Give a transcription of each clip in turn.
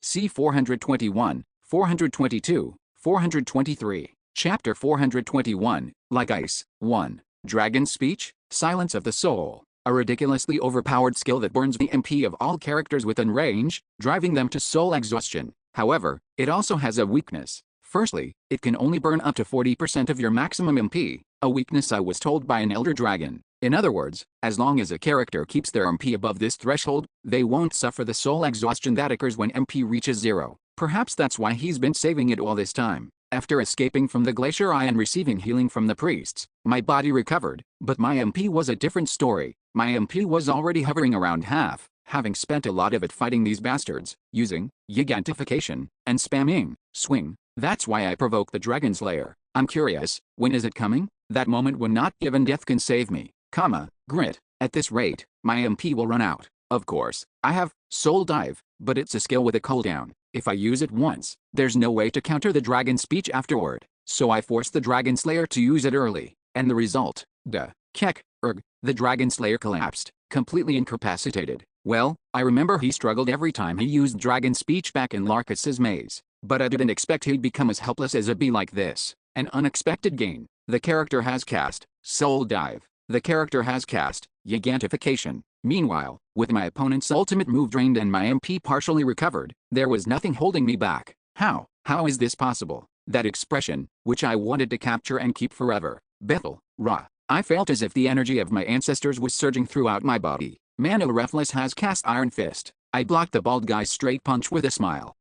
C 421, 422, 423. Chapter 421, Like Ice. 1. Dragon's Speech, Silence of the Soul. A ridiculously overpowered skill that burns the MP of all characters within range, driving them to soul exhaustion. However, it also has a weakness. Firstly, it can only burn up to 40% of your maximum MP, a weakness I was told by an elder dragon. In other words, as long as a character keeps their MP above this threshold, they won't suffer the soul exhaustion that occurs when MP reaches 0. Perhaps that's why he's been saving it all this time. After escaping from the glacier eye and receiving healing from the priests, my body recovered, but my MP was a different story. My MP was already hovering around half, having spent a lot of it fighting these bastards, using gigantification, and spamming swing. That's why I provoked the Dragon Slayer. I'm curious, when is it coming? That moment when not even death can save me, grit. At this rate, my MP will run out. Of course, I have Soul Dive, but it's a skill with a cooldown. If I use it once, there's no way to counter the dragon speech afterward, so I forced the Dragon Slayer to use it early, and the result, the Dragon Slayer collapsed, completely incapacitated. Well, I remember he struggled every time he used dragon speech back in Larcus's maze, but I didn't expect he'd become as helpless as a bee like this. An unexpected gain. The character has cast Soul Dive. The character has cast Gigantification. Meanwhile, with my opponent's ultimate move drained and my MP partially recovered, there was nothing holding me back. How is this possible? That expression, which I wanted to capture and keep forever. Bethel, Ra. I felt as if the energy of my ancestors was surging throughout my body. Mano Refless has cast Iron Fist. I blocked the bald guy's straight punch with a smile.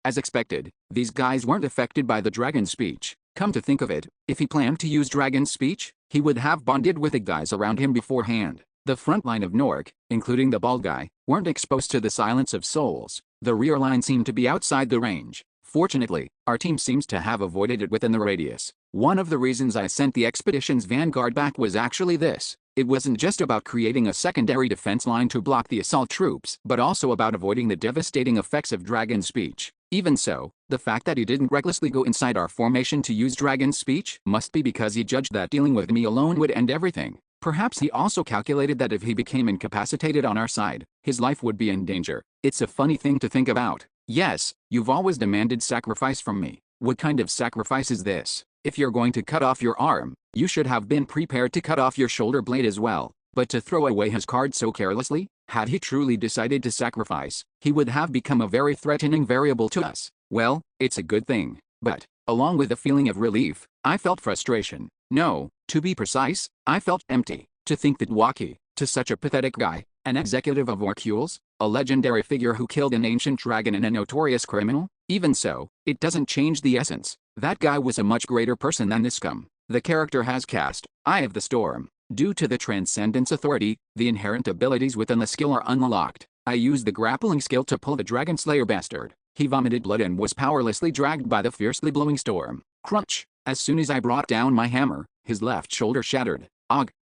As expected, these guys weren't affected by the dragon speech. Come to think of it, if he planned to use dragon speech, he would have bonded with the guys around him beforehand. The front line of Nork, including the bald guy, weren't exposed to the silence of souls. The rear line seemed to be outside the range. Fortunately, our team seems to have avoided it within the radius. One of the reasons I sent the expedition's vanguard back was actually this. It wasn't just about creating a secondary defense line to block the assault troops, but also about avoiding the devastating effects of dragon speech. Even so, the fact that he didn't recklessly go inside our formation to use dragon speech must be because he judged that dealing with me alone would end everything. Perhaps he also calculated that if he became incapacitated on our side, his life would be in danger. It's a funny thing to think about. Yes, you've always demanded sacrifice from me. What kind of sacrifice is this? If you're going to cut off your arm, you should have been prepared to cut off your shoulder blade as well. But to throw away his card so carelessly? Had he truly decided to sacrifice, he would have become a very threatening variable to us. Well, it's a good thing. But, along with a feeling of relief, I felt frustration. No, to be precise, I felt empty. To think that Waki, to such a pathetic guy, an executive of Orcules, a legendary figure who killed an ancient dragon and a notorious criminal? Even so, it doesn't change the essence. That guy was a much greater person than this scum. The character has cast Eye of the Storm. Due to the Transcendence Authority, the inherent abilities within the skill are unlocked. I used the grappling skill to pull the Dragon Slayer bastard. He vomited blood and was powerlessly dragged by the fiercely blowing storm. Crunch! As soon as I brought down my hammer, his left shoulder shattered.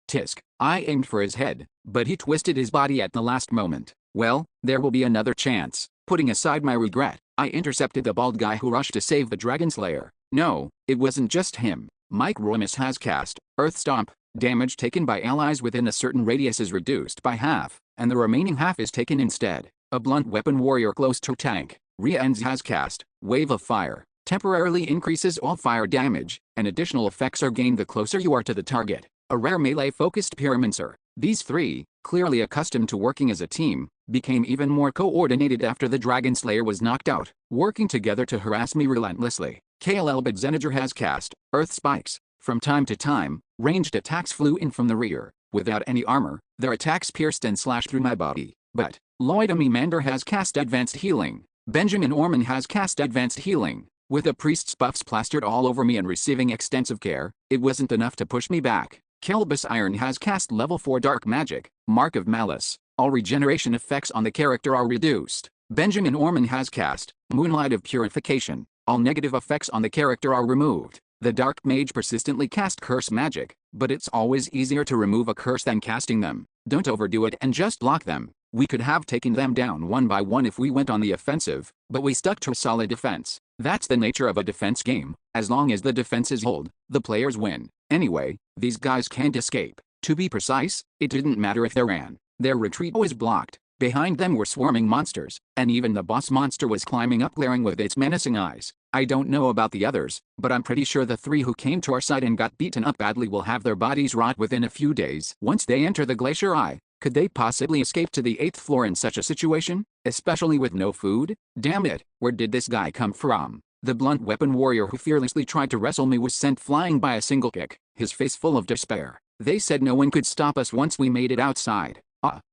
Tisk. I aimed for his head, but he twisted his body at the last moment. Well, there will be another chance. Putting aside my regret, I intercepted the bald guy who rushed to save the Dragon Slayer. No, it wasn't just him. Mike Romus has cast Earth Stomp. Damage taken by allies within a certain radius is reduced by half, and the remaining half is taken instead. A blunt weapon warrior close to tank, Rienz has cast Wave of Fire. Temporarily increases all fire damage, and additional effects are gained the closer you are to the target. A rare melee-focused pyromancer. These three, clearly accustomed to working as a team, became even more coordinated after the Dragon Slayer was knocked out, working together to harass me relentlessly. KLL Bedzeniger has cast Earth Spikes. From time to time, ranged attacks flew in from the rear. Without any armor, their attacks pierced and slashed through my body. But Lloyd Mander has cast Advanced Healing. Benjamin Orman has cast Advanced Healing. With the priest's buffs plastered all over me and receiving extensive care, it wasn't enough to push me back. Kelbus Iron has cast level 4 Dark Magic, Mark of Malice. All regeneration effects on the character are reduced. Benjamin Orman has cast Moonlight of Purification. All negative effects on the character are removed. The Dark Mage persistently cast Curse Magic, but it's always easier to remove a curse than casting them. Don't overdo it and just block them. We could have taken them down one by one if we went on the offensive, but we stuck to a solid defense. That's the nature of a defense game. As long as the defenses hold, the players win. Anyway, these guys can't escape. To be precise, it didn't matter if they ran. Their retreat was blocked. Behind them were swarming monsters, and even the boss monster was climbing up, glaring with its menacing eyes. I don't know about the others, but I'm pretty sure the 3 who came to our side and got beaten up badly will have their bodies rot within a few days. Once they enter the glacier eye, could they possibly escape to the 8th floor in such a situation? Especially with no food? Damn it, where did this guy come from? The blunt weapon warrior who fearlessly tried to wrestle me was sent flying by a single kick, his face full of despair. They said no one could stop us once we made it outside.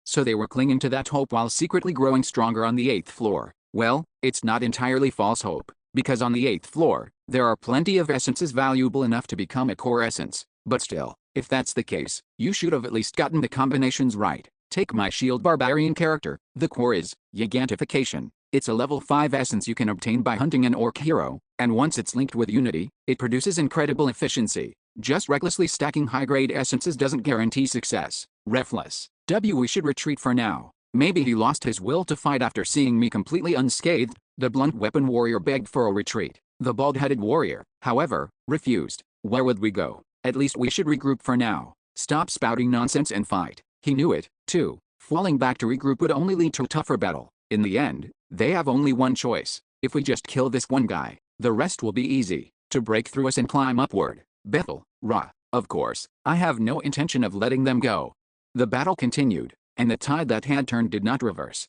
So they were clinging to that hope while secretly growing stronger on the 8th floor. Well, it's not entirely false hope, because on the 8th floor, there are plenty of essences valuable enough to become a core essence. But still, if that's the case, you should have at least gotten the combinations right. Take my shield barbarian character. The core is gigantification. It's a level 5 essence you can obtain by hunting an orc hero, and once it's linked with unity, it produces incredible efficiency. Just recklessly stacking high-grade essences doesn't guarantee success. Refless. We should retreat for now. Maybe he lost his will to fight after seeing me completely unscathed. The blunt weapon warrior begged for a retreat. The bald-headed warrior, however, refused. Where would we go? At least we should regroup for now. Stop spouting nonsense and fight. He knew it, too. Falling back to regroup would only lead to a tougher battle. In the end, they have only one choice. If we just kill this one guy, the rest will be easy. To break through us and climb upward. Bethel, Ra. Of course, I have no intention of letting them go. The battle continued, and the tide that had turned did not reverse.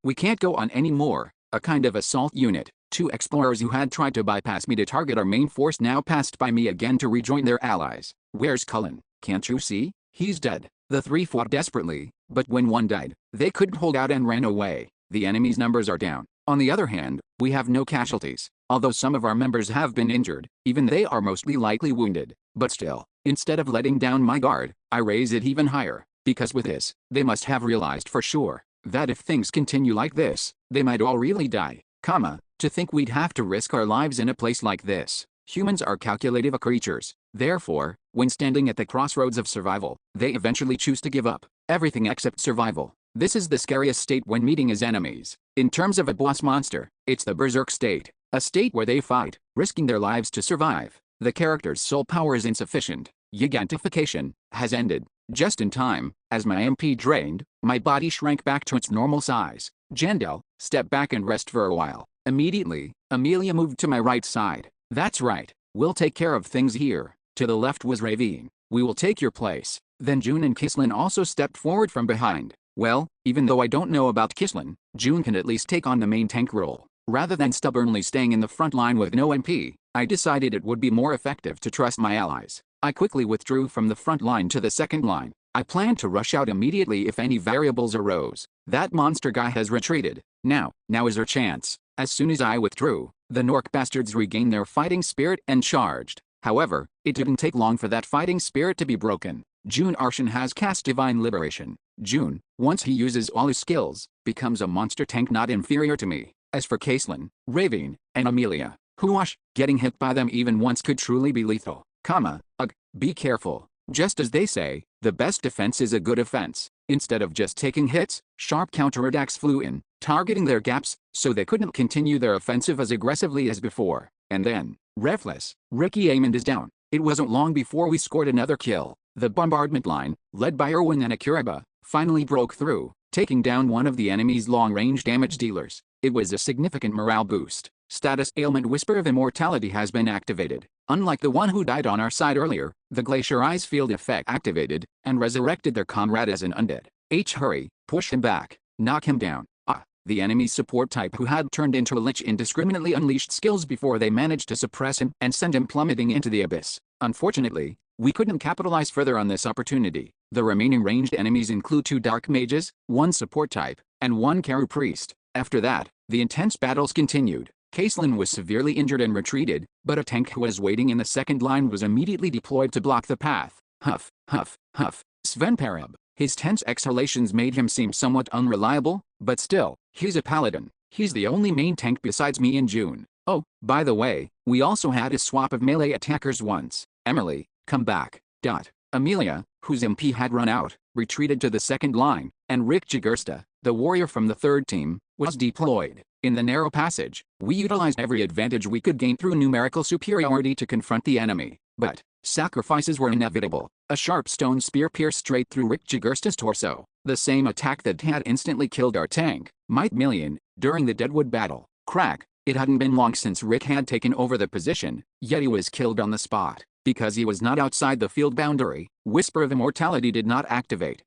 We can't go on anymore. A kind of assault unit. 2 explorers who had tried to bypass me to target our main force now passed by me again to rejoin their allies. Where's Cullen? Can't you see? He's dead. The 3 fought desperately, but when one died, they couldn't hold out and ran away. The enemy's numbers are down. On the other hand, we have no casualties. Although some of our members have been injured, even they are mostly lightly wounded. But still, instead of letting down my guard, I raise it even higher. Because with this, they must have realized for sure that if things continue like this, they might all really die. To think we'd have to risk our lives in a place like this. Humans are calculative creatures. Therefore, when standing at the crossroads of survival, they eventually choose to give up everything except survival. This is the scariest state when meeting his enemies. In terms of a boss monster, it's the berserk state. A state where they fight, risking their lives to survive. The character's soul power is insufficient. Gigantification has ended. Just in time, as my MP drained, my body shrank back to its normal size. Jendel, step back and rest for a while. Immediately, Amelia moved to my right side. That's right, we'll take care of things here. To the left was Ravine. We will take your place. Then June and Kislin also stepped forward from behind. Well, even though I don't know about Kislin, June can at least take on the main tank role. Rather than stubbornly staying in the front line with no MP, I decided it would be more effective to trust my allies. I quickly withdrew from the front line to the second line. I planned to rush out immediately if any variables arose. That monster guy has retreated. Now is our chance. As soon as I withdrew, the Nork bastards regained their fighting spirit and charged. However, it didn't take long for that fighting spirit to be broken. June Arshan has cast Divine Liberation. June, once he uses all his skills, becomes a monster tank not inferior to me. As for Kaislin, Ravine, and Amelia, getting hit by them even once could truly be lethal. Be careful. Just as they say, the best defense is a good offense. Instead of just taking hits, sharp counterattacks flew in, targeting their gaps, so they couldn't continue their offensive as aggressively as before. And then, refless, Ricky Amond is down. It wasn't long before we scored another kill. The bombardment line, led by Erwin and Akuriba, finally broke through, taking down one of the enemy's long-range damage dealers. It was a significant morale boost. Status ailment Whisper of Immortality has been activated. Unlike the one who died on our side earlier, the Glacier Eyes field effect activated and resurrected their comrade as an undead. Hurry, push him back, knock him down. The enemy's support type who had turned into a lich indiscriminately unleashed skills before they managed to suppress him and send him plummeting into the abyss. Unfortunately, we couldn't capitalize further on this opportunity. The remaining ranged enemies include 2 dark mages, 1 support type, and 1 Karu priest. After that, the intense battles continued. Kaislin was severely injured and retreated, but a tank who was waiting in the second line was immediately deployed to block the path. Huff, huff, huff. Sven Parab. His tense exhalations made him seem somewhat unreliable, but still, he's a paladin. He's the only main tank besides me and June. Oh, by the way, we also had a swap of melee attackers once. Emily, come back. Amelia, whose MP had run out, retreated to the second line, and Rick Jagursta, the warrior from the third team, was deployed. In the narrow passage, we utilized every advantage we could gain through numerical superiority to confront the enemy. But, Sacrifices were inevitable. A sharp stone spear pierced straight through Rick Jagursta's torso, the same attack that had instantly killed our tank, Mike Million, during the Deadwood battle. Crack. It hadn't been long since Rick had taken over the position, yet he was killed on the spot. Because he was not outside the field boundary, Whisper of Immortality did not activate.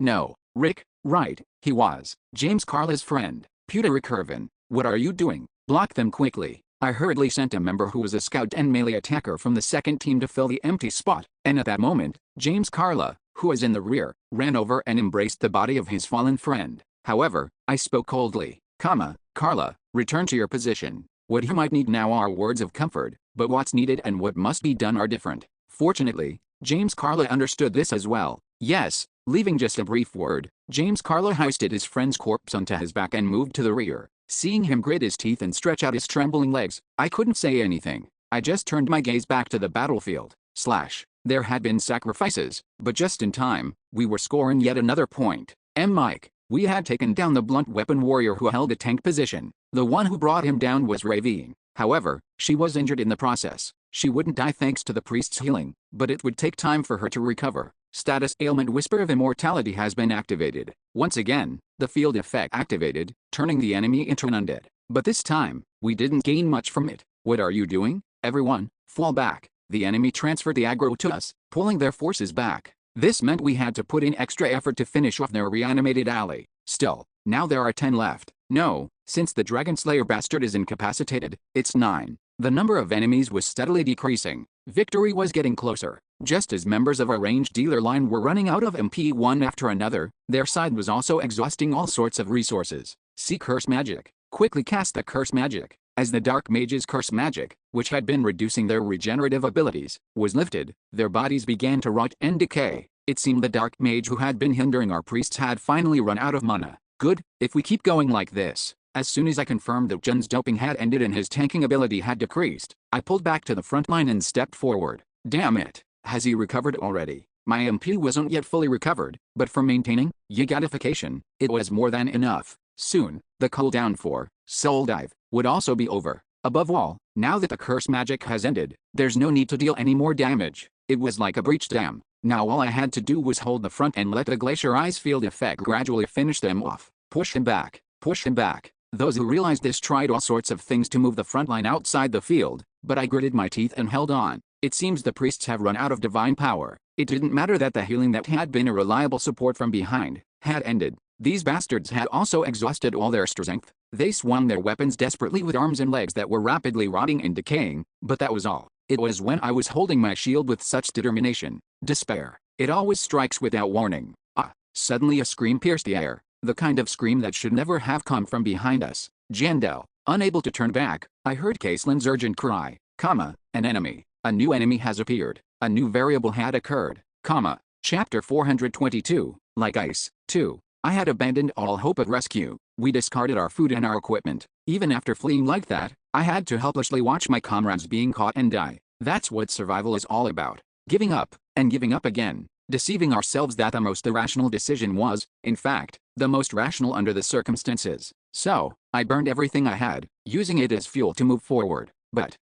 No. Rick, right, he was. James Carla's friend, Pewter Curvin. What are you doing? Block them quickly. I hurriedly sent a member who was a scout and melee attacker from the second team to fill the empty spot, and at that moment, James Carla, who was in the rear, ran over and embraced the body of his fallen friend. However, I spoke coldly. Carla, return to your position. What you might need now are words of comfort, but what's needed and what must be done are different. Fortunately, James Carla understood this as well. Yes, leaving just a brief word, James Carla hoisted his friend's corpse onto his back and moved to the rear. Seeing him grit his teeth and stretch out his trembling legs, I couldn't say anything. I just turned my gaze back to the battlefield. There had been sacrifices, but just in time, we were scoring yet another point. Mike, we had taken down the blunt weapon warrior who held the tank position. The one who brought him down was ravine. However, she was injured in the process. She wouldn't die thanks to the priest's healing, but it would take time for her to recover. Status ailment Whisper of Immortality has been activated. Once again, the field effect activated, turning the enemy into an undead. But this time, we didn't gain much from it. What are you doing? Everyone, fall back. The enemy transferred the aggro to us, pulling their forces back. This meant we had to put in extra effort to finish off their reanimated ally. Still, now there are 10 left. No, since the Dragon Slayer bastard is incapacitated, it's 9. The number of enemies was steadily decreasing. Victory was getting closer. Just as members of our ranged dealer line were running out of MP one after another, their side was also exhausting all sorts of resources. See Curse Magic. Quickly cast the Curse Magic. As the Dark Mage's Curse Magic, which had been reducing their regenerative abilities, was lifted, their bodies began to rot and decay. It seemed the Dark Mage who had been hindering our priests had finally run out of mana. Good, if we keep going like this. As soon as I confirmed that Jun's doping had ended and his tanking ability had decreased, I pulled back to the front line and stepped forward. Damn it, has he recovered already? My MP wasn't yet fully recovered, but for maintaining Yigatification, it was more than enough. Soon, the cooldown for Soul Dive would also be over. Above all, now that the curse magic has ended, there's no need to deal any more damage. It was like a breach dam. Now all I had to do was hold the front and let the Glacier Ice field effect gradually finish them off. Push him back. Push him back. Those who realized this tried all sorts of things to move the front line outside the field, but I gritted my teeth and held on. It seems the priests have run out of divine power. It didn't matter that the healing that had been a reliable support from behind had ended. These bastards had also exhausted all their strength. They swung their weapons desperately with arms and legs that were rapidly rotting and decaying, but that was all. It was when I was holding my shield with such determination. Despair. It always strikes without warning. Suddenly a scream pierced the air. The kind of scream that should never have come from behind us. Jandel. Unable to turn back, I heard Caislin's urgent cry, an enemy. A new enemy has appeared. A new variable had occurred, Chapter 422, Like Ice, 2. I had abandoned all hope of rescue. We discarded our food and our equipment. Even after fleeing like that, I had to helplessly watch my comrades being caught and die. That's what survival is all about. Giving up, and giving up again. Deceiving ourselves that the most irrational decision was, in fact, the most rational under the circumstances. So, I burned everything I had, using it as fuel to move forward. But,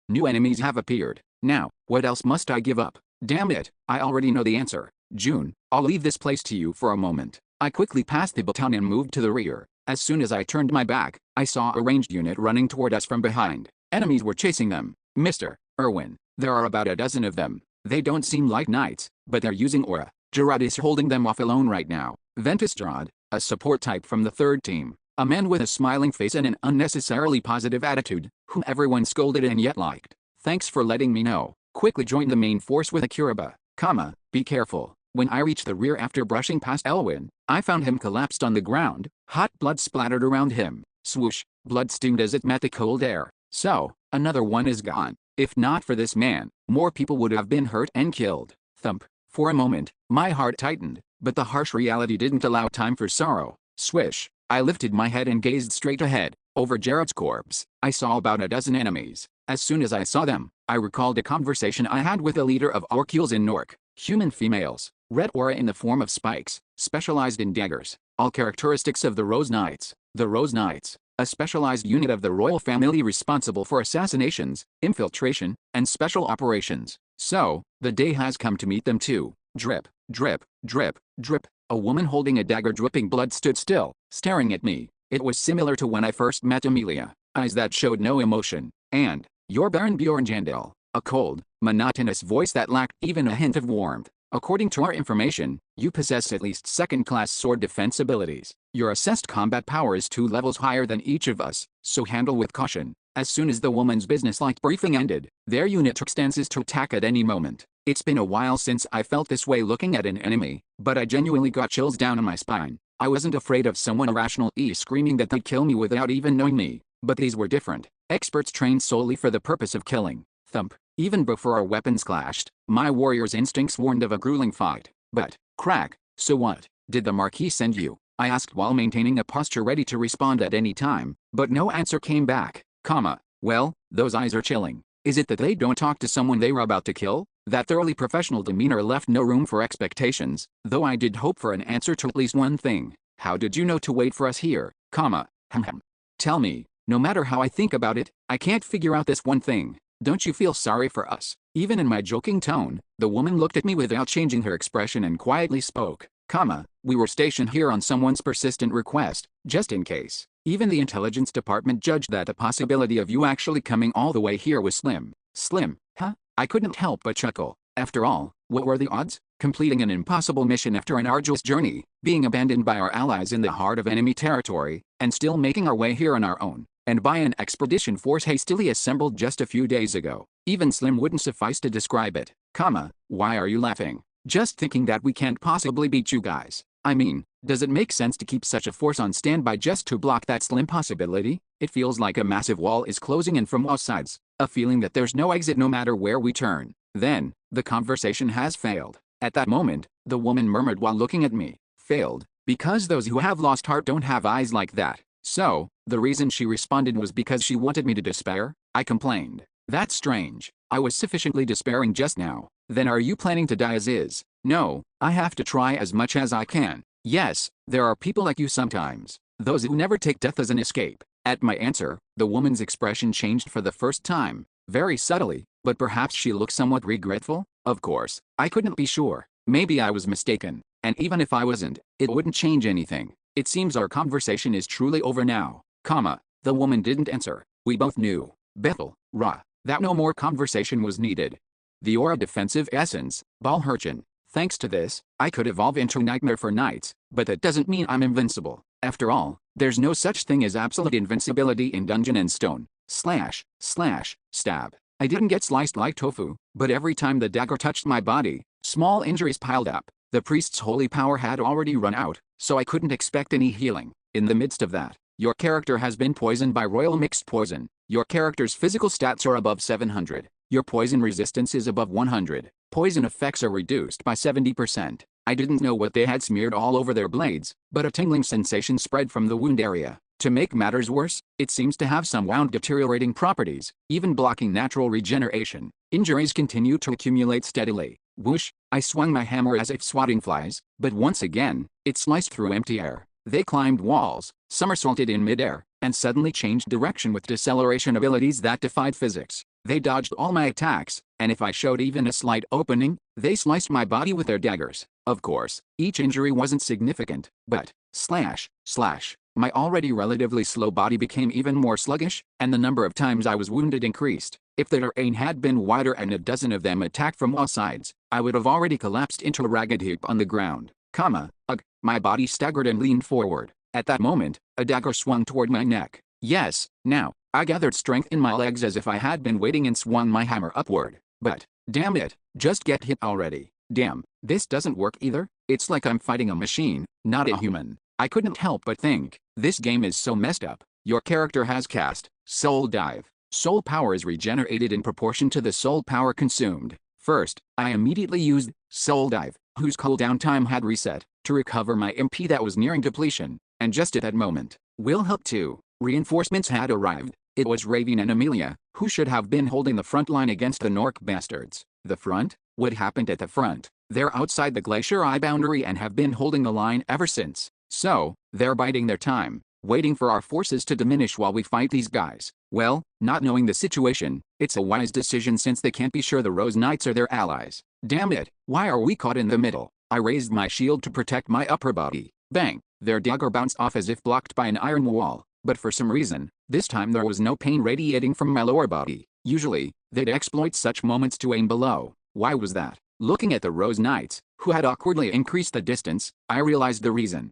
new enemies have appeared. Now, what else must I give up? Damn it, I already know the answer. June, I'll leave this place to you for a moment. I quickly passed the baton and moved to the rear. As soon as I turned my back, I saw a ranged unit running toward us from behind. Enemies were chasing them. Mr. Irwin, there are about a dozen of them. They don't seem like knights, but they're using aura. Gerard is holding them off alone right now. Ventus Gerard, a support type from the third team. A man with a smiling face and an unnecessarily positive attitude, whom everyone scolded and yet liked. Thanks for letting me know. Quickly joined the main force with Akuraba, be careful. When I reached the rear after brushing past Elwin, I found him collapsed on the ground, hot blood splattered around him. Swoosh, blood steamed as it met the cold air. So, another one is gone. If not for this man, more people would have been hurt and killed. Thump. For a moment, my heart tightened, but the harsh reality didn't allow time for sorrow. Swish. I lifted my head and gazed straight ahead. Over Jared's corpse, I saw about a dozen enemies. As soon as I saw them, I recalled a conversation I had with a leader of Orcules in Nork. Human females, red aura in the form of spikes, specialized in daggers. All characteristics of the Rose Knights. The Rose Knights, a specialized unit of the royal family responsible for assassinations, infiltration, and special operations. So, the day has come to meet them too. Drip, drip, drip, drip. A woman holding a dagger dripping blood stood still, staring at me. It was similar to when I first met Amelia, eyes that showed no emotion, and, "You're Baron Bjorn, a cold, monotonous voice that lacked even a hint of warmth. According to our information, you possess at least second-class sword defense abilities. Your assessed combat power is 2 levels higher than each of us, so handle with caution." As soon as the woman's businesslike briefing ended, their unit took stances to attack at any moment. It's been a while since I felt this way looking at an enemy, but I genuinely got chills down my spine. I wasn't afraid of someone irrationally screaming that they'd kill me without even knowing me, but these were different. Experts trained solely for the purpose of killing. Thump. Even before our weapons clashed, my warrior's instincts warned of a grueling fight. But, crack, so what? Did the Marquis send you? I asked while maintaining a posture ready to respond at any time, but no answer came back. Well, those eyes are chilling. Is it that they don't talk to someone they were about to kill? That thoroughly professional demeanor left no room for expectations, though I did hope for an answer to at least one thing. How did you know to wait for us here? Tell me, no matter how I think about it, I can't figure out this one thing. Don't you feel sorry for us? Even in my joking tone, the woman looked at me without changing her expression and quietly spoke. We were stationed here on someone's persistent request, just in case. Even the intelligence department judged that the possibility of you actually coming all the way here was slim. Slim, huh? I couldn't help but chuckle. After all, what were the odds? Completing an impossible mission after an arduous journey, being abandoned by our allies in the heart of enemy territory, and still making our way here on our own, and by an expedition force hastily assembled just a few days ago. Even slim wouldn't suffice to describe it. Why are you laughing? Just thinking that we can't possibly beat you guys. I mean, does it make sense to keep such a force on standby just to block that slim possibility? It feels like a massive wall is closing in from all sides, a feeling that there's no exit no matter where we turn. Then, the conversation has failed. At that moment, the woman murmured while looking at me. Failed? Because those who have lost heart don't have eyes like that. So, the reason she responded was because she wanted me to despair? I complained. That's strange. I was sufficiently despairing just now. Then are you planning to die as is? No, I have to try as much as I can. Yes, there are people like you sometimes. Those who never take death as an escape. At my answer, the woman's expression changed for the first time. Very subtly, but perhaps she looked somewhat regretful? Of course, I couldn't be sure. Maybe I was mistaken. And even if I wasn't, it wouldn't change anything. It seems our conversation is truly over now. The woman didn't answer. We both knew. Bethel, that no more conversation was needed. The aura defensive essence, Balherchen. Thanks to this, I could evolve into Nightmare for Nights, but that doesn't mean I'm invincible. After all, there's no such thing as absolute invincibility in Dungeon and Stone. Slash, stab. I didn't get sliced like tofu, but every time the dagger touched my body, small injuries piled up. The priest's holy power had already run out, so I couldn't expect any healing. In the midst of that, your character has been poisoned by royal mixed poison. Your character's physical stats are above 700. Your poison resistance is above 100. Poison effects are reduced by 70%. I didn't know what they had smeared all over their blades, but a tingling sensation spread from the wound area. To make matters worse, it seems to have some wound deteriorating properties, even blocking natural regeneration. Injuries continue to accumulate steadily. Whoosh, I swung my hammer as if swatting flies, but once again, it sliced through empty air. They climbed walls, somersaulted in midair, and suddenly changed direction with deceleration abilities that defied physics. They dodged all my attacks, and if I showed even a slight opening, they sliced my body with their daggers. Of course, each injury wasn't significant, but, slash, my already relatively slow body became even more sluggish, and the number of times I was wounded increased. If the terrain had been wider and a dozen of them attacked from all sides, I would have already collapsed into a ragged heap on the ground. My body staggered and leaned forward. At that moment, a dagger swung toward my neck. Yes, now, I gathered strength in my legs as if I had been waiting and swung my hammer upward. But, damn it, just get hit already. Damn, this doesn't work either. It's like I'm fighting a machine, not a human. I couldn't help but think, this game is so messed up. Your character has cast Soul Dive. Soul power is regenerated in proportion to the soul power consumed. First, I immediately used Soul Dive, whose cooldown time had reset, to recover my MP that was nearing depletion, and just at that moment, Will Help 2. Reinforcements had arrived. It was Raven and Amelia, who should have been holding the front line against the Nork bastards. The front? What happened at the front? They're outside the Glacier Eye boundary and have been holding the line ever since. So, they're biding their time, waiting for our forces to diminish while we fight these guys. Well, not knowing the situation, it's a wise decision since they can't be sure the Rose Knights are their allies. Damn it, why are we caught in the middle? I raised my shield to protect my upper body. Bang! Their dagger bounced off as if blocked by an iron wall, but for some reason, this time there was no pain radiating from my lower body. Usually, they'd exploit such moments to aim below. Why was that? Looking at the Rose Knights, who had awkwardly increased the distance, I realized the reason.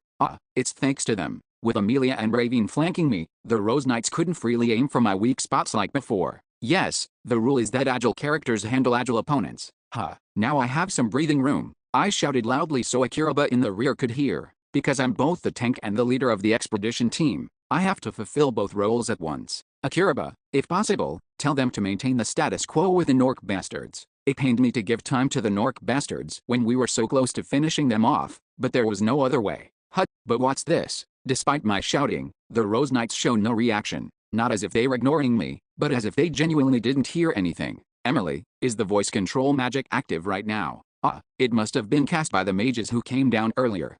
It's thanks to them. With Amelia and Ravine flanking me, the Rose Knights couldn't freely aim for my weak spots like before. Yes, the rule is that agile characters handle agile opponents. Now I have some breathing room. I shouted loudly so Akiraba in the rear could hear. Because I'm both the tank and the leader of the expedition team, I have to fulfill both roles at once. Akiraba, if possible, tell them to maintain the status quo with the Nork bastards. It pained me to give time to the Nork bastards when we were so close to finishing them off, but there was no other way. But what's this? Despite my shouting, the Rose Knights showed no reaction, not as if they were ignoring me, but as if they genuinely didn't hear anything. Emily, is the voice control magic active right now? It must have been cast by the mages who came down earlier.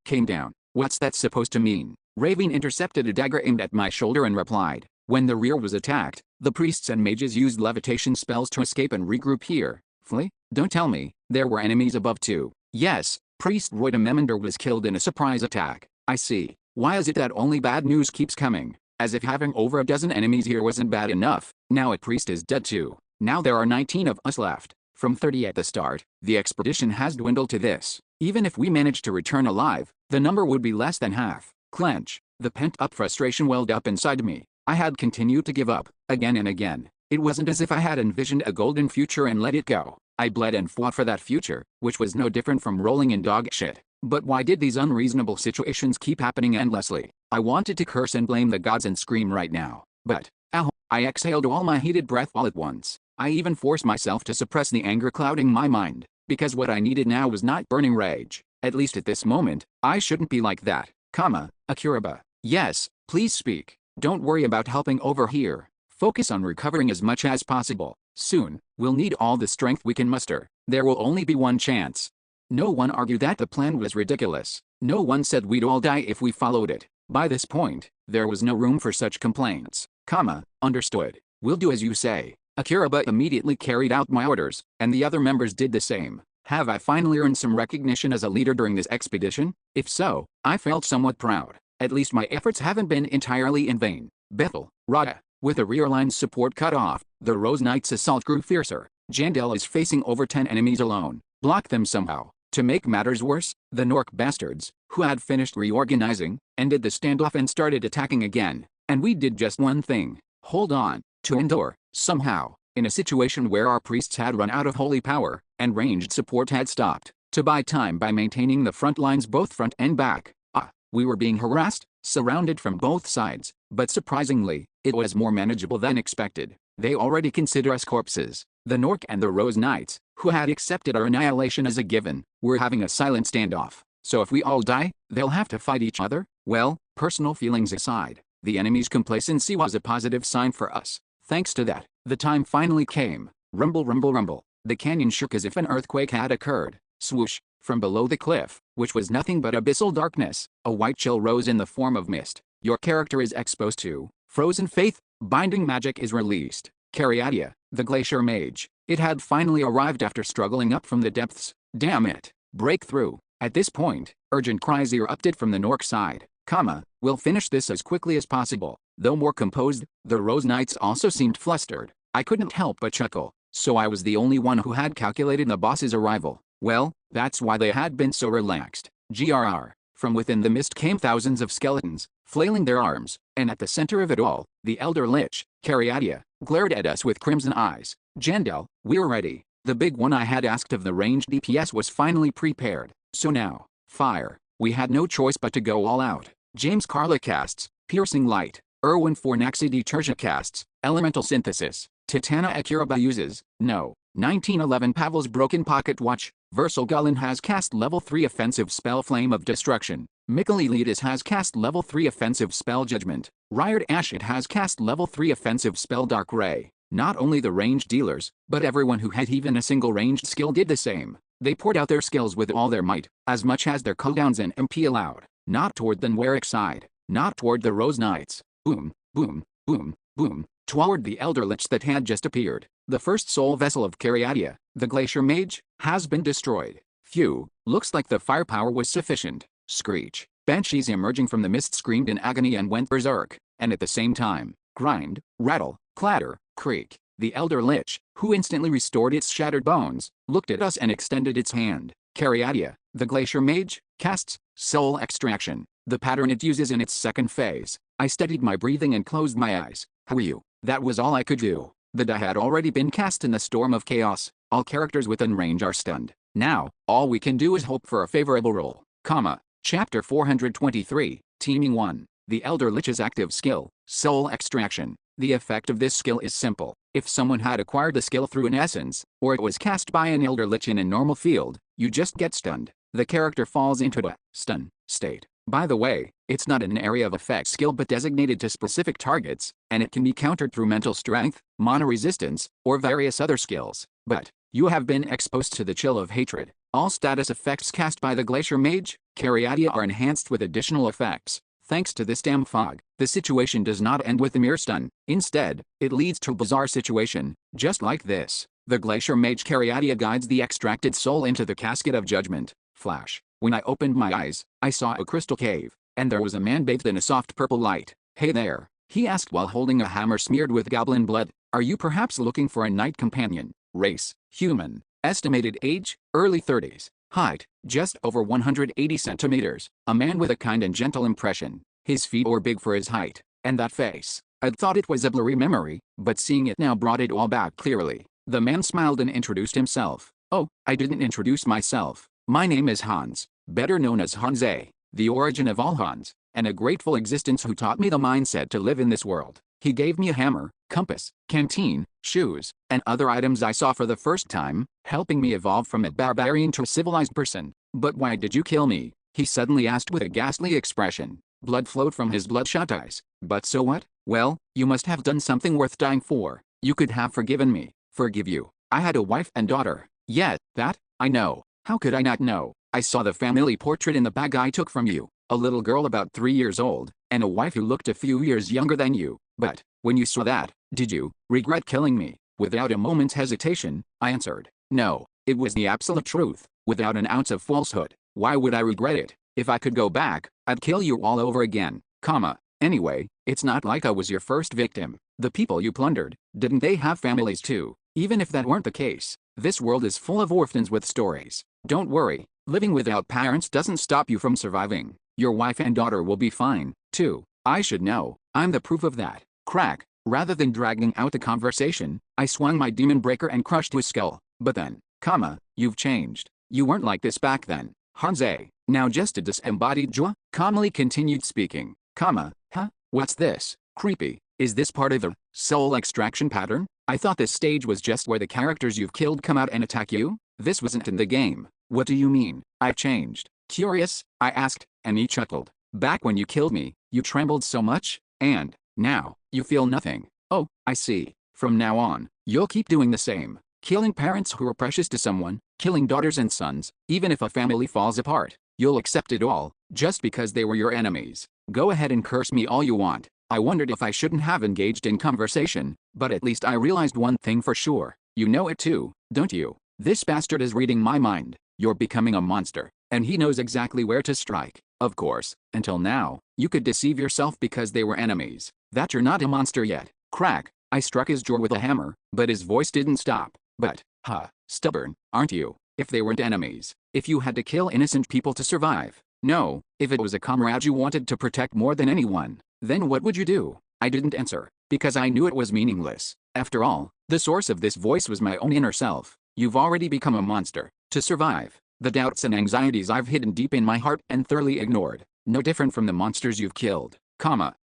Came down. What's that supposed to mean? Ravine intercepted a dagger aimed at my shoulder and replied. When the rear was attacked, the priests and mages used levitation spells to escape and regroup here. Flee? Don't tell me, there were enemies above too. Yes, Priest Royda Memander was killed in a surprise attack. I see. Why is it that only bad news keeps coming? As if having over a dozen enemies here wasn't bad enough, now a priest is dead too. Now there are 19 of us left. From 30 at the start, the expedition has dwindled to this. Even if we manage to return alive, the number would be less than half. Clench. The pent-up frustration welled up inside me. I had continued to give up, again and again. It wasn't as if I had envisioned a golden future and let it go. I bled and fought for that future, which was no different from rolling in dog shit. But why did these unreasonable situations keep happening endlessly? I wanted to curse and blame the gods and scream right now. But, I exhaled all my heated breath all at once. I even forced myself to suppress the anger clouding my mind, because what I needed now was not burning rage. At least at this moment, I shouldn't be like that. Akiraba. Yes, please speak. Don't worry about helping over here. Focus on recovering as much as possible. Soon, we'll need all the strength we can muster. There will only be one chance. No one argued that the plan was ridiculous. No one said we'd all die if we followed it. By this point, there was no room for such complaints. Understood. We'll do as you say. Akiraba immediately carried out my orders, and the other members did the same. Have I finally earned some recognition as a leader during this expedition? If so, I felt somewhat proud. At least my efforts haven't been entirely in vain. Bethel, Rada. With the rear line's support cut off, the Rose Knight's assault grew fiercer. Jandel is facing over 10 enemies alone. Block them somehow. To make matters worse, the Nork bastards, who had finished reorganizing, ended the standoff and started attacking again. And we did just one thing. Hold on. To endure, somehow, in a situation where our priests had run out of holy power, and ranged support had stopped. To buy time by maintaining the front lines both front and back. We were being harassed, surrounded from both sides, but surprisingly, it was more manageable than expected. They already consider us corpses. The Nork and the Rose Knights, who had accepted our annihilation as a given, were having a silent standoff. So if we all die, they'll have to fight each other? Well, personal feelings aside, the enemy's complacency was a positive sign for us. Thanks to that, the time finally came. Rumble, rumble, rumble. The canyon shook as if an earthquake had occurred. Swoosh. From below the cliff, which was nothing but abyssal darkness, a white chill rose in the form of mist. Your character is exposed to frozen faith. Binding magic is released. Cariadia, the glacier mage. It had finally arrived after struggling up from the depths. Damn it. Breakthrough. At this point, urgent cries erupted from the Nork side. We'll finish this as quickly as possible. Though more composed, the Rose Knights also seemed flustered. I couldn't help but chuckle. So I was the only one who had calculated the boss's arrival. Well, that's why they had been so relaxed. GRR. From within the mist came thousands of skeletons, flailing their arms, and at the center of it all, the Elder Lich, Cariadia, glared at us with crimson eyes. Jandel, we're ready. The big one I had asked of the ranged DPS was finally prepared. So now, fire. We had no choice but to go all out. James Carla casts, Piercing Light. Erwin Fornaxi Detergia casts, Elemental Synthesis. Titana Akiraba uses, No. 1911 Pavel's Broken Pocket Watch. Versal Gullin has cast level 3 offensive spell Flame of Destruction. Mikkel Elidis has cast level 3 offensive spell Judgment. Ryard Ashit has cast level 3 offensive spell Dark Ray. Not only the ranged dealers, but everyone who had even a single ranged skill did the same. They poured out their skills with all their might, as much as their cooldowns and MP allowed. Not toward the Nweric side, not toward the Rose Knights. Boom, boom, boom. boom, toward the elder lich that had just appeared. The first soul vessel of Cariadia, the glacier mage, has been destroyed. Phew, looks like the firepower was sufficient. Screech. Banshees emerging from the mist screamed in agony and went berserk, and at the same time, grind, rattle, clatter, creak. The elder lich, who instantly restored its shattered bones, looked at us and extended its hand. Cariadia, the glacier mage, casts soul extraction, the pattern it uses in its second phase. I steadied my breathing and closed my eyes. Whew, that was all I could do. The die had already been cast in the storm of chaos. All characters within range are stunned. Now, all we can do is hope for a favorable roll. Chapter 423, Teaming 1. The Elder Lich's active skill, Soul Extraction. The effect of this skill is simple. If someone had acquired the skill through an essence, or it was cast by an Elder Lich in a normal field, you just get stunned. The character falls into a stun state. By the way, it's not an area of effect skill but designated to specific targets, and it can be countered through mental strength, mana resistance, or various other skills. But you have been exposed to the chill of hatred. All status effects cast by the Glacier Mage, Cariadia, are enhanced with additional effects. Thanks to this damn fog, the situation does not end with a mere stun. Instead, it leads to a bizarre situation, just like this. The Glacier Mage Cariadia guides the extracted soul into the casket of judgment. Flash. When I opened my eyes, I saw a crystal cave, and there was a man bathed in a soft purple light. "Hey there," he asked while holding a hammer smeared with goblin blood. "Are you perhaps looking for a knight companion?" Race, human. Estimated age, early 30s. Height, just over 180 centimeters. A man with a kind and gentle impression. His feet were big for his height. And that face. I'd thought it was a blurry memory, but seeing it now brought it all back clearly. The man smiled and introduced himself. "Oh, I didn't introduce myself. My name is Hans, better known as Hans A, the origin of all Hans, and a grateful existence who taught me the mindset to live in this world." He gave me a hammer, compass, canteen, shoes, and other items I saw for the first time, helping me evolve from a barbarian to a civilized person. "But why did you kill me?" he suddenly asked with a ghastly expression. Blood flowed from his bloodshot eyes. "But so what? Well, you must have done something worth dying for. You could have forgiven me." "Forgive you? I had a wife and daughter." "Yeah, that, I know. How could I not know? I saw the family portrait in the bag I took from you. A little girl about 3 years old, and a wife who looked a few years younger than you. But, when you saw that, did you regret killing me?" Without a moment's hesitation, I answered. "No, it was the absolute truth, without an ounce of falsehood. Why would I regret it? If I could go back, I'd kill you all over again, Anyway, it's not like I was your first victim. The people you plundered, didn't they have families too? Even if that weren't the case, this world is full of orphans with stories. Don't worry, living without parents doesn't stop you from surviving. Your wife and daughter will be fine, too. I should know, I'm the proof of that." Crack. Rather than dragging out the conversation, I swung my demon breaker and crushed his skull. "But then, you've changed. You weren't like this back then, Hans A. Now just a disembodied Jua," calmly continued speaking. Huh? What's this? Creepy. Is this part of the soul extraction pattern? I thought this stage was just where the characters you've killed come out and attack you. This wasn't in the game. What do you mean, I've changed? Curious, I asked, and he chuckled. "Back when you killed me, you trembled so much, and now, you feel nothing. Oh, I see. From now on, you'll keep doing the same. Killing parents who are precious to someone, killing daughters and sons, even if a family falls apart. You'll accept it all, just because they were your enemies. Go ahead and curse me all you want." I wondered if I shouldn't have engaged in conversation, but at least I realized one thing for sure. You know it too, don't you? This bastard is reading my mind. You're becoming a monster, and he knows exactly where to strike. Of course, until now, you could deceive yourself because they were enemies. That you're not a monster yet. Crack. I struck his jaw with a hammer, but his voice didn't stop. "But, stubborn, aren't you? If they weren't enemies, if you had to kill innocent people to survive. No, if it was a comrade you wanted to protect more than anyone, then what would you do?" I didn't answer, because I knew it was meaningless. After all, the source of this voice was my own inner self. You've already become a monster. To survive. The doubts and anxieties I've hidden deep in my heart and thoroughly ignored. No different from the monsters you've killed,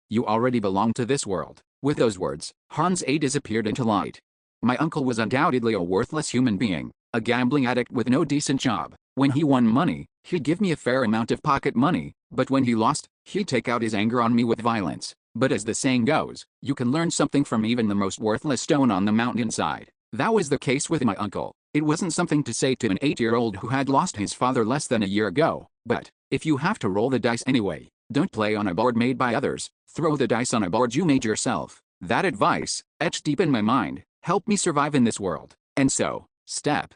you already belong to this world. With those words, Hans A disappeared into light. My uncle was undoubtedly a worthless human being, a gambling addict with no decent job. When he won money, he'd give me a fair amount of pocket money, but when he lost, he'd take out his anger on me with violence. But as the saying goes, you can learn something from even the most worthless stone on the mountainside. That was the case with my uncle. It wasn't something to say to an 8-year-old who had lost his father less than a year ago. But, if you have to roll the dice anyway, don't play on a board made by others, throw the dice on a board you made yourself. That advice, etched deep in my mind, helped me survive in this world. And so, step,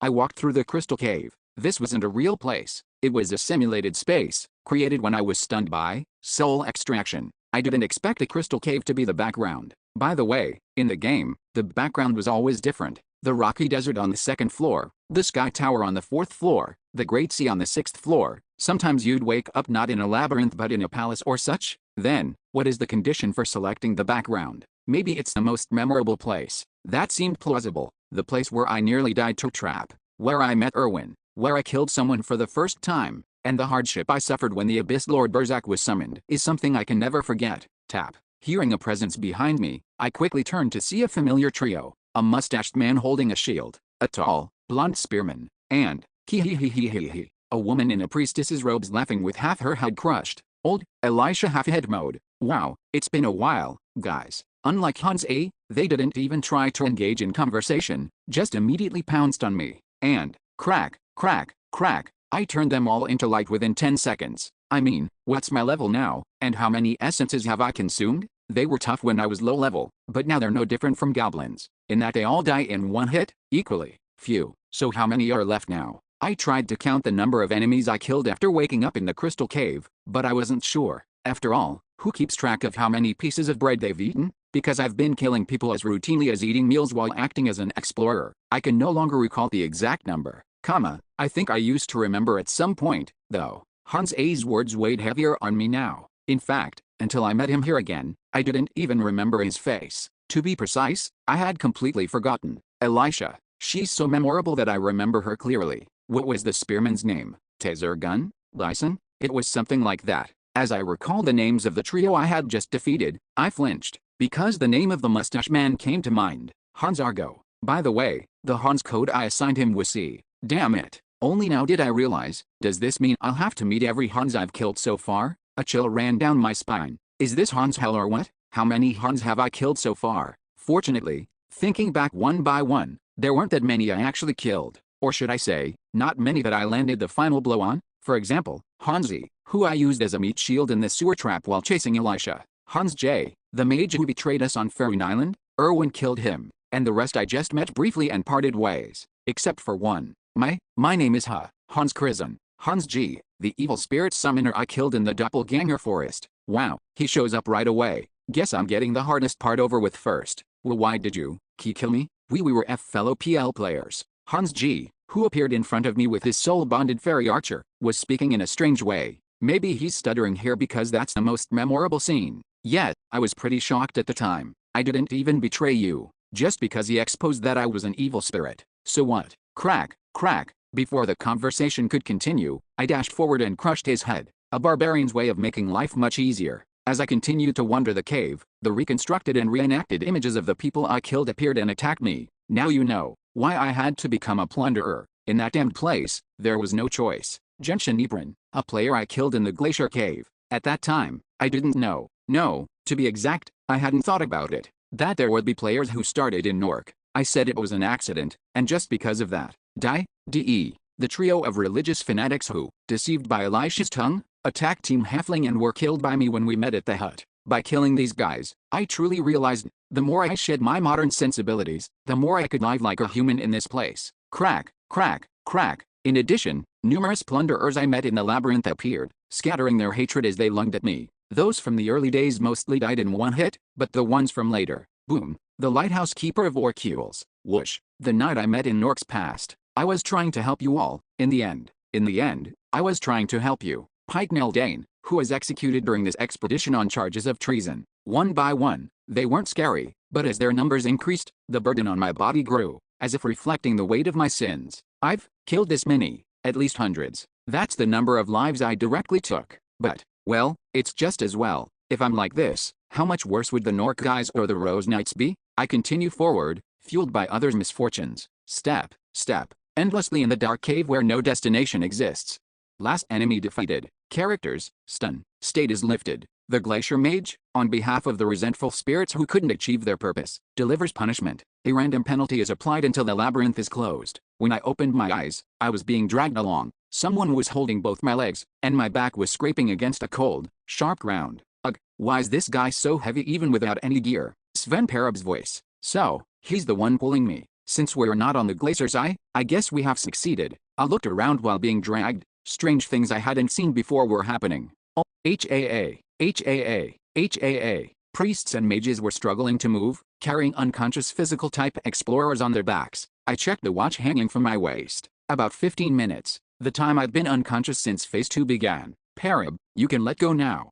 I walked through the crystal cave. This wasn't a real place. It was a simulated space, created when I was stunned by soul extraction. I didn't expect a crystal cave to be the background. By the way, in the game, the background was always different. The rocky desert on the 2nd floor, the sky tower on the 4th floor, the great sea on the 6th floor. Sometimes you'd wake up not in a labyrinth but in a palace or such. Then, what is the condition for selecting the background? Maybe it's the most memorable place. That seemed plausible. The place where I nearly died to trap. Where I met Erwin. Where I killed someone for the first time. And the hardship I suffered when the Abyss Lord Berzak was summoned is something I can never forget. Tap. Hearing a presence behind me, I quickly turned to see a familiar trio. A mustached man holding a shield. A tall, blonde spearman. And, a woman in a priestess's robes laughing with half her head crushed. Old, Elisha half-head mode. Wow, it's been a while, guys. Unlike Hans A, they didn't even try to engage in conversation, just immediately pounced on me. And, crack, I turned them all into light within 10 seconds. I mean, what's my level now, and how many essences have I consumed? They were tough when I was low level, but now they're no different from goblins, in that they all die in one hit, equally. Phew, so how many are left now? I tried to count the number of enemies I killed after waking up in the crystal cave, but I wasn't sure. After all, who keeps track of how many pieces of bread they've eaten? Because I've been killing people as routinely as eating meals while acting as an explorer. I can no longer recall the exact number. I think I used to remember at some point, though. Hans A's words weighed heavier on me now. In fact, until I met him here again, I didn't even remember his face. To be precise, I had completely forgotten. Elisha. She's so memorable that I remember her clearly. What was the spearman's name? Tezergun? Lyson? It was something like that. As I recalled the names of the trio I had just defeated, I flinched, because the name of the mustache man came to mind. Hans Argo. By the way, the Hans code I assigned him was C. Damn it. Only now did I realize, does this mean I'll have to meet every Hans I've killed so far? A chill ran down my spine. Is this Hans hell or what? How many Hans have I killed so far? Fortunately, thinking back one by one, there weren't that many I actually killed. Or should I say, not many that I landed the final blow on. For example, Hansi, who I used as a meat shield in the sewer trap while chasing Elisha. Hans J, the mage who betrayed us on Faerun Island. Erwin killed him, and the rest I just met briefly and parted ways. Except for one. My name is Hans Krisen. Hans G, the evil spirit summoner I killed in the doppelganger forest. Wow, he shows up right away. Guess I'm getting the hardest part over with first. Well, why did you kill me? We were fellow PL players. Hans G, who appeared in front of me with his soul-bonded fairy archer, was speaking in a strange way. Maybe he's stuttering here because that's the most memorable scene. Yet, I was pretty shocked at the time. I didn't even betray you, just because he exposed that I was an evil spirit. So what? Crack. Before the conversation could continue, I dashed forward and crushed his head. A barbarian's way of making life much easier. As I continued to wander the cave, the reconstructed and reenacted images of the people I killed appeared and attacked me. Now you know why I had to become a plunderer. In that damned place, there was no choice. Genshin Ibrin, a player I killed in the glacier cave. At that time, I didn't know. No, to be exact, I hadn't thought about it. That there would be players who started in Nork. I said it was an accident, and just because of that, the trio of religious fanatics who, deceived by Elisha's tongue, attacked Team Halfling and were killed by me when we met at the hut. By killing these guys, I truly realized, the more I shed my modern sensibilities, the more I could live like a human in this place. Crack. In addition, numerous plunderers I met in the labyrinth appeared, scattering their hatred as they lunged at me. Those from the early days mostly died in one hit, but the ones from later, boom. The lighthouse keeper of Orcules, whoosh. The night I met in Nork's past, I was trying to help you all. In the end, I was trying to help you. Pike Dane, who was executed during this expedition on charges of treason. One by one, they weren't scary, but as their numbers increased, the burden on my body grew, as if reflecting the weight of my sins. I've killed this many, at least hundreds. That's the number of lives I directly took. But, well, it's just as well. If I'm like this, how much worse would the Nork guys or the Rose Knights be? I continue forward, fueled by others' misfortunes. Step, endlessly in the dark cave where no destination exists. Last enemy defeated. Characters, stun. State is lifted. The Glacier Mage, on behalf of the resentful spirits who couldn't achieve their purpose, delivers punishment. A random penalty is applied until the labyrinth is closed. When I opened my eyes, I was being dragged along. Someone was holding both my legs, and my back was scraping against a cold, sharp ground. Ugh, why is this guy so heavy even without any gear? Sven Perab's voice. So, he's the one pulling me. Since we're not on the glacier's eye, I guess we have succeeded. I looked around while being dragged. Strange things I hadn't seen before were happening. Oh, HAA. Priests and mages were struggling to move, carrying unconscious physical-type explorers on their backs. I checked the watch hanging from my waist. About 15 minutes. The time I'd been unconscious since Phase 2 began. Parab, you can let go now.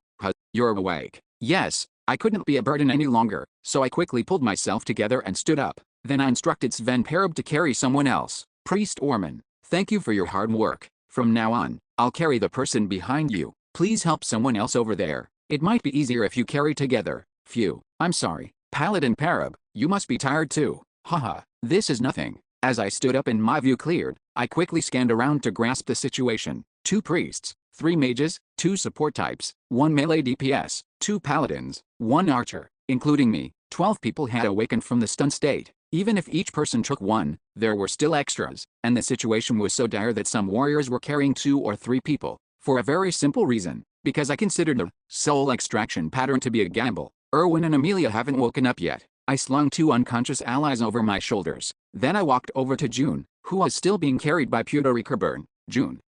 You're awake. Yes, I couldn't be a burden any longer, so I quickly pulled myself together and stood up. Then I instructed Sven Perab to carry someone else. Priest Orman, thank you for your hard work. From now on, I'll carry the person behind you. Please help someone else over there. It might be easier if you carry together. Phew, I'm sorry. Paladin Perab, you must be tired too. Haha, this is nothing. As I stood up and my view cleared, I quickly scanned around to grasp the situation. 2 priests, 3 mages, 2 support types, 1 melee DPS, 2 paladins, 1 archer, including me. 12 people had awakened from the stun state. Even if each person took 1, there were still extras, and the situation was so dire that some warriors were carrying 2 or 3 people. For a very simple reason, because I considered the soul extraction pattern to be a gamble. Erwin and Amelia haven't woken up yet. I slung 2 unconscious allies over my shoulders. Then I walked over to June, who was still being carried by Pewter Rickerburn. June,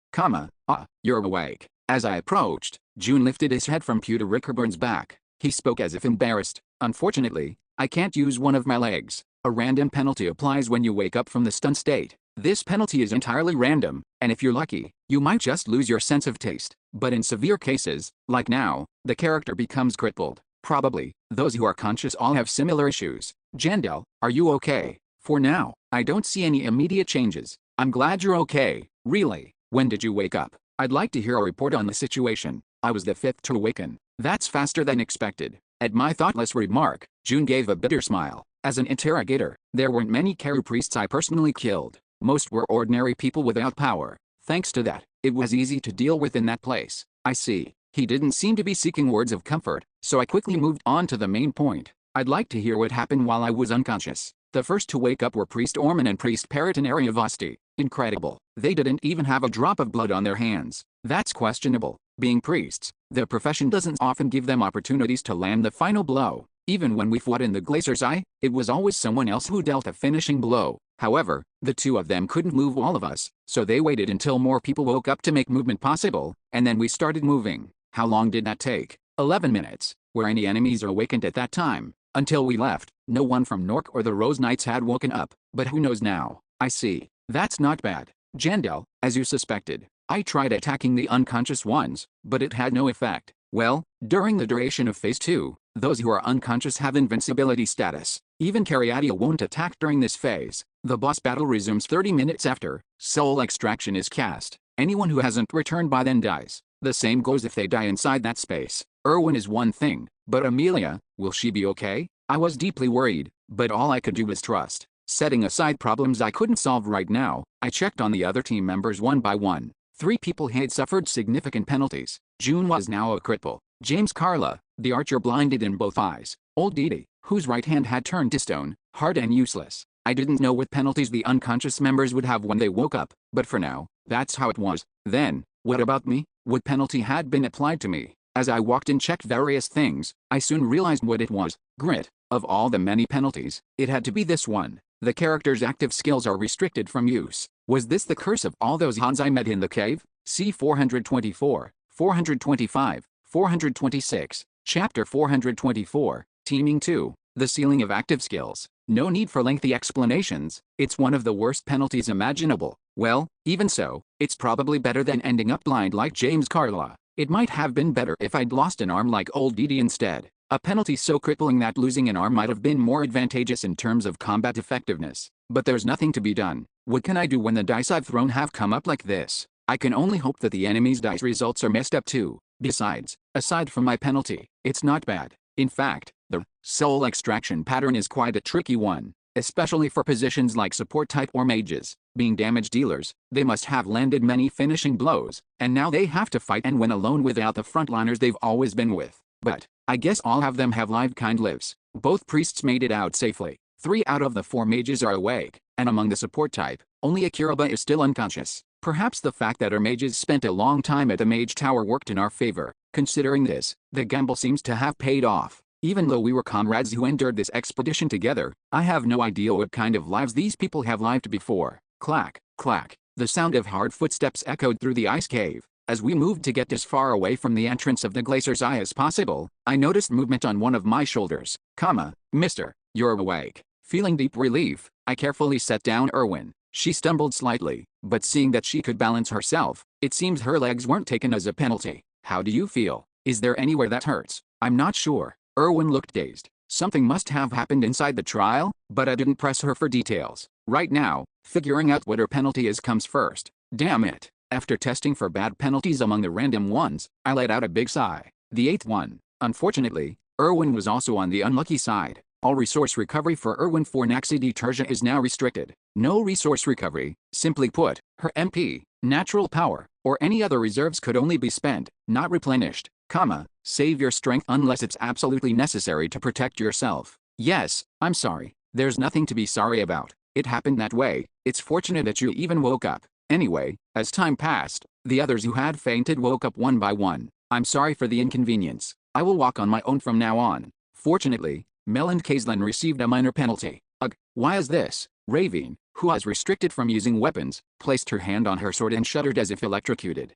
you're awake. As I approached, June lifted his head from Pewter Rickeburn's back. He spoke as if embarrassed. Unfortunately, I can't use one of my legs. A random penalty applies when you wake up from the stun state. This penalty is entirely random, and if you're lucky, you might just lose your sense of taste. But in severe cases, like now, the character becomes crippled. Probably, those who are conscious all have similar issues. Jendel, are you okay? For now, I don't see any immediate changes. I'm glad you're okay. Really? When did you wake up? I'd like to hear a report on the situation. I was the 5th to awaken. That's faster than expected. At my thoughtless remark, June gave a bitter smile. As an interrogator, there weren't many Karu priests I personally killed. Most were ordinary people without power. Thanks to that, it was easy to deal with in that place. I see. He didn't seem to be seeking words of comfort, so I quickly moved on to the main point. I'd like to hear what happened while I was unconscious. The first to wake up were Priest Orman and Priest Periton Ariavosti. Incredible. They didn't even have a drop of blood on their hands. That's questionable. Being priests, their profession doesn't often give them opportunities to land the final blow. Even when we fought in the Glacier's Eye, it was always someone else who dealt a finishing blow. However, the 2 of them couldn't move all of us, so they waited until more people woke up to make movement possible, and then we started moving. How long did that take? 11 minutes. Were any enemies awakened at that time? Until we left, no one from Nork or the Rose Knights had woken up, but who knows now? I see. That's not bad. Jendel, as you suspected, I tried attacking the unconscious ones, but it had no effect. Well, during the duration of Phase 2, those who are unconscious have invincibility status. Even Cariadia won't attack during this phase. The boss battle resumes 30 minutes after soul extraction is cast. Anyone who hasn't returned by then dies. The same goes if they die inside that space. Erwin is one thing, but Amelia, will she be okay? I was deeply worried, but all I could do was trust. Setting aside problems I couldn't solve right now, I checked on the other team members one by one. 3 people had suffered significant penalties. June was now a cripple. James Carla, the archer, blinded in both eyes. Old Didi, whose right hand had turned to stone, hard and useless. I didn't know what penalties the unconscious members would have when they woke up, but for now, that's how it was. Then, what about me? What penalty had been applied to me? As I walked and checked various things, I soon realized what it was. Grit. Of all the many penalties, it had to be this one. The character's active skills are restricted from use. Was this the curse of all those Hans I met in the cave? See 424, 425, 426, Chapter 424, Teaming 2, The Ceiling of Active Skills. No need for lengthy explanations, it's one of the worst penalties imaginable. Well, even so, it's probably better than ending up blind like James Carla. It might have been better if I'd lost an arm like old Didi instead. A penalty so crippling that losing an arm might have been more advantageous in terms of combat effectiveness. But there's nothing to be done. What can I do when the dice I've thrown have come up like this? I can only hope that the enemy's dice results are messed up too. Besides, aside from my penalty, it's not bad. In fact, the soul extraction pattern is quite a tricky one, especially for positions like support type or mages. Being damage dealers, they must have landed many finishing blows, and now they have to fight and win alone without the frontliners they've always been with. But I guess all of them have live kind lives. Both priests made it out safely. 3 out of the 4 mages are awake, and among the support type, only Akiraba is still unconscious. Perhaps the fact that our mages spent a long time at the mage tower worked in our favor. Considering this, the gamble seems to have paid off. Even though we were comrades who endured this expedition together, I have no idea what kind of lives these people have lived before. Clack, clack. The sound of hard footsteps echoed through the ice cave. As we moved to get as far away from the entrance of the glacier's eye as possible, I noticed movement on one of my shoulders. Mister, you're awake. Feeling deep relief, I carefully set down Erwin. She stumbled slightly, but seeing that she could balance herself, it seems her legs weren't taken as a penalty. How do you feel? Is there anywhere that hurts? I'm not sure. Erwin looked dazed. Something must have happened inside the trial, but I didn't press her for details. Right now, figuring out what her penalty is comes first. Damn it. After testing for bad penalties among the random ones, I let out a big sigh. The 8th one. Unfortunately, Erwin was also on the unlucky side. All resource recovery for Erwin for Naxidi Tertia is now restricted. No resource recovery, simply put, her MP, natural power, or any other reserves could only be spent, not replenished, save your strength unless it's absolutely necessary to protect yourself. Yes, I'm sorry. There's nothing to be sorry about. It happened that way. It's fortunate that you even woke up. Anyway, as time passed, the others who had fainted woke up one by one. I'm sorry for the inconvenience. I will walk on my own from now on. Fortunately, Mel and Kaislin received a minor penalty. Ugh, why is this? Ravine, who was restricted from using weapons, placed her hand on her sword and shuddered as if electrocuted.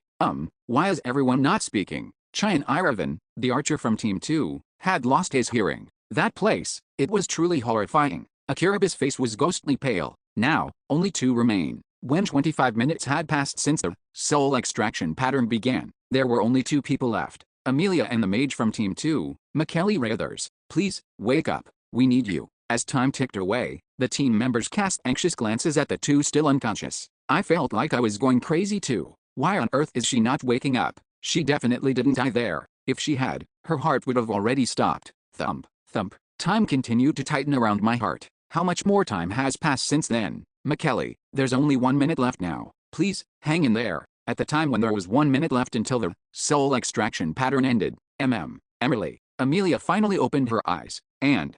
Why is everyone not speaking? Chyan Iravan, the archer from Team 2, had lost his hearing. That place, it was truly horrifying. Akiraba's face was ghostly pale. Now, only 2 remain. When 25 minutes had passed since the soul extraction pattern began, there were only 2 people left. Amelia and the mage from Team 2, McKelly Rathers. Please, wake up. We need you. As time ticked away, the team members cast anxious glances at the 2 still unconscious. I felt like I was going crazy too. Why on earth is she not waking up? She definitely didn't die there. If she had, her heart would have already stopped. Thump, thump. Time continued to tighten around my heart. How much more time has passed since then? McKelly, there's only 1 minute left now. Please, hang in there. At the time when there was 1 minute left until the soul extraction pattern ended, Emily, Amelia finally opened her eyes, and,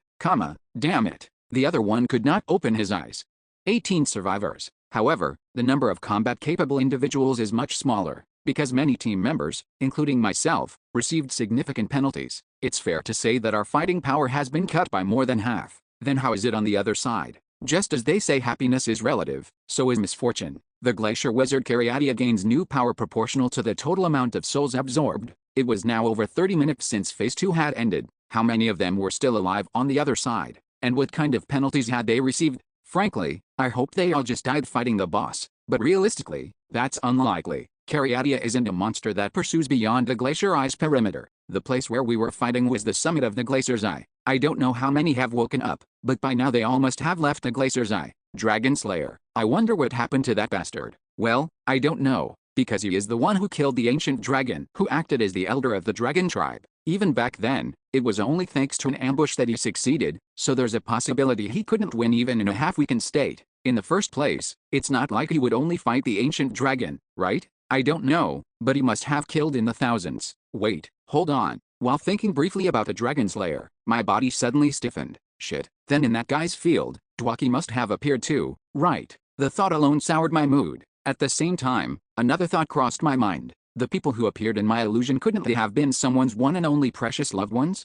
damn it, the other one could not open his eyes. 18 survivors. However, the number of combat-capable individuals is much smaller, because many team members, including myself, received significant penalties. It's fair to say that our fighting power has been cut by more than half. Then how is it on the other side? Just as they say happiness is relative, so is misfortune. The glacier wizard Cariadia gains new power proportional to the total amount of souls absorbed. It was now over 30 minutes since Phase 2 had ended. How many of them were still alive on the other side? And what kind of penalties had they received? Frankly, I hoped they all just died fighting the boss. But realistically, that's unlikely. Cariadia isn't a monster that pursues beyond the glacier eye's perimeter. The place where we were fighting was the summit of the glacier's eye. I don't know how many have woken up, but by now they all must have left the glacier's eye. Dragon Slayer. I wonder what happened to that bastard. Well, I don't know, because he is the one who killed the ancient dragon, who acted as the elder of the dragon tribe. Even back then, it was only thanks to an ambush that he succeeded, so there's a possibility he couldn't win even in a half-weakened state. In the first place, it's not like he would only fight the ancient dragon, right? I don't know, but he must have killed in the thousands. Wait, hold on. While thinking briefly about the Dragon Slayer, my body suddenly stiffened. Shit, then in that guy's field, Dwaki must have appeared too, right? The thought alone soured my mood. At the same time, another thought crossed my mind. The people who appeared in my illusion couldn't they have been someone's one and only precious loved ones?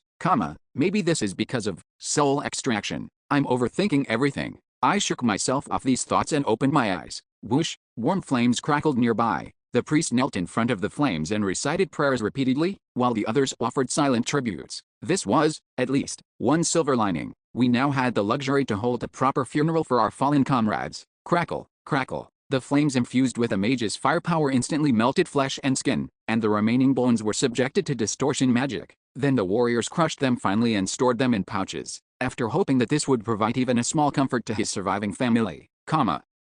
Maybe this is because of soul extraction. I'm overthinking everything. I shook myself off these thoughts and opened my eyes. Whoosh, warm flames crackled nearby. The priest knelt in front of the flames and recited prayers repeatedly, while the others offered silent tributes. This was, at least, one silver lining. We now had the luxury to hold a proper funeral for our fallen comrades. Crackle, crackle. The flames infused with a mage's firepower instantly melted flesh and skin, and the remaining bones were subjected to distortion magic. Then the warriors crushed them finally and stored them in pouches, after hoping that this would provide even a small comfort to his surviving family.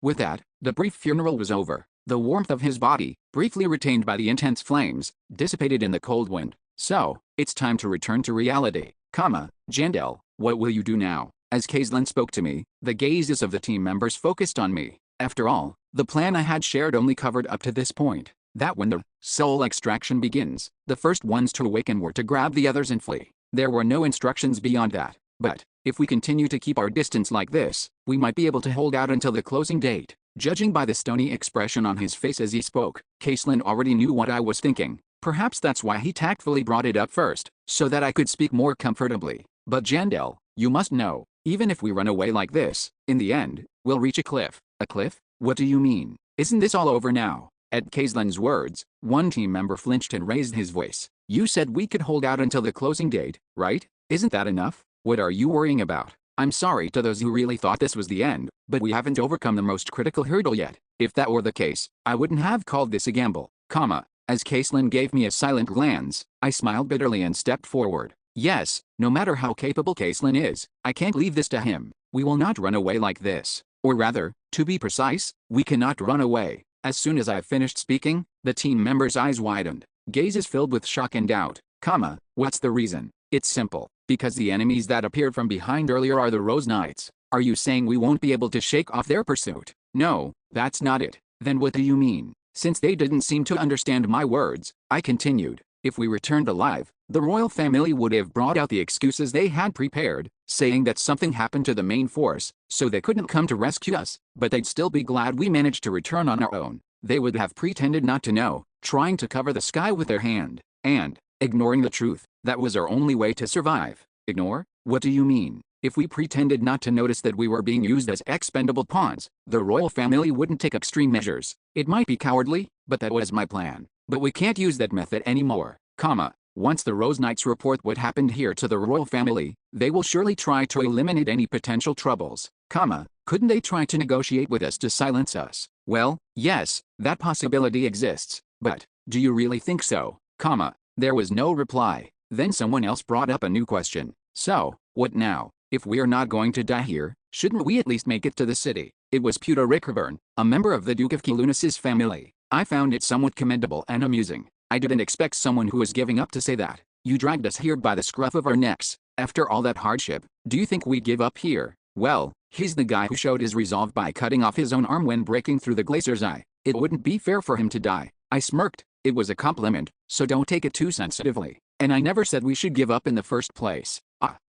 With that, the brief funeral was over. The warmth of his body, briefly retained by the intense flames, dissipated in the cold wind. So, it's time to return to reality. Jandel, what will you do now? As Kaislin spoke to me, the gazes of the team members focused on me. After all, the plan I had shared only covered up to this point. That when the soul extraction begins, the first ones to awaken were to grab the others and flee. There were no instructions beyond that. But, if we continue to keep our distance like this, we might be able to hold out until the closing date. Judging by the stony expression on his face as he spoke, Kaislin already knew what I was thinking. Perhaps that's why he tactfully brought it up first, so that I could speak more comfortably. But Jandel, you must know, even if we run away like this, in the end, we'll reach a cliff. A cliff? What do you mean? Isn't this all over now? At Kaislin's words, one team member flinched and raised his voice. You said we could hold out until the closing date, right? Isn't that enough? What are you worrying about? I'm sorry to those who really thought this was the end, but we haven't overcome the most critical hurdle yet. If that were the case, I wouldn't have called this a gamble, comma. As Kaislin gave me a silent glance, I smiled bitterly and stepped forward. Yes, no matter how capable Kaislin is, I can't leave this to him. We will not run away like this. Or rather, to be precise, we cannot run away. As soon as I finished speaking, the team member's eyes widened, gazes filled with shock and doubt, comma, what's the reason? It's simple, because the enemies that appeared from behind earlier are the Rose Knights. Are you saying we won't be able to shake off their pursuit? No, that's not it. Then what do you mean? Since they didn't seem to understand my words, I continued. If we returned alive, the royal family would have brought out the excuses they had prepared, saying that something happened to the main force, so they couldn't come to rescue us, but they'd still be glad we managed to return on our own. They would have pretended not to know, trying to cover the sky with their hand, and, ignoring the truth, that was our only way to survive. Ignore? What do you mean? If we pretended not to notice that we were being used as expendable pawns, the royal family wouldn't take extreme measures. It might be cowardly, but that was my plan. But we can't use that method anymore, comma. Once the Rose Knights report what happened here to the royal family, they will surely try to eliminate any potential troubles, comma. Couldn't they try to negotiate with us to silence us? Well, yes, that possibility exists, but, do you really think so, comma. There was no reply. Then someone else brought up a new question. So, what now? If we're not going to die here, shouldn't we at least make it to the city? It was Pewter Rickerburn, a member of the Duke of Kilunas's family. I found it somewhat commendable and amusing. I didn't expect someone who was giving up to say that. You dragged us here by the scruff of our necks. After all that hardship, do you think we'd give up here? Well, he's the guy who showed his resolve by cutting off his own arm when breaking through the glacier's eye. It wouldn't be fair for him to die. I smirked. It was a compliment, so don't take it too sensitively. And I never said we should give up in the first place.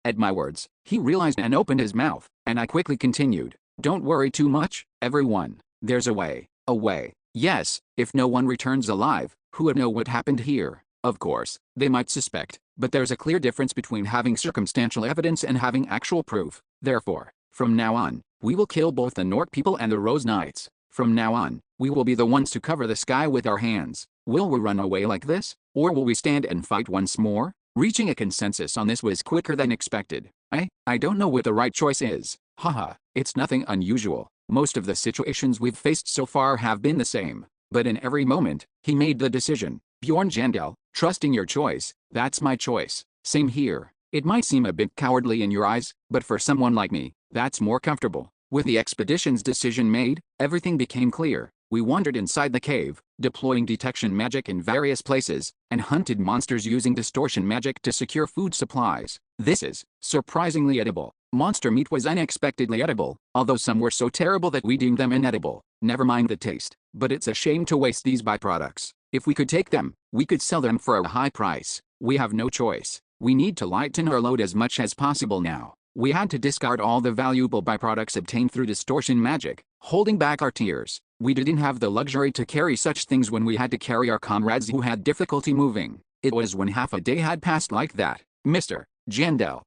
At my words, he realized and opened his mouth, and I quickly continued. Don't worry too much, everyone. There's a way. A way. Yes, if no one returns alive, who would know what happened here? Of course, they might suspect, but there's a clear difference between having circumstantial evidence and having actual proof. Therefore, from now on, we will kill both the Nork people and the Rose Knights. From now on, we will be the ones to cover the sky with our hands. Will we run away like this, or will we stand and fight once more? Reaching a consensus on this was quicker than expected. I don't know what the right choice is. Haha, it's nothing unusual. Most of the situations we've faced so far have been the same. But in every moment, he made the decision. Bjorn Jandel, trusting your choice, that's my choice. Same here. It might seem a bit cowardly in your eyes, but for someone like me, that's more comfortable. With the expedition's decision made, everything became clear. We wandered inside the cave, deploying detection magic in various places, and hunted monsters using distortion magic to secure food supplies. This is surprisingly edible. Monster meat was unexpectedly edible, although some were so terrible that we deemed them inedible. Never mind the taste, but it's a shame to waste these byproducts. If we could take them, we could sell them for a high price. We have no choice. We need to lighten our load as much as possible now. We had to discard all the valuable byproducts obtained through distortion magic, holding back our tears. We didn't have the luxury to carry such things when we had to carry our comrades who had difficulty moving. It was when half a day had passed like that. Mr. Jandel,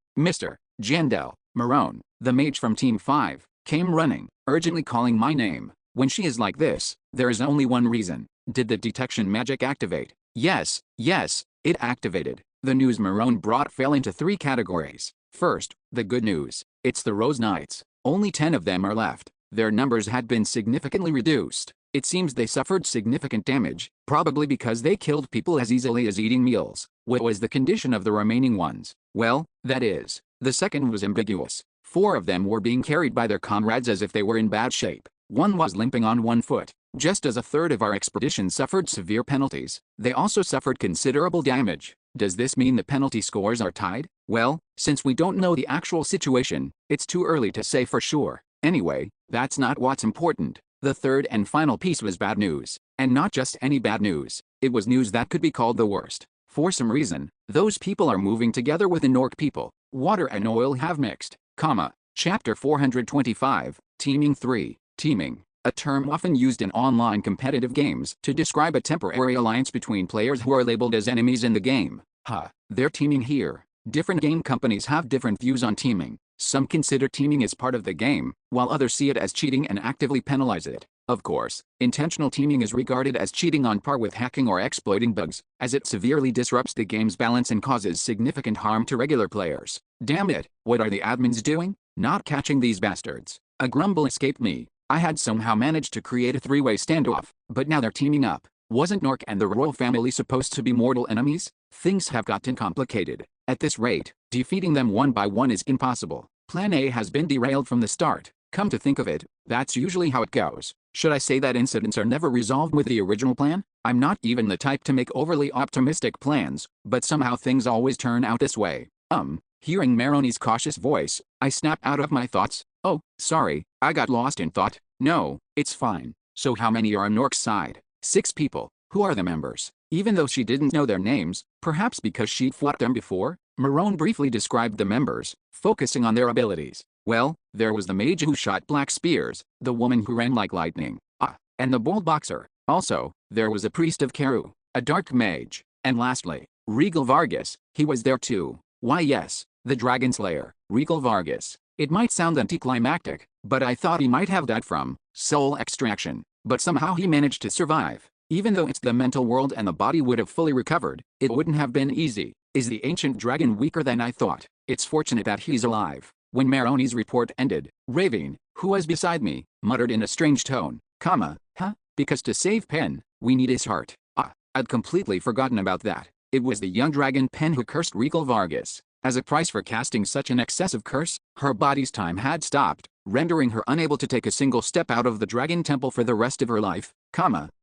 Marone, the mage from Team 5, came running, urgently calling my name. When she is like this, there is only one reason. Did the detection magic activate? Yes, it activated. The news Marone brought fell into 3 categories. First, the good news. It's the Rose Knights. Only 10 of them are left. Their numbers had been significantly reduced. It seems they suffered significant damage, probably because they killed people as easily as eating meals. What was the condition of the remaining ones? Well, that is. The second was ambiguous. 4 of them were being carried by their comrades as if they were in bad shape. One was limping on one foot. Just as a third of our expedition suffered severe penalties, they also suffered considerable damage. Does this mean the penalty scores are tied? Well, since we don't know the actual situation, it's too early to say for sure. Anyway, that's not what's important. The third and final piece was bad news. And not just any bad news. It was news that could be called the worst. For some reason, those people are moving together with the Nork people. Water and oil have mixed, Chapter 425, Teaming 3. Teaming. a term often used in online competitive games to describe a temporary alliance between players who are labeled as enemies in the game. They're teaming here. Different game companies have different views on teaming. Some consider teaming as part of the game, while others see it as cheating and actively penalize it. Of course, intentional teaming is regarded as cheating on par with hacking or exploiting bugs, as it severely disrupts the game's balance and causes significant harm to regular players. Damn it, what are the admins doing? Not catching these bastards. A grumble escaped me. I had somehow managed to create a three-way standoff, but now they're teaming up. Wasn't Nork and the royal family supposed to be mortal enemies? Things have gotten complicated. At this rate, defeating them one by one is impossible. Plan A has been derailed from the start. Come to think of it, that's usually how it goes. Should I say that incidents are never resolved with the original plan? I'm not even the type to make overly optimistic plans, but somehow things always turn out this way. Hearing Maroni's cautious voice, I snap out of my thoughts. Oh, sorry, I got lost in thought. No, it's fine. So how many are on Nork's side? 6 people. Who are the members? Even though she didn't know their names, perhaps because she'd fought them before, Marone briefly described the members, focusing on their abilities. Well, there was the mage who shot black spears, the woman who ran like lightning, and the bold boxer. Also, there was a priest of Keru, a dark mage, and lastly, Regal Vargas. He was there too. Why yes, the Dragon Slayer, Regal Vargas. It might sound anticlimactic, but I thought he might have died from soul extraction, but somehow he managed to survive. Even though it's the mental world and the body would have fully recovered, it wouldn't have been easy. Is the ancient dragon weaker than I thought? It's fortunate that he's alive. When Maroni's report ended, Ravine, who was beside me, muttered in a strange tone, because to save Pen, we need his heart. I'd completely forgotten about that. It was the young dragon Pen who cursed Regal Vargas. As a price for casting such an excessive curse, her body's time had stopped, rendering her unable to take a single step out of the dragon temple for the rest of her life,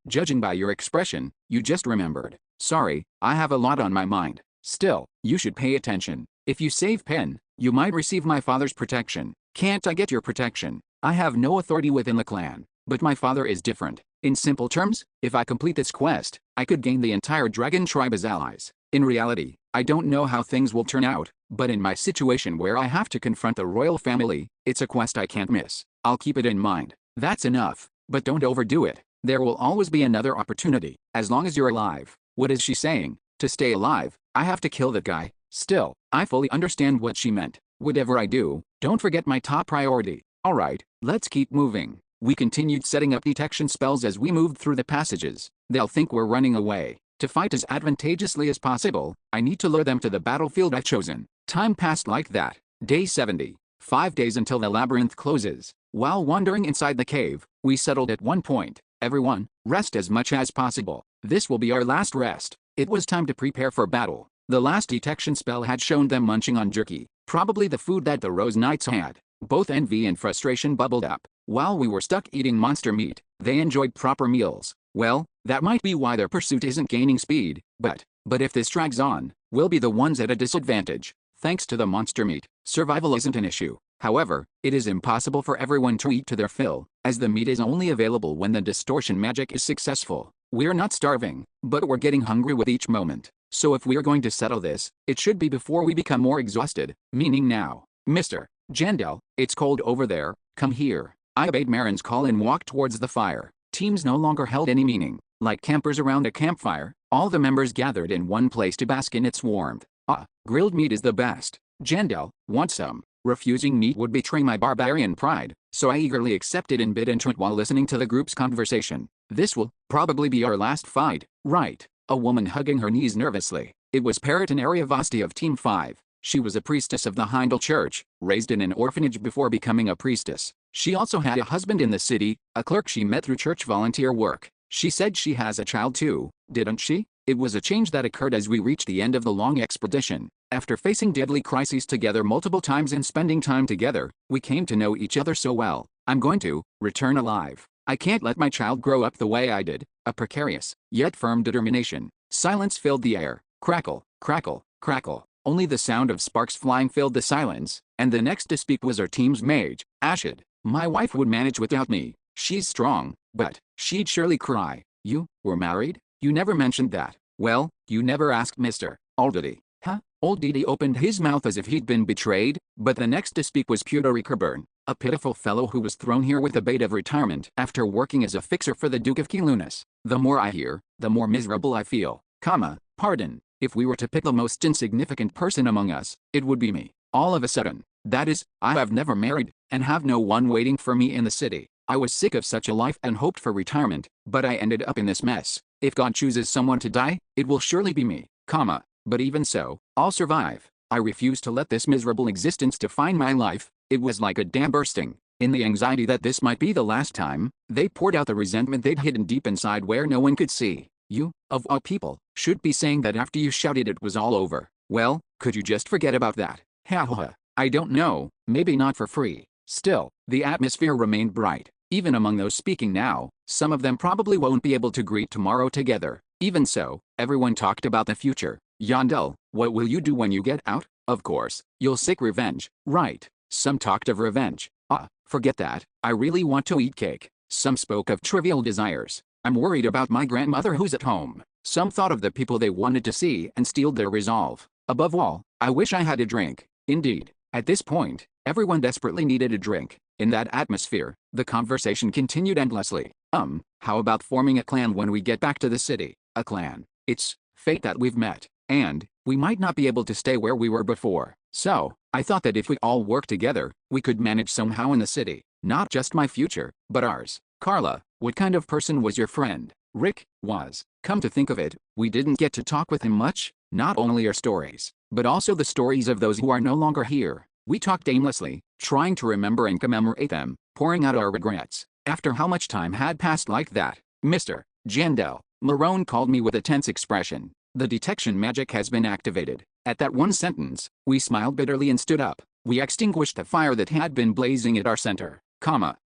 judging by your expression, you just remembered. Sorry, I have a lot on my mind. Still, you should pay attention. If you save Pen, you might receive my father's protection. Can't I get your protection? I have no authority within the clan, but my father is different. In simple terms, if I complete this quest, I could gain the entire dragon tribe as allies. In reality, I don't know how things will turn out, but in my situation where I have to confront the royal family, it's a quest I can't miss. I'll keep it in mind. That's enough, but don't overdo it. There will always be another opportunity, as long as you're alive. What is she saying? To stay alive, I have to kill that guy. Still, I fully understand what she meant. Whatever I do, don't forget my top priority. Alright, let's keep moving. We continued setting up detection spells as we moved through the passages. They'll think we're running away. To fight as advantageously as possible, I need to lure them to the battlefield I've chosen. Time passed like that. Day 70. 5 days until the labyrinth closes. While wandering inside the cave, we settled at one point. Everyone, rest as much as possible. This will be our last rest. It was time to prepare for battle. The last detection spell had shown them munching on jerky, probably the food that the Rose Knights had. Both envy and frustration bubbled up. While we were stuck eating monster meat, they enjoyed proper meals. Well, that might be why their pursuit isn't gaining speed, but if this drags on, we'll be the ones at a disadvantage. Thanks to the monster meat, survival isn't an issue. However, it is impossible for everyone to eat to their fill, as the meat is only available when the distortion magic is successful. We're not starving, but we're getting hungry with each moment. So if we're going to settle this, it should be before we become more exhausted, meaning now. Mr. Jendel, it's cold over there, come here. I obeyed Marin's call and walked towards the fire. Teams no longer held any meaning. Like campers around a campfire, all the members gathered in one place to bask in its warmth. Grilled meat is the best. Jendel, want some? Refusing meat would betray my barbarian pride, so I eagerly accepted and bit into it while listening to the group's conversation. This will probably be our last fight, right? A woman hugging her knees nervously. It was Periton Ariavasti of Team 5. She was a priestess of the Heindel Church, raised in an orphanage before becoming a priestess. She also had a husband in the city, a clerk she met through church volunteer work. She said she has a child too, didn't she? It was a change that occurred as we reached the end of the long expedition. After facing deadly crises together multiple times and spending time together, we came to know each other so well. I'm going to return alive. I can't let my child grow up the way I did. A precarious, yet firm determination. Silence filled the air. Crackle, crackle, crackle. Only the sound of sparks flying filled the silence, and the next to speak was our team's mage, Ashid. My wife would manage without me. She's strong, but she'd surely cry. You were married? You never mentioned that. Well, you never asked Mr. Aldidi. Old Didi opened his mouth as if he'd been betrayed, but the next to speak was Pewter Rickerburn. a pitiful fellow who was thrown here with the bait of retirement after working as a fixer for the Duke of Kelunas. The more I hear, the more miserable I feel. Pardon, if we were to pick the most insignificant person among us, it would be me. All of a sudden. That is, I have never married, and have no one waiting for me in the city. I was sick of such a life and hoped for retirement, but I ended up in this mess. If God chooses someone to die, it will surely be me, but even so, I'll survive. I refuse to let this miserable existence define my life. It was like a dam bursting. In the anxiety that this might be the last time, they poured out the resentment they'd hidden deep inside where no one could see. You, of all people, should be saying that after you shouted it was all over. Well, could you just forget about that? Ha ha ha. I don't know, maybe not for free. Still, the atmosphere remained bright. Even among those speaking now, some of them probably won't be able to greet tomorrow together. Even so, everyone talked about the future. Yandel, what will you do when you get out? Of course, you'll seek revenge, right? Some talked of revenge. Forget that. I really want to eat cake. Some spoke of trivial desires. I'm worried about my grandmother who's at home. Some thought of the people they wanted to see and steeled their resolve. Above all, I wish I had a drink. Indeed, at this point, everyone desperately needed a drink. In that atmosphere, the conversation continued endlessly. How about forming a clan when we get back to the city? A clan. It's fate that we've met, and we might not be able to stay where we were before. So, I thought that if we all work together, we could manage somehow in the city. Not just my future, but ours. Carla, what kind of person was your friend? Rick was. Come to think of it, we didn't get to talk with him much. Not only our stories, but also the stories of those who are no longer here. We talked aimlessly, trying to remember and commemorate them, pouring out our regrets. After how much time had passed like that? Mr. Jandel, Marone called me with a tense expression. The detection magic has been activated. At that one sentence, we smiled bitterly and stood up. We extinguished the fire that had been blazing at our center.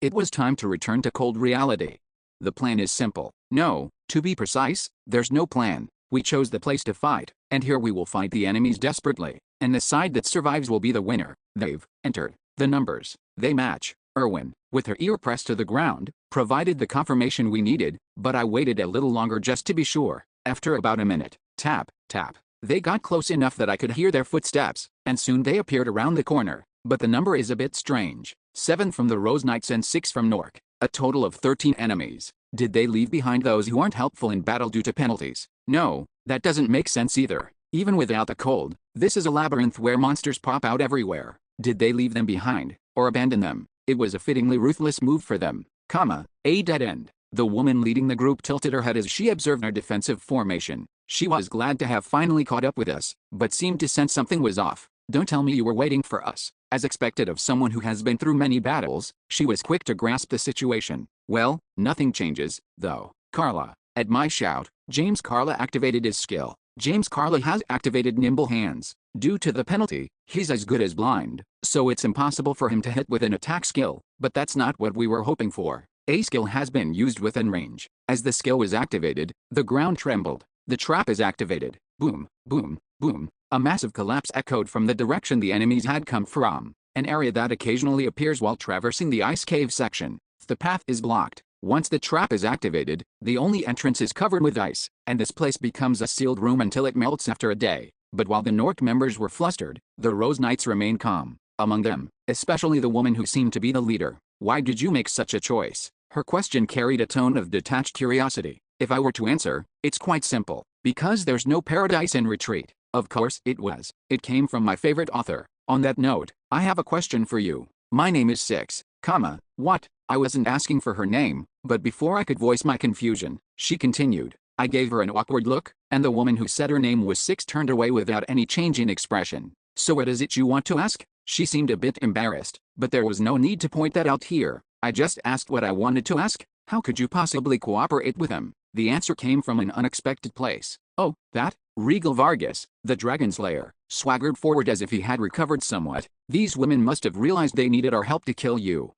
It was time to return to cold reality. The plan is simple. No, to be precise, there's no plan. We chose the place to fight, and here we will fight the enemies desperately, and the side that survives will be the winner. They've entered. The numbers, they match. Erwin, with her ear pressed to the ground, provided the confirmation we needed, but I waited a little longer just to be sure. After about a minute, tap, tap. They got close enough that I could hear their footsteps, and soon they appeared around the corner. But the number is a bit strange. 7 from the Rose Knights and 6 from Nork. A total of 13 enemies. Did they leave behind those who aren't helpful in battle due to penalties? No, that doesn't make sense either. Even without the cold, this is a labyrinth where monsters pop out everywhere. Did they leave them behind, or abandon them? It was a fittingly ruthless move for them. A dead end. The woman leading the group tilted her head as she observed our defensive formation. She was glad to have finally caught up with us, but seemed to sense something was off. Don't tell me you were waiting for us. As expected of someone who has been through many battles, she was quick to grasp the situation. Well, nothing changes, though. Carla. At my shout, James Carla activated his skill. James Carla has activated nimble hands. Due to the penalty, he's as good as blind, so it's impossible for him to hit with an attack skill, but that's not what we were hoping for. A skill has been used within range. As the skill was activated, the ground trembled. The trap is activated. Boom, boom, boom. A massive collapse echoed from the direction the enemies had come from, an area that occasionally appears while traversing the ice cave section. The path is blocked. Once the trap is activated, the only entrance is covered with ice, and this place becomes a sealed room until it melts after a day. But while the Nork members were flustered, the Rose Knights remained calm. Among them, especially the woman who seemed to be the leader. Why did you make such a choice? Her question carried a tone of detached curiosity. If I were to answer, it's quite simple. Because there's no paradise in retreat. Of course it was. It came from my favorite author. On that note, I have a question for you. My name is Six, what? I wasn't asking for her name, but before I could voice my confusion, she continued. I gave her an awkward look, and the woman who said her name was Six turned away without any change in expression. So what is it you want to ask? She seemed a bit embarrassed, but there was no need to point that out here. I just asked what I wanted to ask. How could you possibly cooperate with them? The answer came from an unexpected place. Oh, that? Regal Vargas, the Dragon Slayer, swaggered forward as if he had recovered somewhat. These women must have realized they needed our help to kill you.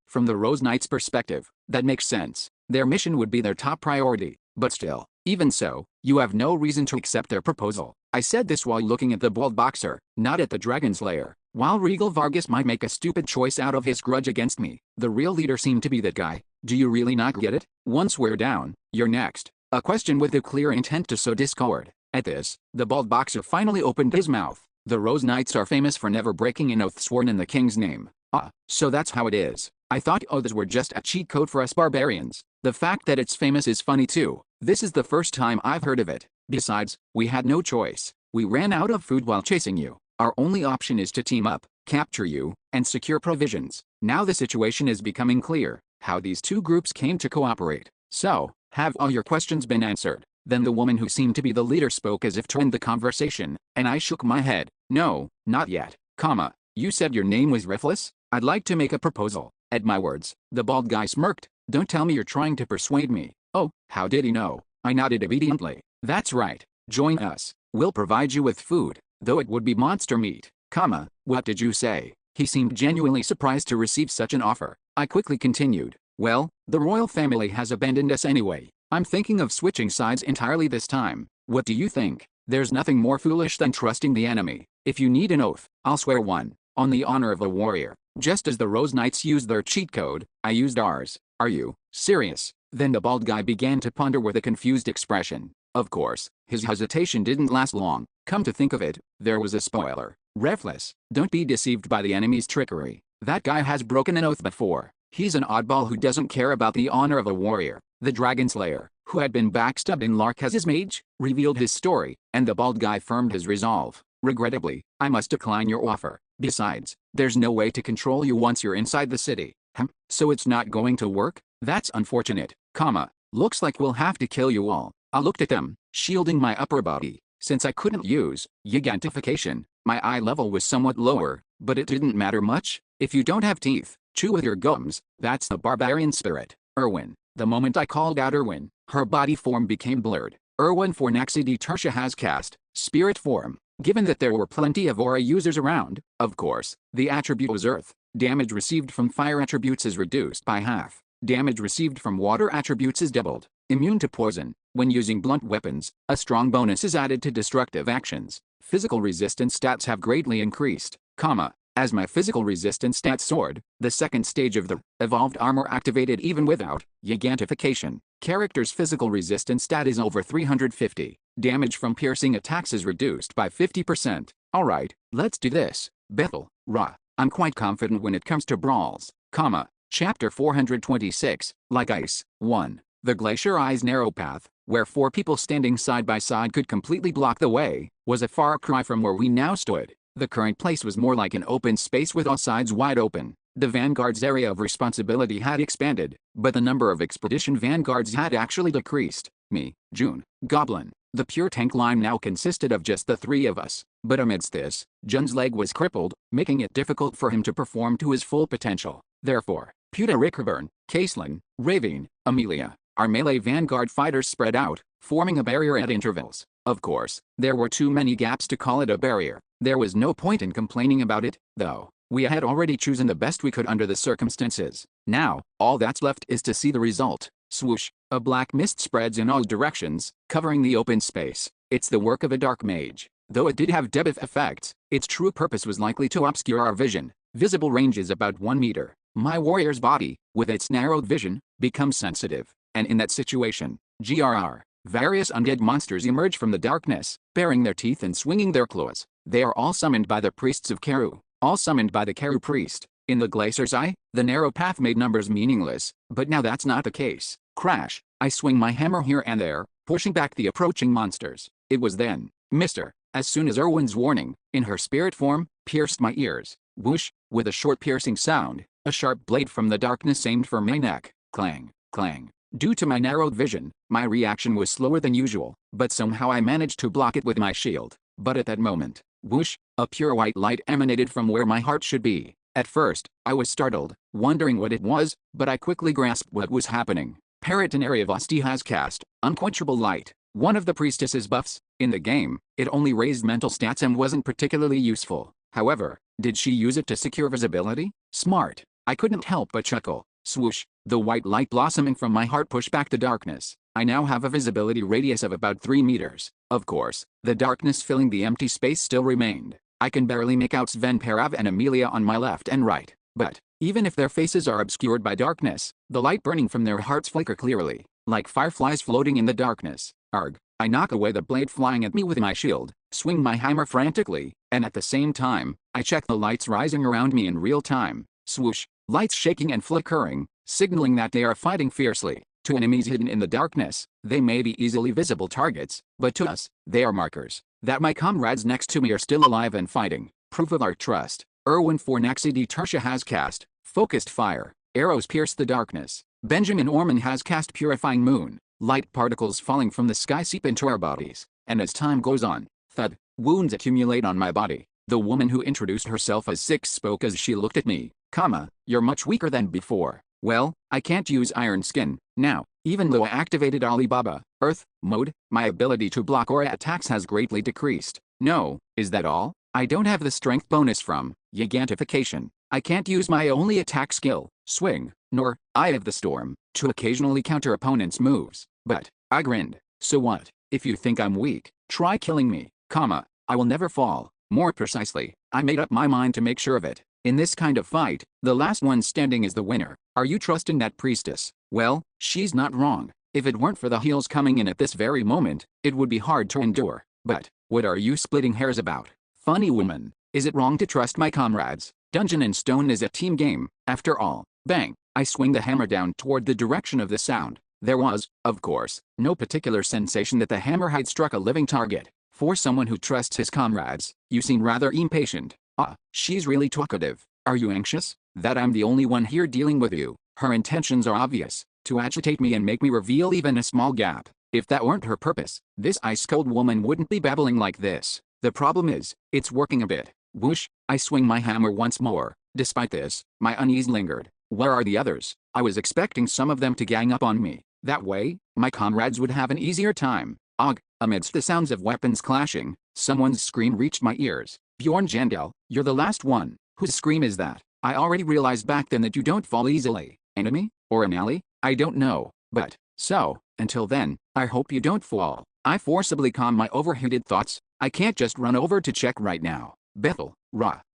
From the Rose Knight's perspective, that makes sense. Their mission would be their top priority, but still, even so, you have no reason to accept their proposal. I said this while looking at the bald boxer, not at the Dragon Slayer. While Regal Vargas might make a stupid choice out of his grudge against me, the real leader seemed to be that guy. Do you really not get it? Once we're down, you're next. A question with a clear intent to sow discord. At this, the bald boxer finally opened his mouth. The Rose Knights are famous for never breaking an oath sworn in the king's name. Ah, so that's how it is. I thought others were just a cheat code for us barbarians. The fact that it's famous is funny too. This is the first time I've heard of it. Besides, we had no choice. We ran out of food while chasing you. Our only option is to team up, capture you, and secure provisions. Now the situation is becoming clear, how these two groups came to cooperate. So, have all your questions been answered? Then the woman who seemed to be the leader spoke as if to end the conversation, and I shook my head. No, not yet, comma. You said your name was Rifless? I'd like to make a proposal. At my words, the bald guy smirked. Don't tell me you're trying to persuade me. Oh, how did he know? I nodded obediently. That's right. Join us. We'll provide you with food, though it would be monster meat, comma. What did you say? He seemed genuinely surprised to receive such an offer. I quickly continued. Well, the royal family has abandoned us anyway. I'm thinking of switching sides entirely this time. What do you think? There's nothing more foolish than trusting the enemy. If you need an oath, I'll swear one. On the honor of a warrior. Just as the Rose Knights used their cheat code, I used ours. Are you serious? Then the bald guy began to ponder with a confused expression. Of course, his hesitation didn't last long. Come to think of it, there was a spoiler. Refless, don't be deceived by the enemy's trickery. That guy has broken an oath before. He's an oddball who doesn't care about the honor of a warrior. The Dragon Slayer, who had been backstabbed in Larkaz's mage, revealed his story, and the bald guy firmed his resolve. Regrettably, I must decline your offer. Besides, there's no way to control you once you're inside the city. So it's not going to work? That's unfortunate, comma. Looks like we'll have to kill you all. I looked at them, shielding my upper body. Since I couldn't use gigantification, my eye level was somewhat lower, but it didn't matter much. If you don't have teeth, chew with your gums. That's the barbarian spirit. Irwin. The moment I called out Irwin, her body form became blurred. Irwin Fornaxidi Tertia has cast spirit form. Given that there were plenty of aura users around, of course, the attribute was earth. Damage received from fire attributes is reduced by half. Damage received from water attributes is doubled. Immune to poison. When using blunt weapons, a strong bonus is added to destructive actions. Physical resistance stats have greatly increased, comma. As my physical resistance stats soared, the second stage of the evolved armor activated even without gigantification. Character's physical resistance stat is over 350. Damage from piercing attacks is reduced by 50%. Alright, let's do this. Bethel, Ra. I'm quite confident when it comes to brawls, comma. Chapter 426, Like Ice, 1. The Glacier Eye's narrow path, where 4 people standing side by side could completely block the way, was a far cry from where we now stood. The current place was more like an open space with all sides wide open. The Vanguard's area of responsibility had expanded, but the number of expedition Vanguards had actually decreased. Me, June, Goblin. The pure tank line now consisted of just the 3 of us. But amidst this, Jun's leg was crippled, making it difficult for him to perform to his full potential. Therefore, Puta Rickerburn, Caselin, Ravine, Amelia, our melee Vanguard fighters spread out, forming a barrier at intervals. Of course, there were too many gaps to call it a barrier. There was no point in complaining about it, though. We had already chosen the best we could under the circumstances. Now, all that's left is to see the result. Swoosh, a black mist spreads in all directions, covering the open space. It's the work of a dark mage. Though it did have debuff effects, its true purpose was likely to obscure our vision. Visible range is about 1 meter. My warrior's body, with its narrowed vision, becomes sensitive. And in that situation, GRR, various undead monsters emerge from the darkness, baring their teeth and swinging their claws. They are all summoned by the priests of Keru, all summoned by the Keru priest. In the Glacier's Eye, the narrow path made numbers meaningless, but now that's not the case. Crash! I swing my hammer here and there, pushing back the approaching monsters. It was then, Mr. As soon as Irwin's warning, in her spirit form, pierced my ears. Whoosh! With a short piercing sound, a sharp blade from the darkness aimed for my neck. Clang, clang. Due to my narrowed vision, my reaction was slower than usual, but somehow I managed to block it with my shield. But at that moment, whoosh, a pure white light emanated from where my heart should be. At first, I was startled, wondering what it was, but I quickly grasped what was happening. Paragonary Vosti has cast Unquenchable Light, one of the priestess's buffs. In the game, it only raised mental stats and wasn't particularly useful. However, did she use it to secure visibility? Smart. I couldn't help but chuckle. Swoosh, the white light blossoming from my heart pushed back the darkness. I now have a visibility radius of about 3 meters. Of course, the darkness filling the empty space still remained. I can barely make out Sven Parav and Amelia on my left and right. But, even if their faces are obscured by darkness, the light burning from their hearts flicker clearly, like fireflies floating in the darkness. Arg. I knock away the blade flying at me with my shield, swing my hammer frantically, and at the same time, I check the lights rising around me in real time. Swoosh, lights shaking and flickering, signaling that they are fighting fiercely. To enemies hidden in the darkness, they may be easily visible targets, but to us, they are markers that my comrades next to me are still alive and fighting. Proof of our trust. Erwin Fornaxidi Tersha has cast focused fire. Arrows pierce the darkness. Benjamin Orman has cast purifying moon. Light particles falling from the sky seep into our bodies, and as time goes on, thud, wounds accumulate on my body. The woman who introduced herself as sick spoke as she looked at me, you're much weaker than before. Well, I can't use iron skin now. Even though I activated Alibaba Earth mode, my ability to block aura attacks has greatly decreased. No, is that all? I don't have the strength bonus from gigantification. I can't use my only attack skill, swing, nor Eye of the Storm, to occasionally counter opponents' moves. But I grinned. So what? If you think I'm weak, try killing me, I will never fall. More precisely, I made up my mind to make sure of it. In this kind of fight, the last one standing is the winner. Are you trusting that priestess? Well, she's not wrong. If it weren't for the heals coming in at this very moment, it would be hard to endure. But what are you splitting hairs about? Funny woman. Is it wrong to trust my comrades? Dungeon and Stone is a team game, after all. Bang! I swing the hammer down toward the direction of the sound. There was, of course, no particular sensation that the hammer had struck a living target. For someone who trusts his comrades, you seem rather impatient. She's really talkative. Are you anxious that I'm the only one here dealing with you? Her intentions are obvious, to agitate me and make me reveal even a small gap. If that weren't her purpose, this ice-cold woman wouldn't be babbling like this. The problem is, it's working a bit. Whoosh, I swing my hammer once more. Despite this, my unease lingered. Where are the others? I was expecting some of them to gang up on me. That way, my comrades would have an easier time. Amidst the sounds of weapons clashing, someone's scream reached my ears. Bjorn Jandel, you're the last one. Whose scream is that? I already realized back then that you don't fall easily. Enemy? Or an ally? I don't know. But, so, until then, I hope you don't fall. I forcibly calm my overheated thoughts. I can't just run over to check right now. Bethel,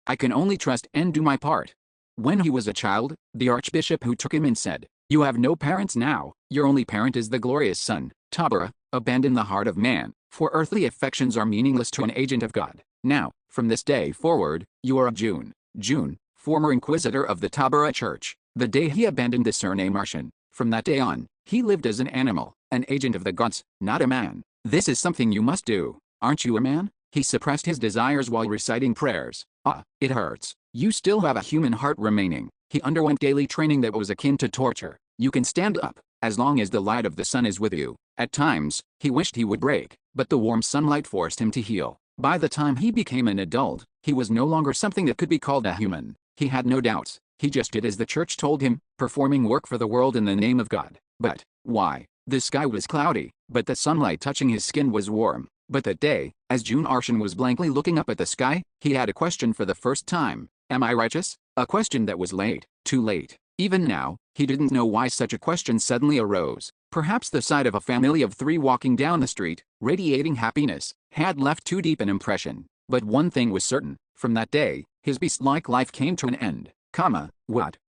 I can only trust and do my part. When he was a child, the archbishop who took him in said, "You have no parents now, your only parent is the glorious sun, Tabara, abandon the heart of man, for earthly affections are meaningless to an agent of God." Now, from this day forward, you are June, former inquisitor of the Tabara Church. The day he abandoned the surname Arshan, from that day on, he lived as an animal, an agent of the gods, not a man. This is something you must do. Aren't you a man? He suppressed his desires while reciting prayers. It hurts. You still have a human heart remaining. He underwent daily training that was akin to torture. You can stand up, as long as the light of the sun is with you. At times, he wished he would break, but the warm sunlight forced him to heal. By the time he became an adult, he was no longer something that could be called a human. He had no doubts. He just did as the church told him, performing work for the world in the name of God. But why? The sky was cloudy, but the sunlight touching his skin was warm. But that day, as June Arshan was blankly looking up at the sky, he had a question for the first time. Am I righteous? A question that was too late. Even now, he didn't know why such a question suddenly arose. Perhaps the sight of a family of 3 walking down the street, radiating happiness, had left too deep an impression. But one thing was certain, from that day, his beast-like life came to an end.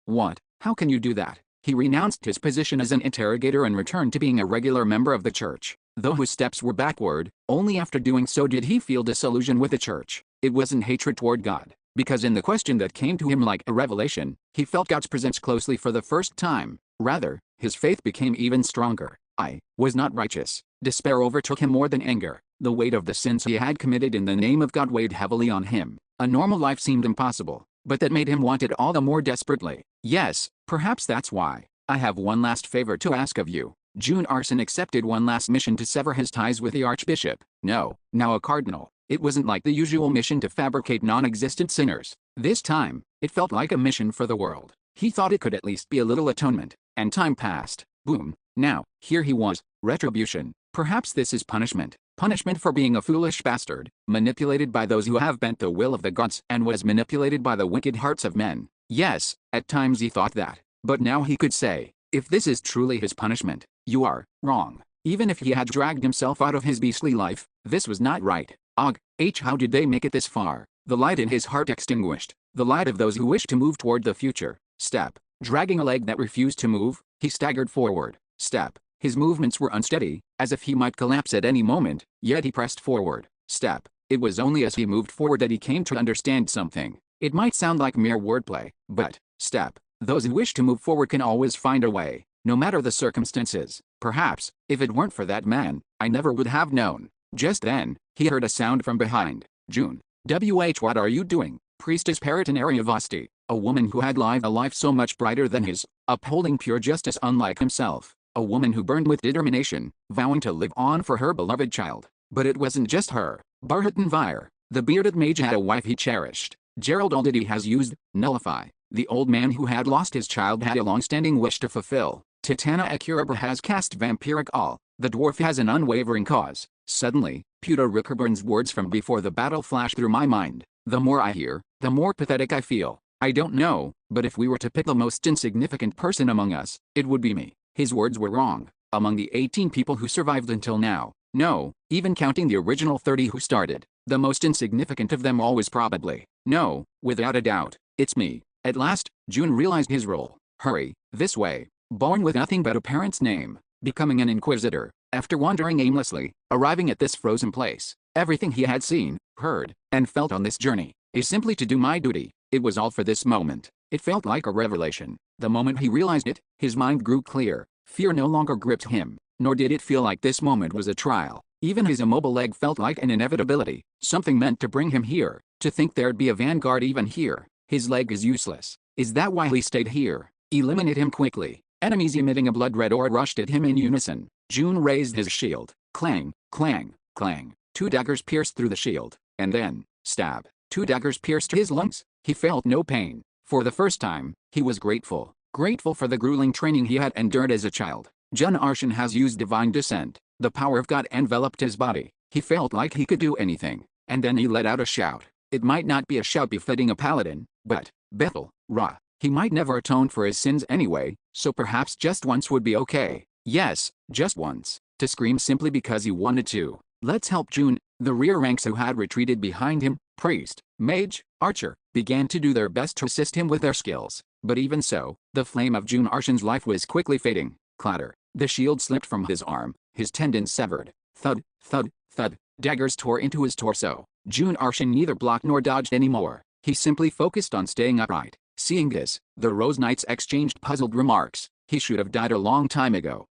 What? How can you do that? He renounced his position as an interrogator and returned to being a regular member of the church. Though his steps were backward, only after doing so did he feel disillusion with the church. It wasn't hatred toward God, because in the question that came to him like a revelation, he felt God's presence closely for the first time. Rather, his faith became even stronger. I was not righteous. Despair overtook him more than anger. The weight of the sins he had committed in the name of God weighed heavily on him. A normal life seemed impossible, but that made him want it all the more desperately. Yes, perhaps that's why. I have one last favor to ask of you. June Arshan accepted one last mission to sever his ties with the archbishop. No, now a cardinal. It wasn't like the usual mission to fabricate non-existent sinners. This time, it felt like a mission for the world. He thought it could at least be a little atonement. And time passed. Boom. Now, here he was. Retribution. Perhaps this is punishment. Punishment for being a foolish bastard, manipulated by those who have bent the will of the gods and was manipulated by the wicked hearts of men. Yes, at times he thought that. But now he could say, if this is truly his punishment, you are wrong. Even if he had dragged himself out of his beastly life, this was not right. How did they make it this far? The light in his heart extinguished. The light of those who wish to move toward the future. Step. Dragging a leg that refused to move, he staggered forward. Step. His movements were unsteady, as if he might collapse at any moment, yet he pressed forward. Step. It was only as he moved forward that he came to understand something. It might sound like mere wordplay, but step. Those who wish to move forward can always find a way, no matter the circumstances. Perhaps, if it weren't for that man, I never would have known. Just then, he heard a sound from behind. June. What are you doing? Priestess Paragon.To, a woman who had lived a life so much brighter than his, upholding pure justice unlike himself. A woman who burned with determination, vowing to live on for her beloved child. But it wasn't just her. whir, the bearded mage, had a wife he cherished. Gerald already has used nullify. The old man who had lost his child had a long-standing wish to fulfill. Titana Akurabra has cast vampiric all. The dwarf has an unwavering cause. Suddenly, Peter Rickeburn's words from before the battle flash through my mind. The more I hear, the more pathetic I feel. I don't know, but if we were to pick the most insignificant person among us, it would be me. His words were wrong. Among the 18 people who survived until now, no, even counting the original 30 who started, the most insignificant of them all was probably, no, without a doubt, it's me. At last, June realized his role. Hurry, this way. Born with nothing but a parent's name, becoming an inquisitor, after wandering aimlessly, arriving at this frozen place. Everything he had seen, heard, and felt on this journey, is simply to do my duty. It was all for this moment. It felt like a revelation. The moment he realized it, his mind grew clear. Fear no longer gripped him, nor did it feel like this moment was a trial. Even his immobile leg felt like an inevitability, something meant to bring him here. To think there'd be a vanguard even here. His leg is useless. Is that why he stayed here? Eliminate him quickly. Enemies emitting a blood-red aura rushed at him in unison. June raised his shield. Clang, clang, clang. 2 daggers pierced through the shield, and then, stab. 2 daggers pierced his lungs. He felt no pain. For the first time, he was grateful. Grateful for the grueling training he had endured as a child. Jun Arshan has used divine descent. The power of God enveloped his body. He felt like he could do anything. And then he let out a shout. It might not be a shout befitting a paladin, but, Bethel, Ra. He might never atone for his sins anyway, so perhaps just once would be okay. Yes, just once. To scream simply because he wanted to. Let's help June. The rear ranks who had retreated behind him, priest, mage, archer, began to do their best to assist him with their skills. But even so, the flame of June Arshan's life was quickly fading. Clatter. The shield slipped from his arm, his tendons severed. Thud, thud, thud. Daggers tore into his torso. June Arshan neither blocked nor dodged anymore. He simply focused on staying upright. Seeing this, the Rose Knights exchanged puzzled remarks. He should have died a long time ago,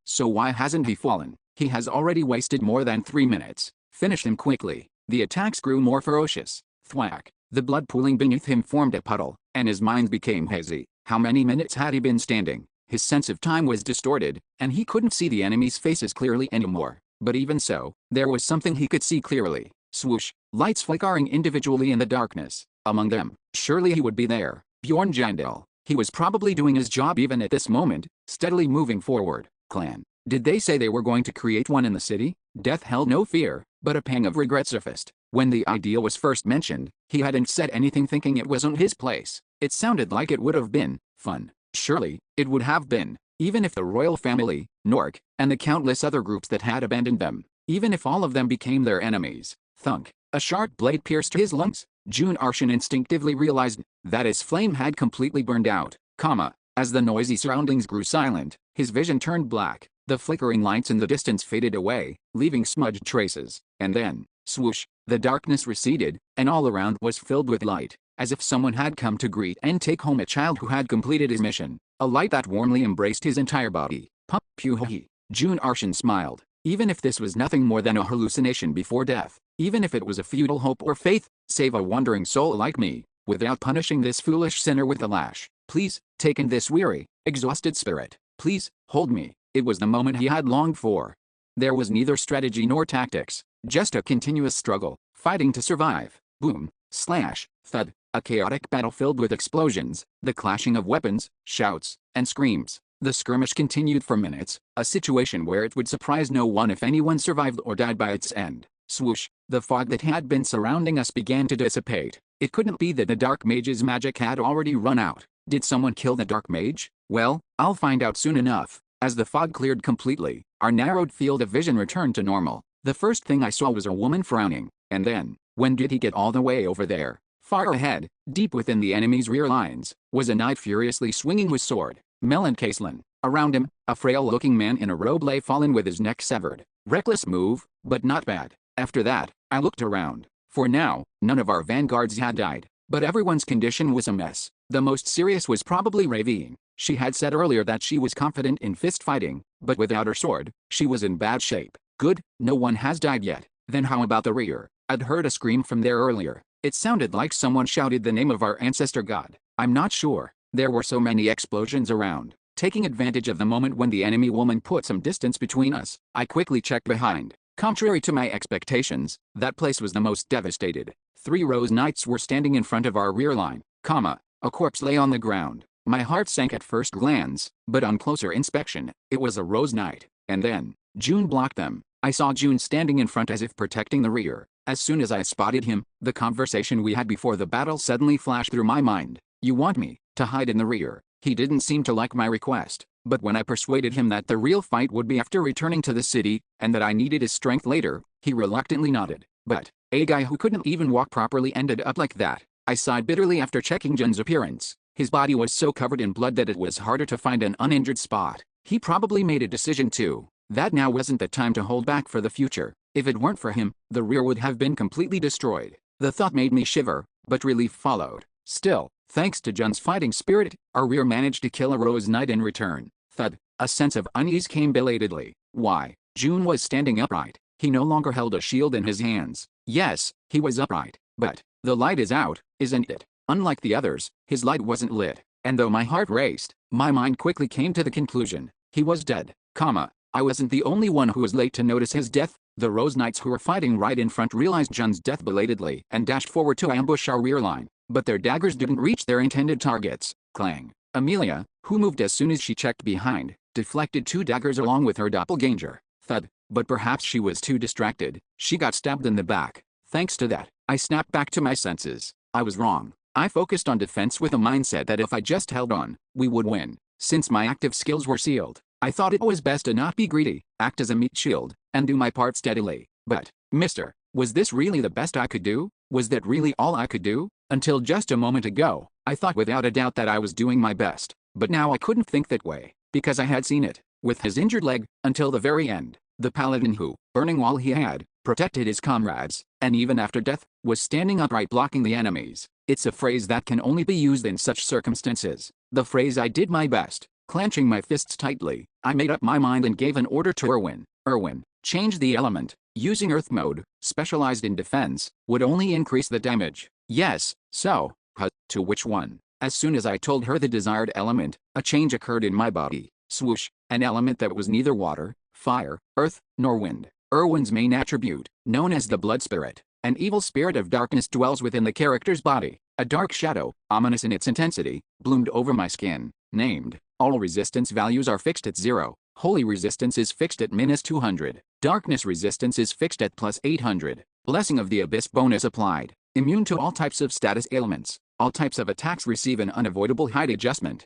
so why hasn't he fallen? He has already wasted more than 3 minutes. Finish him quickly. The attacks grew more ferocious. Thwack. The blood pooling beneath him formed a puddle, and his mind became hazy. How many minutes had he been standing? His sense of time was distorted, and he couldn't see the enemies' faces clearly anymore. But even so, there was something he could see clearly. Swoosh. Lights flickering individually in the darkness. Among them, surely he would be there. Bjorn Jandel. He was probably doing his job even at this moment, steadily moving forward. Clan. Did they say they were going to create one in the city? Death held no fear, but a pang of regret surfaced. When the idea was first mentioned, he hadn't said anything thinking it wasn't his place. It sounded like it would have been fun. Surely, it would have been, even if the royal family, Nork, and the countless other groups that had abandoned them, even if all of them became their enemies. Thunk. A sharp blade pierced his lungs. June Arshan instinctively realized that his flame had completely burned out. As the noisy surroundings grew silent, his vision turned black. The flickering lights in the distance faded away, leaving smudged traces. And then, swoosh, the darkness receded, and all around was filled with light, as if someone had come to greet and take home a child who had completed his mission. A light that warmly embraced his entire body. Puh-hee. June Arshan smiled. Even if this was nothing more than a hallucination before death, even if it was a futile hope or faith, save a wandering soul like me, without punishing this foolish sinner with a lash. Please, take in this weary, exhausted spirit. Please, hold me. It was the moment he had longed for. There was neither strategy nor tactics, just a continuous struggle, fighting to survive. Boom, slash, thud, a chaotic battle filled with explosions, the clashing of weapons, shouts, and screams. The skirmish continued for minutes, a situation where it would surprise no one if anyone survived or died by its end. Swoosh, the fog that had been surrounding us began to dissipate. It couldn't be that the Dark Mage's magic had already run out. Did someone kill the Dark Mage? Well, I'll find out soon enough. As the fog cleared completely, our narrowed field of vision returned to normal. The first thing I saw was a woman frowning, and then, when did he get all the way over there? Far ahead, deep within the enemy's rear lines, was a knight furiously swinging his sword. Melon Caselin. Around him, a frail-looking man in a robe lay fallen with his neck severed. Reckless move, but not bad. After that, I looked around. For now, none of our vanguards had died. But everyone's condition was a mess. The most serious was probably Ravine. She had said earlier that she was confident in fist fighting, but without her sword, she was in bad shape. Good, no one has died yet. Then how about the rear? I'd heard a scream from there earlier. It sounded like someone shouted the name of our ancestor god. I'm not sure. There were so many explosions around. Taking advantage of the moment when the enemy woman put some distance between us, I quickly checked behind. Contrary to my expectations, that place was the most devastated. 3 Rose Knights were standing in front of our rear line, a corpse lay on the ground. My heart sank at first glance, but on closer inspection, it was a Rose Knight. And then, June blocked them. I saw June standing in front as if protecting the rear. As soon as I spotted him, the conversation we had before the battle suddenly flashed through my mind. You want me to hide in the rear? He didn't seem to like my request, but when I persuaded him that the real fight would be after returning to the city, and that I needed his strength later, he reluctantly nodded. But, a guy who couldn't even walk properly ended up like that. I sighed bitterly after checking Jun's appearance. His body was so covered in blood that it was harder to find an uninjured spot. He probably made a decision too, that now wasn't the time to hold back for the future. If it weren't for him, the rear would have been completely destroyed. The thought made me shiver, but relief followed. Still, thanks to Jun's fighting spirit, our rear managed to kill a Rose Knight in return. Thud. A sense of unease came belatedly. Why? June was standing upright. He no longer held a shield in his hands. Yes, he was upright. But, the light is out, isn't it? Unlike the others, his light wasn't lit. And though my heart raced, my mind quickly came to the conclusion. He was dead. I wasn't the only one who was late to notice his death. The Rose Knights who were fighting right in front realized Jun's death belatedly and dashed forward to ambush our rear line. But their daggers didn't reach their intended targets. Clang. Amelia, who moved as soon as she checked behind, deflected 2 daggers along with her doppelganger. Thud. But perhaps she was too distracted. She got stabbed in the back. Thanks to that, I snapped back to my senses. I was wrong. I focused on defense with a mindset that if I just held on, we would win. Since my active skills were sealed, I thought it was best to not be greedy, act as a meat shield, and do my part steadily. But, mister, was this really the best I could do? Was that really all I could do? Until just a moment ago, I thought without a doubt that I was doing my best. But now I couldn't think that way, because I had seen it, with his injured leg, until the very end. The paladin who, burning while he had, protected his comrades, and even after death, was standing upright blocking the enemies. It's a phrase that can only be used in such circumstances. The phrase I did my best. Clenching my fists tightly, I made up my mind and gave an order to Erwin. Erwin, change the element. Using Earth mode, specialized in defense, would only increase the damage. Yes, so, to which one? As soon as I told her the desired element, a change occurred in my body. Swoosh, an element that was neither water, fire, earth, nor wind. Erwin's main attribute, known as the blood spirit, an evil spirit of darkness dwells within the character's body. A dark shadow, ominous in its intensity, bloomed over my skin. Named. All resistance values are fixed at 0. Holy resistance is fixed at -200. Darkness resistance is fixed at +800. Blessing of the Abyss bonus applied. Immune to all types of status ailments. All types of attacks receive an unavoidable height adjustment,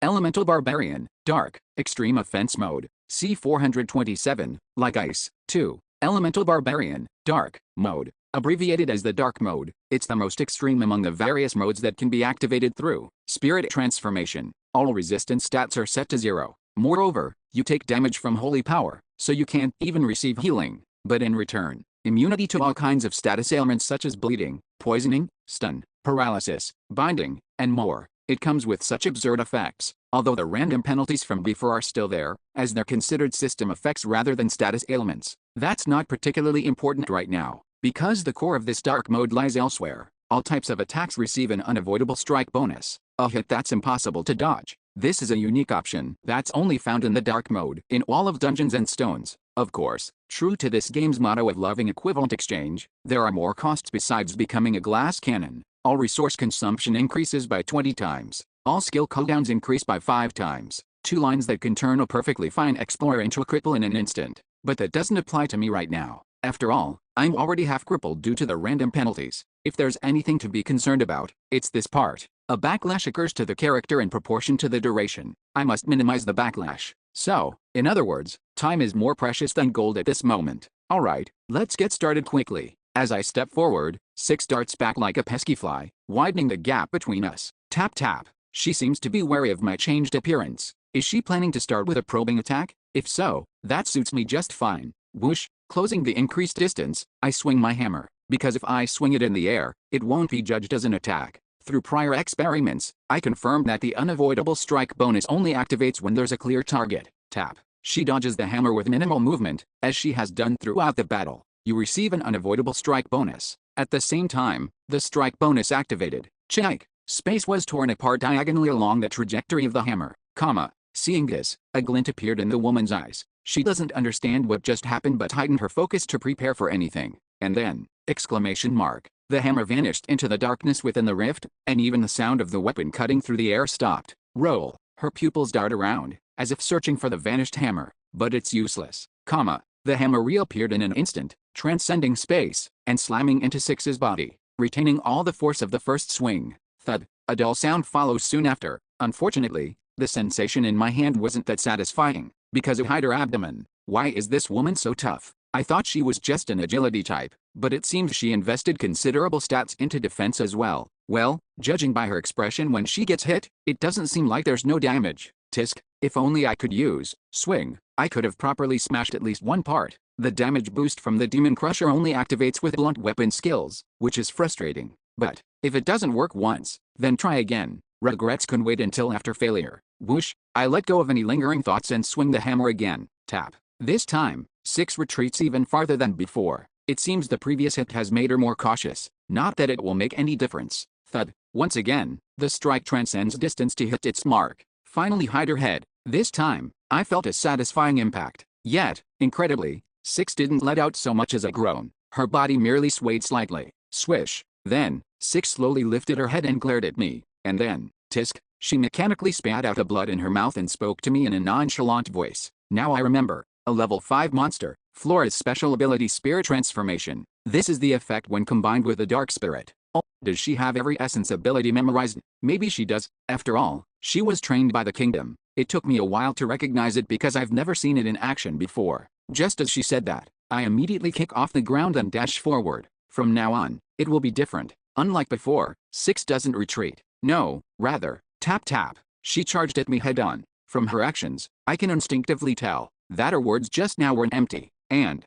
Elemental barbarian, dark, extreme offense mode. C 427, like ice. 2. Elemental barbarian, dark, mode. Abbreviated as the dark mode, it's the most extreme among the various modes that can be activated through spirit transformation. All resistance stats are set to 0. Moreover, you take damage from holy power, so you can't even receive healing. But in return, immunity to all kinds of status ailments such as bleeding, poisoning, stun, paralysis, binding, and more. It comes with such absurd effects, although the random penalties from before are still there, as they're considered system effects rather than status ailments. That's not particularly important right now, because the core of this dark mode lies elsewhere. All types of attacks receive an unavoidable strike bonus, a hit that's impossible to dodge. This is a unique option that's only found in the dark mode in all of Dungeons and Stones. Of course, true to this game's motto of loving equivalent exchange, there are more costs besides becoming a glass cannon. All resource consumption increases by 20 times. All skill cooldowns increase by 5 times. 2 lines that can turn a perfectly fine explorer into a cripple in an instant. But that doesn't apply to me right now. After all, I'm already half crippled due to the random penalties. If there's anything to be concerned about, it's this part. A backlash occurs to the character in proportion to the duration. I must minimize the backlash. So, in other words, time is more precious than gold at this moment. Alright, let's get started quickly. As I step forward, 6 darts back like a pesky fly, widening the gap between us. Tap tap. She seems to be wary of my changed appearance. Is she planning to start with a probing attack? If so, that suits me just fine. Whoosh, closing the increased distance, I swing my hammer. because if I swing it in the air, it won't be judged as an attack. Through prior experiments, I confirmed that the unavoidable strike bonus only activates when there's a clear target. Tap. She dodges the hammer with minimal movement, as she has done throughout the battle. You receive an unavoidable strike bonus. At the same time, the strike bonus activated. Check. Space was torn apart diagonally along the trajectory of the hammer, comma. Seeing this, a glint appeared in the woman's eyes. She doesn't understand what just happened but heightened her focus to prepare for anything. And then, exclamation mark. The hammer vanished into the darkness within the rift, and even the sound of the weapon cutting through the air stopped. Roll. Her pupils dart around, as if searching for the vanished hammer. But it's useless, comma. The hammer reappeared in an instant, transcending space, and slamming into Six's body, retaining all the force of the first swing. Thud. A dull sound follows soon after. Unfortunately, the sensation in my hand wasn't that satisfying, because it hit her abdomen. Why is this woman so tough? I thought she was just an agility type, but it seems she invested considerable stats into defense as well. Well, judging by her expression when she gets hit, it doesn't seem like there's no damage. Tisk, if only I could use swing, I could have properly smashed at least one part. The damage boost from the Demon Crusher only activates with blunt weapon skills, which is frustrating. But, if it doesn't work once, then try again. Regrets can wait until after failure. Whoosh, I let go of any lingering thoughts and swing the hammer again. Tap. This time, Six retreats even farther than before. It seems the previous hit has made her more cautious. Not that it will make any difference. Thud. Once again, the strike transcends distance to hit its mark. Finally hit her head. This time, I felt a satisfying impact. Yet, incredibly, Six didn't let out so much as a groan. Her body merely swayed slightly. Swish. Then, Six slowly lifted her head and glared at me. And then, tisk, she mechanically spat out the blood in her mouth and spoke to me in a nonchalant voice. Now I remember. A level 5 monster, Flora's special ability Spirit Transformation. This is the effect when combined with a Dark Spirit. Oh, does she have every essence ability memorized? Maybe she does. After all, she was trained by the kingdom. It took me a while to recognize it because I've never seen it in action before. Just as she said that, I immediately kick off the ground and dash forward. From now on, it will be different. Unlike before, Six doesn't retreat. No, rather, tap tap. She charged at me head on. From her actions, I can instinctively tell that her words just now were empty. And,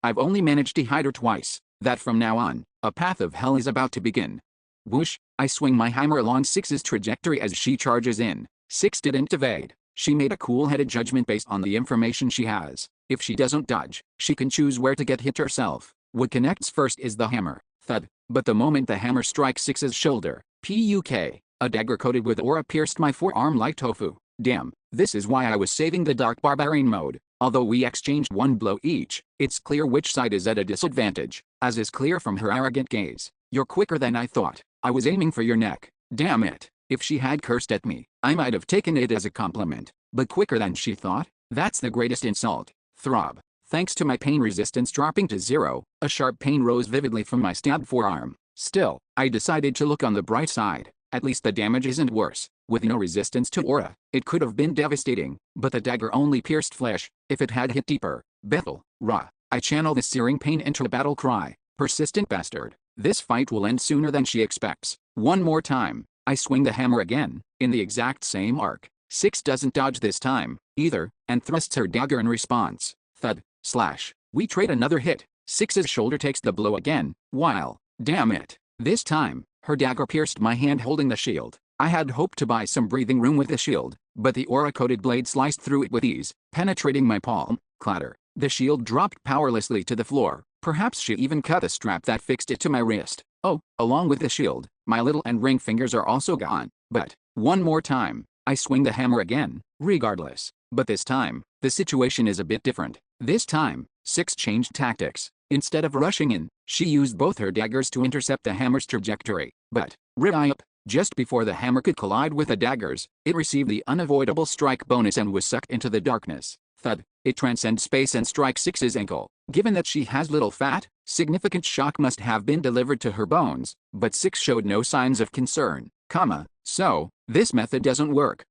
I've only managed to hide her twice. That from now on, a path of hell is about to begin. Whoosh, I swing my hammer along Six's trajectory as she charges in. Six didn't evade. She made a cool-headed judgment based on the information she has. If she doesn't dodge, she can choose where to get hit herself. What connects first is the hammer. Thud. But the moment the hammer strikes Six's shoulder, PUK, a dagger coated with aura pierced my forearm like tofu. Damn, this is why I was saving the Dark Barbarian mode. Although we exchanged one blow each, it's clear which side is at a disadvantage, as is clear from her arrogant gaze. You're quicker than I thought. I was aiming for your neck. Damn it. If she had cursed at me, I might have taken it as a compliment. But quicker than she thought? That's the greatest insult. Throb. Thanks to my pain resistance dropping to 0, a sharp pain rose vividly from my stabbed forearm. Still, I decided to look on the bright side. At least the damage isn't worse. With no resistance to aura, it could have been devastating, but the dagger only pierced flesh. If it had hit deeper, Bethel, Ra. I channel the searing pain into a battle cry. Persistent bastard. This fight will end sooner than she expects. One more time. I swing the hammer again, in the exact same arc. Six doesn't dodge this time, either, and thrusts her dagger in response. Thud, slash. We trade another hit. Six's shoulder takes the blow again, while, damn it. This time, her dagger pierced my hand holding the shield. I had hoped to buy some breathing room with the shield, but the aura-coated blade sliced through it with ease, penetrating my palm. Clatter. The shield dropped powerlessly to the floor. Perhaps she even cut the strap that fixed it to my wrist. Oh, along with the shield, my little and ring fingers are also gone. But, one more time, I swing the hammer again, regardless. But this time, the situation is a bit different. This time, Six changed tactics. Instead of rushing in, she used both her daggers to intercept the hammer's trajectory. But, rip-up, just before the hammer could collide with the daggers, it received the unavoidable strike bonus and was sucked into the darkness. Thud. It transcends space and strikes Six's ankle. Given that she has little fat, significant shock must have been delivered to her bones, but Six showed no signs of concern. So, this method doesn't work.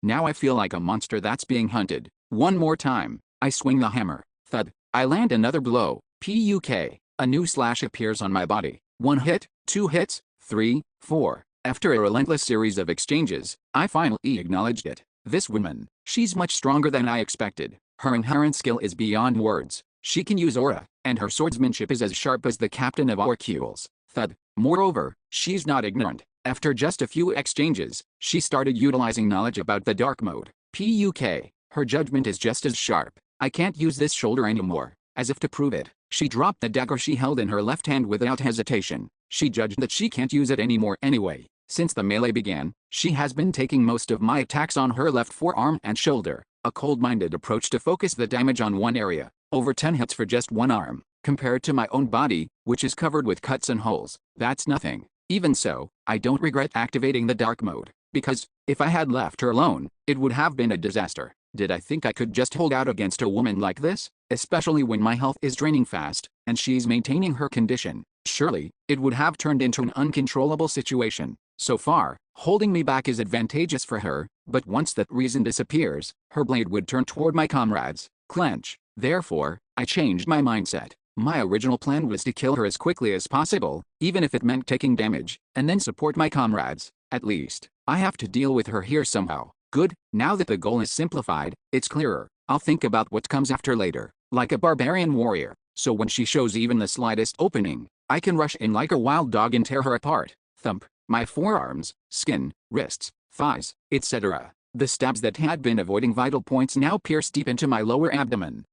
Now I feel like a monster that's being hunted. One more time. I swing the hammer. Thud. I land another blow. PUK. A new slash appears on my body. 1 hit, 2 hits, 3, 4. After a relentless series of exchanges, I finally acknowledged it. This woman, she's much stronger than I expected. Her inherent skill is beyond words. She can use aura, and her swordsmanship is as sharp as the captain of Orcules. Thud. Moreover, she's not ignorant. After just a few exchanges, she started utilizing knowledge about the dark mode. PUK. Her judgment is just as sharp. I can't use this shoulder anymore. As if to prove it, she dropped the dagger she held in her left hand without hesitation. She judged that she can't use it anymore anyway. Since the melee began, she has been taking most of my attacks on her left forearm and shoulder. A cold-minded approach to focus the damage on one area. Over 10 hits for just one arm. Compared to my own body, which is covered with cuts and holes, that's nothing. Even so, I don't regret activating the dark mode. Because, if I had left her alone, it would have been a disaster. Did I think I could just hold out against a woman like this? Especially when my health is draining fast, and she's maintaining her condition. Surely, it would have turned into an uncontrollable situation. So far, holding me back is advantageous for her, but once that reason disappears, her blade would turn toward my comrades. Clench. Therefore, I changed my mindset. My original plan was to kill her as quickly as possible, even if it meant taking damage, and then support my comrades. At least, I have to deal with her here somehow. Good, now that the goal is simplified, it's clearer. I'll think about what comes after later. Like a barbarian warrior, so when she shows even the slightest opening, I can rush in like a wild dog and tear her apart. Thump. My forearms, skin, wrists, thighs, etc. The stabs that had been avoiding vital points now pierce deep into my lower abdomen.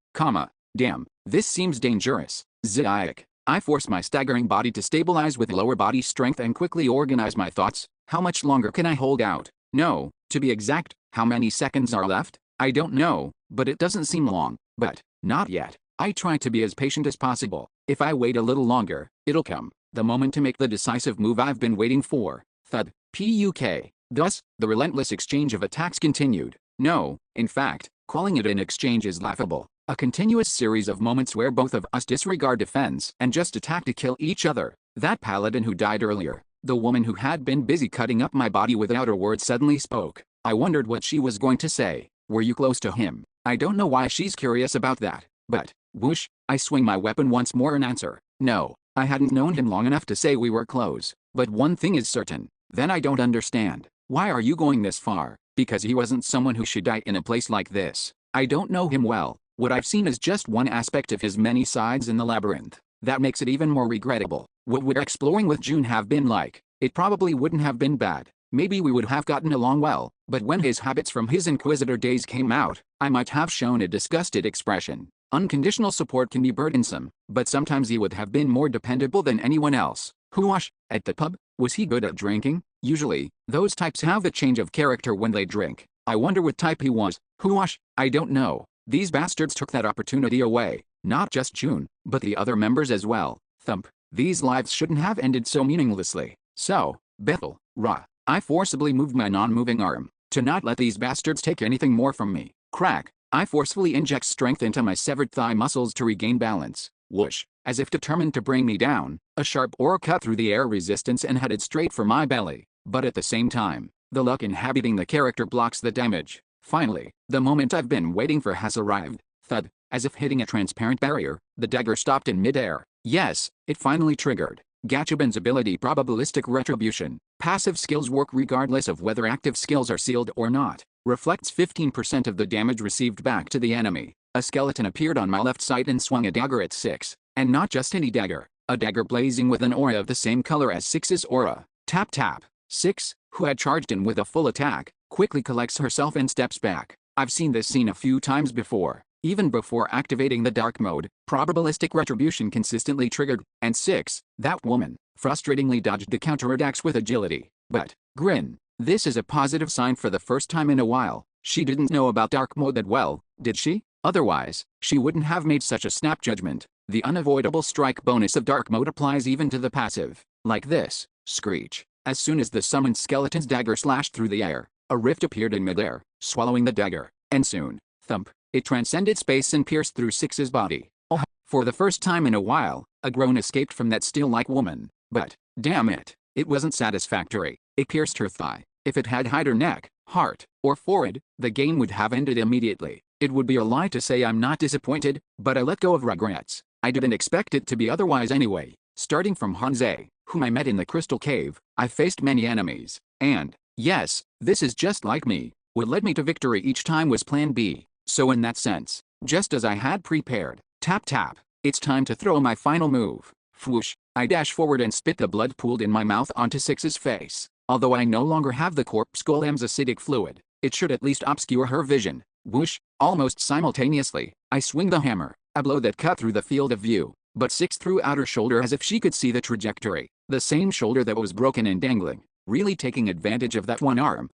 Damn, this seems dangerous. Zayak. I force my staggering body to stabilize with lower body strength and quickly organize my thoughts. How much longer can I hold out? No, to be exact, how many seconds are left? I don't know, but it doesn't seem long. But, not yet. I try to be as patient as possible. If I wait a little longer, it'll come. The moment to make the decisive move I've been waiting for. Thud. PUK. Thus, the relentless exchange of attacks continued. No, in fact, calling it an exchange is laughable. A continuous series of moments where both of us disregard defense and just attack to kill each other. That paladin who died earlier, the woman who had been busy cutting up my body without a word suddenly spoke. I wondered what she was going to say. Were you close to him? I don't know why she's curious about that, but, whoosh, I swing my weapon once more and answer. No, I hadn't known him long enough to say we were close. But one thing is certain. Then I don't understand. Why are you going this far? Because he wasn't someone who should die in a place like this. I don't know him well. What I've seen is just one aspect of his many sides in the labyrinth. That makes it even more regrettable. What would exploring with June have been like? It probably wouldn't have been bad. Maybe we would have gotten along well, but when his habits from his Inquisitor days came out, I might have shown a disgusted expression. Unconditional support can be burdensome, but sometimes he would have been more dependable than anyone else. Huash, at the pub, was he good at drinking? Usually, those types have a change of character when they drink. I wonder what type he was. Huash, I don't know. These bastards took that opportunity away. Not just June, but the other members as well. Thump. These lives shouldn't have ended so meaninglessly. So, Bethel, Ra. I forcibly moved my non-moving arm, to not let these bastards take anything more from me. Crack. I forcefully inject strength into my severed thigh muscles to regain balance. Whoosh. As if determined to bring me down, a sharp oar cut through the air resistance and headed straight for my belly. But at the same time, the luck inhabiting the character blocks the damage. Finally, the moment I've been waiting for has arrived. Thud. As if hitting a transparent barrier, the dagger stopped in midair. Yes, it finally triggered. Gachaban's ability Probabilistic Retribution. Passive skills work regardless of whether active skills are sealed or not. Reflects 15% of the damage received back to the enemy. A skeleton appeared on my left side and swung a dagger at 6. And not just any dagger. A dagger blazing with an aura of the same color as 6's aura. Tap tap. 6, who had charged in with a full attack, quickly collects herself and steps back. I've seen this scene a few times before. Even before activating the dark mode, Probabilistic Retribution consistently triggered, and 6, that woman, frustratingly dodged the counterattacks with agility. But, grin. This is a positive sign for the first time in a while. She didn't know about dark mode that well, did she? Otherwise, she wouldn't have made such a snap judgment. The unavoidable strike bonus of dark mode applies even to the passive. Like this. Screech. As soon as the summoned skeleton's dagger slashed through the air, a rift appeared in midair, swallowing the dagger. And soon, thump, it transcended space and pierced through 6's body. Oh, for the first time in a while, a groan escaped from that steel-like woman. But, damn it, it wasn't satisfactory. It pierced her thigh. If it had hit her neck, heart, or forehead, the game would have ended immediately. It would be a lie to say I'm not disappointed, but I let go of regrets. I didn't expect it to be otherwise anyway. Starting from Hanze, whom I met in the Crystal Cave, I faced many enemies. And, yes, this is just like me. What led me to victory each time was Plan B. So in that sense, just as I had prepared, Tap tap. It's time to throw my final move. Whoosh. I dash forward and spit the blood pooled in my mouth onto Six's face. Although I no longer have the corpse golem's acidic fluid, it should at least obscure her vision. Whoosh. Almost simultaneously, I swing the hammer, a blow that cut through the field of view, but Six threw out her shoulder as if she could see the trajectory. The same shoulder that was broken and dangling. Really taking advantage of that one arm.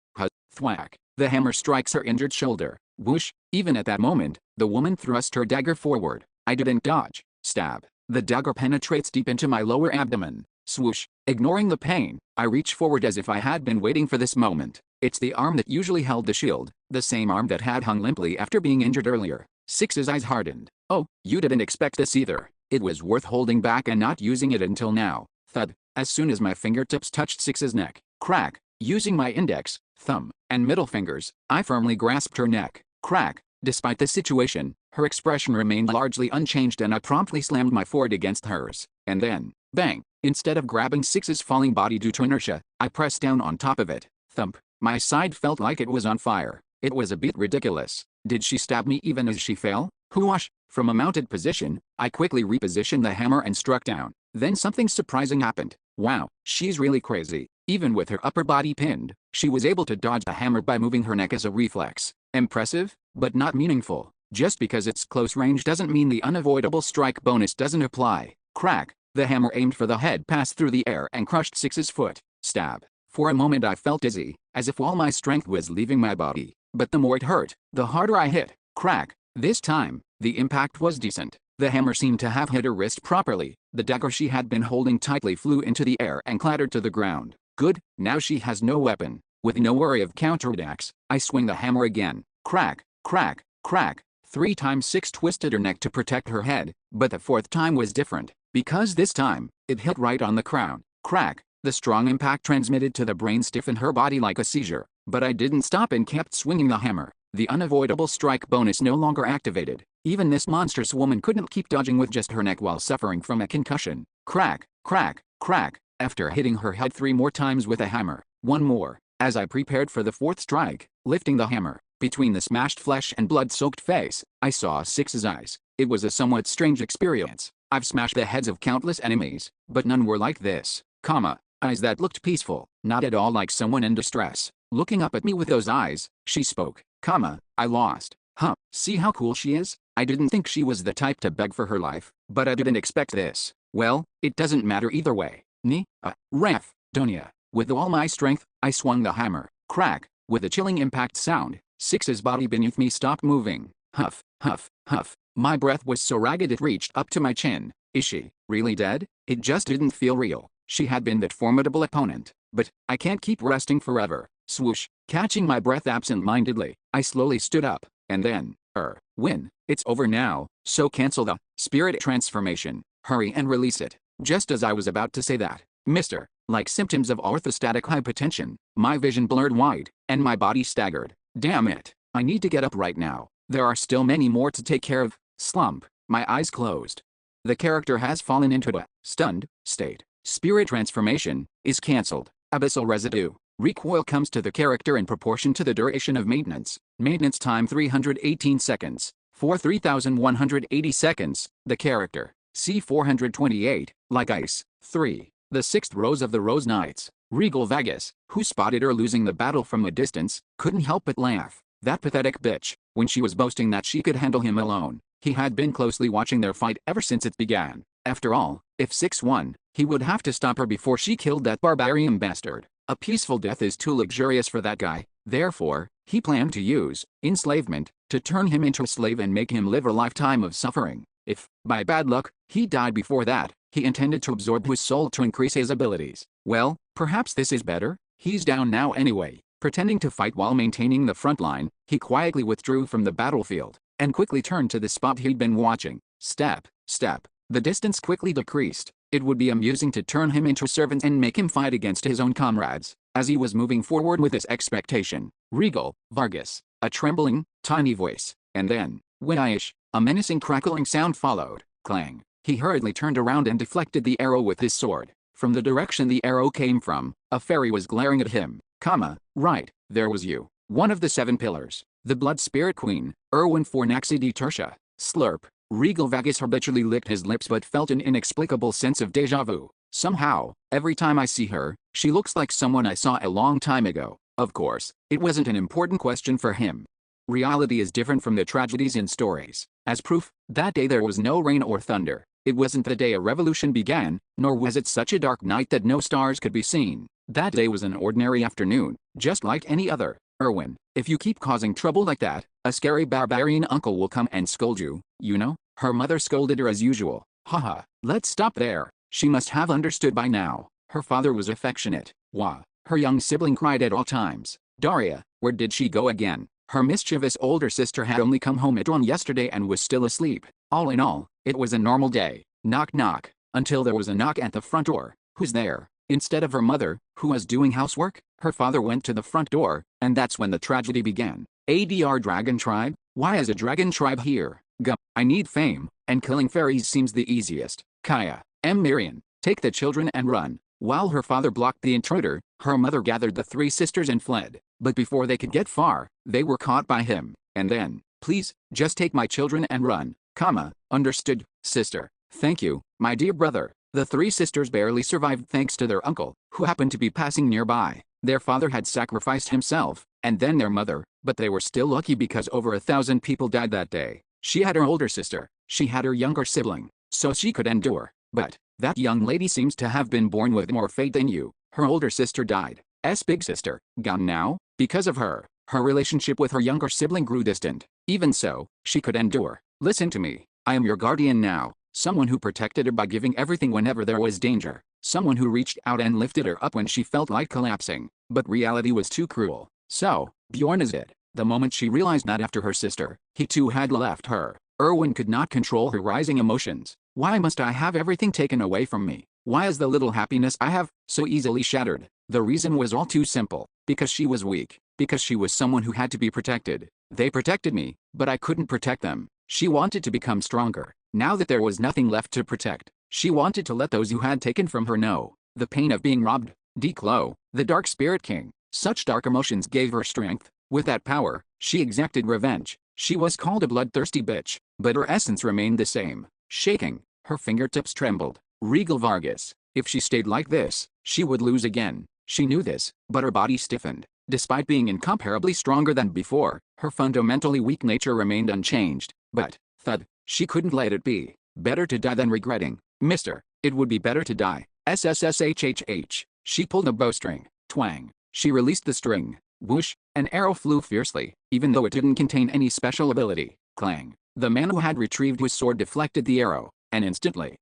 Thwack. The hammer strikes her injured shoulder. Whoosh. Even at that moment, the woman thrust her dagger forward. I didn't dodge. Stab. The dagger penetrates deep into my lower abdomen. Swoosh. Ignoring the pain, I reach forward as if I had been waiting for this moment. It's the arm that usually held the shield, the same arm that had hung limply after being injured earlier. Six's eyes hardened. Oh, you didn't expect this either. It was worth holding back and not using it until now. Thud. As soon as my fingertips touched Six's neck. Crack. Using my index, thumb, and middle fingers, I firmly grasped her neck. Crack. Despite the situation, her expression remained largely unchanged and I promptly slammed my forehead against hers. And then, bang. Instead of grabbing Six's falling body due to inertia, I pressed down on top of it. Thump. My side felt like it was on fire. It was a bit ridiculous. Did she stab me even as she fell? Whoosh. From a mounted position, I quickly repositioned the hammer and struck down. Then something surprising happened. Wow, she's really crazy. Even with her upper body pinned, she was able to dodge the hammer by moving her neck as a reflex. Impressive, but not meaningful. Just because it's close range doesn't mean the unavoidable strike bonus doesn't apply. Crack. The hammer aimed for the head passed through the air and crushed Six's foot. Stab. For a moment I felt dizzy, as if all my strength was leaving my body. But the more it hurt, the harder I hit. Crack. This time, the impact was decent. The hammer seemed to have hit her wrist properly. The dagger she had been holding tightly flew into the air and clattered to the ground. Good, now she has no weapon. With no worry of counterattacks, I swing the hammer again. Crack, crack, crack. 3 times Six twisted her neck to protect her head, but the 4th time was different, because this time, it hit right on the crown. Crack. The strong impact transmitted to the brain stiffened her body like a seizure, but I didn't stop and kept swinging the hammer. The unavoidable strike bonus no longer activated. Even this monstrous woman couldn't keep dodging with just her neck while suffering from a concussion. Crack, crack, crack. After hitting her head 3 more times with a hammer, 1 more, as I prepared for the 4th strike, lifting the hammer, between the smashed flesh and blood-soaked face, I saw Six's eyes. It was a somewhat strange experience. I've smashed the heads of countless enemies, but none were like this, eyes that looked peaceful, not at all like someone in distress. Looking up at me with those eyes, she spoke, I lost. See how cool she is? I didn't think she was the type to beg for her life, but I didn't expect this. Well, it doesn't matter either way. Ref, Donia. With all my strength, I swung the hammer. Crack. With a chilling impact sound, Six's body beneath me stopped moving. Huff, huff, huff. My breath was so ragged it reached up to my chin. Is she really dead? It just didn't feel real. She had been that formidable opponent, but I can't keep resting forever. Swoosh. Catching my breath absent-mindedly, I slowly stood up, and then, win. It's over now, so cancel the spirit transformation. Hurry and release it. Just as I was about to say that, Mr. Like symptoms of orthostatic hypotension, my vision blurred wide, and my body staggered. Damn it. I need to get up right now. There are still many more to take care of. Slump. My eyes closed. The character has fallen into a stunned state. Spirit transformation is cancelled. Abyssal residue. Recoil comes to the character in proportion to the duration of maintenance. Maintenance time 318 seconds. For 3180 seconds, the character. C 428, like ice. 3. The 6th Rose of the Rose Knights. Regal Vagus, who spotted her losing the battle from a distance, couldn't help but laugh. That pathetic bitch, when she was boasting that she could handle him alone. He had been closely watching their fight ever since it began. After all, if 6 won, he would have to stop her before she killed that barbarian bastard. A peaceful death is too luxurious for that guy. Therefore, he planned to use enslavement to turn him into a slave and make him live a lifetime of suffering. If, by bad luck, he died before that, he intended to absorb his soul to increase his abilities. Well, perhaps this is better. He's down now anyway. Pretending to fight while maintaining the front line, he quietly withdrew from the battlefield, and quickly turned to the spot he'd been watching. Step, step. The distance quickly decreased. It would be amusing to turn him into a servant and make him fight against his own comrades. As he was moving forward with this expectation, Regal, Vargas, a trembling, tiny voice, and then, Winish, a menacing crackling sound followed. Clang. He hurriedly turned around and deflected the arrow with his sword. From the direction the arrow came from, a fairy was glaring at him. Right, there was you. One of the 7 pillars. The Blood Spirit Queen, Erwin Fornaxi de Tertia. Slurp. Regal Vagus habitually licked his lips but felt an inexplicable sense of déjà vu. Somehow, every time I see her, she looks like someone I saw a long time ago. Of course, it wasn't an important question for him. Reality is different from the tragedies in stories. As proof, that day there was no rain or thunder. It wasn't the day a revolution began, nor was it such a dark night that no stars could be seen. That day was an ordinary afternoon, just like any other. Erwin, if you keep causing trouble like that, a scary barbarian uncle will come and scold you, you know? Her mother scolded her as usual. Haha, let's stop there. She must have understood by now. Her father was affectionate. Wah. Her young sibling cried at all times. Daria, where did she go again? Her mischievous older sister had only come home at dawn yesterday and was still asleep. All in all, it was a normal day. Knock knock. Until there was a knock at the front door. Who's there? Instead of her mother, who was doing housework, her father went to the front door, and that's when the tragedy began. ADR Dragon Tribe? Why is a dragon tribe here? Gum. I need fame, and killing fairies seems the easiest. Kaya. Miriam, take the children and run. While her father blocked the intruder, her mother gathered the three sisters and fled. But before they could get far, they were caught by him. And then, please, just take my children and run. Understood, sister. Thank you, my dear brother. The three sisters barely survived thanks to their uncle, who happened to be passing nearby. Their father had sacrificed himself, and then their mother, but they were still lucky because over 1,000 people died that day. She had her older sister, she had her younger sibling, so she could endure. But that young lady seems to have been born with more fate than you. Her older sister died. Big sister, gone now? Because of her, her relationship with her younger sibling grew distant. Even so, she could endure. Listen to me. I am your guardian now. Someone who protected her by giving everything whenever there was danger. Someone who reached out and lifted her up when she felt like collapsing. But reality was too cruel. So, Bjorn is it. The moment she realized that after her sister, he too had left her, Erwin could not control her rising emotions. Why must I have everything taken away from me? Why is the little happiness I have so easily shattered? The reason was all too simple. Because she was weak. Because she was someone who had to be protected. They protected me, but I couldn't protect them. She wanted to become stronger. Now that there was nothing left to protect, she wanted to let those who had taken from her know the pain of being robbed. Declo, the Dark Spirit King. Such dark emotions gave her strength. With that power, she exacted revenge. She was called a bloodthirsty bitch, but her essence remained the same. Shaking, her fingertips trembled. Regal Vargas, if she stayed like this, she would lose again. She knew this, but her body stiffened. Despite being incomparably stronger than before, her fundamentally weak nature remained unchanged. But, thud, she couldn't let it be. Better to die than regretting. Mister, it would be better to die. SSSHHH. She pulled a bowstring. Twang. She released the string. Whoosh, an arrow flew fiercely, even though it didn't contain any special ability. Clang. The man who had retrieved his sword deflected the arrow, and instantly,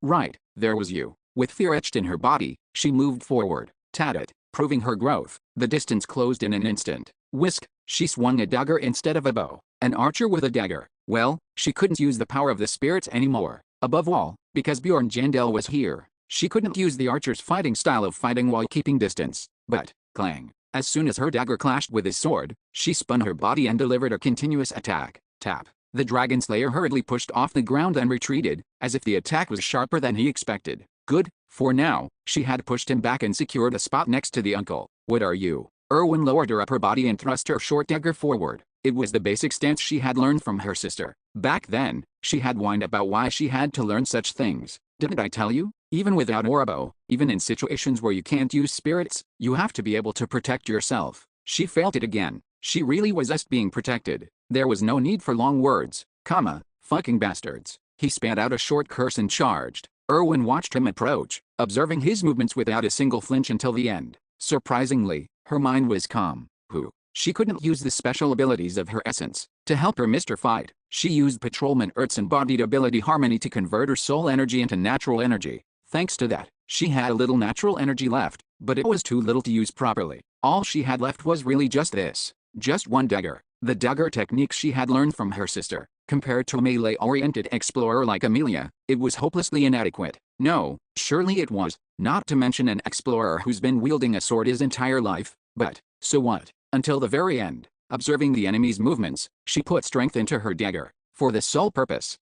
right, there was you. With fear etched in her body, she moved forward. Tatted, proving her growth. The distance closed in an instant. Whisk, she swung a dagger instead of a bow. An archer with a dagger. Well, she couldn't use the power of the spirits anymore. Above all, because Bjorn Jandel was here, she couldn't use the archer's fighting style of fighting while keeping distance. But, clang. As soon as her dagger clashed with his sword, she spun her body and delivered a continuous attack. Tap. The dragon slayer hurriedly pushed off the ground and retreated, as if the attack was sharper than he expected. Good, for now, she had pushed him back and secured a spot next to the uncle. What are you? Erwin lowered her up her body and thrust her short dagger forward. It was the basic stance she had learned from her sister. Back then, she had whined about why she had to learn such things. Didn't I tell you? Even without Orabo, even in situations where you can't use spirits, you have to be able to protect yourself. She felt it again. She really was just being protected. There was no need for long words. Fucking bastards. He spat out a short curse and charged. Erwin watched him approach, observing his movements without a single flinch until the end. Surprisingly, her mind was calm. She couldn't use the special abilities of her essence. To help her Mr. Fight, she used Patrolman Ert's embodied ability Harmony to convert her soul energy into natural energy. Thanks to that, she had a little natural energy left, but it was too little to use properly. All she had left was really just this. Just one dagger. The dagger techniques she had learned from her sister. Compared to a melee-oriented explorer like Amelia, it was hopelessly inadequate. No, surely it was, not to mention an explorer who's been wielding a sword his entire life. But, so what? Until the very end, observing the enemy's movements, she put strength into her dagger. For the sole purpose.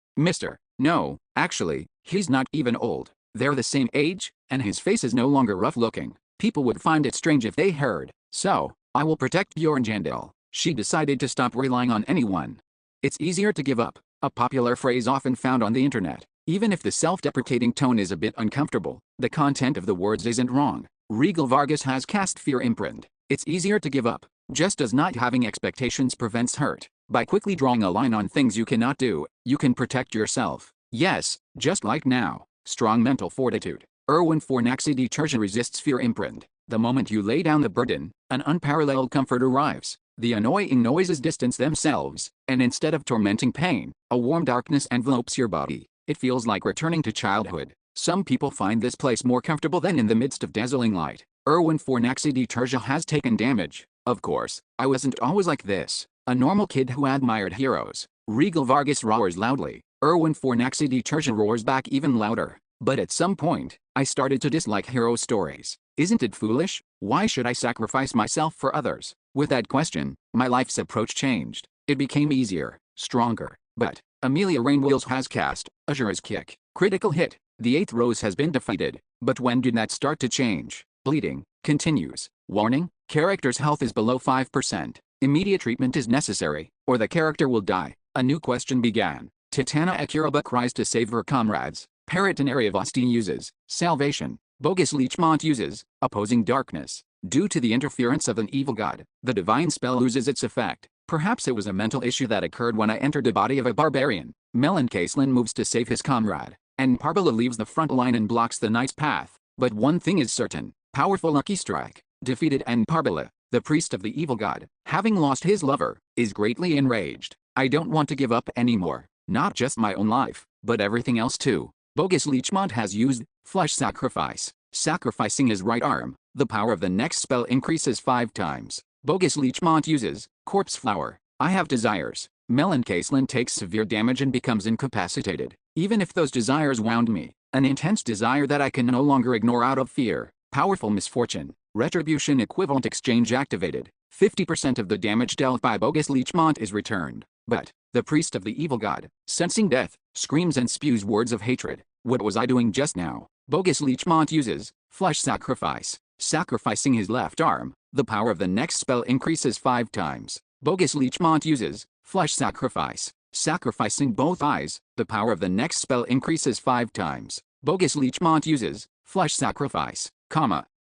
No, actually, he's not even old. They're the same age, and his face is no longer rough-looking. People would find it strange if they heard. So, I will protect Bjorn Jandel. She decided to stop relying on anyone. It's easier to give up. a popular phrase often found on the internet. Even if the self-deprecating tone is a bit uncomfortable, the content of the words isn't wrong. Regal Vargas has cast fear imprint. It's easier to give up, just as not having expectations prevents hurt. By quickly drawing a line on things you cannot do, you can protect yourself. Yes, just like now. Strong mental fortitude. Erwin Fornaxi resists fear imprint. The moment you lay down the burden, an unparalleled comfort arrives. The annoying noises distance themselves, and instead of tormenting pain, a warm darkness envelopes your body. It feels like returning to childhood. Some people find this place more comfortable than in the midst of dazzling light. Erwin Fornaxi has taken damage. Of course, I wasn't always like this. A normal kid who admired heroes. Regal Vargas roars loudly. Erwin Fornaxi roars back even louder. But at some point, I started to dislike hero stories. Isn't it foolish? Why should I sacrifice myself for others? With that question, my life's approach changed. It became easier, stronger. But Amelia Rainwheels has cast Azura's Kick. Critical hit. The 8th rose has been defeated. But when did that start to change? Bleeding continues. Warning, character's health is below 5%. Immediate treatment is necessary, or the character will die. A new question began. Titana Akiraba cries to save her comrades. Paragon uses salvation. Bogus Leechmont uses opposing darkness. Due to the interference of an evil god, the divine spell loses its effect. Perhaps it was a mental issue that occurred when I entered the body of a barbarian. Melon Caslin moves to save his comrade, and Parbala leaves the front line and blocks the knight's path. But one thing is certain. Powerful Lucky Strike defeated, and Parbala, the priest of the evil god, having lost his lover, is greatly enraged. I don't want to give up anymore. Not just my own life, but everything else too. Bogus Leechmont has used Flesh Sacrifice. Sacrificing his right arm, the power of the next spell increases 5 times. Bogus Leechmont uses Corpse Flower. I have desires. Melon Caslin takes severe damage and becomes incapacitated. Even if those desires wound me, an intense desire that I can no longer ignore out of fear. Powerful Misfortune. Retribution equivalent exchange activated. 50% of the damage dealt by Bogus Leechmont is returned. But the priest of the evil god, sensing death, screams and spews words of hatred. What was I doing just now? Bogus Leechmont uses Flesh Sacrifice. Sacrificing his left arm, the power of the next spell increases 5 times. Bogus Leechmont uses Flesh Sacrifice. Sacrificing both eyes, the power of the next spell increases 5 times. Bogus Leechmont uses Flesh Sacrifice,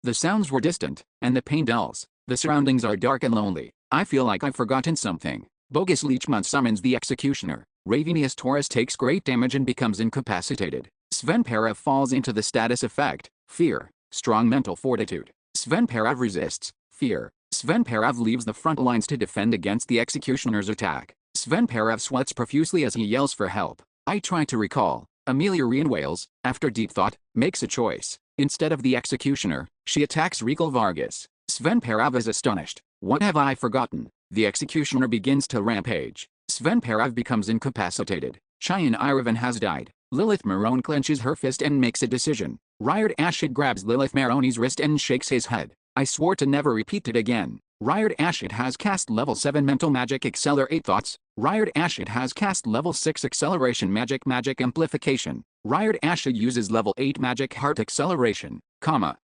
the sounds were distant, and the pain dulls. The surroundings are dark and lonely. I feel like I've forgotten something. Bogus Leechmont summons the Executioner. Ravenius Taurus takes great damage and becomes incapacitated. Sven Parav falls into the status effect, Fear. Strong mental fortitude. Sven Parav resists fear. Sven Parav leaves the front lines to defend against the Executioner's attack. Sven Parav sweats profusely as he yells for help. I try to recall. Amelia Rainwheels, after deep thought, makes a choice. Instead of the Executioner, she attacks Regal Vargas. Sven Parav is astonished. What have I forgotten? The Executioner begins to rampage. Sven Parav becomes incapacitated. Cheyenne Iravan has died. Lilith Marone clenches her fist and makes a decision. Ryard Ashid grabs Lilith Marone's wrist and shakes his head. I swore to never repeat it again. Ryard Ashid has cast level 7 Mental Magic Accelerate Thoughts. Ryard Ashid has cast level 6 Acceleration Magic Amplification. Ryard Ashid uses level 8 Magic Heart Acceleration,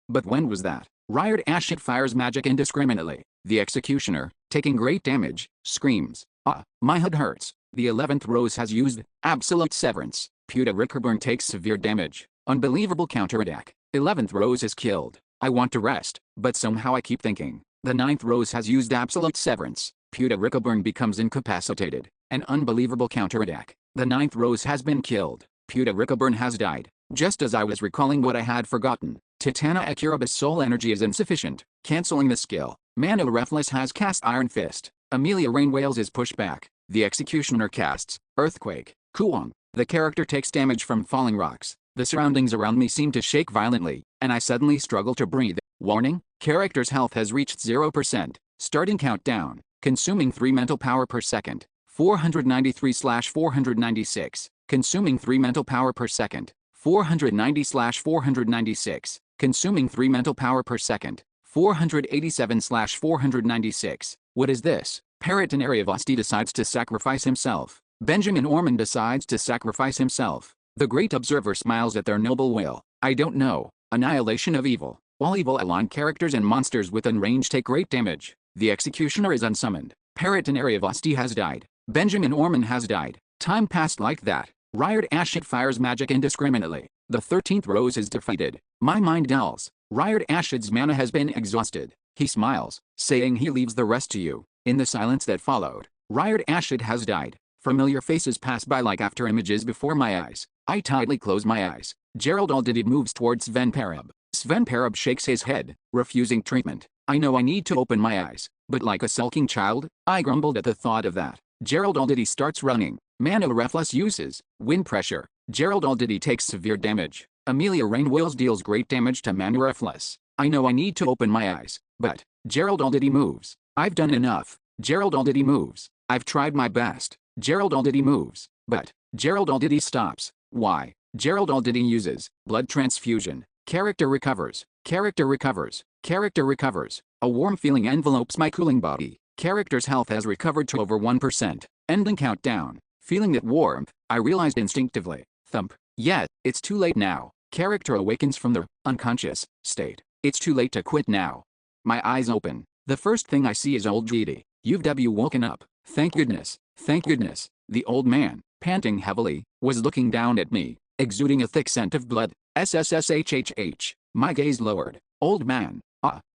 but when was that? Ryard Ashid fires magic indiscriminately. The Executioner, taking great damage, screams, "Ah, my head hurts." The 11th Rose has used Absolute Severance. Puta Rickerburn takes severe damage. Unbelievable counterattack. 11th Rose is killed. I want to rest, but somehow I keep thinking. The 9th Rose has used Absolute Severance. Puta Rickerburn becomes incapacitated. An unbelievable counterattack. The 9th Rose has been killed. Puta Rickerburn has died. Just as I was recalling what I had forgotten. Titana Akiraba's soul energy is insufficient, cancelling the skill. Manu Refless has cast Iron Fist. Amelia Rainwheels is pushed back. The Executioner casts Earthquake. Kuwang. The character takes damage from falling rocks. The surroundings around me seem to shake violently, and I suddenly struggle to breathe. Warning, character's health has reached 0%. Starting countdown. Consuming 3 mental power per second. 493/496. Consuming 3 mental power per second. 490/496. Consuming 3 mental power per second. 487/496. What is this? Paragon Vosti decides to sacrifice himself. Benjamin Orman decides to sacrifice himself. The Great Observer smiles at their noble will. I don't know. Annihilation of evil. All evil aligned characters and monsters within range take great damage. The Executioner is unsummoned. Paragon Vosti has died. Benjamin Orman has died. Time passed like that. Ryard Ashit fires magic indiscriminately. The 13th rose is defeated. My mind dulls. Ryard Ashid's mana has been exhausted. He smiles, saying he leaves the rest to you. In the silence that followed, Ryard Ashid has died. Familiar faces pass by like after images before my eyes. I tightly close my eyes. Gerald Aldidi moves towards Sven Pereb. Sven Pereb shakes his head, refusing treatment. I know I need to open my eyes, but like a sulking child, I grumbled at the thought of that. Gerald Aldidi starts running. Mana Reflux uses. Wind pressure. Gerald Aldidi takes severe damage. Amelia Rainwills deals great damage to Mana Reflux. I know I need to open my eyes, but Gerald Aldidi moves. I've done enough. Gerald Aldidi moves. I've tried my best. Gerald Aldidi moves, but Gerald Aldidi stops. Why? Gerald Aldidi uses blood transfusion. Character recovers. Character recovers. Character recovers. A warm feeling envelopes my cooling body. Character's health has recovered to over 1%. Ending countdown. Feeling that warmth, I realized instinctively. Thump. Yet, it's too late now. Character awakens from the unconscious state. It's too late to quit now. My eyes open. The first thing I see is old Didi. You've woken up. Thank goodness. Thank goodness. The old man, panting heavily, was looking down at me, exuding a thick scent of blood. SSSHHH. My gaze lowered. Old man.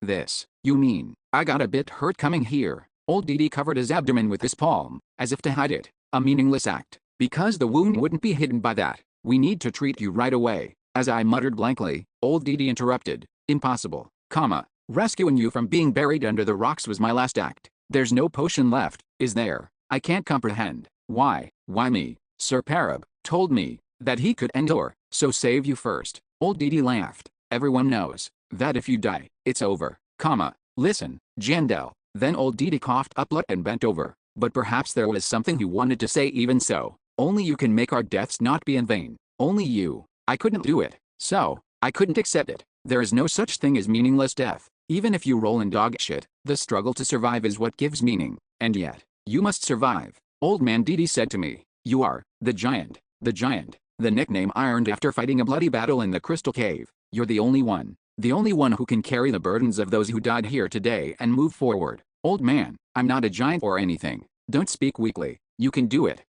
This. You mean, I got a bit hurt coming here. Old Didi covered his abdomen with his palm, as if to hide it. A meaningless act. Because the wound wouldn't be hidden by that. We need to treat you right away. As I muttered blankly, old Didi interrupted. Impossible. Rescuing you from being buried under the rocks was my last act. There's no potion left, is there? I can't comprehend. Why me? Sir Pereb told me that he could endure, so save you first. Old Didi laughed. Everyone knows that if you die, it's over. Listen, Jandel. Then old Didi coughed up blood and bent over. But perhaps there was something he wanted to say even so. Only you can make our deaths not be in vain. Only you. I couldn't do it. So, I couldn't accept it. There is no such thing as meaningless death. Even if you roll in dog shit, the struggle to survive is what gives meaning. And yet, you must survive. Old man Didi said to me, you are the giant. The giant. The nickname I earned after fighting a bloody battle in the Crystal Cave. You're the only one. The only one who can carry the burdens of those who died here today and move forward. Old man, I'm not a giant or anything. Don't speak weakly. You can do it.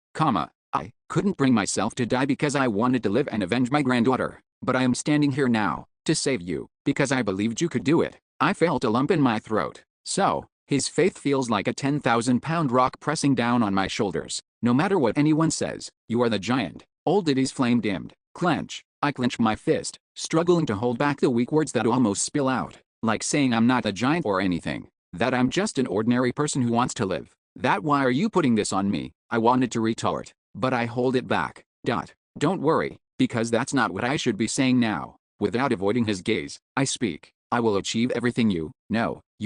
I couldn't bring myself to die because I wanted to live and avenge my granddaughter. But I am standing here now, to save you, because I believed you could do it. I felt a lump in my throat. So, his faith feels like a 10,000-pound rock pressing down on my shoulders. No matter what anyone says, you are the giant. Old Diddy's flame dimmed. Clench. I clench my fist, struggling to hold back the weak words that almost spill out. Like saying I'm not a giant or anything. That I'm just an ordinary person who wants to live. That why are you putting this on me? I wanted to retort. But I hold it back. Don't worry, because that's not what I should be saying now. Without avoiding his gaze, I speak. I will achieve everything you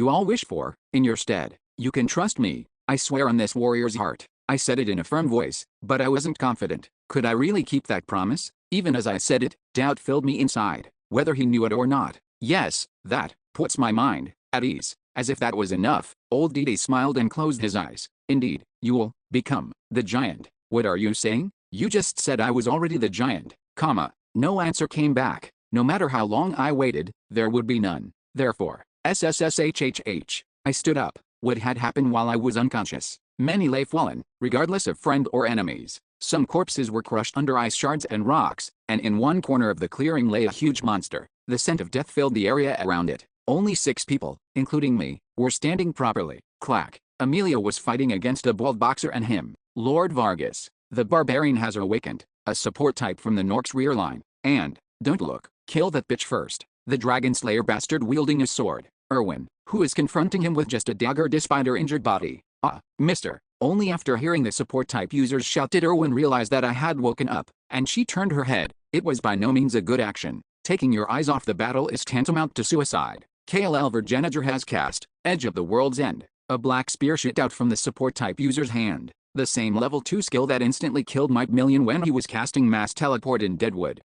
all wish for, in your stead. You can trust me. I swear on this warrior's heart. I said it in a firm voice, but I wasn't confident. Could I really keep that promise? Even as I said it, doubt filled me inside, whether he knew it or not. Yes, that puts my mind at ease. As if that was enough, old Didi smiled and closed his eyes. Indeed, you'll become the giant. What are you saying? You just said I was already the giant. No answer came back. No matter how long I waited, there would be none. Therefore, SSSHHH. I stood up. What had happened while I was unconscious? Many lay fallen, regardless of friend or enemies. Some corpses were crushed under ice shards and rocks, and in one corner of the clearing lay a huge monster. The scent of death filled the area around it. Only 6 people, including me, were standing properly. Clack. Amelia was fighting against a bald boxer and him. Lord Vargas, the barbarian, has awakened, a support type from the Nork's rear line. And, don't look, kill that bitch first. The dragon slayer bastard wielding a sword. Erwin, who is confronting him with just a dagger despite her injured body. Mister. Only after hearing the support type user's shout did Erwin realize that I had woken up, and she turned her head. It was by no means a good action. Taking your eyes off the battle is tantamount to suicide. KLL Virgenager has cast, Edge of the World's End. A black spear shot out from the support type user's hand. The same level 2 skill that instantly killed Mike Million when he was casting Mass Teleport in Deadwood.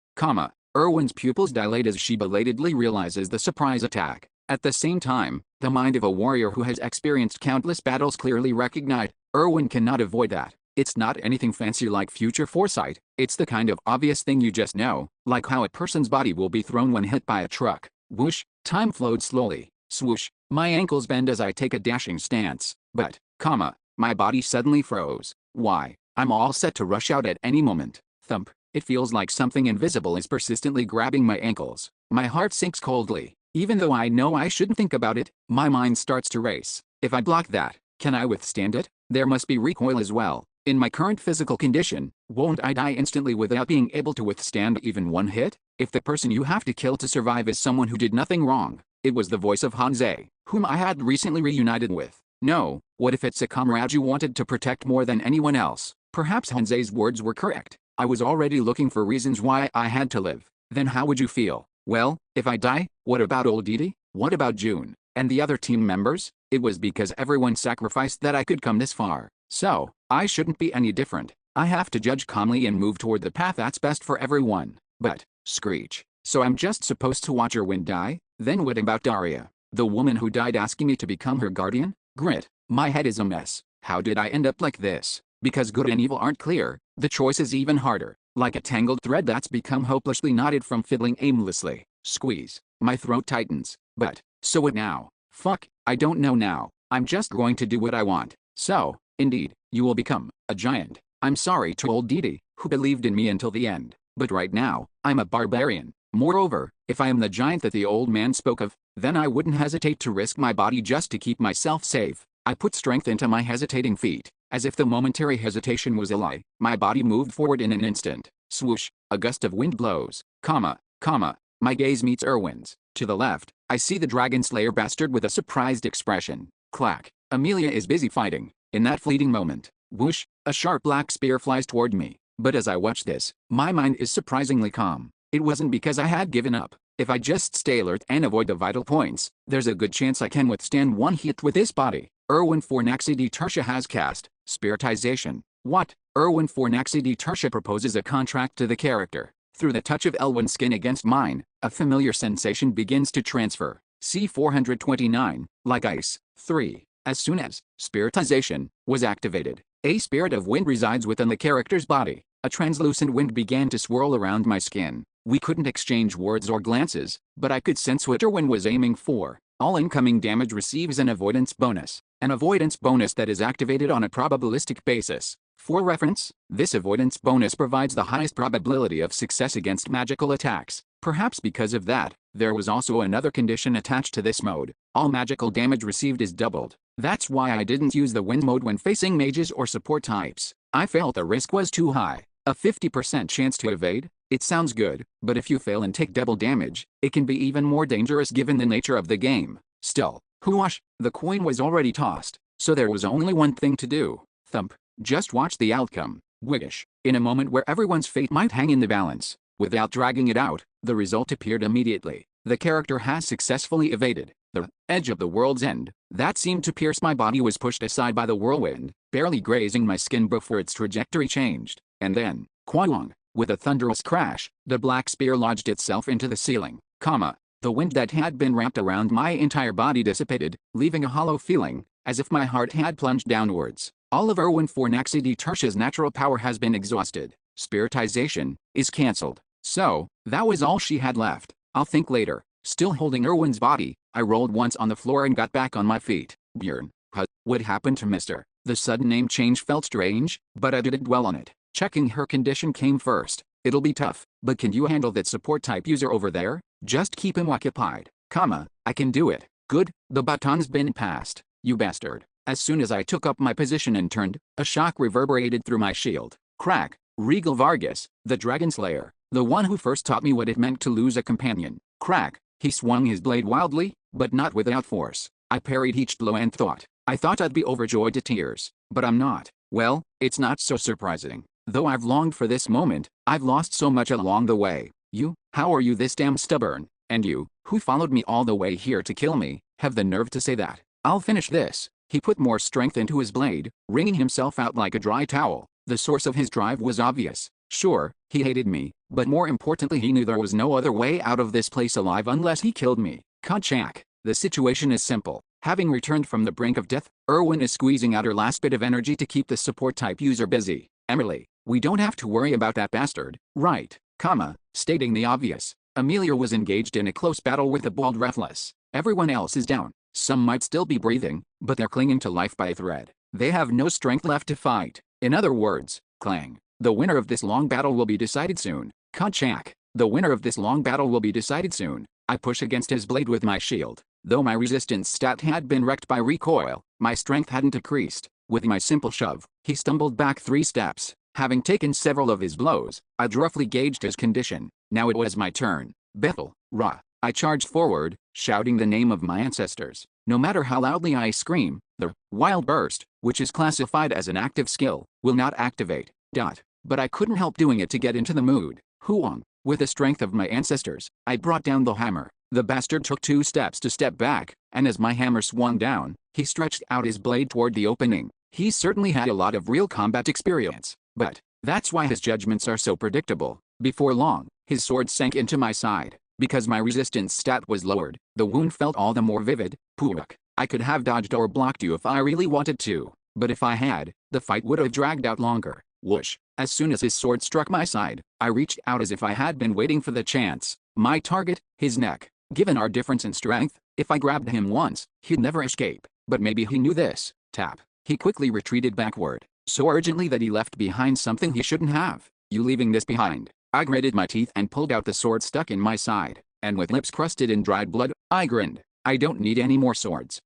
Erwin's pupils dilate as she belatedly realizes the surprise attack. At the same time, the mind of a warrior who has experienced countless battles clearly recognized, Erwin cannot avoid that. It's not anything fancy like future foresight, it's the kind of obvious thing you just know, like how a person's body will be thrown when hit by a truck. Whoosh, time flowed slowly. Swoosh, my ankles bend as I take a dashing stance, but, my body suddenly froze. Why? I'm all set to rush out at any moment. Thump. It feels like something invisible is persistently grabbing my ankles. My heart sinks coldly. Even though I know I shouldn't think about it, my mind starts to race. If I block that, can I withstand it? There must be recoil as well. In my current physical condition, won't I die instantly without being able to withstand even one hit? If the person you have to kill to survive is someone who did nothing wrong. It was the voice of Hanzei, whom I had recently reunited with. No, what if it's a comrade you wanted to protect more than anyone else? Perhaps Hanzei's words were correct. I was already looking for reasons why I had to live. Then how would you feel? Well, if I die, what about old Didi? What about June? And the other team members? It was because everyone sacrificed that I could come this far. So, I shouldn't be any different. I have to judge calmly and move toward the path that's best for everyone. But, screech. So I'm just supposed to watch Erwin die? Then what about Daria? The woman who died asking me to become her guardian? Grit. My head is a mess. How did I end up like this? Because good and evil aren't clear, the choice is even harder. Like a tangled thread that's become hopelessly knotted from fiddling aimlessly. Squeeze. My throat tightens. But, so what now? Fuck, I don't know now. I'm just going to do what I want. So, indeed, you will become a giant. I'm sorry to old Didi, who believed in me until the end. But right now, I'm a barbarian. Moreover, if I am the giant that the old man spoke of, then I wouldn't hesitate to risk my body just to keep myself safe. I put strength into my hesitating feet. As if the momentary hesitation was a lie, my body moved forward in an instant. Swoosh, a gust of wind blows. My gaze meets Erwin's. To the left, I see the dragon slayer bastard with a surprised expression. Clack. Amelia is busy fighting. In that fleeting moment, whoosh, a sharp black spear flies toward me. But as I watch this, my mind is surprisingly calm. It wasn't because I had given up. If I just stay alert and avoid the vital points, there's a good chance I can withstand one hit with this body. Erwin Fornaxi Tersha has cast Spiritization. What? Erwin Fornaxi Tersha proposes a contract to the character. Through the touch of Elwin's skin against mine, a familiar sensation begins to transfer. C429, like ice. 3. As soon as Spiritization was activated, a spirit of wind resides within the character's body. A translucent wind began to swirl around my skin. We couldn't exchange words or glances, but I could sense what Erwin was aiming for. All incoming damage receives an avoidance bonus. An avoidance bonus that is activated on a probabilistic basis. For reference, this avoidance bonus provides the highest probability of success against magical attacks. Perhaps because of that, there was also another condition attached to this mode. All magical damage received is doubled. That's why I didn't use the wind mode when facing mages or support types. I felt the risk was too high. A 50% chance to evade? It sounds good, but if you fail and take double damage, it can be even more dangerous given the nature of the game. Still, whoosh, the coin was already tossed, so there was only one thing to do. Thump. Just watch the outcome. Wiggish. In a moment where everyone's fate might hang in the balance, without dragging it out, the result appeared immediately. The character has successfully evaded the edge of the world's end. That seemed to pierce my body was pushed aside by the whirlwind, barely grazing my skin before its trajectory changed. And then, quang, with a thunderous crash, the black spear lodged itself into the ceiling. The wind that had been wrapped around my entire body dissipated, leaving a hollow feeling, as if my heart had plunged downwards. All of Erwin Fornaxi Tersha's natural power has been exhausted. Spiritization is cancelled. So, that was all she had left. I'll think later. Still holding Erwin's body, I rolled once on the floor and got back on my feet. Bjorn. What happened to Mr.? The sudden name change felt strange, but I didn't dwell on it. Checking her condition came first. It'll be tough, but can you handle that support type user over there? Just keep him occupied. I can do it. Good, the baton's been passed. You bastard. As soon as I took up my position and turned, a shock reverberated through my shield. Crack. Regal Vargas, the Dragon Slayer, the one who first taught me what it meant to lose a companion. Crack. He swung his blade wildly, but not without force. I parried each blow and I thought I'd be overjoyed to tears. But I'm not. Well, it's not so surprising. Though I've longed for this moment, I've lost so much along the way. You, how are you this damn stubborn? And you, who followed me all the way here to kill me, have the nerve to say that? I'll finish this. He put more strength into his blade, wringing himself out like a dry towel. The source of his drive was obvious. Sure, he hated me, but more importantly he knew there was no other way out of this place alive unless he killed me. Konchak. The situation is simple. Having returned from the brink of death, Erwin is squeezing out her last bit of energy to keep the support type user busy. Emily, we don't have to worry about that bastard, right? Stating the obvious. Amelia was engaged in a close battle with the bald Breathless. Everyone else is down. Some might still be breathing, but they're clinging to life by a thread. They have no strength left to fight. In other words, Clang. The winner of this long battle will be decided soon. Konchak. The winner of this long battle will be decided soon. I push against his blade with my shield. Though my resistance stat had been wrecked by recoil, my strength hadn't decreased. With my simple shove, he stumbled back 3 steps. Having taken several of his blows, I'd roughly gauged his condition. Now it was my turn. Bethel, Ra. I charged forward, shouting the name of my ancestors. No matter how loudly I scream, the wild burst, which is classified as an active skill, will not activate. But I couldn't help doing it to get into the mood. Huang. With the strength of my ancestors, I brought down the hammer. The bastard took 2 steps to step back, and as my hammer swung down, he stretched out his blade toward the opening. He certainly had a lot of real combat experience, but that's why his judgments are so predictable. Before long, his sword sank into my side. Because my resistance stat was lowered, the wound felt all the more vivid. Puuk. I could have dodged or blocked you if I really wanted to, but if I had, the fight would have dragged out longer. Whoosh. As soon as his sword struck my side, I reached out as if I had been waiting for the chance. My target, his neck. Given our difference in strength, if I grabbed him once, he'd never escape. But maybe he knew this. Tap. He quickly retreated backward, so urgently that he left behind something he shouldn't have. You leaving this behind? I gritted my teeth and pulled out the sword stuck in my side, and with lips crusted in dried blood, I grinned. I don't need any more swords,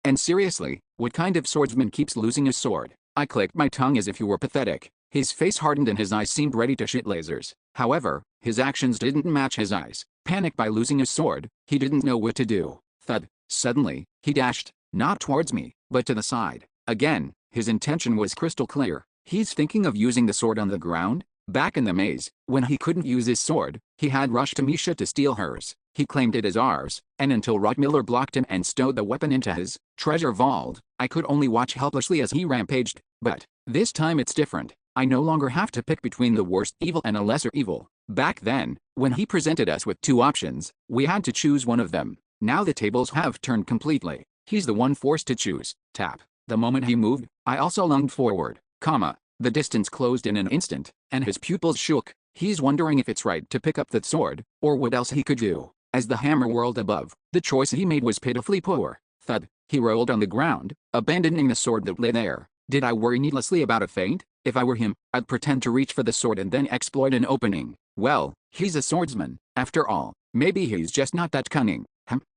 and seriously, what kind of swordsman keeps losing his sword? I clicked my tongue as if he were pathetic. His face hardened and his eyes seemed ready to shit lasers. However, his actions didn't match his eyes. Panicked by losing his sword, he didn't know what to do. Thud. Suddenly, he dashed, not towards me, but to the side. Again, his intention was crystal clear. He's thinking of using the sword on the ground? Back in the maze, when he couldn't use his sword, he had rushed to Misha to steal hers. He claimed it as ours, and until Rottmiller blocked him and stowed the weapon into his treasure vault, I could only watch helplessly as he rampaged. But this time it's different. I no longer have to pick between the worst evil and a lesser evil. Back then, when he presented us with 2 options, we had to choose one of them. Now the tables have turned completely. He's the one forced to choose. Tap. The moment he moved, I also lunged forward, The distance closed in an instant, and his pupils shook. He's wondering if it's right to pick up that sword, or what else he could do. As the hammer whirled above, the choice he made was pitifully poor. Thud. He rolled on the ground, abandoning the sword that lay there. Did I worry needlessly about a feint? If I were him, I'd pretend to reach for the sword and then exploit an opening. Well, he's a swordsman, after all. Maybe he's just not that cunning.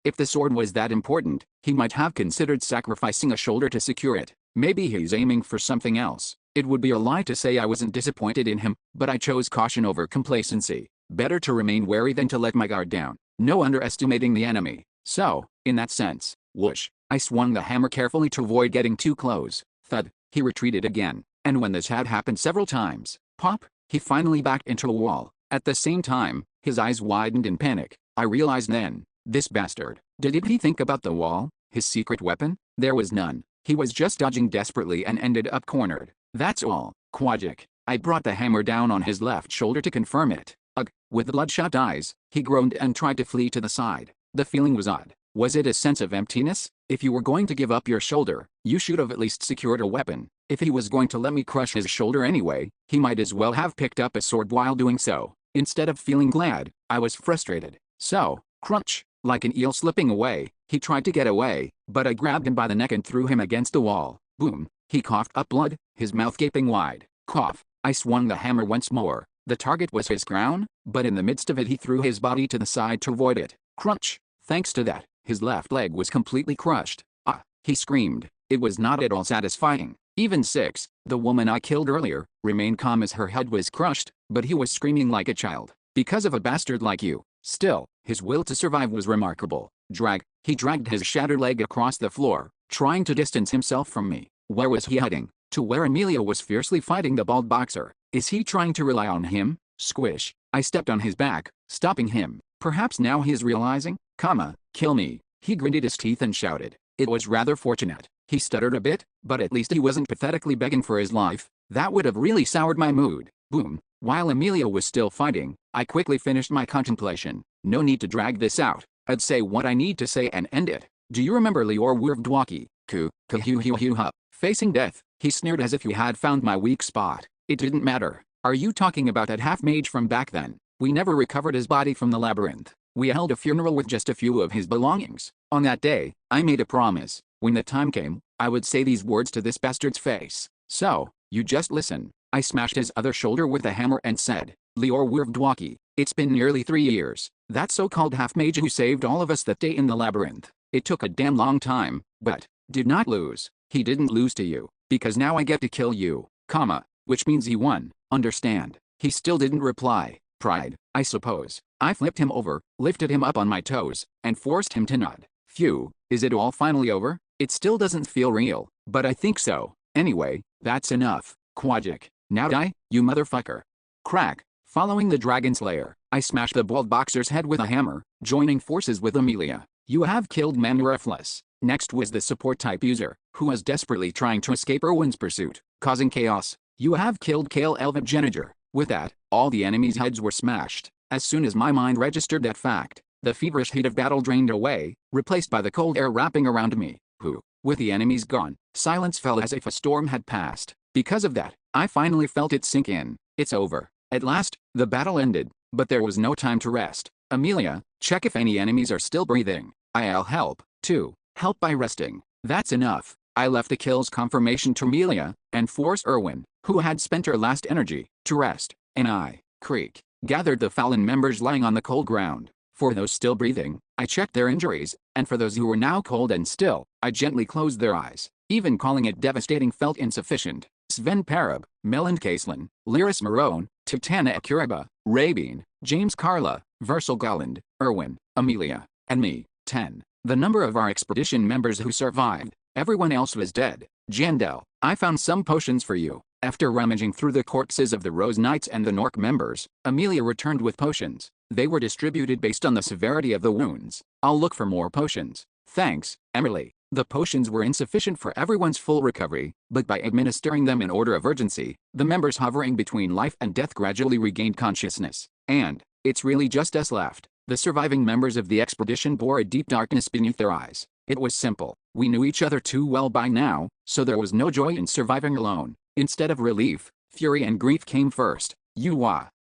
If the sword was that important, he might have considered sacrificing a shoulder to secure it. Maybe he's aiming for something else. It would be a lie to say I wasn't disappointed in him, but I chose caution over complacency. Better to remain wary than to let my guard down. No underestimating the enemy. So, in that sense, whoosh, I swung the hammer carefully to avoid getting too close. Thud. He retreated again, and when this had happened several times, pop, he finally backed into a wall. At the same time, his eyes widened in panic. I realized then, this bastard. Did he think about the wall? His secret weapon? There was none. He was just dodging desperately and ended up cornered. That's all. Quadjik. I brought the hammer down on his left shoulder to confirm it. Ugh. With bloodshot eyes, he groaned and tried to flee to the side. The feeling was odd. Was it a sense of emptiness? If you were going to give up your shoulder, you should have at least secured a weapon. If he was going to let me crush his shoulder anyway, he might as well have picked up a sword while doing so. Instead of feeling glad, I was frustrated. So, crunch, like an eel slipping away, he tried to get away, but I grabbed him by the neck and threw him against the wall. Boom. He coughed up blood, his mouth gaping wide. Cough. I swung the hammer once more. The target was his crown, but in the midst of it he threw his body to the side to avoid it. Crunch. Thanks to that, his left leg was completely crushed. Ah, he screamed. It was not at all satisfying. Even Six, the woman I killed earlier, remained calm as her head was crushed, but he was screaming like a child. Because of a bastard like you. Still, his will to survive was remarkable. He dragged his shattered leg across the floor, trying to distance himself from me. Where was he heading? To where Amelia was fiercely fighting the bald boxer. Is he trying to rely on him? Squish. I stepped on his back, stopping him. Perhaps now he is realizing, kill me. He gritted his teeth and shouted. It was rather fortunate. He stuttered a bit, but at least he wasn't pathetically begging for his life. That would have really soured my mood. Boom. While Amelia was still fighting, I quickly finished my contemplation. No need to drag this out. I'd say what I need to say and end it. Do you remember Lior Wurvdwaki? Facing death, he sneered as if he had found my weak spot. It didn't matter. Are you talking about that half-mage from back then? We never recovered his body from the labyrinth. We held a funeral with just a few of his belongings. On that day, I made a promise. When the time came, I would say these words to this bastard's face. So, you just listen. I smashed his other shoulder with a hammer and said, Lior Wirvdwaki, it's been nearly 3 years. That so-called half-mage who saved all of us that day in the labyrinth. It took a damn long time, but did not lose. He didn't lose to you, because now I get to kill you, which means he won, understand? He still didn't reply. Pride, I suppose. I flipped him over, lifted him up on my toes, and forced him to nod. Phew, is it all finally over? It still doesn't feel real, but I think so. Anyway, that's enough. Quadjik, now die, you motherfucker. Crack. Following the Dragon Slayer, I smashed the bald boxer's head with a hammer, joining forces with Amelia. You have killed Notoriously. Next was the support type user, who was desperately trying to escape Erwin's pursuit, causing chaos. You have killed Kale Elvit. With that, all the enemies' heads were smashed. As soon as my mind registered that fact, the feverish heat of battle drained away, replaced by the cold air wrapping around me. With the enemies gone, silence fell as if a storm had passed. Because of that, I finally felt it sink in. It's over. At last, the battle ended, but there was no time to rest. Amelia, check if any enemies are still breathing. I'll help, too. Help by resting. That's enough. I left the kills confirmation to Amelia, and forced Erwin, who had spent her last energy, to rest, and I, Creek, gathered the fallen members lying on the cold ground. For those still breathing, I checked their injuries, and for those who were now cold and still, I gently closed their eyes. Even calling it devastating felt insufficient. Sven Parab, Melon Caslin, Lyris Marone, Titana Akuriba, Rabin, James Carla, Versal Golland, Erwin, Amelia, and me, 10. The number of our expedition members who survived. Everyone else was dead. Jandel, I found some potions for you. After rummaging through the corpses of the Rose Knights and the Nork members, Amelia returned with potions. They were distributed based on the severity of the wounds. I'll look for more potions. Thanks, Emily. The potions were insufficient for everyone's full recovery, but by administering them in order of urgency, the members hovering between life and death gradually regained consciousness. And it's really just us left. The surviving members of the expedition bore a deep darkness beneath their eyes. It was simple. We knew each other too well by now, so there was no joy in surviving alone. Instead of relief, fury and grief came first.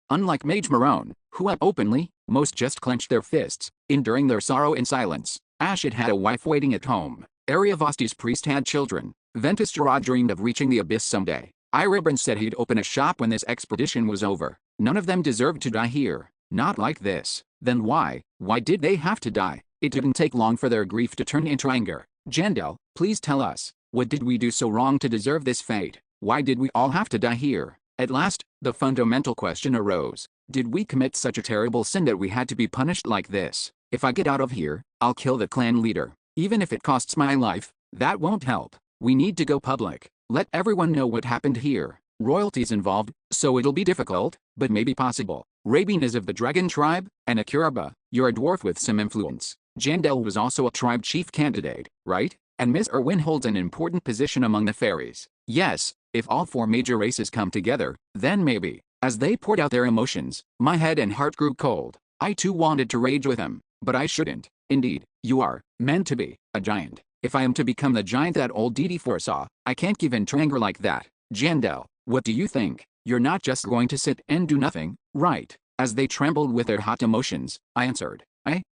Unlike Mage Marone, who had openly, most just clenched their fists, enduring their sorrow in silence. Ashid had a wife waiting at home. Ariavasti's priest had children. Ventus Gerard dreamed of reaching the abyss someday. Iribran said he'd open a shop when this expedition was over. None of them deserved to die here. Not like this. Then why did they have to die? It didn't take long for their grief to turn into anger. Jandel, please tell us, what did we do so wrong to deserve this fate? Why did we all have to die here? At last, the fundamental question arose. Did we commit such a terrible sin that we had to be punished like this? If I get out of here, I'll kill the clan leader. Even if it costs my life, that won't help. We need to go public. Let everyone know what happened here. Royalty's involved, so it'll be difficult, but maybe possible. Rabin is of the dragon tribe, and Akuriba, you're a dwarf with some influence. Jandel was also a tribe chief candidate, right? And Miss Erwin holds an important position among the fairies. Yes, if all 4 major races come together, then maybe. As they poured out their emotions, my head and heart grew cold. I too wanted to rage with him, but I shouldn't. Indeed, you are meant to be a giant. If I am to become the giant that old Didi foresaw, I can't give in to anger like that. Jandel, what do you think? You're not just going to sit and do nothing, right? As they trembled with their hot emotions, I answered,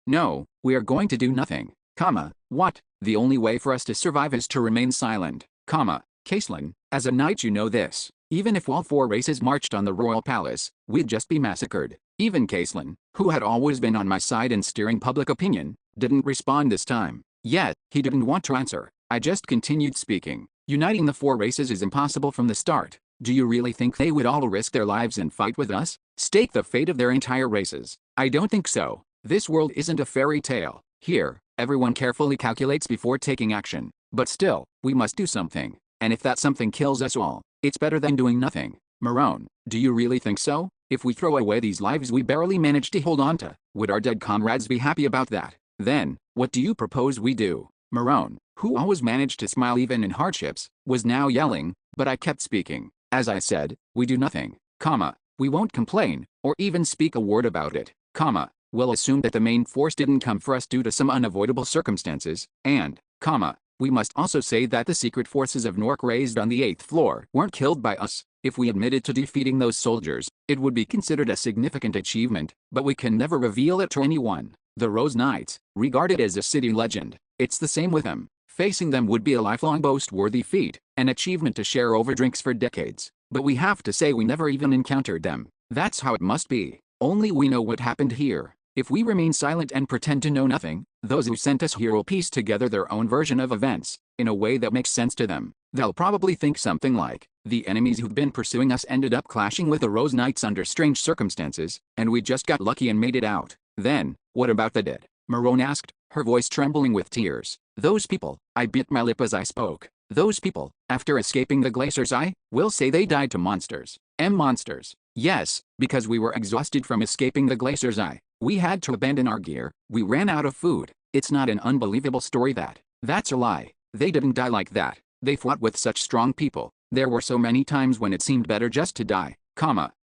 no, we are going to do nothing, what? The only way for us to survive is to remain silent, Caslin, as a knight you know this. Even if all 4 races marched on the royal palace, we'd just be massacred. Even Caslin, who had always been on my side in steering public opinion, didn't respond this time. Yet, he didn't want to answer. I just continued speaking. Uniting the 4 races is impossible from the start. Do you really think they would all risk their lives and fight with us? Stake the fate of their entire races? I don't think so. This world isn't a fairy tale. Here, everyone carefully calculates before taking action. But still, we must do something. And if that something kills us all, it's better than doing nothing. Marone, do you really think so? If we throw away these lives we barely managed to hold on to, would our dead comrades be happy about that? Then, what do you propose we do? Marone, who always managed to smile even in hardships, was now yelling, but I kept speaking. As I said, we do nothing, we won't complain, or even speak a word about it, we'll assume that the main force didn't come for us due to some unavoidable circumstances, and, we must also say that the secret forces of Nork raised on the 8th floor weren't killed by us. If we admitted to defeating those soldiers, it would be considered a significant achievement, but we can never reveal it to anyone. The Rose Knights, regarded as a city legend, it's the same with them. Facing them would be a lifelong boast-worthy feat, an achievement to share over drinks for decades. but we have to say we never even encountered them. That's how it must be. Only we know what happened here. If we remain silent and pretend to know nothing, those who sent us here will piece together their own version of events, in a way that makes sense to them. They'll probably think something like, the enemies who've been pursuing us ended up clashing with the Rose Knights under strange circumstances, and we just got lucky and made it out. Then, what about the dead? Marone asked, her voice trembling with tears. Those people, I bit my lip as I spoke. Those people, after escaping the glacier's eye, will say they died to monsters. Monsters. Yes, because we were exhausted from escaping the glacier's eye. We had to abandon our gear, we ran out of food. It's not an unbelievable story that. That's a lie. They didn't die like that. They fought with such strong people. There were so many times when it seemed better just to die,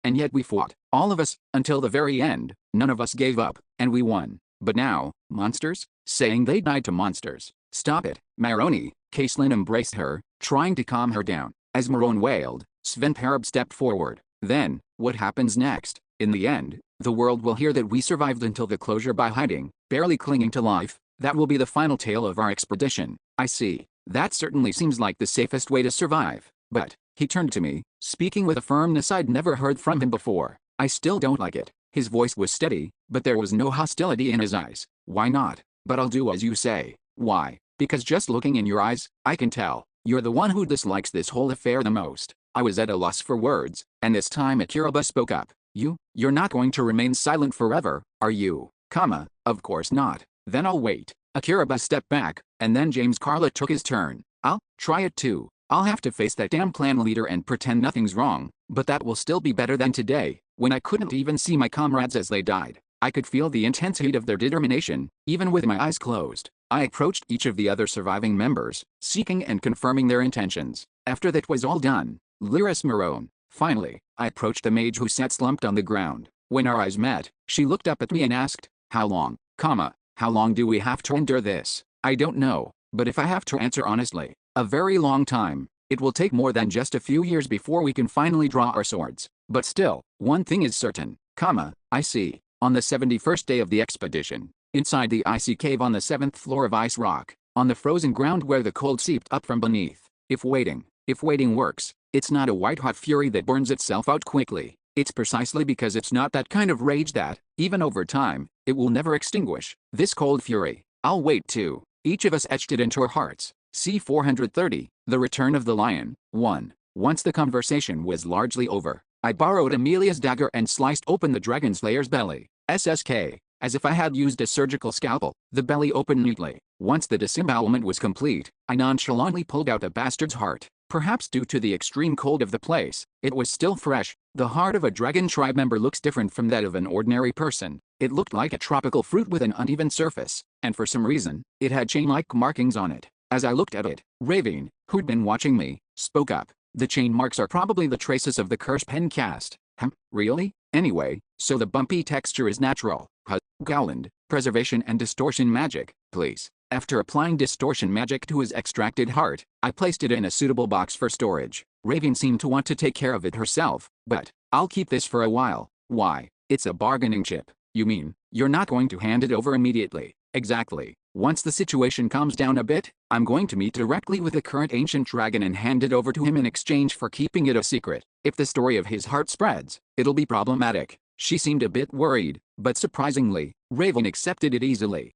and yet we fought. All of us, until the very end. None of us gave up, and we won. But now, monsters? Saying they died to monsters. Stop it, Maroni. Caitlin embraced her, trying to calm her down. As Marone wailed, Sven Parab stepped forward. Then, what happens next? In the end, the world will hear that we survived until the closure by hiding, barely clinging to life. That will be the final tale of our expedition. I see. That certainly seems like the safest way to survive. But, he turned to me, speaking with a firmness I'd never heard from him before. I still don't like it. His voice was steady, but there was no hostility in his eyes. Why not? But I'll do as you say. Why? Because just looking in your eyes, I can tell. You're the one who dislikes this whole affair the most. I was at a loss for words, and this time Akiraba spoke up. You're not going to remain silent forever, are you? Of course not. Then I'll wait. Akiraba stepped back, and then James Carla took his turn. I'll try it too. I'll have to face that damn clan leader and pretend nothing's wrong, but that will still be better than today, when I couldn't even see my comrades as they died. I could feel the intense heat of their determination, even with my eyes closed. I approached each of the other surviving members, seeking and confirming their intentions. After that was all done, Lyris Marone. Finally, I approached the mage who sat slumped on the ground. When our eyes met, she looked up at me and asked, how long, how long do we have to endure this? I don't know, but if I have to answer honestly, a very long time. It will take more than just a few years before we can finally draw our swords. But still, one thing is certain, I see. On the 71st day of the expedition, inside the icy cave on the 7th floor of Ice Rock, on the frozen ground where the cold seeped up from beneath, if waiting works, it's not a white-hot fury that burns itself out quickly. It's precisely because it's not that kind of rage that, even over time, it will never extinguish. This cold fury, I'll wait too. Each of us etched it into our hearts. C. 430, The Return of the Lion. 1. Once the conversation was largely over, I borrowed Amelia's dagger and sliced open the dragon slayer's belly. SSK. As if I had used a surgical scalpel, the belly opened neatly. Once the disembowelment was complete, I nonchalantly pulled out the bastard's heart. Perhaps due to the extreme cold of the place, it was still fresh. The heart of a dragon tribe member looks different from that of an ordinary person. It looked like a tropical fruit with an uneven surface, and for some reason, it had chain-like markings on it. As I looked at it, Ravine, who'd been watching me, spoke up. The chain marks are probably the traces of the curse pen cast. Really? Anyway, so the bumpy texture is natural. Gowland, preservation and distortion magic, please. After applying distortion magic to his extracted heart, I placed it in a suitable box for storage. Ravine seemed to want to take care of it herself, but I'll keep this for a while. Why? It's a bargaining chip. You mean, you're not going to hand it over immediately? Exactly. Once the situation calms down a bit, I'm going to meet directly with the current ancient dragon and hand it over to him in exchange for keeping it a secret. If the story of his heart spreads, it'll be problematic. She seemed a bit worried, but surprisingly, Raven accepted it easily.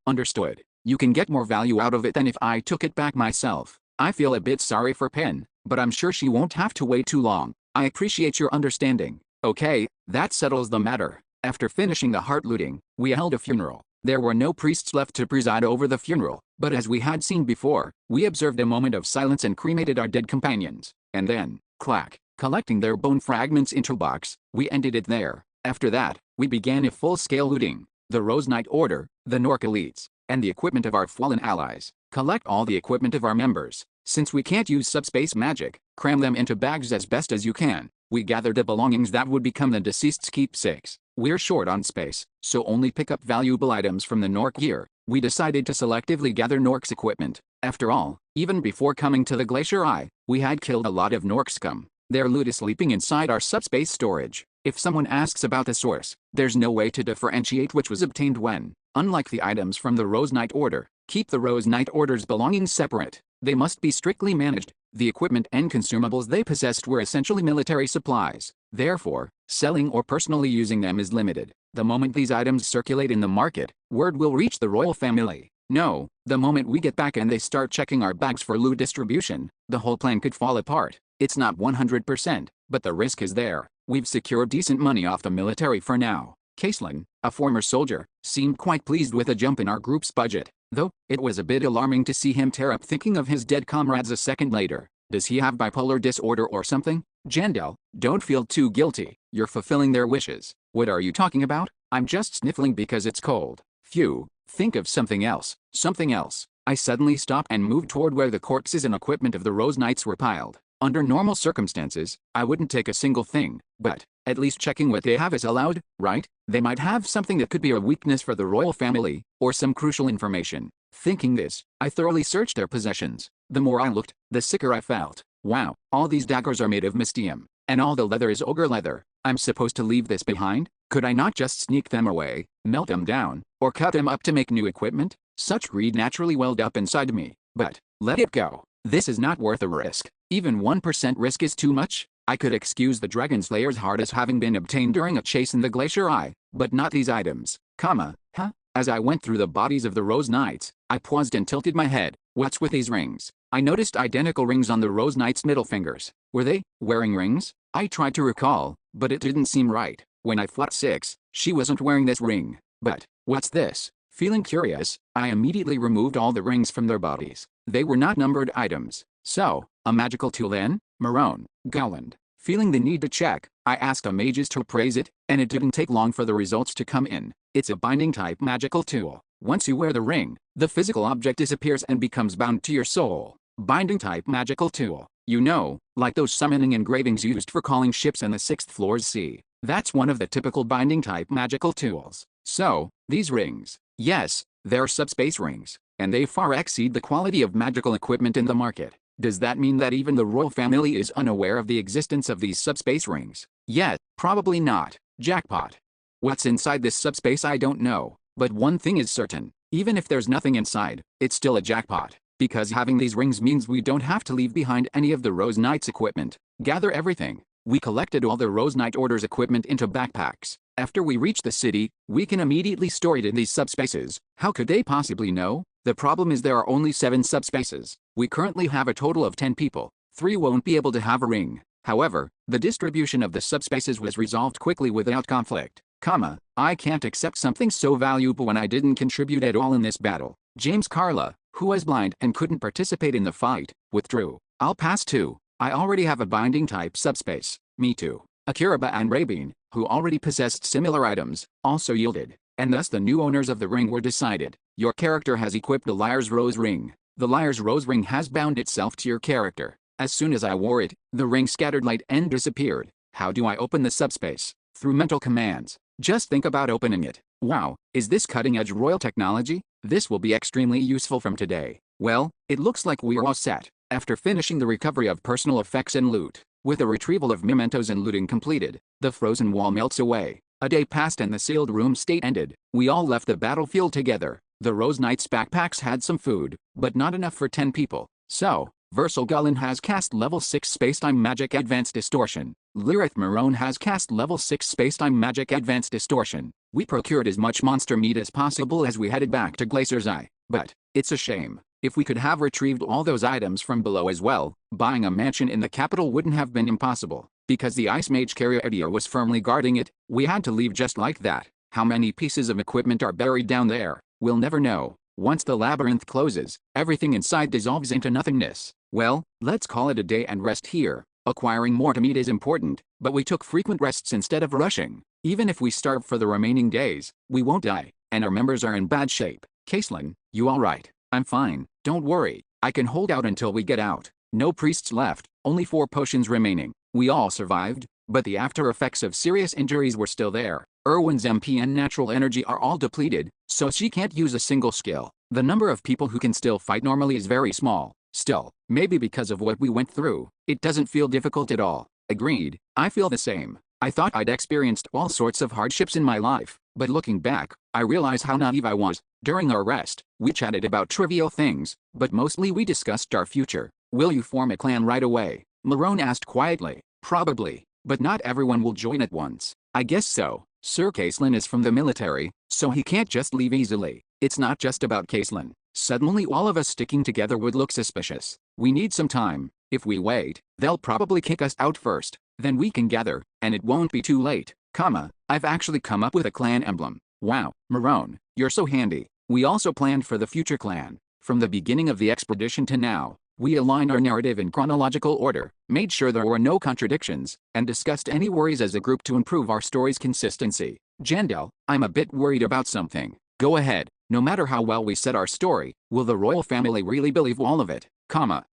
Understood. You can get more value out of it than if I took it back myself. I feel a bit sorry for Pen, but I'm sure she won't have to wait too long. I appreciate your understanding. Okay, that settles the matter. After finishing the heart looting, we held a funeral. There were no priests left to preside over the funeral, but as we had seen before, we observed a moment of silence and cremated our dead companions. And then, clack, collecting their bone fragments into a box, we ended it there. After that, we began a full-scale looting. The Rose Knight Order, the Nork elites, and the equipment of our fallen allies. Collect all the equipment of our members. Since we can't use subspace magic, cram them into bags as best as you can. We gathered the belongings that would become the deceased's keepsakes. We're short on space, so only pick up valuable items from the Nork gear. We decided to selectively gather Nork's equipment. After all, even before coming to the Glacier Eye, we had killed a lot of Nork scum. Their loot is sleeping inside our subspace storage. If someone asks about the source, there's no way to differentiate which was obtained when. Unlike the items from the Rose Knight Order, keep the Rose Knight Order's belongings separate. They must be strictly managed. The equipment and consumables they possessed were essentially military supplies. Therefore, selling or personally using them is limited. The moment these items circulate in the market, word will reach the royal family. No, the moment we get back and they start checking our bags for loot distribution, the whole plan could fall apart. It's not 100%, but the risk is there. We've secured decent money off the military for now. Caslin, a former soldier, seemed quite pleased with a jump in our group's budget, though it was a bit alarming to see him tear up thinking of his dead comrades a second later. Does he have bipolar disorder or something? Jandel, don't feel too guilty. You're fulfilling their wishes. What are you talking about? I'm just sniffling because it's cold. Phew, think of something else. Something else. I suddenly stopped and moved toward where the corpses and equipment of the Rose Knights were piled. Under normal circumstances, I wouldn't take a single thing, but at least checking what they have is allowed, right? They might have something that could be a weakness for the royal family, or some crucial information. Thinking this, I thoroughly searched their possessions. The more I looked, the sicker I felt. Wow, all these daggers are made of mystium, and all the leather is ogre leather. I'm supposed to leave this behind? Could I not just sneak them away, melt them down, or cut them up to make new equipment? Such greed naturally welled up inside me, but let it go. This is not worth a risk. Even 1% risk is too much. I could excuse the Dragon Slayer's heart as having been obtained during a chase in the Glacier Eye, but not these items. As I went through the bodies of the Rose Knights, I paused and tilted my head. What's with these rings? I noticed identical rings on the Rose Knights' middle fingers. Were they wearing rings? I tried to recall, but it didn't seem right. When I fought Six, she wasn't wearing this ring. But what's this? Feeling curious, I immediately removed all the rings from their bodies. They were not numbered items. So, a magical tool then? Marone, Gowland. Feeling the need to check, I asked a mages to appraise it, and it didn't take long for the results to come in. It's a binding-type magical tool. Once you wear the ring, the physical object disappears and becomes bound to your soul. Binding-type magical tool. You know, like those summoning engravings used for calling ships in the 6th floor's sea. That's one of the typical binding-type magical tools. So, these rings. Yes, they're subspace rings, and they far exceed the quality of magical equipment in the market. Does that mean that even the royal family is unaware of the existence of these subspace rings? Yet, probably not. Jackpot. What's inside this subspace I don't know, but one thing is certain. Even if there's nothing inside, it's still a jackpot. Because having these rings means we don't have to leave behind any of the Rose Knights' equipment. Gather everything. We collected all the Rose Knight Order's equipment into backpacks. After we reach the city, we can immediately store it in these subspaces. How could they possibly know? The problem is there are only 7 subspaces. We currently have a total of 10 people. 3 won't be able to have a ring. However, the distribution of the subspaces was resolved quickly without conflict. I can't accept something so valuable when I didn't contribute at all in this battle. James Carla, who was blind and couldn't participate in the fight, withdrew. I'll pass too. I already have a binding-type subspace. Me too. Akiraba and Rabin, who already possessed similar items, also yielded, and thus the new owners of the ring were decided. Your character has equipped the Liar's Rose Ring. The Liar's Rose Ring has bound itself to your character. As soon as I wore it, the ring scattered light and disappeared. How do I open the subspace? Through mental commands. Just think about opening it. Wow, is this cutting-edge royal technology? This will be extremely useful from today. Well, it looks like we're all set. After finishing the recovery of personal effects and loot, with the retrieval of mementos and looting completed, the frozen wall melts away. A day passed and the sealed room state ended. We all left the battlefield together. The Rose Knights' backpacks had some food, but not enough for 10 people. So, Versal Gullin has cast level 6 Spacetime Magic Advanced Distortion. Lirith Marone has cast level 6 Spacetime Magic Advanced Distortion. We procured as much monster meat as possible as we headed back to Glacier's Eye. But, it's a shame. If we could have retrieved all those items from below as well, buying a mansion in the capital wouldn't have been impossible. Because the Ice Mage Carrier was firmly guarding it, we had to leave just like that. How many pieces of equipment are buried down there? We'll never know. Once the labyrinth closes, everything inside dissolves into nothingness. Well, let's call it a day and rest here. Acquiring more to meat is important, but we took frequent rests instead of rushing. Even if we starve for the remaining days, we won't die, and our members are in bad shape. Caslin, you alright? I'm fine, don't worry. I can hold out until we get out. No priests left, only 4 potions remaining. We all survived, but the after effects of serious injuries were still there. Erwin's MP and natural energy are all depleted, so she can't use a single skill. The number of people who can still fight normally is very small. Still, maybe because of what we went through, it doesn't feel difficult at all. Agreed, I feel the same. I thought I'd experienced all sorts of hardships in my life, but looking back, I realize how naive I was. During our rest, we chatted about trivial things, but mostly we discussed our future. Will you form a clan right away? Marone asked quietly. Probably, but not everyone will join at once. I guess so. Sir Caslin is from the military, so he can't just leave easily. It's not just about Caslin. Suddenly all of us sticking together would look suspicious. We need some time. If we wait, they'll probably kick us out first. Then we can gather, and it won't be too late. I've actually come up with a clan emblem. Wow, Marone, you're so handy. We also planned for the future clan. From the beginning of the expedition to now, we aligned our narrative in chronological order, made sure there were no contradictions, and discussed any worries as a group to improve our story's consistency. Jandel, I'm a bit worried about something. Go ahead. No matter how well we set our story, will the royal family really believe all of it?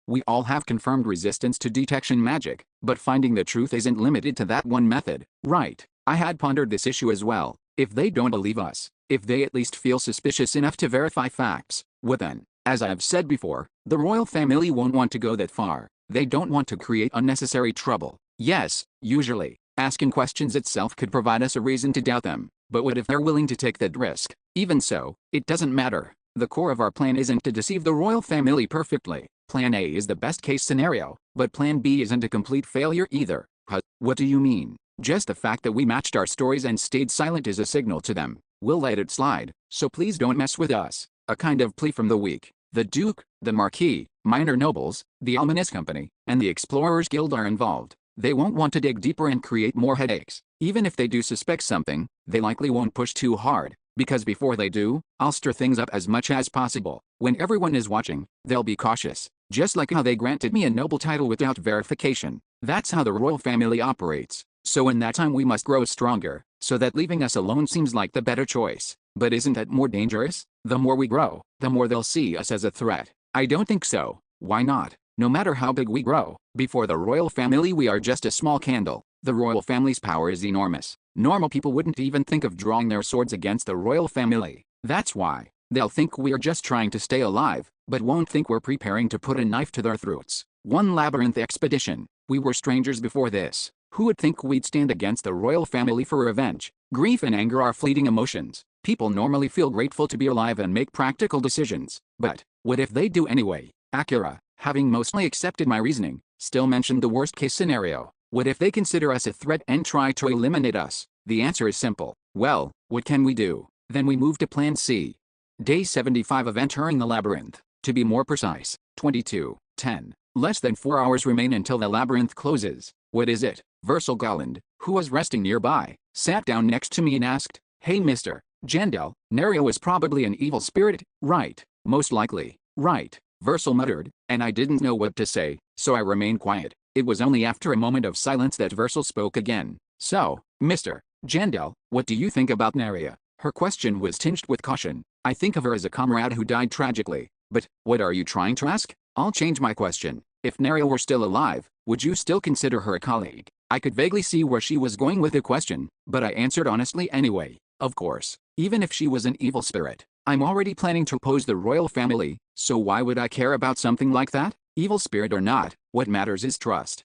We all have confirmed resistance to detection magic, but finding the truth isn't limited to that one method, right? I had pondered this issue as well. If they don't believe us, if they at least feel suspicious enough to verify facts, what then? As I have said before, the royal family won't want to go that far. They don't want to create unnecessary trouble. Yes, usually, asking questions itself could provide us a reason to doubt them. But what if they're willing to take that risk? Even so, it doesn't matter. The core of our plan isn't to deceive the royal family perfectly. Plan A is the best case scenario, but Plan B isn't a complete failure either. What do you mean? Just the fact that we matched our stories and stayed silent is a signal to them. We'll let it slide, so please don't mess with us. A kind of plea from the weak. The Duke, the Marquis, minor nobles, the Almanis Company, and the Explorers Guild are involved. They won't want to dig deeper and create more headaches. Even if they do suspect something, they likely won't push too hard, because before they do, I'll stir things up as much as possible. When everyone is watching, they'll be cautious. Just like how they granted me a noble title without verification. That's how the royal family operates. So in that time we must grow stronger, so that leaving us alone seems like the better choice. But isn't that more dangerous? The more we grow, the more they'll see us as a threat. I don't think so. Why not? No matter how big we grow, before the royal family we are just a small candle. The royal family's power is enormous. Normal people wouldn't even think of drawing their swords against the royal family. That's why. They'll think we're just trying to stay alive, but won't think we're preparing to put a knife to their throats. One labyrinth expedition. We were strangers before this. Who would think we'd stand against the royal family for revenge? Grief and anger are fleeting emotions. People normally feel grateful to be alive and make practical decisions. But, what if they do anyway? Akira, having mostly accepted my reasoning, still mentioned the worst-case scenario. What if they consider us a threat and try to eliminate us? The answer is simple. Well, what can we do? Then we move to Plan C. Day 75 of entering the labyrinth. To be more precise, 22:10. Less than 4 hours remain until the labyrinth closes. What is it? Versal Golland, who was resting nearby, sat down next to me and asked, "Hey Mr. Jandel, Nerio is probably an evil spirit, right?" "Most likely, right," Versal muttered, and I didn't know what to say, so I remained quiet. It was only after a moment of silence that Versal spoke again. "So, Mr. Jandel, what do you think about Neria?" Her question was tinged with caution. "I think of her as a comrade who died tragically. But, what are you trying to ask?" "I'll change my question. If Neria were still alive, would you still consider her a colleague?" I could vaguely see where she was going with the question, but I answered honestly anyway. Of course, even if she was an evil spirit, I'm already planning to oppose the royal family, so why would I care about something like that? Evil spirit or not, what matters is trust.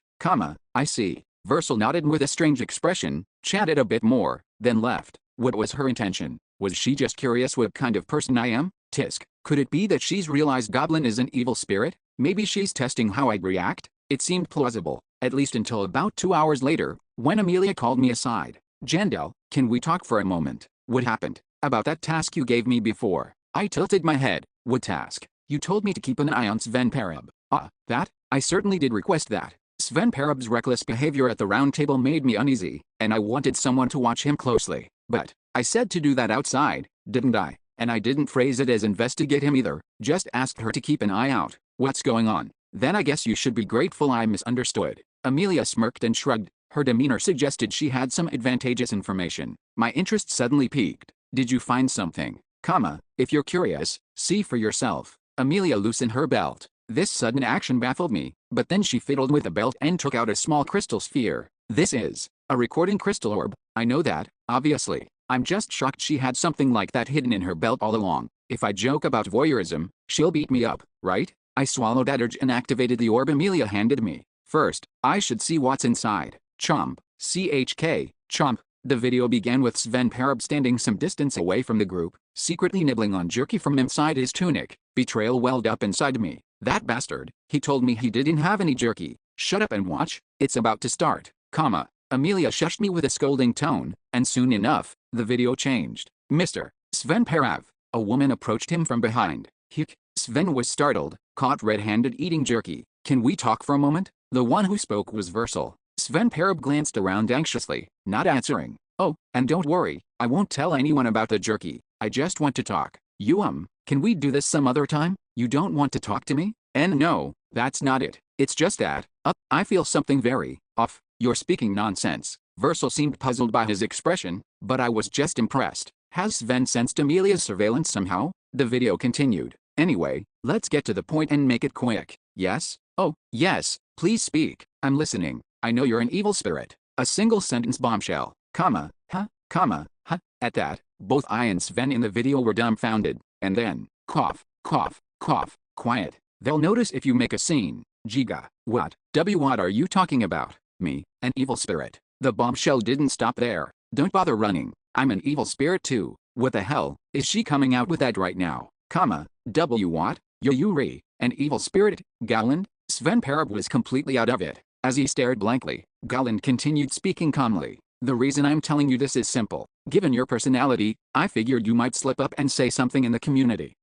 I see. Versal nodded with a strange expression, chatted a bit more, then left. What was her intention? Was she just curious what kind of person I am? Tisk. Could it be that she's realized Goblin is an evil spirit? Maybe she's testing how I'd react? It seemed plausible, at least until about 2 hours later, when Amelia called me aside. "Jandel, can we talk for a moment?" "What happened?" "About that task you gave me before." I tilted my head. "What task?" "You told me to keep an eye on Sven Pereb." "Ah, that? I certainly did request that." Sven Pereb's reckless behavior at the round table made me uneasy, and I wanted someone to watch him closely. But, I said to do that outside, didn't I? And I didn't phrase it as investigate him either, just asked her to keep an eye out. What's going on? Then I guess you should be grateful I misunderstood. Amelia smirked and shrugged. Her demeanor suggested she had some advantageous information. My interest suddenly piqued. "Did you find something?" If you're curious, see for yourself." Amelia loosened her belt. This sudden action baffled me, but then she fiddled with the belt and took out a small crystal sphere. "This is a recording crystal orb." "I know that, obviously. I'm just shocked she had something like that hidden in her belt all along. If I joke about voyeurism, she'll beat me up, right?" I swallowed that urge and activated the orb Amelia handed me. "First, I should see what's inside." Chomp. CHK. Chomp. The video began with Sven Pereb standing some distance away from the group, secretly nibbling on jerky from inside his tunic. Betrayal welled up inside me. That bastard, he told me he didn't have any jerky. Shut up and watch, it's about to start, comma. Amelia shushed me with a scolding tone, and soon enough, the video changed. Mr. Sven Parav, a woman approached him from behind. Sven was startled, caught red-handed eating jerky. Can we talk for a moment? The one who spoke was Versal. Sven Parav glanced around anxiously, not answering. Oh, and don't worry, I won't tell anyone about the jerky. I just want to talk. Can we do this some other time? You don't want to talk to me? And no, that's not it. It's just that, I feel something very off. You're speaking nonsense. Versal seemed puzzled by his expression, but I was just impressed. Has Sven sensed Amelia's surveillance somehow? The video continued. Anyway, let's get to the point and make it quick. Yes? Oh, yes, please speak. I'm listening. I know you're an evil spirit. A single sentence bombshell, comma, comma, At that, both I and Sven in the video were dumbfounded, and then, cough, cough, cough, quiet. They'll notice if you make a scene. Giga, what are you talking about? Me, an evil spirit. The bombshell didn't stop there. Don't bother running. I'm an evil spirit too. What the hell, is she coming out with that right now? Comma, what? You're Yuri, an evil spirit, Galland? Sven Parav was completely out of it. As he stared blankly, Galland continued speaking calmly. The reason I'm telling you this is simple. Given your personality, I figured you might slip up and say something in the community.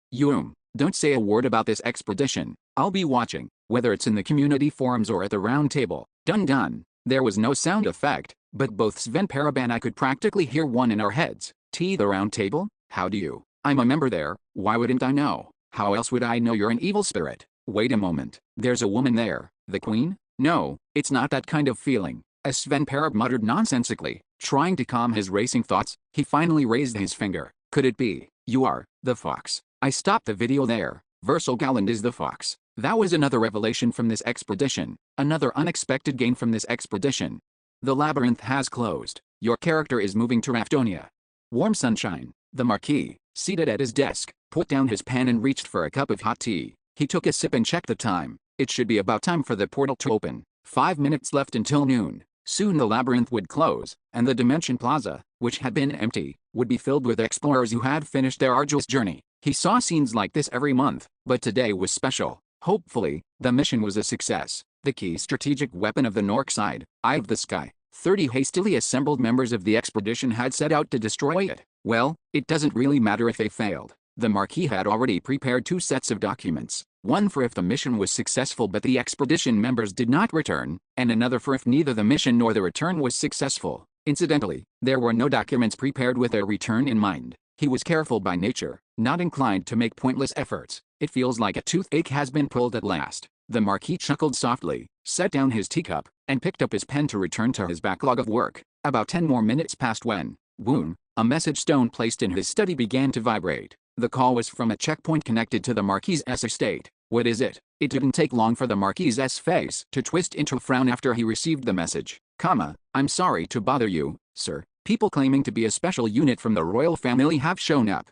Don't say a word about this expedition. I'll be watching, whether it's in the community forums or at the round table. Done. There was no sound effect, but both Sven Parav and I could practically hear one in our heads. The round table? How do you? I'm a member there. Why wouldn't I know? How else would I know you're an evil spirit? Wait a moment. There's a woman there. The queen? No, it's not that kind of feeling. As Sven Parav muttered nonsensically, trying to calm his racing thoughts, he finally raised his finger. Could it be? You are the fox. I stopped the video there. Versal Galland is the fox. That was another revelation from this expedition. Another unexpected gain from this expedition. The labyrinth has closed. Your character is moving to Raftonia. Warm sunshine. The Marquis, seated at his desk, put down his pen and reached for a cup of hot tea. He took a sip and checked the time. It should be about time for the portal to open. 5 minutes left until noon. Soon the labyrinth would close, and the Dimension Plaza, which had been empty, would be filled with explorers who had finished their arduous journey. He saw scenes like this every month, but today was special. Hopefully, the mission was a success. The key strategic weapon of the Nork side, Eye of the Sky. 30 hastily assembled members of the expedition had set out to destroy it. Well, it doesn't really matter if they failed. The Marquis had already prepared 2 sets of documents. One for if the mission was successful but the expedition members did not return, and another for if neither the mission nor the return was successful. Incidentally, there were no documents prepared with their return in mind. He was careful by nature, not inclined to make pointless efforts. It feels like a toothache has been pulled at last. The Marquis chuckled softly, set down his teacup, and picked up his pen to return to his backlog of work. About 10 more minutes passed when, boom, a message stone placed in his study began to vibrate. The call was from a checkpoint connected to the Marquis's estate. What is it? It didn't take long for the Marquis's face to twist into a frown after he received the message. I'm sorry to bother you, sir. People claiming to be a special unit from the royal family have shown up.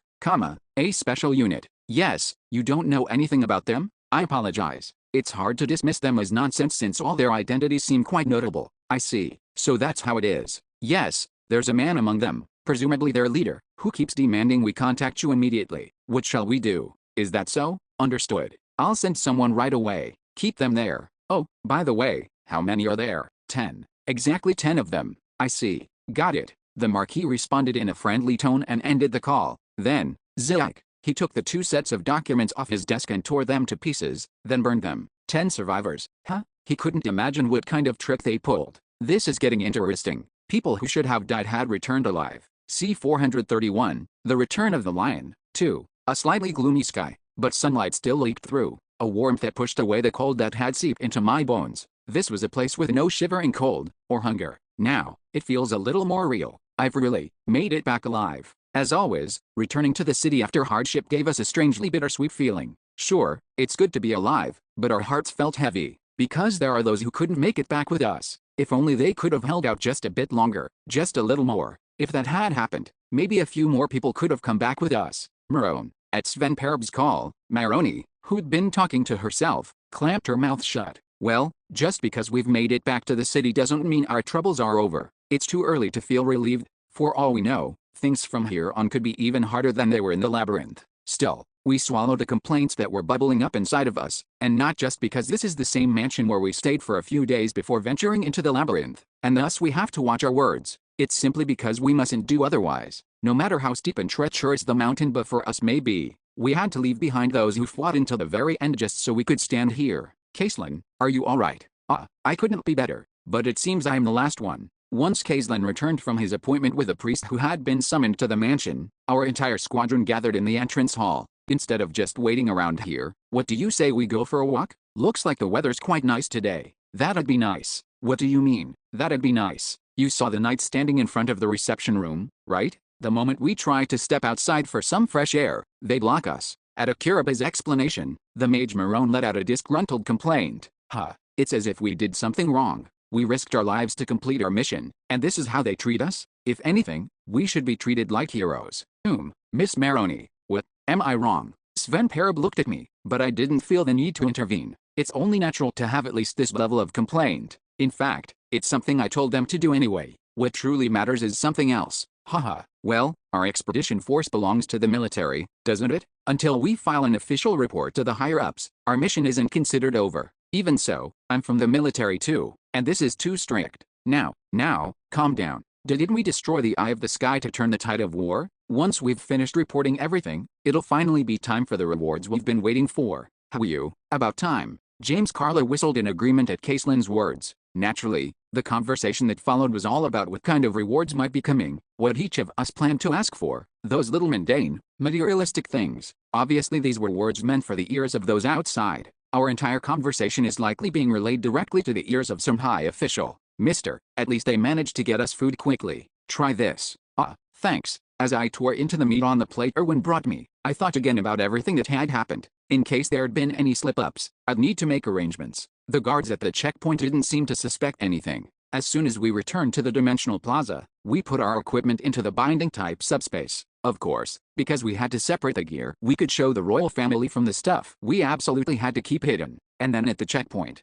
A special unit. Yes, you don't know anything about them? I apologize. It's hard to dismiss them as nonsense since all their identities seem quite notable. I see. So that's how it is. Yes, there's a man among them, presumably their leader, who keeps demanding we contact you immediately. What shall we do? Is that so? Understood. I'll send someone right away. Keep them there. Oh, by the way, how many are there? 10. Exactly 10 of them. I see. Got it. The Marquis responded in a friendly tone and ended the call. Then, Zilk. He took the 2 sets of documents off his desk and tore them to pieces, then burned them. 10 survivors. He couldn't imagine what kind of trick they pulled. This is getting interesting. People who should have died had returned alive. C-431, The Return of the Lion. 2. A slightly gloomy sky, but sunlight still leaked through. A warmth that pushed away the cold that had seeped into my bones. This was a place with no shivering cold, or hunger. Now, it feels a little more real. I've really made it back alive. As always, returning to the city after hardship gave us a strangely bittersweet feeling. Sure, it's good to be alive, but our hearts felt heavy, because there are those who couldn't make it back with us. If only they could have held out just a bit longer, just a little more. If that had happened, maybe a few more people could have come back with us. Marone. At Sven Parav's call, Maroni, who'd been talking to herself, clamped her mouth shut. Well, just because we've made it back to the city doesn't mean our troubles are over. It's too early to feel relieved. For all we know, things from here on could be even harder than they were in the labyrinth. Still, We swallowed the complaints that were bubbling up inside of us, and not just because this is the same mansion where we stayed for a few days before venturing into the labyrinth, and thus we have to watch our words. It's simply because we mustn't do otherwise, no matter how steep and treacherous the mountain before us may be. We had to leave behind those who fought until the very end just so we could stand here. Kaislin, are you alright? I couldn't be better, but it seems I am the last one. Once Kaislin returned from his appointment with a priest who had been summoned to the mansion, our entire squadron gathered in the entrance hall. Instead of just waiting around here, what do you say we go for a walk? Looks like the weather's quite nice today. That'd be nice. What do you mean, that'd be nice? You saw the knights standing in front of the reception room, right? The moment we try to step outside for some fresh air, they block us. At Akiraba's explanation, the mage Marone let out a disgruntled complaint. It's as if we did something wrong. We risked our lives to complete our mission, and this is how they treat us? If anything, we should be treated like heroes. Miss Marone, what, am I wrong? Sven Pereb looked at me, but I didn't feel the need to intervene. It's only natural to have at least this level of complaint. In fact, it's something I told them to do anyway. What truly matters is something else. Well, our expedition force belongs to the military, doesn't it? Until we file an official report to the higher-ups, our mission isn't considered over. Even so, I'm from the military too, and this is too strict. Now, calm down. Didn't we destroy the eye of the sky to turn the tide of war? Once we've finished reporting everything, it'll finally be time for the rewards we've been waiting for. About time. James Carler whistled in agreement at Kaislin's words. Naturally, the conversation that followed was all about what kind of rewards might be coming, what each of us planned to ask for, those little mundane, materialistic things. Obviously these were words meant for the ears of those outside. Our entire conversation is likely being relayed directly to the ears of some high official. Mister, at least they managed to get us food quickly. Try this. Thanks. As I tore into the meat on the plate Erwin brought me, I thought again about everything that had happened. In case there'd been any slip-ups, I'd need to make arrangements. The guards at the checkpoint didn't seem to suspect anything. As soon as we returned to the Dimensional Plaza, we put our equipment into the binding-type subspace. Of course, because we had to separate the gear we could show the royal family from the stuff we absolutely had to keep hidden. And then at the checkpoint,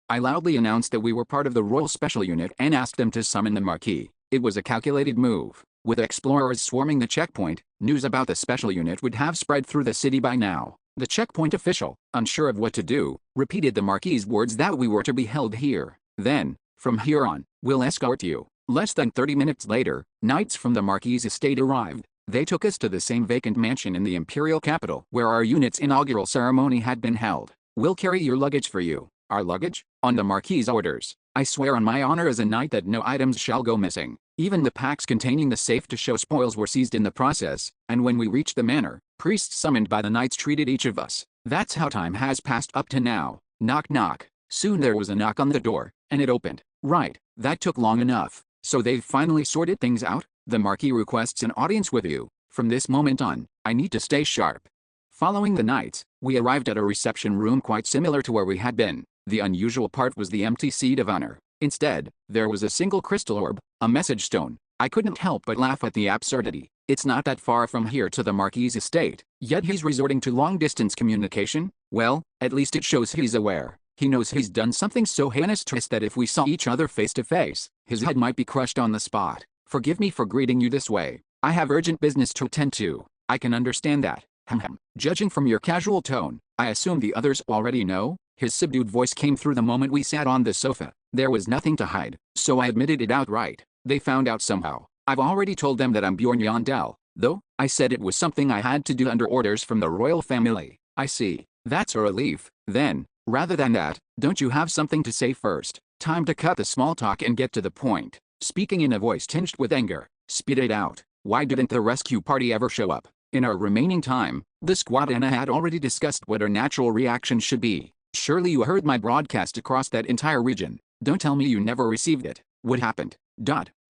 I loudly announced that we were part of the Royal Special Unit and asked them to summon the Marquis. It was a calculated move. With explorers swarming the checkpoint, news about the special unit would have spread through the city by now. The checkpoint official, unsure of what to do, repeated the Marquis's words that we were to be held here. Then, from here on, we'll escort you. Less than 30 minutes later, knights from the Marquis's estate arrived. They took us to the same vacant mansion in the imperial capital where our unit's inaugural ceremony had been held. We'll carry your luggage for you. Our luggage? On the Marquis's orders. I swear on my honor as a knight that no items shall go missing. Even the packs containing the safe-to-show spoils were seized in the process, and when we reached the manor, priests summoned by the knights treated each of us. That's how time has passed up to now. Knock knock. Soon there was a knock on the door, and it opened. Right, that took long enough. So they've finally sorted things out? The Marquis requests an audience with you. From this moment on, I need to stay sharp. Following the knights, we arrived at a reception room quite similar to where we had been. The unusual part was the empty seat of honor. Instead, there was a single crystal orb, a message stone. I couldn't help but laugh at the absurdity. It's not that far from here to the Marquis's estate, yet he's resorting to long-distance communication? Well, at least it shows he's aware. He knows he's done something so heinous that if we saw each other face to face, his head might be crushed on the spot. Forgive me for greeting you this way. I have urgent business to attend to. I can understand that. Judging from your casual tone, I assume the others already know? His subdued voice came through the moment we sat on the sofa. There was nothing to hide, so I admitted it outright. They found out somehow. I've already told them that I'm Bjorn Yondell, though. I said it was something I had to do under orders from the royal family. I see. That's a relief. Then, rather than that, don't you have something to say first? Time to cut the small talk and get to the point. Speaking in a voice tinged with anger, spit it out. Why didn't the rescue party ever show up? In our remaining time, the squad and I had already discussed what our natural reaction should be. Surely you heard my broadcast across that entire region. Don't tell me you never received it. What happened?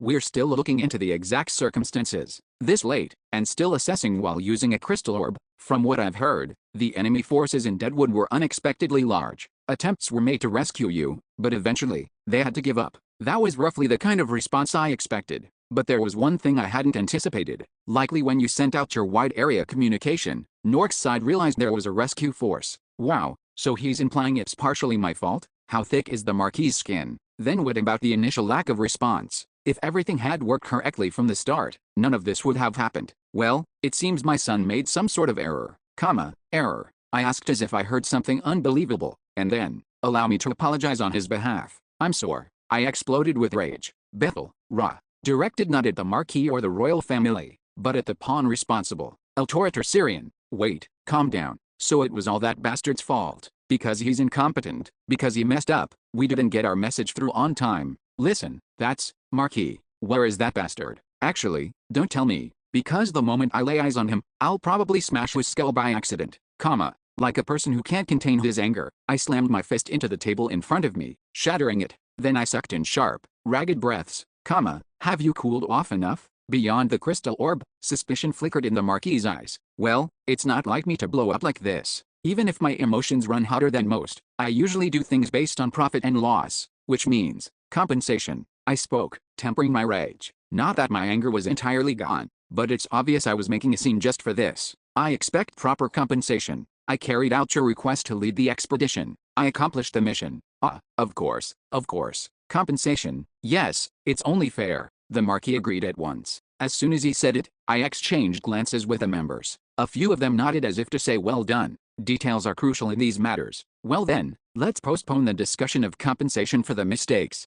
We're still looking into the exact circumstances. This late, and still assessing while using a crystal orb. From what I've heard, the enemy forces in Deadwood were unexpectedly large. Attempts were made to rescue you, but eventually, they had to give up. That was roughly the kind of response I expected. But there was one thing I hadn't anticipated. Likely when you sent out your wide area communication, Nork's side realized there was a rescue force. Wow, so he's implying it's partially my fault? How thick is the Marquis's skin? Then what about the initial lack of response? If everything had worked correctly from the start, none of this would have happened. Well, it seems my son made some sort of error. Error. I asked as if I heard something unbelievable, and then, allow me to apologize on his behalf. I'm sore. I exploded with rage. Bethel, Ra. Directed not at the Marquis or the royal family, but at the pawn responsible. Autoritor Syrian. Wait, calm down. So it was all that bastard's fault. Because he's incompetent. Because he messed up. We didn't get our message through on time. Listen, that's, Marquis. Where is that bastard? Actually, don't tell me. Because the moment I lay eyes on him, I'll probably smash his skull by accident. Like a person who can't contain his anger, I slammed my fist into the table in front of me, shattering it. Then I sucked in sharp, ragged breaths. Have you cooled off enough? Beyond the crystal orb, suspicion flickered in the Marquis's eyes. Well, it's not like me to blow up like this. Even if my emotions run hotter than most, I usually do things based on profit and loss, which means compensation. I spoke, tempering my rage. Not that my anger was entirely gone, but it's obvious I was making a scene just for this. I expect proper compensation. I carried out your request to lead the expedition. I accomplished the mission. Of course. Compensation. Yes, it's only fair. The Marquis agreed at once. As soon as he said it, I exchanged glances with the members. A few of them nodded as if to say well done. Details are crucial in these matters. Well then, let's postpone the discussion of compensation for the mistakes.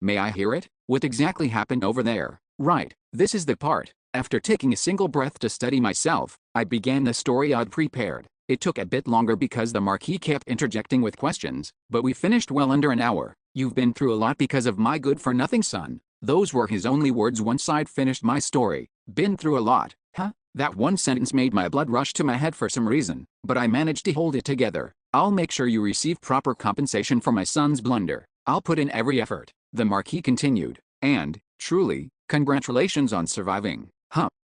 May I hear it? What exactly happened over there? Right, this is the part. After taking a single breath to steady myself, I began the story I'd prepared. It took a bit longer because the Marquis kept interjecting with questions, but we finished well under an hour. You've been through a lot because of my good-for-nothing son. Those were his only words once I'd finished my story. Been through a lot, huh? That one sentence made my blood rush to my head for some reason, but I managed to hold it together. I'll make sure you receive proper compensation for my son's blunder. I'll put in every effort. The Marquis continued. And, truly, congratulations on surviving.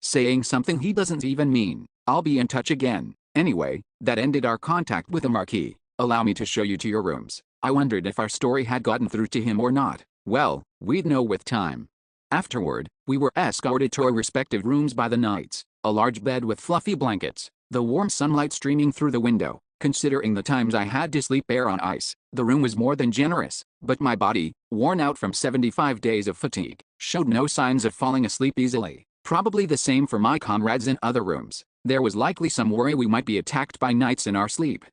Saying something he doesn't even mean. I'll be in touch again. Anyway, that ended our contact with the Marquis. Allow me to show you to your rooms. I wondered if our story had gotten through to him or not. Well, we'd know with time. Afterward, we were escorted to our respective rooms by the knights. A large bed with fluffy blankets, the warm sunlight streaming through the window. Considering the times I had to sleep bare on ice, the room was more than generous. But my body, worn out from 75 days of fatigue, showed no signs of falling asleep easily. Probably the same for my comrades in other rooms. There was likely some worry we might be attacked by knights in our sleep.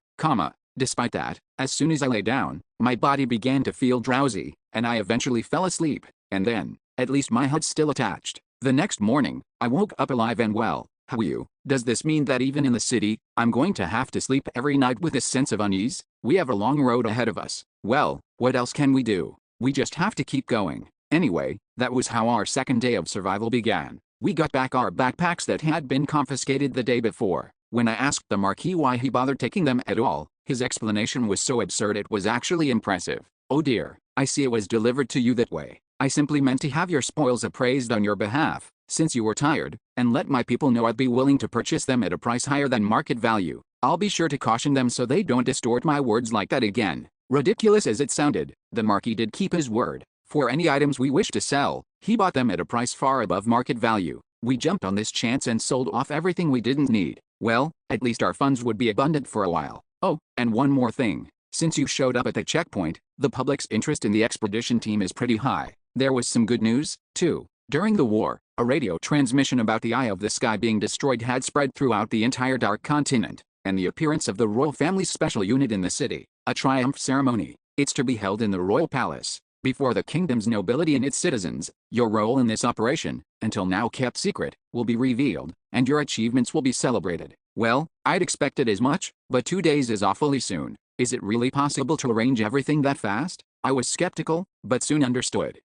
Despite that, as soon as I lay down, my body began to feel drowsy, and I eventually fell asleep. And then, at least my head's still attached. The next morning, I woke up alive and well. How are you? Does this mean that even in the city, I'm going to have to sleep every night with a sense of unease? We have a long road ahead of us. Well, what else can we do? We just have to keep going. Anyway, that was how our second day of survival began. We got back our backpacks that had been confiscated the day before. When I asked the Marquis why he bothered taking them at all, his explanation was so absurd it was actually impressive. Oh dear, I see it was delivered to you that way. I simply meant to have your spoils appraised on your behalf, since you were tired, and let my people know I'd be willing to purchase them at a price higher than market value. I'll be sure to caution them so they don't distort my words like that again. Ridiculous as it sounded, the Marquis did keep his word. For any items we wished to sell, he bought them at a price far above market value. We jumped on this chance and sold off everything we didn't need. Well, at least our funds would be abundant for a while. Oh, and one more thing. Since you showed up at the checkpoint, the public's interest in the expedition team is pretty high. There was some good news, too. During the war, a radio transmission about the Eye of the Sky being destroyed had spread throughout the entire Dark Continent, and the appearance of the royal family's special unit in the city, a triumph ceremony. It's to be held in the royal palace, before the kingdom's nobility and its citizens. Your role in this operation, until now kept secret, will be revealed, and your achievements will be celebrated. Well, I'd expected as much, but 2 days is awfully soon. Is it really possible to arrange everything that fast? I was skeptical, but soon understood.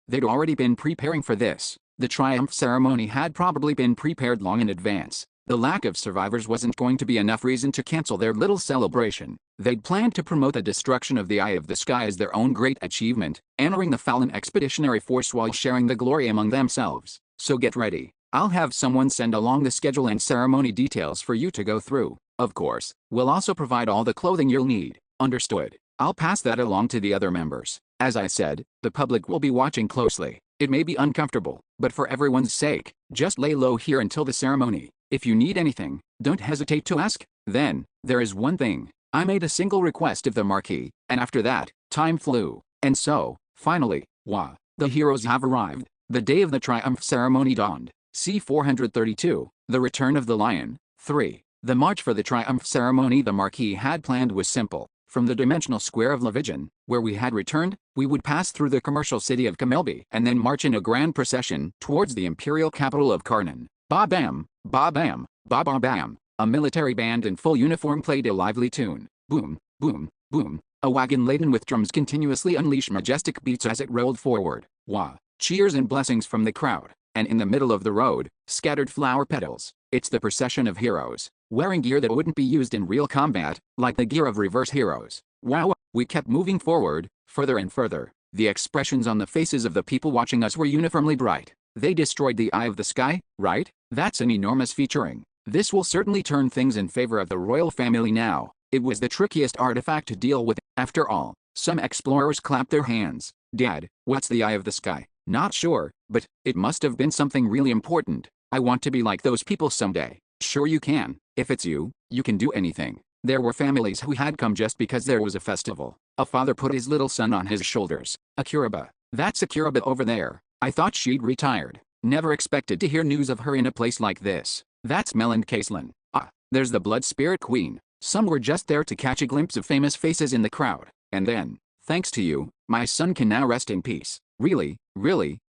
They'd already been preparing for this. The triumph ceremony had probably been prepared long in advance. The lack of survivors wasn't going to be enough reason to cancel their little celebration. They'd planned to promote the destruction of the Eye of the Sky as their own great achievement, honoring the fallen expeditionary force while sharing the glory among themselves. So get ready. I'll have someone send along the schedule and ceremony details for you to go through. Of course, we'll also provide all the clothing you'll need. Understood. I'll pass that along to the other members. As I said, the public will be watching closely. It may be uncomfortable, but for everyone's sake, just lay low here until the ceremony. If you need anything, don't hesitate to ask. Then, there is one thing. I made a single request of the Marquis, and after that, time flew. And so, finally, the heroes have arrived. The day of the triumph ceremony dawned. C. 432, The Return of the Lion. 3. The march for the triumph ceremony the Marquis had planned was simple. From the dimensional square of Levision, where we had returned, we would pass through the commercial city of Camelby and then march in a grand procession towards the imperial capital of Karnan. Ba-bam, ba-bam, ba-ba-bam. A military band in full uniform played a lively tune. Boom, boom, boom. A wagon laden with drums continuously unleashed majestic beats as it rolled forward. Wah! Cheers and blessings from the crowd. And in the middle of the road, scattered flower petals. It's the procession of heroes, wearing gear that wouldn't be used in real combat, like the gear of reverse heroes. Wow! We kept moving forward, further and further. The expressions on the faces of the people watching us were uniformly bright. They destroyed the eye of the sky, right? That's an enormous featuring. This will certainly turn things in favor of the royal family now. It was the trickiest artifact to deal with. After all, some explorers clapped their hands. Dad, what's the eye of the sky? Not sure, but it must have been something really important. I want to be like those people someday. Sure you can. If it's you, you can do anything. There were families who had come just because there was a festival. A father put his little son on his shoulders. Akiraba. That's Akiraba over there. I thought she'd retired. Never expected to hear news of her in a place like this. That's Mel and Caslin. Ah, there's the Blood Spirit Queen. Some were just there to catch a glimpse of famous faces in the crowd. And then, thanks to you, my son can now rest in peace. Really,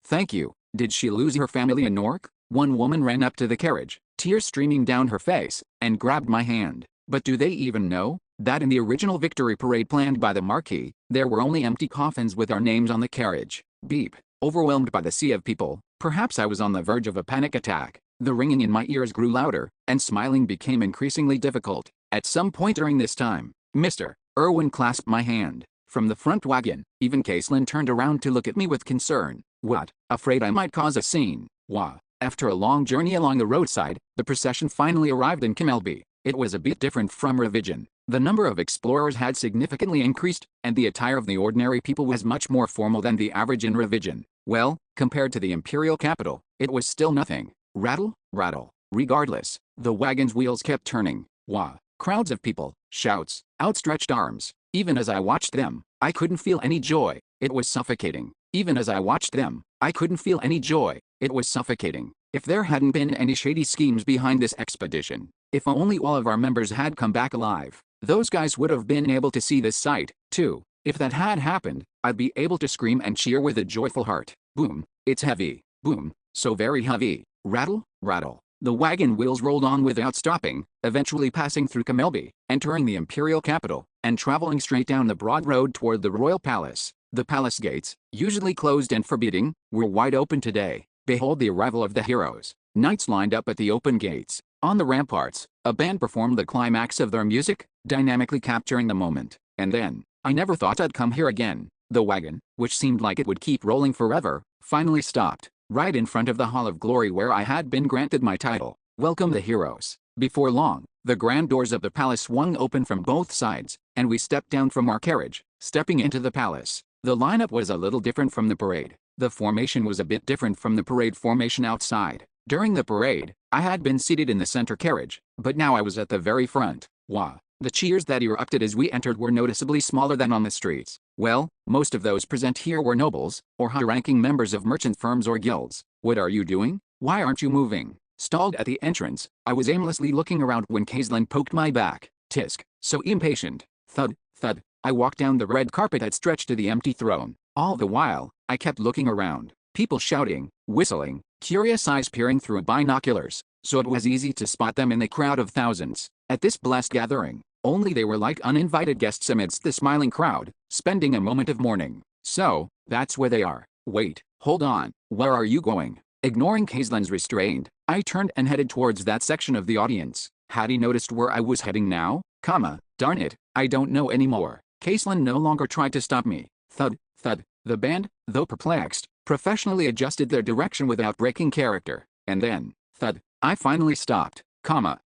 thank you. Did she lose her family in Nork? One woman ran up to the carriage, tears streaming down her face, and grabbed my hand. But do they even know that in the original victory parade planned by the Marquis, there were only empty coffins with our names on the carriage? Beep. Overwhelmed by the sea of people, perhaps I was on the verge of a panic attack. The ringing in my ears grew louder, and smiling became increasingly difficult. At some point during this time, Mr. Irwin clasped my hand. From the front wagon, even Caslin turned around to look at me with concern. What? Afraid I might cause a scene. Wah. After a long journey along the roadside, the procession finally arrived in Camelby. It was a bit different from Revision. The number of explorers had significantly increased, and the attire of the ordinary people was much more formal than the average in Revision. Well, compared to the imperial capital, it was still nothing. Rattle, rattle. Regardless, the wagon's wheels kept turning. Wah. Crowds of people, shouts, outstretched arms. Even as I watched them, I couldn't feel any joy. It was suffocating. Even as I watched them, I couldn't feel any joy. It was suffocating. If there hadn't been any shady schemes behind this expedition, if only all of our members had come back alive, those guys would have been able to see this sight, too. If that had happened, I'd be able to scream and cheer with a joyful heart. Boom. It's heavy. Boom. So very heavy. Rattle, rattle. The wagon wheels rolled on without stopping, eventually passing through Camelby, entering the imperial capital, and traveling straight down the broad road toward the royal palace. The palace gates, usually closed and forbidding, were wide open today. Behold the arrival of the heroes. Knights lined up at the open gates. On the ramparts, a band performed the climax of their music, dynamically capturing the moment. And then, I never thought I'd come here again. The wagon, which seemed like it would keep rolling forever, finally stopped, right in front of the Hall of Glory where I had been granted my title. Welcome the heroes. Before long, the grand doors of the palace swung open from both sides, and we stepped down from our carriage, stepping into the palace. The lineup was a little different from the parade. The formation was a bit different from the parade formation outside. During the parade, I had been seated in the center carriage, but now I was at the very front. Wah! The cheers that erupted as we entered were noticeably smaller than on the streets. Well, most of those present here were nobles, or high-ranking members of merchant firms or guilds. What are you doing? Why aren't you moving? Stalled at the entrance, I was aimlessly looking around when Caslin poked my back. Tisk. So impatient. Thud, thud. I walked down the red carpet that stretched to the empty throne. All the while, I kept looking around. People shouting, whistling, curious eyes peering through binoculars, so it was easy to spot them in the crowd of thousands. At this blessed gathering, only they were like uninvited guests amidst the smiling crowd, spending a moment of mourning. So, that's where they are. Wait, hold on, where are you going? Ignoring Caslin's restraint, I turned and headed towards that section of the audience. Had he noticed where I was heading now? Darn it, I don't know anymore. Caslin no longer tried to stop me. Thud, thud. The band, though perplexed, professionally adjusted their direction without breaking character. And then, thud, I finally stopped.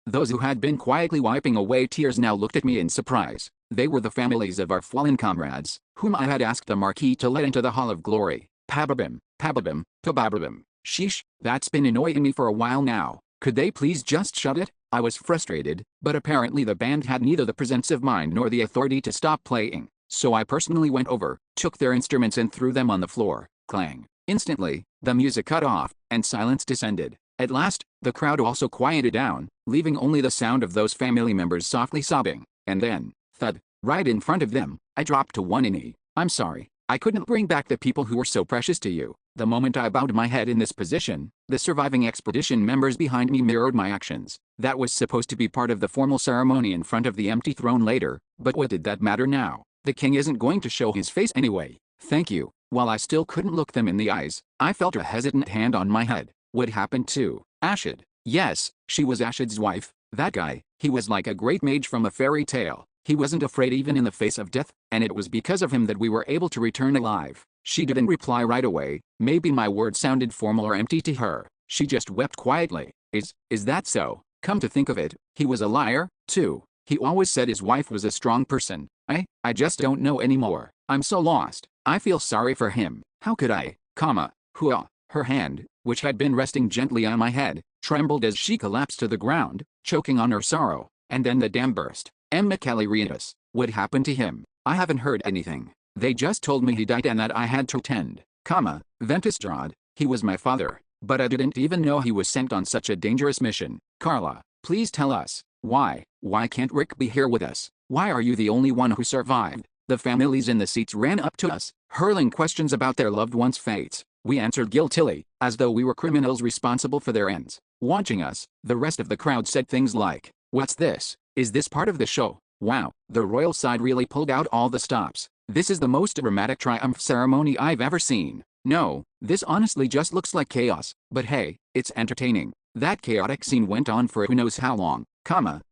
Those who had been quietly wiping away tears now looked at me in surprise. They were the families of our fallen comrades, whom I had asked the Marquis to let into the Hall of Glory. Pababim, pababim, pababim. Sheesh, that's been annoying me for a while now. Could they please just shut it? I was frustrated, but apparently the band had neither the presence of mind nor the authority to stop playing. So I personally went over, took their instruments and threw them on the floor. Clang. Instantly, the music cut off, and silence descended. At last, The crowd also quieted down, leaving only the sound of those family members softly sobbing. And then, thud, right in front of them, I dropped to one knee. I'm sorry, I couldn't bring back the people who were so precious to you. The moment I bowed my head in this position, the surviving expedition members behind me mirrored my actions. That was supposed to be part of the formal ceremony in front of the empty throne later, but what did that matter now? The king isn't going to show his face anyway. Thank you. While I still couldn't look them in the eyes, I felt a hesitant hand on my head. What happened to Ashid? Yes, she was Ashid's wife. That guy, he was like a great mage from a fairy tale. He wasn't afraid even in the face of death, and it was because of him that we were able to return alive. She didn't reply right away. Maybe my words sounded formal or empty to her. She just wept quietly. Is that so? Come to think of it, he was a liar, too. He always said his wife was a strong person. I just don't know anymore. I'm so lost. I feel sorry for him. How could I? Hua. Her hand, which had been resting gently on my head, trembled as she collapsed to the ground, choking on her sorrow. And then the dam burst. Macalarius. What happened to him? I haven't heard anything. They just told me he died and that I had to attend. Ventistrad. He was my father, but I didn't even know he was sent on such a dangerous mission. Carla, please tell us. Why can't Rick be here with us? Why are you the only one who survived? The families in the seats ran up to us, hurling questions about their loved ones' fates. We answered guiltily, as though we were criminals responsible for their ends. Watching us, the rest of the crowd said things like, "What's this? Is this part of the show? Wow." The royal side really pulled out all the stops. This is the most dramatic triumph ceremony I've ever seen. No, this honestly just looks like chaos, but hey, it's entertaining. That chaotic scene went on for who knows how long.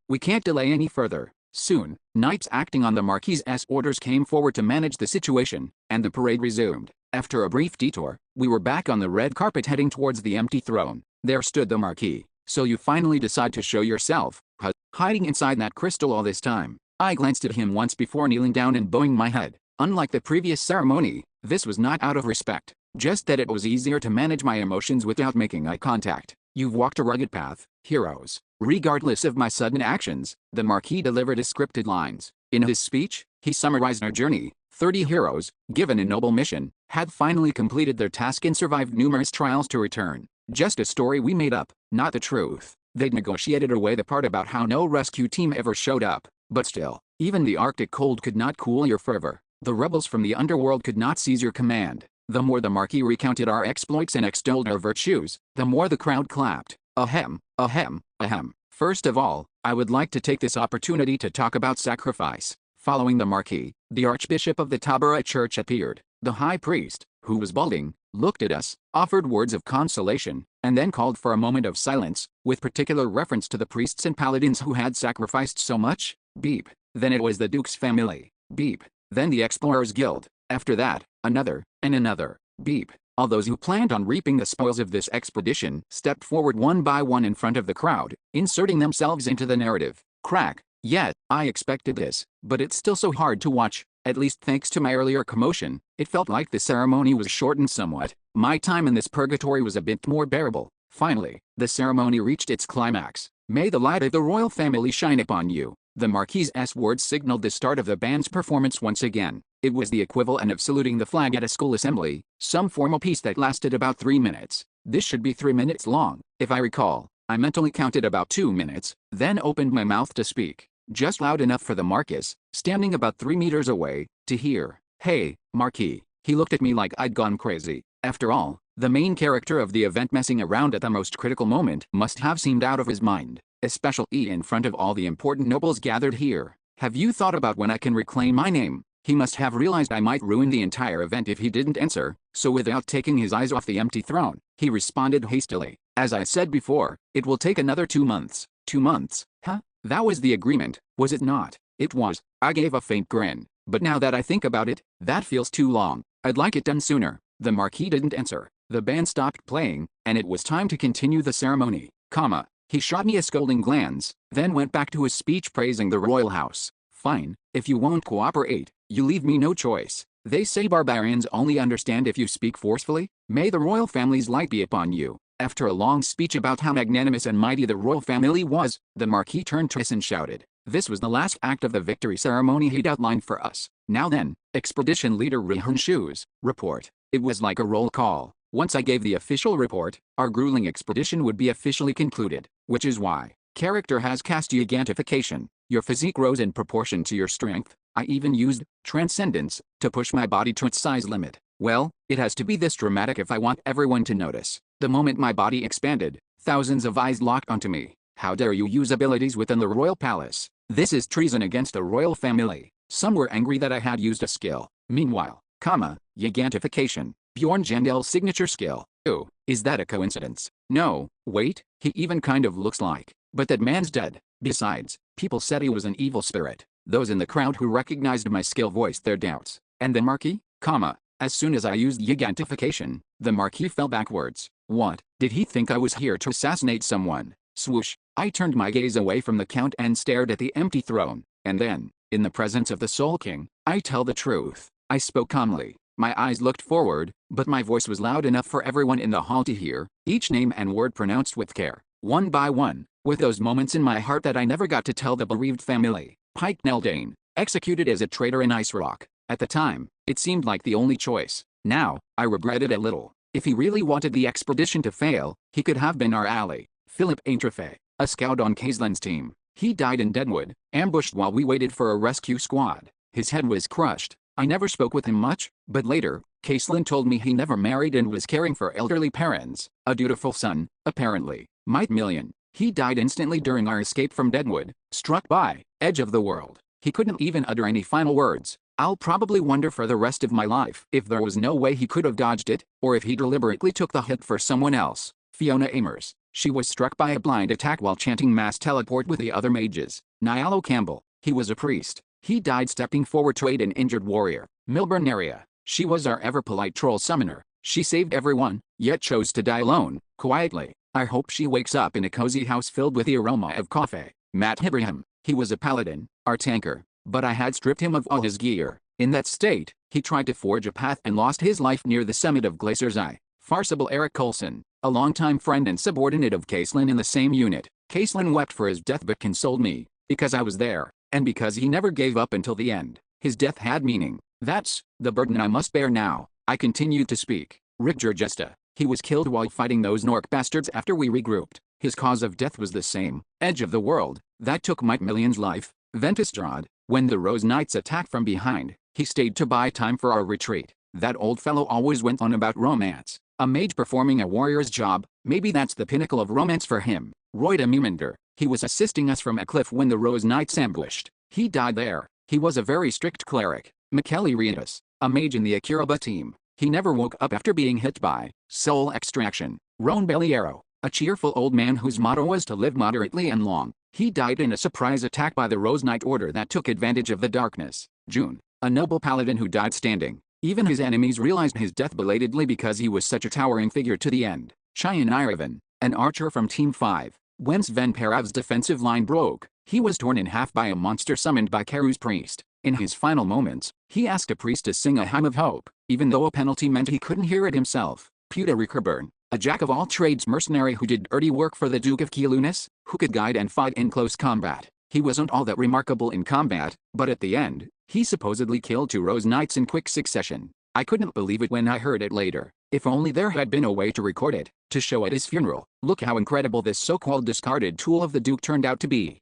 We can't delay any further. Soon, knights acting on the Marquis's orders came forward to manage the situation, and the parade resumed. After a brief detour, we were back on the red carpet heading towards the empty throne. There stood the Marquis. So you finally decide to show yourself, hiding inside that crystal all this time. I glanced at him once before kneeling down and bowing my head. Unlike the previous ceremony, this was not out of respect, just that it was easier to manage my emotions without making eye contact. You've walked a rugged path, heroes. Regardless of my sudden actions, the Marquis delivered his scripted lines. In his speech, he summarized our journey. 30 heroes, given a noble mission, had finally completed their task and survived numerous trials to return. Just a story we made up, not the truth. They'd negotiated away the part about how no rescue team ever showed up. But still, even the Arctic cold could not cool your fervor. The rebels from the underworld could not seize your command. The more the Marquis recounted our exploits and extolled our virtues, the more the crowd clapped. Ahem, ahem, ahem. First of all, I would like to take this opportunity to talk about sacrifice. Following the Marquis, the Archbishop of the Tabaret Church appeared. The High Priest, who was balding, looked at us, offered words of consolation, and then called for a moment of silence, with particular reference to the priests and paladins who had sacrificed so much. Beep. Then it was the Duke's family. Beep. Then the Explorers Guild. After that, another, and another. Beep. All those who planned on reaping the spoils of this expedition stepped forward one by one in front of the crowd, inserting themselves into the narrative. Crack. Yeah, I expected this, but it's still so hard to watch. At least thanks to my earlier commotion, it felt like the ceremony was shortened somewhat. My time in this purgatory was a bit more bearable. Finally, the ceremony reached its climax. May the light of the royal family shine upon you. The Marquis's words signaled the start of the band's performance once again. It was the equivalent of saluting the flag at a school assembly, some formal piece that lasted about 3 minutes. This should be 3 minutes long, if I recall. I mentally counted about 2 minutes, then opened my mouth to speak, just loud enough for the Marquis, standing about 3 meters away, to hear. Hey, Marquis. He looked at me like I'd gone crazy. After all, the main character of the event messing around at the most critical moment must have seemed out of his mind, especially in front of all the important nobles gathered here. Have you thought about when I can reclaim my name? He must have realized I might ruin the entire event if he didn't answer, so without taking his eyes off the empty throne, he responded hastily. As I said before, it will take another 2 months. 2 months? Huh? That was the agreement, was it not? It was. I gave a faint grin. But now that I think about it, that feels too long. I'd like it done sooner. The Marquis didn't answer. The band stopped playing, and it was time to continue the ceremony. He shot me a scolding glance, then went back to his speech praising the royal house. Fine, if you won't cooperate, you leave me no choice. They say barbarians only understand if you speak forcefully. May the royal family's light be upon you. After a long speech about how magnanimous and mighty the royal family was, the Marquis turned to us and shouted. This was the last act of the victory ceremony he'd outlined for us. Now then, Expedition Leader Rihun Shoes, report. It was like a roll call. Once I gave the official report, our grueling expedition would be officially concluded, which is why character has cast gigantification. Your physique grows in proportion to your strength. I even used transcendence to push my body to its size limit. Well, it has to be this dramatic if I want everyone to notice. The moment my body expanded, thousands of eyes locked onto me. How dare you use abilities within the royal palace? This is treason against the royal family. Some were angry that I had used a skill. Meanwhile, gigantification, Bjorn Jandel's signature skill. Ooh, is that a coincidence? No, wait, he even kind of looks like. But that man's dead. Besides, people said he was an evil spirit. Those in the crowd who recognized my skill voiced their doubts. And the Marquis? As soon as I used gigantification, the Marquis fell backwards. What? Did he think I was here to assassinate someone? Swoosh. I turned my gaze away from the Count and stared at the empty throne. And then, in the presence of the Soul King, I tell the truth. I spoke calmly. My eyes looked forward, but my voice was loud enough for everyone in the hall to hear, each name and word pronounced with care, one by one, with those moments in my heart that I never got to tell the bereaved family. Pike Neldane, executed as a traitor in Ice Rock. At the time, it seemed like the only choice. Now, I regret it a little. If he really wanted the expedition to fail, he could have been our ally. Philip Aintrefay, a scout on Caislin's team. He died in Deadwood, ambushed while we waited for a rescue squad. His head was crushed. I never spoke with him much, but later, Caislin told me he never married and was caring for elderly parents. A dutiful son, apparently. Mike Million. He died instantly during our escape from Deadwood, struck by edge of the world. He couldn't even utter any final words. I'll probably wonder for the rest of my life if there was no way he could have dodged it, or if he deliberately took the hit for someone else. Fiona Amers. She was struck by a blind attack while chanting mass teleport with the other mages. Nyalo Campbell. He was a priest. He died stepping forward to aid an injured warrior. Milburn Area. She was our ever-polite troll summoner. She saved everyone, yet chose to die alone, quietly. I hope she wakes up in a cozy house filled with the aroma of coffee. Matt Ibrahim. He was a paladin, our tanker, but I had stripped him of all his gear. In that state, he tried to forge a path and lost his life near the summit of Glacier's Eye. Farcible Eric Coulson, a longtime friend and subordinate of Caislin in the same unit. Caislin wept for his death but consoled me, because I was there, and because he never gave up until the end. His death had meaning. That's the burden I must bear now. I continued to speak. Rick Gergesta. He was killed while fighting those Nork bastards after we regrouped. His cause of death was the same, edge of the world. That took Mike Million's life. Ventus Strahd. When the Rose Knights attacked from behind, he stayed to buy time for our retreat. That old fellow always went on about romance. A mage performing a warrior's job, maybe that's the pinnacle of romance for him. Roy de Muminder. He was assisting us from a cliff when the Rose Knights ambushed. He died there. He was a very strict cleric. Michele Rientus, a mage in the Akiraba team. He never woke up after being hit by soul extraction. Roan Belliero, a cheerful old man whose motto was to live moderately and long. He died in a surprise attack by the Rose Knight Order that took advantage of the darkness. June, a noble paladin who died standing. Even his enemies realized his death belatedly because he was such a towering figure to the end. Cheyenne Iravan, an archer from Team 5. When Sven Perav's defensive line broke, he was torn in half by a monster summoned by Karu's priest. In his final moments, he asked a priest to sing a hymn of hope, even though a penalty meant he couldn't hear it himself. Puda Rickerburn, a jack-of-all-trades mercenary who did dirty work for the Duke of Keelunis, who could guide and fight in close combat. He wasn't all that remarkable in combat, but at the end, he supposedly killed 2 Rose Knights in quick succession. I couldn't believe it when I heard it later. If only there had been a way to record it, to show at his funeral. Look how incredible this so-called discarded tool of the Duke turned out to be.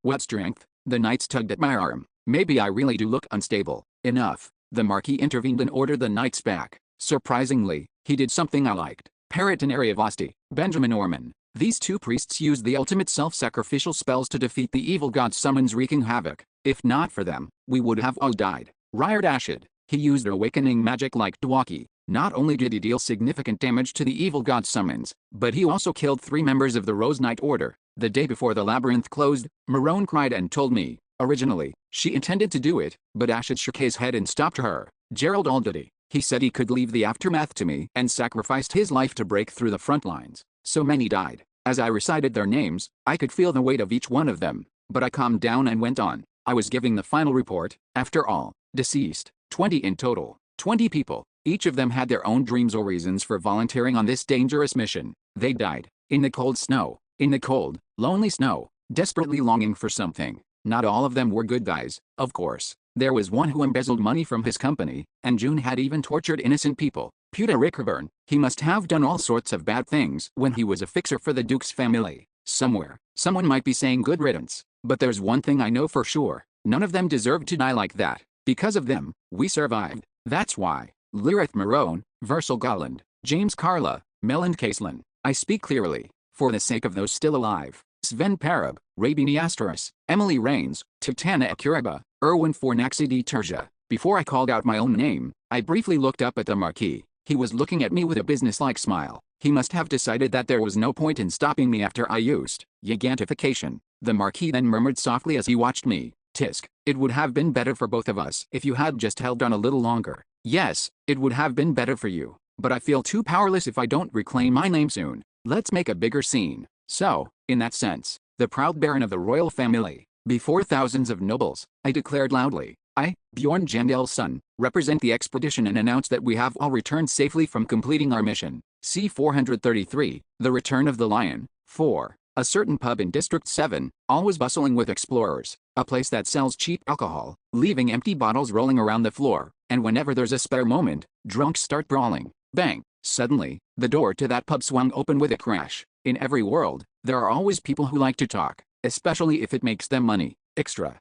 What strength? The Knights tugged at my arm. Maybe I really do look unstable. Enough. The Marquis intervened and ordered the Knights back. Surprisingly, he did something I liked. Parrot and Ariavosti, Benjamin Orman. These 2 priests used the ultimate self-sacrificial spells to defeat the evil god summons wreaking havoc. If not for them, we would have all died. Ryard Ashid. He used awakening magic like Dwaki. Not only did he deal significant damage to the evil god summons, but he also killed 3 members of the Rose Knight Order. The day before the labyrinth closed, Marone cried and told me, originally, she intended to do it, but Ashid shook his head and stopped her. Gerald Aldity. He said he could leave the aftermath to me and sacrificed his life to break through the front lines. So many died. As I recited their names, I could feel the weight of each one of them, but I calmed down and went on. I was giving the final report. After all, deceased, 20 in total. 20 people. Each of them had their own dreams or reasons for volunteering on this dangerous mission. They died. In the cold snow. In the cold, lonely snow. Desperately longing for something. Not all of them were good guys, of course. There was one who embezzled money from his company, and June had even tortured innocent people. Puta Rickerburn, he must have done all sorts of bad things when he was a fixer for the Duke's family. Somewhere, someone might be saying good riddance, but there's one thing I know for sure. None of them deserved to die like that. Because of them, we survived. That's why. Lirith Marone, Versal Golland, James Carla, Melland Caselin. I speak clearly, for the sake of those still alive. Sven Parab, Rabini Asteris, Emily Rains, Titana Akuriba, Erwin Fornaxidi Terja. Before I called out my own name, I briefly looked up at the Marquis. He was looking at me with a businesslike smile. He must have decided that there was no point in stopping me after I used gigantification. The Marquis then murmured softly as he watched me. Tisk, it would have been better for both of us if you had just held on a little longer. Yes, it would have been better for you. But I feel too powerless if I don't reclaim my name soon. Let's make a bigger scene. So, in that sense, the proud baron of the royal family, before thousands of nobles, I declared loudly, I, Bjorn Jandel's son, represent the expedition and announce that we have all returned safely from completing our mission. C. 433, The Return of the Lion. 4. A certain pub in District 7, always bustling with explorers, a place that sells cheap alcohol, leaving empty bottles rolling around the floor, and whenever there's a spare moment, drunks start brawling. Bang! Suddenly, the door to that pub swung open with a crash. In every world, there are always people who like to talk, especially if it makes them money. Extra,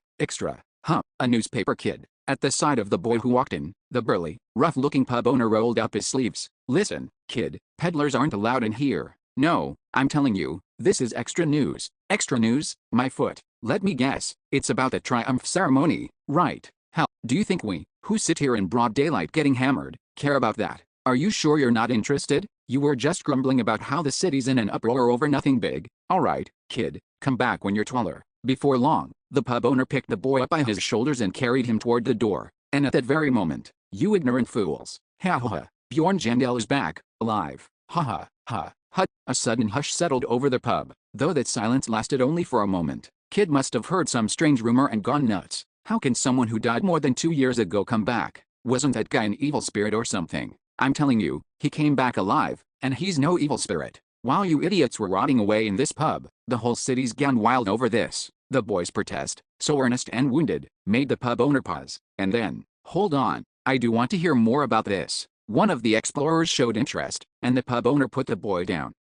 a newspaper kid. At the side of the boy who walked in, the burly, rough-looking pub owner rolled up his sleeves. Listen, kid, peddlers aren't allowed in here. No, I'm telling you, this is extra news. Extra news? My foot. Let me guess, it's about the triumph ceremony, right? Hell, do you think we, who sit here in broad daylight getting hammered, care about that? Are you sure you're not interested? You were just grumbling about how the city's in an uproar over nothing big. Alright, kid, come back when you're taller. Before long, the pub owner picked the boy up by his shoulders and carried him toward the door. And at that very moment, you ignorant fools. Ha ha ha, Bjorn Jandel is back, alive. Ha ha ha. Hut. A sudden hush settled over the pub, though that silence lasted only for a moment. Kid must have heard some strange rumor and gone nuts. How can someone who died more than 2 years ago come back? Wasn't that guy an evil spirit or something? I'm telling you, he came back alive, and he's no evil spirit. While you idiots were rotting away in this pub, the whole city's gone wild over this. The boy's protest, so earnest and wounded, made the pub owner pause, and then, hold on, I do want to hear more about this. One of the explorers showed interest, and the pub owner put the boy down.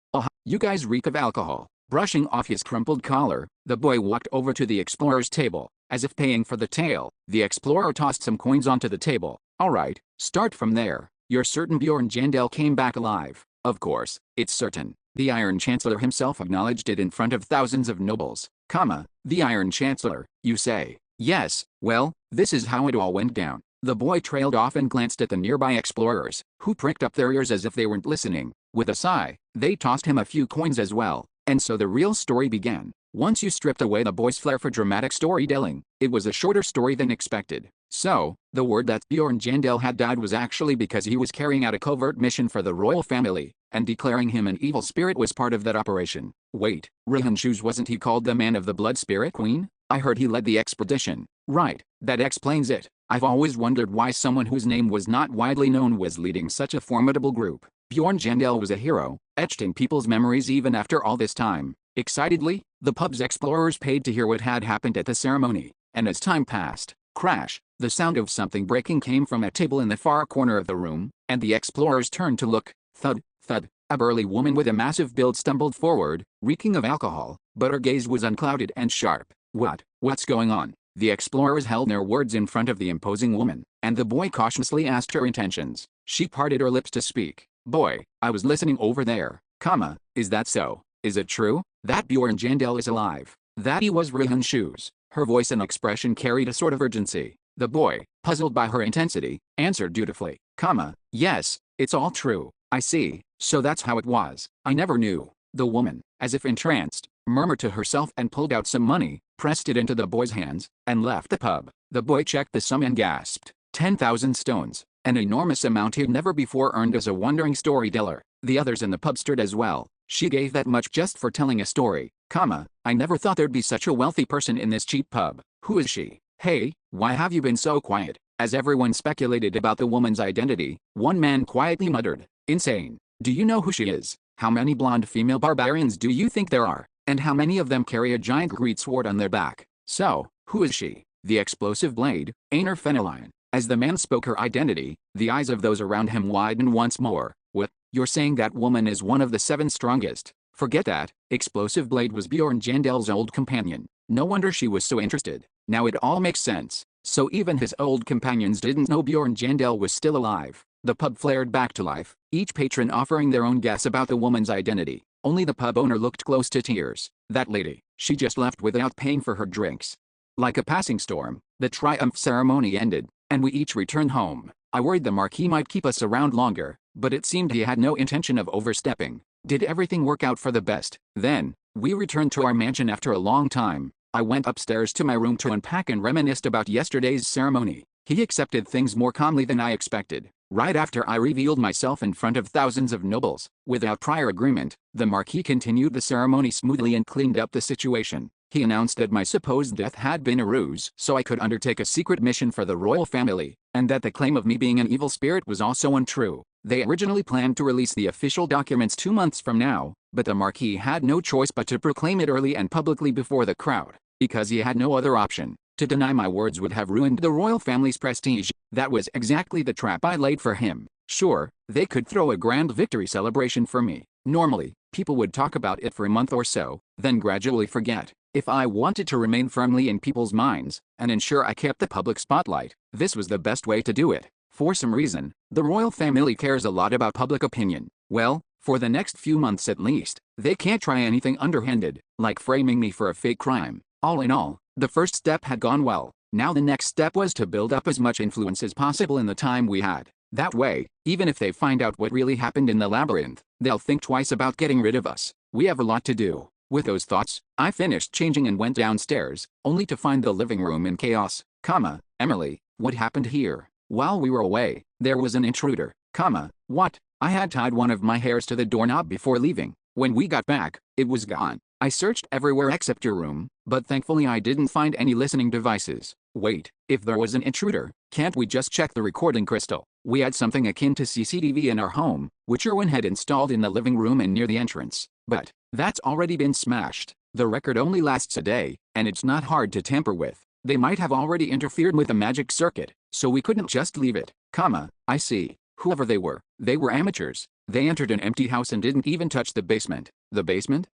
You guys reek of alcohol. Brushing off his crumpled collar, the boy walked over to the explorer's table. As if paying for the tale, the explorer tossed some coins onto the table. Alright, start from there. You're certain Bjorn Jandel came back alive? Of course, it's certain. The Iron Chancellor himself acknowledged it in front of thousands of nobles. The Iron Chancellor, you say? Yes, well, this is how it all went down. The boy trailed off and glanced at the nearby explorers, who pricked up their ears as if they weren't listening. With a sigh, they tossed him a few coins as well. And so the real story began. Once you stripped away the boy's flair for dramatic storytelling, it was a shorter story than expected. So, the word that Bjorn Jandel had died was actually because he was carrying out a covert mission for the royal family, and declaring him an evil spirit was part of that operation. Wait, Rihan Shoes, wasn't he called the Man of the Blood Spirit Queen? I heard he led the expedition. Right, that explains it. I've always wondered why someone whose name was not widely known was leading such a formidable group. Bjorn Jandel was a hero, etched in people's memories even after all this time. Excitedly, the pub's explorers paid to hear what had happened at the ceremony, and as time passed, crash, the sound of something breaking came from a table in the far corner of the room, and the explorers turned to look. Thud, thud, a burly woman with a massive build stumbled forward, reeking of alcohol, but her gaze was unclouded and sharp. What's going on? The explorers held their words in front of the imposing woman, and the boy cautiously asked her intentions. She parted her lips to speak. Boy, I was listening over there, is that so? Is it true? That Bjorn Jandel is alive? That he was Rihan Shoes? Her voice and expression carried a sort of urgency. The boy, puzzled by her intensity, answered dutifully, yes, it's all true. I see, so that's how it was. I never knew. The woman, as if entranced, murmured to herself and pulled out some money, pressed it into the boy's hands, and left the pub. The boy checked the sum and gasped. 10,000 stones, an enormous amount he'd never before earned as a wandering storyteller. The others in the pub stirred as well. She gave that much just for telling a story, I never thought there'd be such a wealthy person in this cheap pub. Who is she? Hey, why have you been so quiet? As everyone speculated about the woman's identity, one man quietly muttered, insane. Do you know who she is? How many blonde female barbarians do you think there are? And how many of them carry a giant greatsword on their back? So, who is she? The explosive blade, Aner Fenelon. As the man spoke her identity, the eyes of those around him widened once more. What? You're saying that woman is one of the 7 strongest? Forget that. Explosive Blade was Bjorn Jandel's old companion. No wonder she was so interested. Now it all makes sense. So even his old companions didn't know Bjorn Jandel was still alive. The pub flared back to life, each patron offering their own guess about the woman's identity. Only the pub owner looked close to tears. That lady, she just left without paying for her drinks. Like a passing storm, the triumph ceremony ended, and we each returned home. I worried the Marquis might keep us around longer, but it seemed he had no intention of overstepping. Did everything work out for the best? Then, we returned to our mansion after a long time. I went upstairs to my room to unpack and reminisced about yesterday's ceremony. He accepted things more calmly than I expected. Right after I revealed myself in front of thousands of nobles, without prior agreement, the Marquis continued the ceremony smoothly and cleaned up the situation. He announced that my supposed death had been a ruse so I could undertake a secret mission for the royal family, and that the claim of me being an evil spirit was also untrue. They originally planned to release the official documents 2 months from now, but the Marquis had no choice but to proclaim it early and publicly before the crowd, because he had no other option. To deny my words would have ruined the royal family's prestige. That was exactly the trap I laid for him. Sure, they could throw a grand victory celebration for me. Normally, people would talk about it for a month or so, then gradually forget. If I wanted to remain firmly in people's minds, and ensure I kept the public spotlight, this was the best way to do it. For some reason, the royal family cares a lot about public opinion. Well, for the next few months at least, they can't try anything underhanded, like framing me for a fake crime. All in all, the first step had gone well. Now the next step was to build up as much influence as possible in the time we had. That way, even if they find out what really happened in the labyrinth, they'll think twice about getting rid of us. We have a lot to do. With those thoughts, I finished changing and went downstairs, only to find the living room in chaos. Emily, what happened here? While we were away, there was an intruder. What? I had tied one of my hairs to the doorknob before leaving. When we got back, it was gone. I searched everywhere except your room, but thankfully I didn't find any listening devices. Wait, if there was an intruder, can't we just check the recording crystal? We had something akin to CCTV in our home, which Erwin had installed in the living room and near the entrance. But that's already been smashed. The record only lasts a day, and it's not hard to tamper with. They might have already interfered with the magic circuit, so we couldn't just leave it. I see. Whoever they were amateurs. They entered an empty house and didn't even touch the basement. The basement?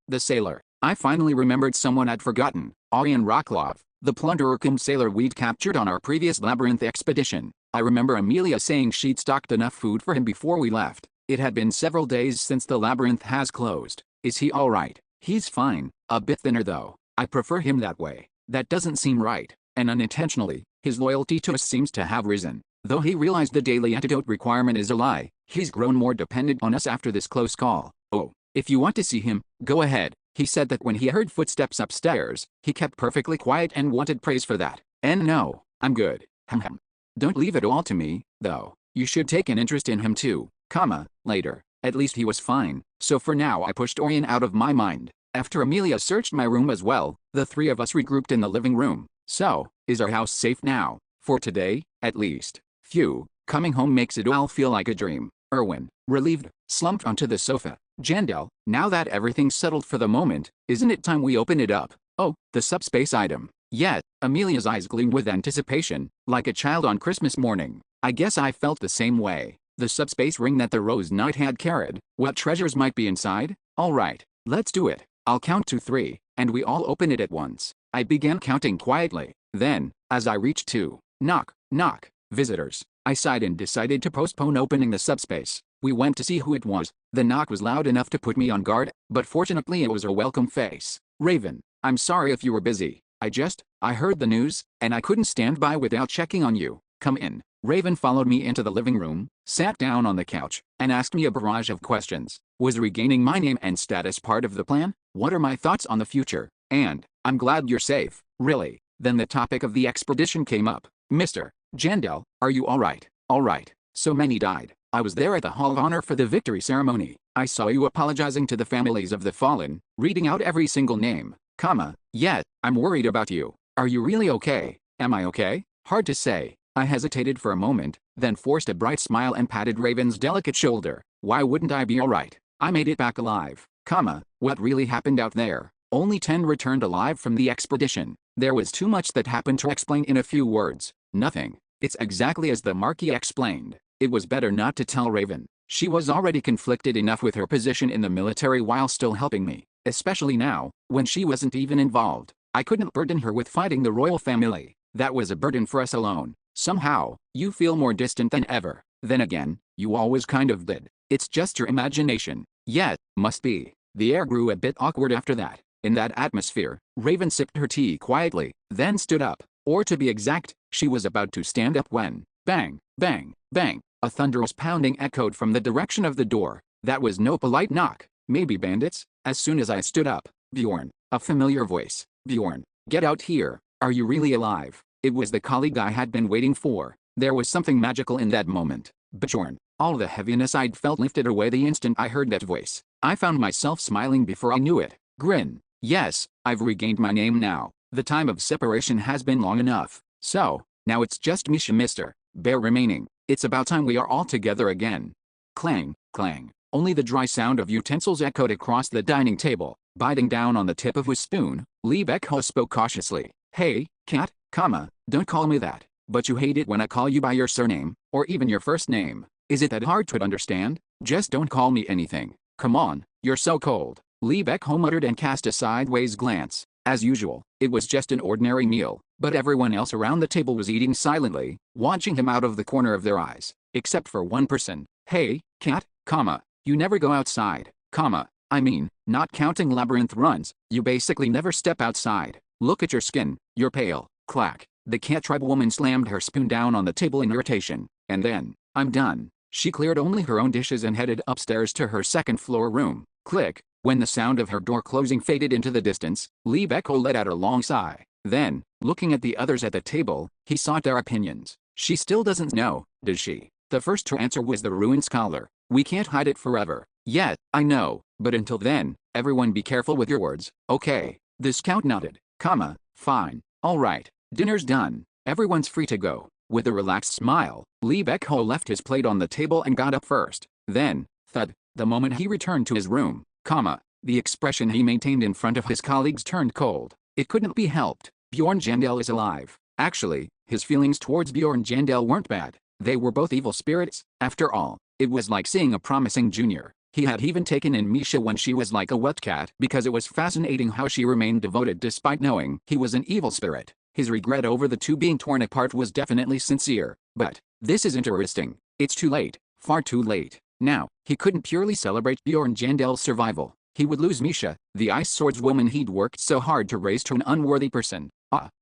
The sailor. I finally remembered someone I'd forgotten. Aryan Rocklov, the plunderer-cum sailor we'd captured on our previous labyrinth expedition. I remember Amelia saying she'd stocked enough food for him before we left. It had been several days since the labyrinth has closed. Is he alright? He's fine. A bit thinner though. I prefer him that way. That doesn't seem right. And unintentionally, his loyalty to us seems to have risen. Though he realized the daily antidote requirement is a lie, he's grown more dependent on us after this close call. Oh, if you want to see him, go ahead. He said that when he heard footsteps upstairs, he kept perfectly quiet and wanted praise for that. And no, I'm good. Don't leave it all to me, though. You should take an interest in him too, later. At least he was fine, so for now I pushed Orion out of my mind. After Amelia searched my room as well, the 3 of us regrouped in the living room. So, is our house safe now? For today, at least. Phew, coming home makes it all feel like a dream. Erwin, relieved, slumped onto the sofa. Jandel, now that everything's settled for the moment, isn't it time we open it up? Oh, the subspace item. Yet, Amelia's eyes gleamed with anticipation, like a child on Christmas morning. I guess I felt the same way. The subspace ring that the Rose Knight had carried. What treasures might be inside? Alright, let's do it. I'll count to 3, and we all open it at once. I began counting quietly. Then, as I reached 2, knock, visitors, I sighed and decided to postpone opening the subspace. We went to see who it was. The knock was loud enough to put me on guard, but fortunately it was a welcome face. Raven, I'm sorry if you were busy. I heard the news, and I couldn't stand by without checking on you. Come in. Raven followed me into the living room, sat down on the couch, and asked me a barrage of questions. Was regaining my name and status part of the plan? What are my thoughts on the future? And, I'm glad you're safe. Really? Then the topic of the expedition came up. Mr. Jandel, are you alright? Alright. So many died. I was there at the Hall of Honor for the victory ceremony. I saw you apologizing to the families of the fallen, reading out every single name. Yet, I'm worried about you. Are you really okay? Am I okay? Hard to say. I hesitated for a moment, then forced a bright smile and patted Raven's delicate shoulder. Why wouldn't I be alright? I made it back alive. What really happened out there? Only 10 returned alive from the expedition. There was too much that happened to explain in a few words. Nothing. It's exactly as the Marquis explained. It was better not to tell Raven. She was already conflicted enough with her position in the military while still helping me, especially now, when she wasn't even involved. I couldn't burden her with fighting the royal family. That was a burden for us alone. Somehow, you feel more distant than ever. Then again, you always kind of did. It's just your imagination. Yet, must be. The air grew a bit awkward after that. In that atmosphere, Raven sipped her tea quietly, then stood up. Or to be exact, she was about to stand up when, bang, bang, bang, a thunderous pounding echoed from the direction of the door. That was no polite knock. Maybe bandits? As soon as I stood up, Bjorn, a familiar voice. Bjorn, get out here. Are you really alive? It was the colleague I had been waiting for. There was something magical in that moment. Bjorn, all the heaviness I'd felt lifted away the instant I heard that voice. I found myself smiling before I knew it. Grin. Yes, I've regained my name now. The time of separation has been long enough. So, now it's just Misha Mr. Bear remaining. It's about time we are all together again. Clang, clang. Only the dry sound of utensils echoed across the dining table. Biting down on the tip of his spoon, life.Ho spoke cautiously. Hey, cat, don't call me that. But you hate it when I call you by your surname, or even your first name. Is it that hard to understand? Just don't call me anything. Come on, you're so cold. life.Ho muttered and cast a sideways glance. As usual, it was just an ordinary meal, but everyone else around the table was eating silently, watching him out of the corner of their eyes, except for one person. Hey, cat, you never go outside, I mean, not counting labyrinth runs, you basically never step outside. Look at your skin, you're pale. Clack. The cat tribe woman slammed her spoon down on the table in irritation. And then, I'm done. She cleared only her own dishes and headed upstairs to her second-floor room. Click. When the sound of her door closing faded into the distance, life.Ho let out a long sigh. Then, looking at the others at the table, he sought their opinions. She still doesn't know, does she? The first to answer was the ruined scholar. We can't hide it forever. Yet, I know, but until then, everyone be careful with your words, okay? The scout nodded. Fine. All right. Dinner's done. Everyone's free to go. With a relaxed smile, life.Ho left his plate on the table and got up first. Then, thud, the moment he returned to his room, the expression he maintained in front of his colleagues turned cold. It couldn't be helped. Bjorn Jandel is alive. Actually, his feelings towards Bjorn Jandel weren't bad. They were both evil spirits. After all, it was like seeing a promising junior. He had even taken in Misha when she was like a wet cat because it was fascinating how she remained devoted despite knowing he was an evil spirit. His regret over the two being torn apart was definitely sincere. But, this is interesting. It's too late. Far too late. Now, he couldn't purely celebrate Bjorn Jandel's survival. He would lose Misha, the ice swordswoman he'd worked so hard to raise to an unworthy person.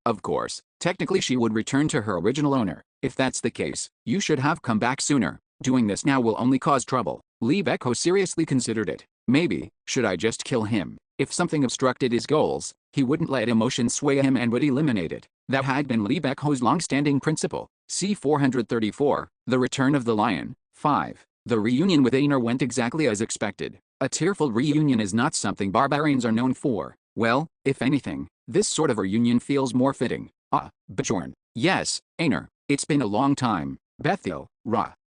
Of course, technically she would return to her original owner. If that's the case, you should have come back sooner. Doing this now will only cause trouble. life.Ho seriously considered it. Maybe, should I just kill him? If something obstructed his goals, he wouldn't let emotion sway him and would eliminate it. That had been life.Ho's long-standing principle. C-434, The Return of the Lion. 5. The reunion with Einar went exactly as expected. A tearful reunion is not something barbarians are known for. Well, if anything, this sort of reunion feels more fitting. Bjorn. Yes, Einar. It's been a long time. Bethiel.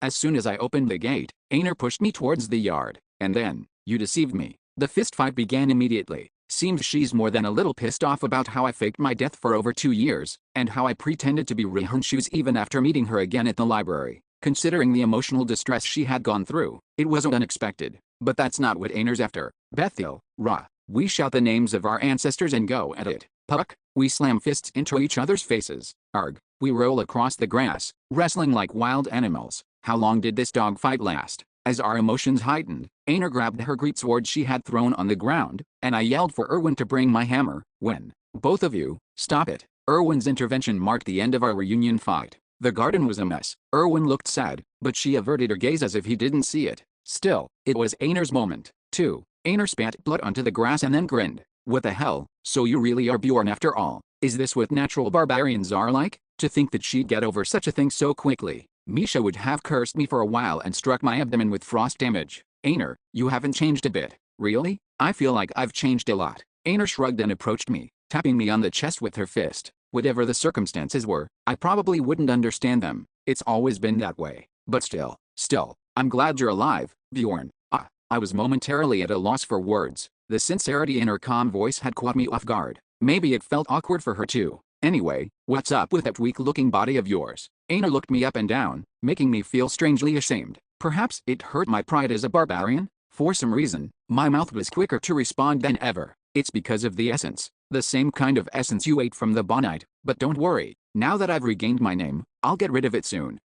As soon as I opened the gate, Einar pushed me towards the yard. And then, you deceived me. The fistfight began immediately. Seems she's more than a little pissed off about how I faked my death for over 2 years, and how I pretended to be Rihonshu's even after meeting her again at the library. Considering the emotional distress she had gone through, it wasn't unexpected. But that's not what Einar's after. Bethiel. We shout the names of our ancestors and go at it. Puck. We slam fists into each other's faces. Arg. We roll across the grass, wrestling like wild animals. How long did this dogfight last? As our emotions heightened, Einar grabbed her greatsword she had thrown on the ground, and I yelled for Erwin to bring my hammer. When? Both of you, stop it. Erwin's intervention marked the end of our reunion fight. The garden was a mess. Erwin looked sad, but she averted her gaze as if he didn't see it. Still, it was Einar's moment, too. Einar spat blood onto the grass and then grinned. What the hell? So you really are Bjorn after all? Is this what natural barbarians are like? To think that she'd get over such a thing so quickly. Misha would have cursed me for a while and struck my abdomen with frost damage. Einar, you haven't changed a bit. Really? I feel like I've changed a lot. Einar shrugged and approached me, tapping me on the chest with her fist. Whatever the circumstances were, I probably wouldn't understand them. It's always been that way. But still, I'm glad you're alive, Bjorn. I was momentarily at a loss for words. The sincerity in her calm voice had caught me off guard. Maybe it felt awkward for her too. Anyway, what's up with that weak-looking body of yours? Aina looked me up and down, making me feel strangely ashamed. Perhaps it hurt my pride as a barbarian? For some reason, my mouth was quicker to respond than ever. It's because of the essence. The same kind of essence you ate from the bonite. But don't worry, now that I've regained my name, I'll get rid of it soon.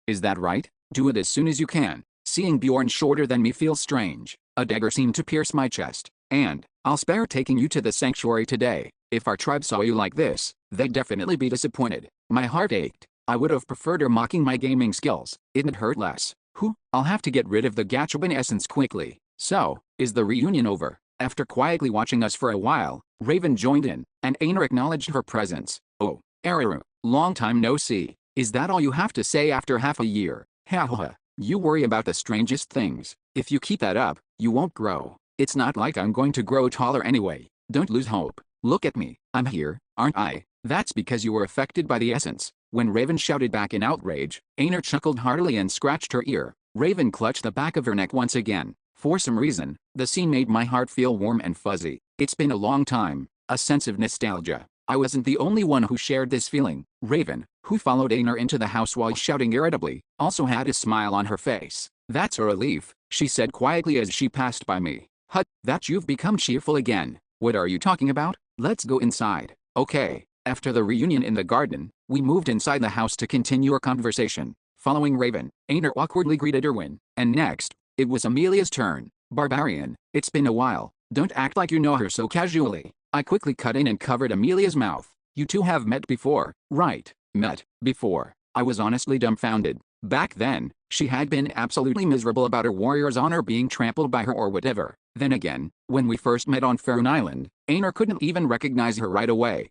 Is that right? Do it as soon as you can. Seeing Bjorn shorter than me feels strange. A dagger seemed to pierce my chest. And I'll spare taking you to the sanctuary today. If our tribe saw you like this, they'd definitely be disappointed. My heart ached. I would have preferred her mocking my gaming skills. It'd hurt less. I'll have to get rid of the Gachobin essence quickly. So, is the reunion over? After quietly watching us for a while, Raven joined in, and Aina acknowledged her presence. Oh, Araru, long time no see. Is that all you have to say after half a year? Ha. You worry about the strangest things. If you keep that up, you won't grow. It's not like I'm going to grow taller anyway. Don't lose hope. Look at me. I'm here, aren't I? That's because you were affected by the essence. When Raven shouted back in outrage, Aina chuckled heartily and scratched her ear. Raven clutched the back of her neck once again. For some reason, the scene made my heart feel warm and fuzzy. It's been a long time. A sense of nostalgia. I wasn't the only one who shared this feeling. Raven, who followed Aina into the house while shouting irritably, also had a smile on her face. That's a relief, she said quietly as she passed by me. That you've become cheerful again. What are you talking about? Let's go inside. Okay. After the reunion in the garden, we moved inside the house to continue our conversation. Following Raven, Aina awkwardly greeted Erwin, and next, it was Amelia's turn. Barbarian, it's been a while. Don't act like you know her so casually. I quickly cut in and covered Amelia's mouth. You two have met before, right? Met before. I was honestly dumbfounded. Back then, she had been absolutely miserable about her warrior's honor being trampled by her or whatever. Then again, when we first met on Faroon Island, Aina couldn't even recognize her right away.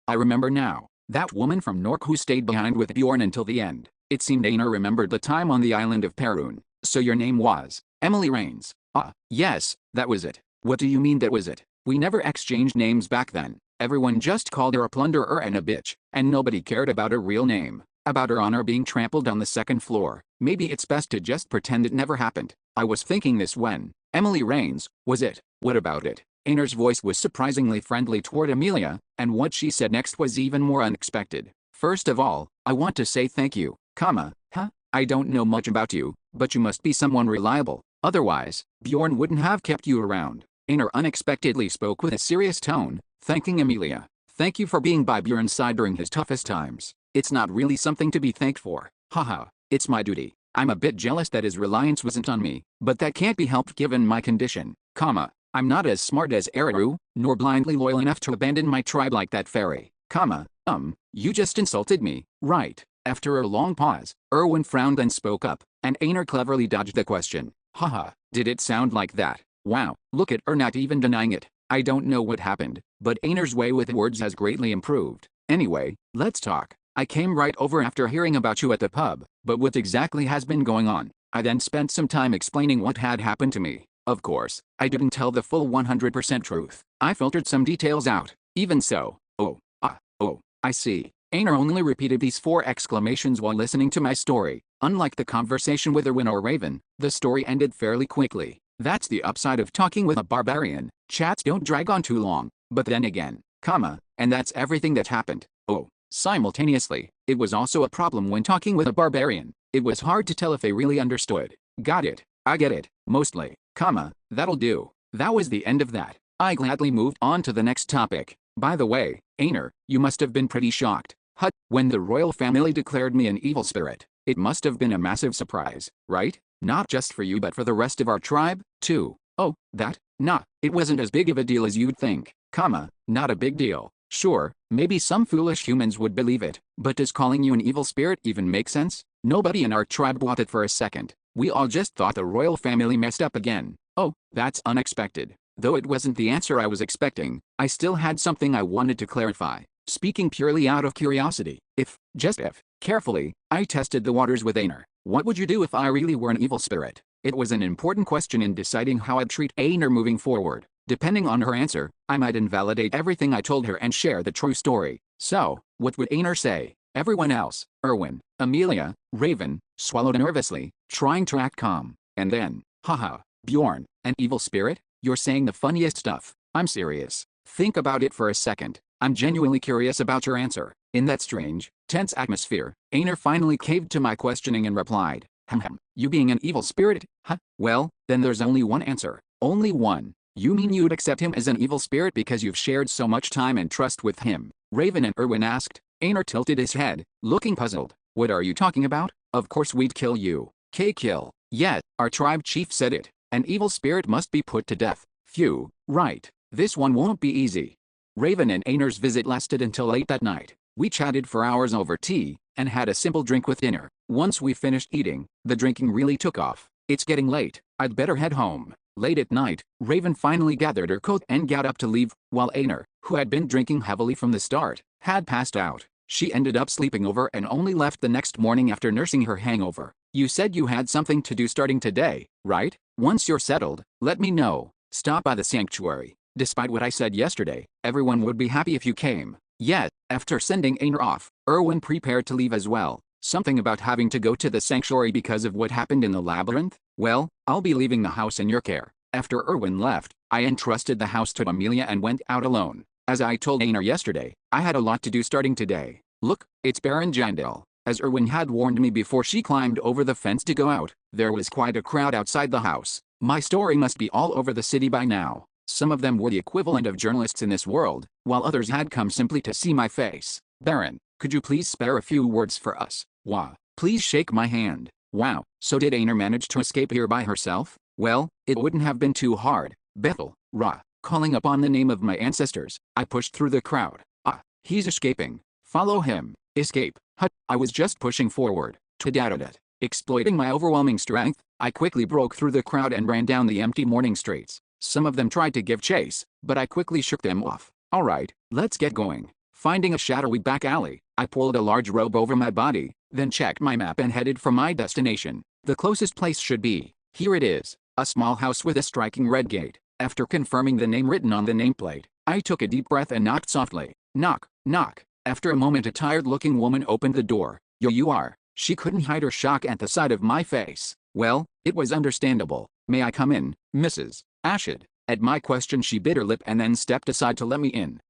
I remember now. That woman from Nork who stayed behind with Bjorn until the end. It seemed Aina remembered the time on the island of Faroon. So your name was Emily Rains. Yes, that was it. What do you mean that was it? We never exchanged names back then. Everyone just called her a plunderer and a bitch, and nobody cared about her real name. About her honor being trampled on the second floor. Maybe it's best to just pretend it never happened. I was thinking this when Emily Rains, was it? What about it? Aina's voice was surprisingly friendly toward Amelia, and what she said next was even more unexpected. First of all, I want to say thank you, I don't know much about you, but you must be someone reliable. Otherwise, Bjorn wouldn't have kept you around. Aina unexpectedly spoke with a serious tone, thanking Amelia. Thank you for being by Bjorn's side during his toughest times. It's not really something to be thanked for. It's my duty. I'm a bit jealous that his reliance wasn't on me, but that can't be helped given my condition, I'm not as smart as Araru, nor blindly loyal enough to abandon my tribe like that fairy, you just insulted me, right? After a long pause, Erwin frowned and spoke up, and Aina cleverly dodged the question. Did it sound like that? Wow, look at her not even denying it. I don't know what happened, but Aina's way with words has greatly improved. Anyway, let's talk. I came right over after hearing about you at the pub, but what exactly has been going on? I then spent some time explaining what had happened to me. Of course, I didn't tell the full 100% truth. I filtered some details out. Even so, I see. Aina only repeated these 4 exclamations while listening to my story. Unlike the conversation with Erwin or Raven, the story ended fairly quickly. That's the upside of talking with a barbarian. Chats don't drag on too long. But then again, and that's everything that happened. Simultaneously, it was also a problem when talking with a barbarian. It was hard to tell if they really understood. Got it. I get it. Mostly. That'll do. That was the end of that. I gladly moved on to the next topic. By the way, Aina, you must have been pretty shocked. When the royal family declared me an evil spirit. It must have been a massive surprise, right? Not just for you but for the rest of our tribe, too. It wasn't as big of a deal as you'd think, not a big deal. Sure, maybe some foolish humans would believe it, but does calling you an evil spirit even make sense? Nobody in our tribe bought it for a second. We all just thought the royal family messed up again. That's unexpected. Though it wasn't the answer I was expecting, I still had something I wanted to clarify. Speaking purely out of curiosity, if, carefully, I tested the waters with Aina. What would you do if I really were an evil spirit? It was an important question in deciding how I'd treat Aina moving forward. Depending on her answer, I might invalidate everything I told her and share the true story. So, what would Aina say? Everyone else, Erwin, Amelia, Raven, swallowed nervously, trying to act calm. And then, Bjorn, an evil spirit? You're saying the funniest stuff. I'm serious. Think about it for a second. I'm genuinely curious about your answer. In that strange, tense atmosphere, Aner finally caved to my questioning and replied, You being an evil spirit? Huh? Well, then there's only one answer. Only one. You mean you'd accept him as an evil spirit because you've shared so much time and trust with him? Raven and Erwin asked. Aner tilted his head, looking puzzled. What are you talking about? Of course we'd kill you. Kill. Yes, our tribe chief said it. An evil spirit must be put to death. Phew, right. This one won't be easy. Raven and Aner's visit lasted until late that night. We chatted for hours over tea, and had a simple drink with dinner. Once we finished eating, the drinking really took off. It's getting late, I'd better head home. Late at night, Raven finally gathered her coat and got up to leave, while Aner, who had been drinking heavily from the start, had passed out. She ended up sleeping over and only left the next morning after nursing her hangover. You said you had something to do starting today, right? Once you're settled, let me know. Stop by the sanctuary. Despite what I said yesterday, everyone would be happy if you came. Yet, after sending Aner off, Erwin prepared to leave as well. Something about having to go to the sanctuary because of what happened in the labyrinth? Well, I'll be leaving the house in your care. After Erwin left, I entrusted the house to Amelia and went out alone. As I told Aner yesterday, I had a lot to do starting today. Look, it's Baron Jandel. As Erwin had warned me before she climbed over the fence to go out, there was quite a crowd outside the house. My story must be all over the city by now. Some of them were the equivalent of journalists in this world, while others had come simply to see my face. Baron, could you please spare a few words for us? Wah. Please shake my hand. Wow, so did Aner manage to escape here by herself? Well, it wouldn't have been too hard. Bethel, Ra. Calling upon the name of my ancestors, I pushed through the crowd. He's escaping. Follow him. Escape. Hut. I was just pushing forward. Tadadadat. Exploiting my overwhelming strength, I quickly broke through the crowd and ran down the empty morning streets. Some of them tried to give chase, but I quickly shook them off. Alright, let's get going. Finding a shadowy back alley, I pulled a large robe over my body, then checked my map and headed for my destination. The closest place should be, here it is, a small house with a striking red gate. After confirming the name written on the nameplate, I took a deep breath and knocked softly. Knock, knock. After a moment a tired-looking woman opened the door. You are. She couldn't hide her shock at the sight of my face. Well, it was understandable. May I come in, Mrs. Ashid? At my question she bit her lip and then stepped aside to let me in.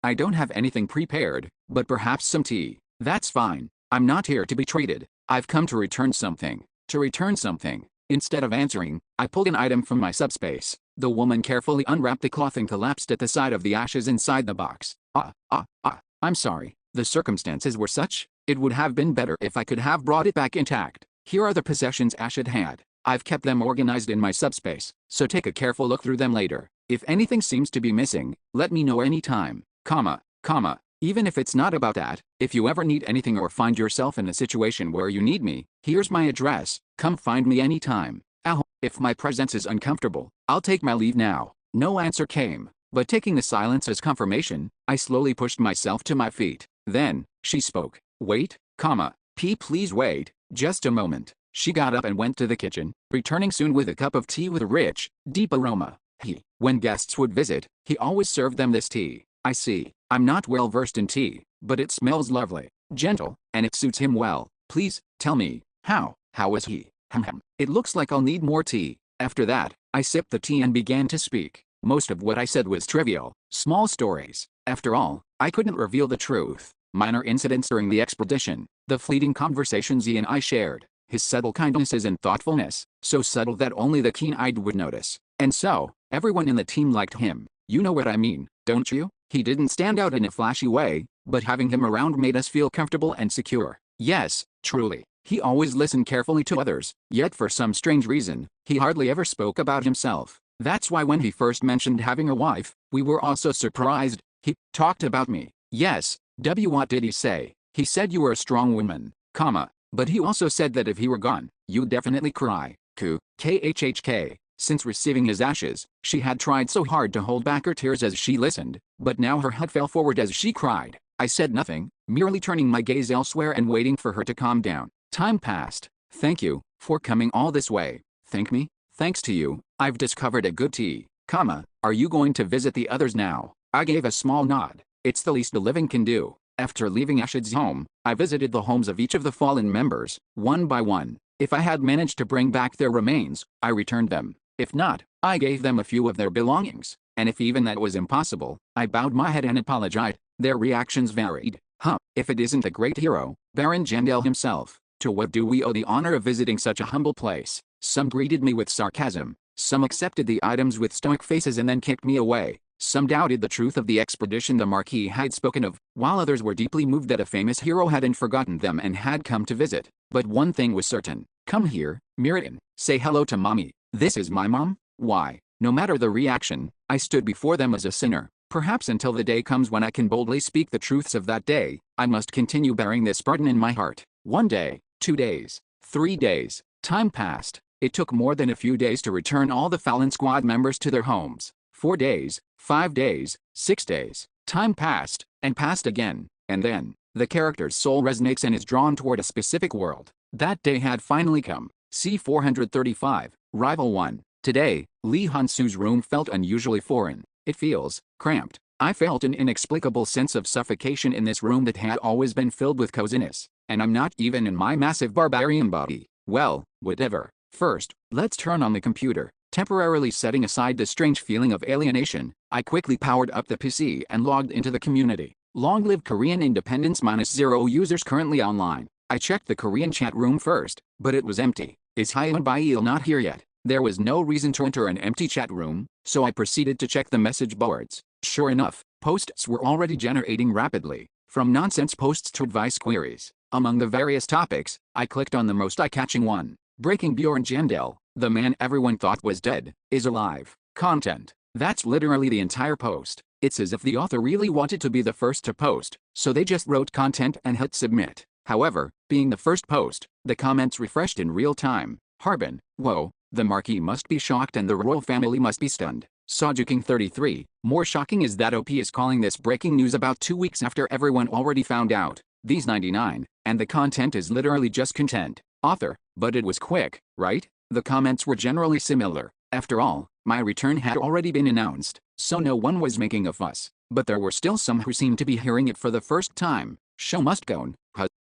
I don't have anything prepared, but perhaps some tea. That's fine. I'm not here to be treated. I've come to return something. To return something. Instead of answering, I pulled an item from my subspace. The woman carefully unwrapped the cloth and collapsed at the sight of the ashes inside the box. I'm sorry. The circumstances were such, it would have been better if I could have brought it back intact. Here are the possessions Ashid had. I've kept them organized in my subspace, so take a careful look through them later. If anything seems to be missing, let me know anytime. Even if it's not about that, if you ever need anything or find yourself in a situation where you need me, here's my address. Come find me anytime. If my presence is uncomfortable, I'll take my leave now. No answer came, but taking the silence as confirmation, I slowly pushed myself to my feet. Then, she spoke. Wait, please wait, just a moment. She got up and went to the kitchen, returning soon with a cup of tea with a rich, deep aroma. When guests would visit, he always served them this tea. I see. I'm not well versed in tea, but it smells lovely, gentle, and it suits him well. Please, tell me, how is he? It looks like I'll need more tea. After that, I sipped the tea and began to speak. Most of what I said was trivial, small stories. After all, I couldn't reveal the truth. Minor incidents during the expedition, the fleeting conversations he and I shared, his subtle kindnesses and thoughtfulness, so subtle that only the keen-eyed would notice. And so, everyone in the team liked him. You know what I mean, don't you? He didn't stand out in a flashy way, but having him around made us feel comfortable and secure. Yes, truly. He always listened carefully to others, yet for some strange reason, he hardly ever spoke about himself. That's why when he first mentioned having a wife, we were all so surprised. He talked about me. Yes, what did he say? He said you were a strong woman, but he also said that if he were gone, you'd definitely cry. KHHK. Since receiving his ashes, she had tried so hard to hold back her tears as she listened, but now her head fell forward as she cried. I said nothing, merely turning my gaze elsewhere and waiting for her to calm down. Time passed. Thank you for coming all this way. Thank me? Thanks to you, I've discovered a good tea. Are you going to visit the others now? I gave a small nod. It's the least the living can do. After leaving Ashid's home, I visited the homes of each of the fallen members, one by one. If I had managed to bring back their remains, I returned them. If not, I gave them a few of their belongings, and if even that was impossible, I bowed my head and apologized. Their reactions varied. If it isn't the great hero, Baron Jandel himself, to what do we owe the honor of visiting such a humble place? Some greeted me with sarcasm, some accepted the items with stoic faces and then kicked me away. Some doubted the truth of the expedition the Marquis had spoken of, while others were deeply moved that a famous hero hadn't forgotten them and had come to visit. But one thing was certain. Come here, Mirrodin. Say hello to mommy. This is my mom? Why? No matter the reaction, I stood before them as a sinner. Perhaps until the day comes when I can boldly speak the truths of that day, I must continue bearing this burden in my heart. 1 day, 2 days, 3 days. Time passed. It took more than a few days to return all the Fallon squad members to their homes. 4 days, 5 days, 6 days. Time passed, and passed again, and then, the character's soul resonates and is drawn toward a specific world. That day had finally come. C-435, Rival 1. Today, Lee Hansu's room felt unusually foreign. It feels cramped. I felt an inexplicable sense of suffocation in this room that had always been filled with coziness, and I'm not even in my massive barbarian body. Well, whatever. First, let's turn on the computer. Temporarily setting aside the strange feeling of alienation, I quickly powered up the PC and logged into the community. Long live Korean independence -0 users currently online. I checked the Korean chat room first, but it was empty. Is Hyun Bail not here yet? There was no reason to enter an empty chat room, so I proceeded to check the message boards. Sure enough, posts were already generating rapidly, from nonsense posts to advice queries. Among the various topics, I clicked on the most eye-catching one. Breaking Bjorn Jandel, the man everyone thought was dead, is alive. Content. That's literally the entire post. It's as if the author really wanted to be the first to post, so they just wrote content and hit submit. However, being the first post, the comments refreshed in real time. Harbin, whoa, the Marquis must be shocked and the royal family must be stunned. Sojuking 33, more shocking is that OP is calling this breaking news about 2 weeks after everyone already found out. These 99, and the content is literally just content. Author, but it was quick, right? The comments were generally similar. After all, my return had already been announced, so no one was making a fuss. But there were still some who seemed to be hearing it for the first time. Show must go on.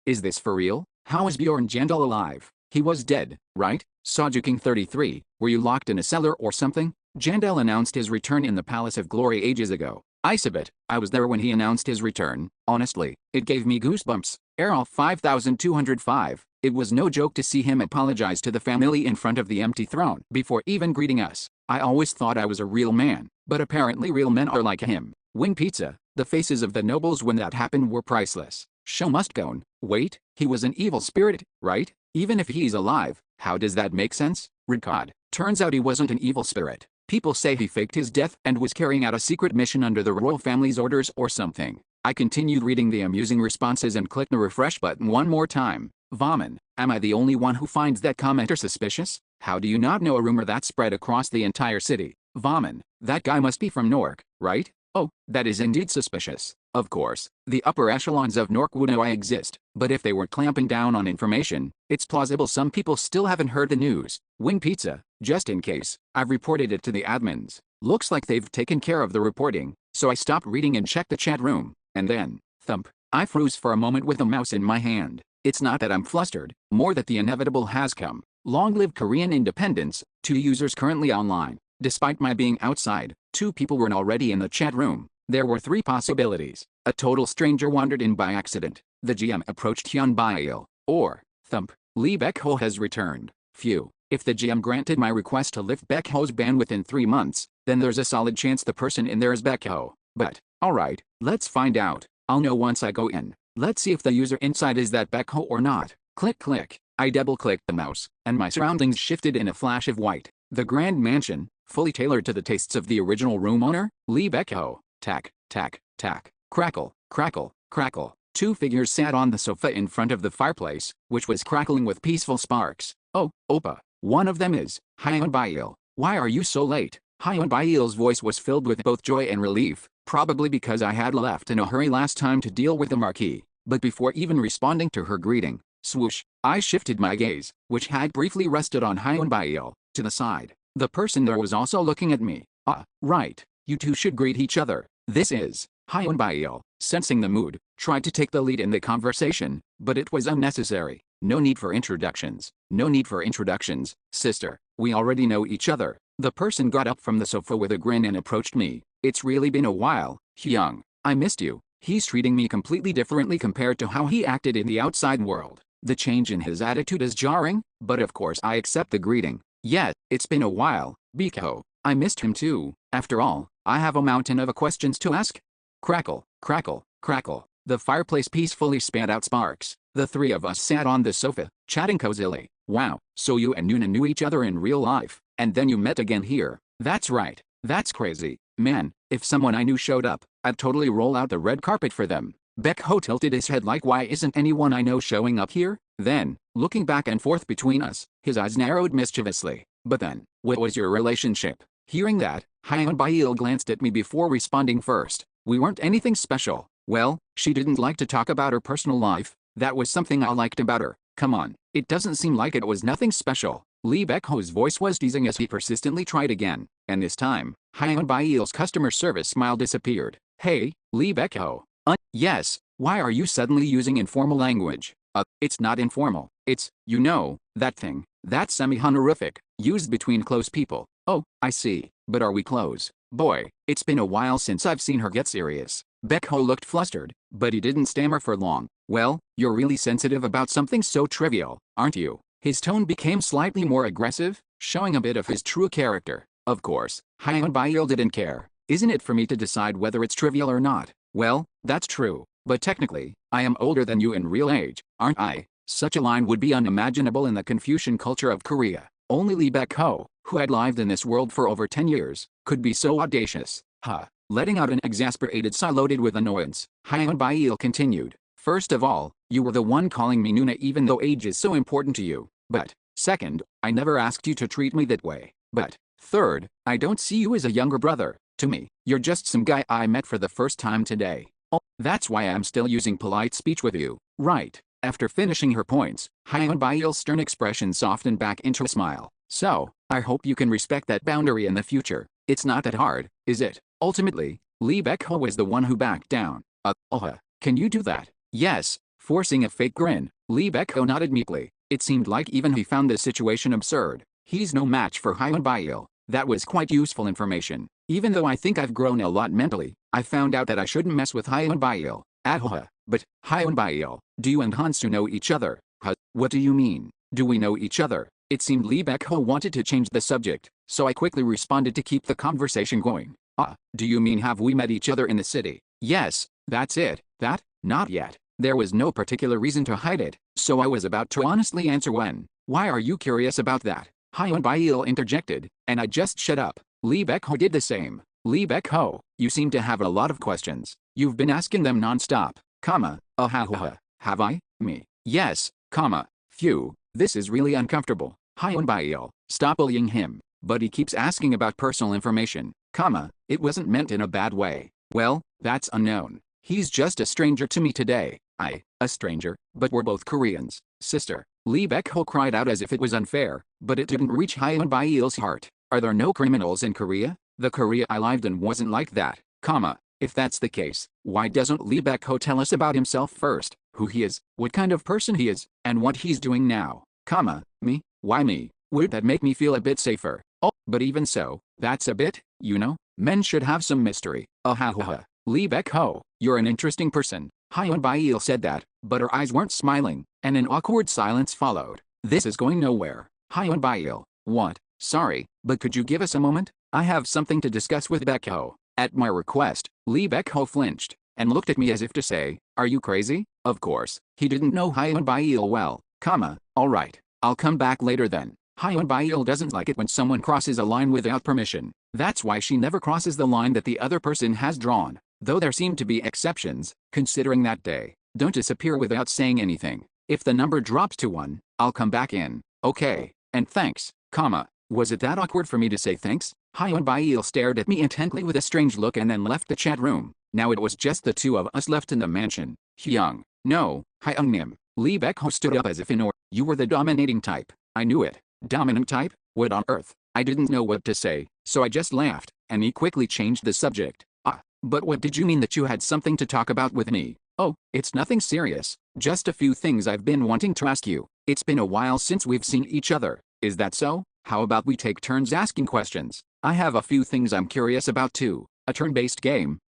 Is this for real? How is Bjorn Jandel alive? He was dead, right? Sojuking 33, were you locked in a cellar or something? Jandel announced his return in the Palace of Glory ages ago. I submit, I was there when he announced his return. Honestly, it gave me goosebumps. Errol 5205, it was no joke to see him apologize to the family in front of the empty throne before even greeting us. I always thought I was a real man, but apparently real men are like him. Wing Pizza, the faces of the nobles when that happened were priceless. Show must go on. Wait, he was an evil spirit, right? Even if he's alive, how does that make sense? Redcod. Turns out he wasn't an evil spirit. People say he faked his death and was carrying out a secret mission under the royal family's orders or something. I continued reading the amusing responses and clicked the refresh button one more time. Vaughn, am I the only one who finds that commenter suspicious? How do you not know a rumor that spread across the entire city? Vaughn, that guy must be from Nork, right? Oh, that is indeed suspicious. Of course, the upper echelons of Nork would know I exist, but if they were clamping down on information, it's plausible some people still haven't heard the news. Wing Pizza, just in case, I've reported it to the admins. Looks like they've taken care of the reporting, so I stopped reading and checked the chat room, and then, thump, I froze for a moment with the mouse in my hand. It's not that I'm flustered, more that the inevitable has come. Long live Korean independence, 2 users currently online. Despite my being outside, 2 people were already in the chat room. There were 3 possibilities. A total stranger wandered in by accident. The GM approached Hyun Bail. Or, thump, Lee Baek-ho has returned. Phew. If the GM granted my request to lift Baek-ho's ban within 3 months, then there's a solid chance the person in there is Baek-ho. But, alright, let's find out. I'll know once I go in. Let's see if the user inside is that Baek-ho or not. Click click. I double-clicked the mouse, and my surroundings shifted in a flash of white. The grand mansion, fully tailored to the tastes of the original room owner, Lee Baek-ho. Tack, tack, tack. Crackle, crackle, crackle. 2 figures sat on the sofa in front of the fireplace, which was crackling with peaceful sparks. Oh, Oppa. One of them is Hyun Bail. Why are you so late? Hyun Bail's voice was filled with both joy and relief, probably because I had left in a hurry last time to deal with the Marquis. But before even responding to her greeting, swoosh, I shifted my gaze, which had briefly rested on Hyun Bail, to the side. The person there was also looking at me. Ah, right. You two should greet each other. This is Hyun Bail, sensing the mood, tried to take the lead in the conversation, but it was unnecessary. No need for introductions. No need for introductions, sister. We already know each other. The person got up from the sofa with a grin and approached me. It's really been a while, Hyung. I missed you. He's treating me completely differently compared to how he acted in the outside world. The change in his attitude is jarring, but of course I accept the greeting. Yeah, it's been a while, Biko. I missed him too. After all, I have a mountain of questions to ask. Crackle, crackle, crackle. The fireplace peacefully spat out sparks. The three of us sat on the sofa, chatting cozily. Wow, so you and Nuna knew each other in real life, and then you met again here. That's right. That's crazy. Man, if someone I knew showed up, I'd totally roll out the red carpet for them. Baekho tilted his head like, why isn't anyone I know showing up here? Then, looking back and forth between us, his eyes narrowed mischievously. But then, what was your relationship? Hearing that, Hyunbail glanced at me before responding first. We weren't anything special. Well, she didn't like to talk about her personal life. That was something I liked about her. Come on, it doesn't seem like it was nothing special. Lee Baekho's voice was teasing as he persistently tried again, and this time, Hyunbail's customer service smile disappeared. Hey, Lee Baekho. Yes, why are you suddenly using informal language? It's not informal. It's, you know, that thing. That's semi-honorific, used between close people. Oh, I see. But are we close? Boy, it's been a while since I've seen her get serious. Baekho looked flustered, but he didn't stammer for long. Well, you're really sensitive about something so trivial, aren't you? His tone became slightly more aggressive, showing a bit of his true character. Of course, Hyunbail didn't care. Isn't it for me to decide whether it's trivial or not? Well, that's true, but technically, I am older than you in real age, aren't I? Such a line would be unimaginable in the Confucian culture of Korea. Only Lee Baekho, who had lived in this world for over 10 years, could be so audacious. Letting out an exasperated sigh loaded with annoyance, Hyunbail continued. First of all, you were the one calling me Nuna even though age is so important to you. But, second, I never asked you to treat me that way. But, third, I don't see you as a younger brother. To me, you're just some guy I met for the first time today. Oh, that's why I'm still using polite speech with you. Right. After finishing her points, Hyunbail's stern expression softened back into a smile. So, I hope you can respect that boundary in the future. It's not that hard, is it? Ultimately, Lee Baekho was the one who backed down. Can you do that? Yes. Forcing a fake grin, Lee Baekho nodded meekly. It seemed like even he found this situation absurd. He's no match for Hyunbail. That was quite useful information. Even though I think I've grown a lot mentally, I found out that I shouldn't mess with Hyunbail. But, Hyunbail, do you and Hansu know each other? What do you mean? Do we know each other? It seemed Lee Baekho wanted to change the subject, so I quickly responded to keep the conversation going. Do you mean have we met each other in the city? Yes, that's it. That? Not yet. There was no particular reason to hide it, so I was about to honestly answer when. Why are you curious about that? Hyunbail interjected, and I just shut up. Lee Baekho did the same. Lee Baekho, you seem to have a lot of questions. You've been asking them non-stop, have I? Me. Yes, phew, this is really uncomfortable. Hyunbail, stop bullying him. But he keeps asking about personal information, it wasn't meant in a bad way. Well, that's unknown. He's just a stranger to me today. A stranger, but we're both Koreans, sister. Lee Baekho cried out as if it was unfair, but it didn't reach Hyunbail's heart. Are there no criminals in Korea? The Korea I lived in wasn't like that, If that's the case, why doesn't Lee Baekho tell us about himself first? Who he is, what kind of person he is, and what he's doing now? Me? Why me? Would that make me feel a bit safer? Oh, but even so, that's a bit, men should have some mystery. Lee Baekho, you're an interesting person. Hyunbail said that, but her eyes weren't smiling, and an awkward silence followed. This is going nowhere. Hyunbail, what? Sorry, but could you give us a moment? I have something to discuss with Baekho. At my request, Lee Baekho flinched, and looked at me as if to say, are you crazy? Of course, he didn't know Hyunbail well, alright, I'll come back later then. Hyunbail doesn't like it when someone crosses a line without permission. That's why she never crosses the line that the other person has drawn. Though there seem to be exceptions, considering that day. Don't disappear without saying anything. If the number drops to 1, I'll come back in. Okay, and thanks, Was it that awkward for me to say thanks? Hyunbail stared at me intently with a strange look and then left the chat room. Now it was just the two of us left in the mansion. Hyung. No, Hyungnim. Lee Baekho stood up as if in order. You were the dominating type. I knew it. Dominant type? What on earth? I didn't know what to say, so I just laughed, and he quickly changed the subject. But what did you mean that you had something to talk about with me? Oh, it's nothing serious. Just a few things I've been wanting to ask you. It's been a while since we've seen each other. Is that so? How about we take turns asking questions? I have a few things I'm curious about too. A turn-based game,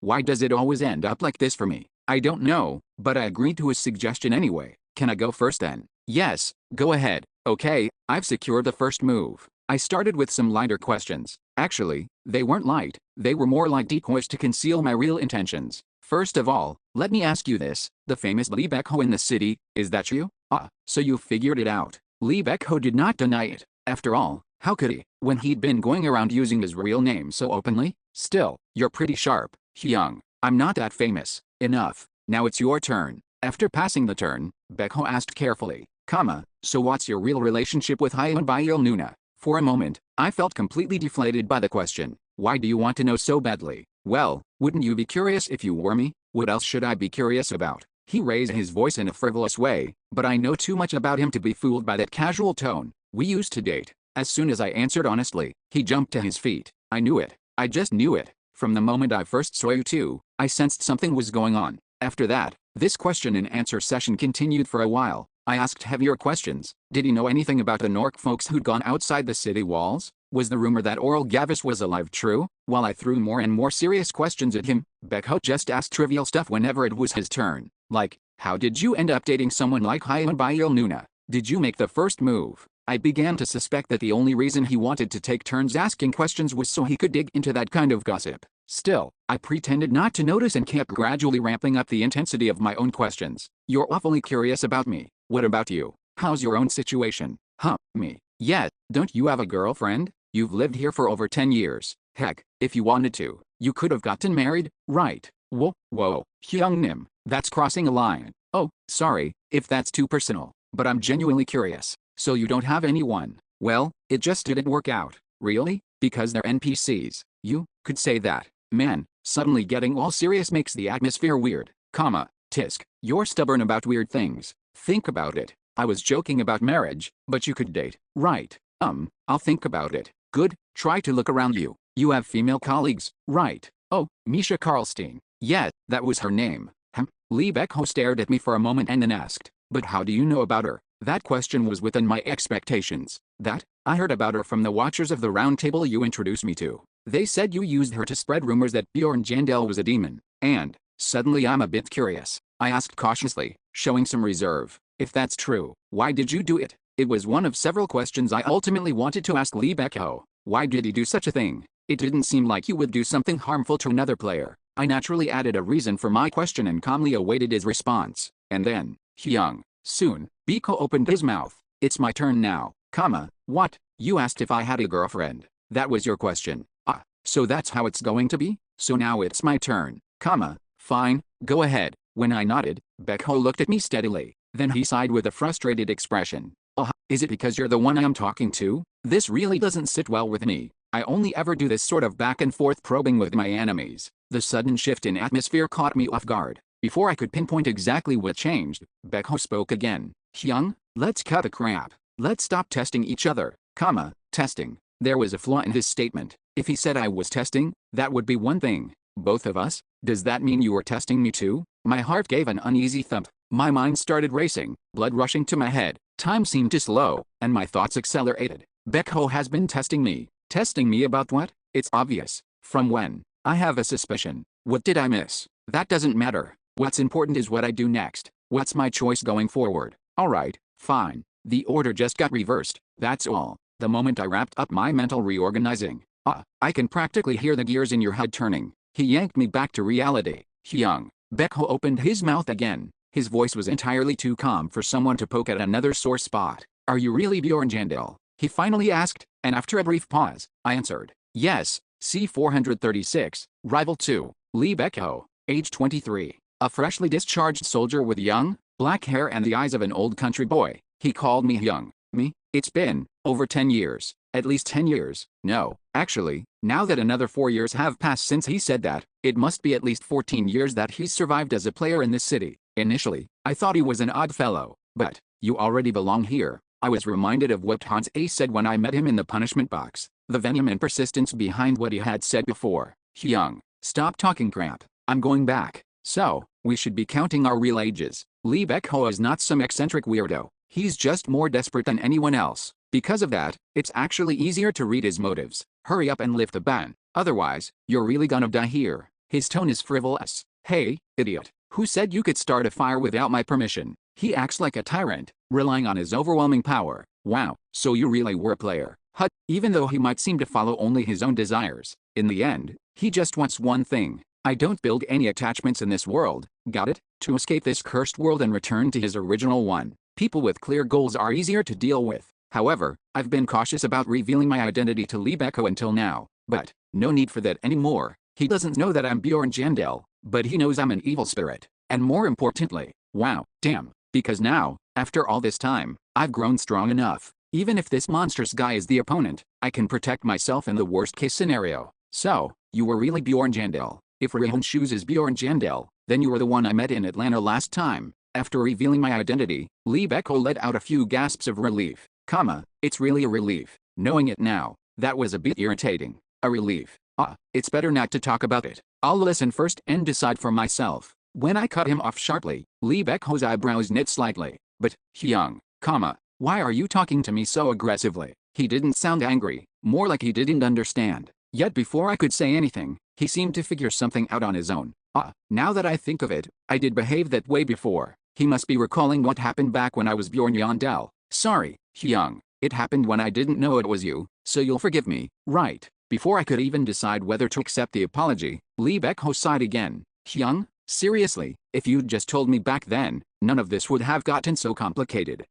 Why does it always end up like this for me? I don't know, but I agreed to his suggestion anyway. Can I go first then? Yes, go ahead. Okay, I've secured the first move. I started with some lighter questions. Actually, they weren't light, they were more like decoys to conceal my real intentions. First of all, let me ask you this, the famous life.Ho in the city, is that you? Ah, so you figured it out. life.Ho did not deny it. After all, how could he, when he'd been going around using his real name so openly? Still, you're pretty sharp, Hyung. I'm not that famous. Enough. Now it's your turn. After passing the turn, Baekho asked carefully, so what's your real relationship with Hyun Byul Nuna? For a moment, I felt completely deflated by the question. Why do you want to know so badly? Well, wouldn't you be curious if you were me? What else should I be curious about? He raised his voice in a frivolous way, but I know too much about him to be fooled by that casual tone. We used to date. As soon as I answered honestly, he jumped to his feet. I knew it. I just knew it. From the moment I first saw you two, I sensed something was going on. After that, this question and answer session continued for a while. I asked heavier questions. Did he know anything about the Nork folks who'd gone outside the city walls? Was the rumor that Oral Gavis was alive true? While I threw more and more serious questions at him, Baekho just asked trivial stuff whenever it was his turn. Like, how did you end up dating someone like Hyun Byul Nuna? Did you make the first move? I began to suspect that the only reason he wanted to take turns asking questions was so he could dig into that kind of gossip. Still, I pretended not to notice and kept gradually ramping up the intensity of my own questions. You're awfully curious about me. What about you? How's your own situation? Me. Yeah, don't you have a girlfriend? You've lived here for over 10 years. Heck, if you wanted to, you could have gotten married, right? Whoa, Hyung Nim, that's crossing a line. Oh, sorry, if that's too personal, but I'm genuinely curious. So you don't have anyone? Well, it just didn't work out. Really? Because they're NPCs. You could say that. Man, suddenly getting all serious makes the atmosphere weird. Tisk, you're stubborn about weird things. Think about it. I was joking about marriage, but you could date, right? I'll think about it. Good, try to look around you. You have female colleagues, right? Oh, Misha Karlstein. Yeah, that was her name. Lee Baekho stared at me for a moment and then asked, but how do you know about her? That question was within my expectations. That? I heard about her from the Watchers of the Round Table you introduced me to. They said you used her to spread rumors that Bjorn Jandel was a demon. And, suddenly I'm a bit curious. I asked cautiously, showing some reserve. If that's true, why did you do it? It was one of several questions I ultimately wanted to ask Lee Baekho. Why did he do such a thing? It didn't seem like he would do something harmful to another player. I naturally added a reason for my question and calmly awaited his response. And then, Hyung. Soon, Baekho opened his mouth. It's my turn now, what? You asked if I had a girlfriend. That was your question. Ah, so that's how it's going to be? So now it's my turn, fine, go ahead. When I nodded, Baekho looked at me steadily. Then he sighed with a frustrated expression. Is it because you're the one I'm talking to? This really doesn't sit well with me. I only ever do this sort of back and forth probing with my enemies. The sudden shift in atmosphere caught me off guard. Before I could pinpoint exactly what changed, Baekho spoke again. Hyung, let's cut the crap. Let's stop testing each other, testing. There was a flaw in his statement. If he said I was testing, that would be one thing. Both of us? Does that mean you were testing me too? My heart gave an uneasy thump. My mind started racing, blood rushing to my head. Time seemed to slow, and my thoughts accelerated. Baekho has been testing me. Testing me about what? It's obvious. From when? I have a suspicion. What did I miss? That doesn't matter. What's important is what I do next. What's my choice going forward? Alright, fine. The order just got reversed, that's all. The moment I wrapped up my mental reorganizing. I can practically hear the gears in your head turning. He yanked me back to reality. Hyung. Baekho opened his mouth again. His voice was entirely too calm for someone to poke at another sore spot. Are you really Bjorn Jandel? He finally asked, and after a brief pause, I answered. Yes, C-436, Rival 2, Lee Baekho, age 23. A freshly discharged soldier with young, black hair and the eyes of an old country boy. He called me Hyung. Me? It's been over 10 years. At least 10 years. No, actually, now that another 4 years have passed since he said that, it must be at least 14 years that he's survived as a player in this city. Initially, I thought he was an odd fellow. But, you already belong here. I was reminded of what Hans A said when I met him in the punishment box. The venom and persistence behind what he had said before. Hyung, stop talking crap. I'm going back. So, we should be counting our real ages. Lee Baekho is not some eccentric weirdo. He's just more desperate than anyone else. Because of that, it's actually easier to read his motives. Hurry up and lift the ban. Otherwise, you're really gonna die here. His tone is frivolous. Hey, idiot, who said you could start a fire without my permission? He acts like a tyrant, relying on his overwhelming power. Wow, so you really were a player. Huh, even though he might seem to follow only his own desires, in the end, he just wants one thing. I don't build any attachments in this world, got it? To escape this cursed world and return to his original one. People with clear goals are easier to deal with. However, I've been cautious about revealing my identity to life.Back until now, but no need for that anymore. He doesn't know that I'm Bjorn, but he knows I'm an evil spirit. And more importantly, wow, damn, because now, after all this time, I've grown strong enough. Even if this monstrous guy is the opponent, I can protect myself in the worst case scenario. So, you were really Bjorn. If Rehon Shoes is Bjorn, then you were the one I met in Atlanta last time. After revealing my identity, life.Back let out a few gasps of relief. It's really a relief. Knowing it now, that was a bit irritating. A relief. It's better not to talk about it. I'll listen first and decide for myself. When I cut him off sharply, life.Back's eyebrows knit slightly. But, Hyung, why are you talking to me so aggressively? He didn't sound angry, more like he didn't understand. Yet before I could say anything, he seemed to figure something out on his own. Now that I think of it, I did behave that way before. He must be recalling what happened back when I was Bjorn. Sorry, Hyung, it happened when I didn't know it was you, so you'll forgive me, right? Before I could even decide whether to accept the apology, life.Back sighed again. Hyung, seriously, if you'd just told me back then, none of this would have gotten so complicated.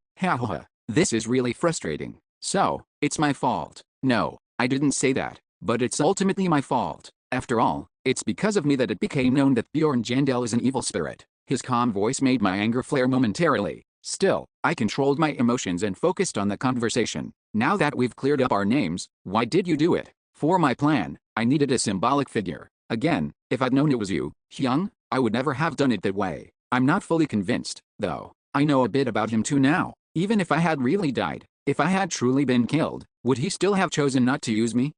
This is really frustrating. So, it's my fault. No, I didn't say that, but it's ultimately my fault. After all, it's because of me that it became known that Bjorn is an evil spirit. His calm voice made my anger flare momentarily. Still, I controlled my emotions and focused on the conversation. Now that we've cleared up our names, why did you do it? For my plan, I needed a symbolic figure. Again, if I'd known it was you, Hyung, I would never have done it that way. I'm not fully convinced, though. I know a bit about him too now. Even if I had really died, if I had truly been killed, would he still have chosen not to use me?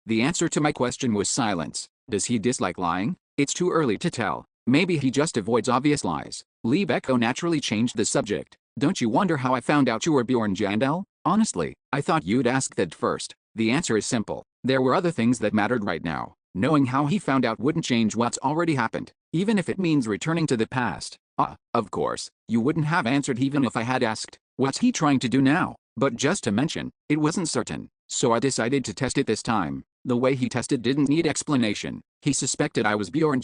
The answer to my question was silence. Does he dislike lying? It's too early to tell. Maybe he just avoids obvious lies. life.Back naturally changed the subject. Don't you wonder how I found out you were Bjorn? Honestly, I thought you'd ask that first. The answer is simple. There were other things that mattered right now. Knowing how he found out wouldn't change what's already happened, even if it means returning to the past. Of course, you wouldn't have answered even if I had asked, what's he trying to do now? But just to mention, it wasn't certain. So I decided to test it this time. The way he tested didn't need explanation. He suspected I was Bjorn,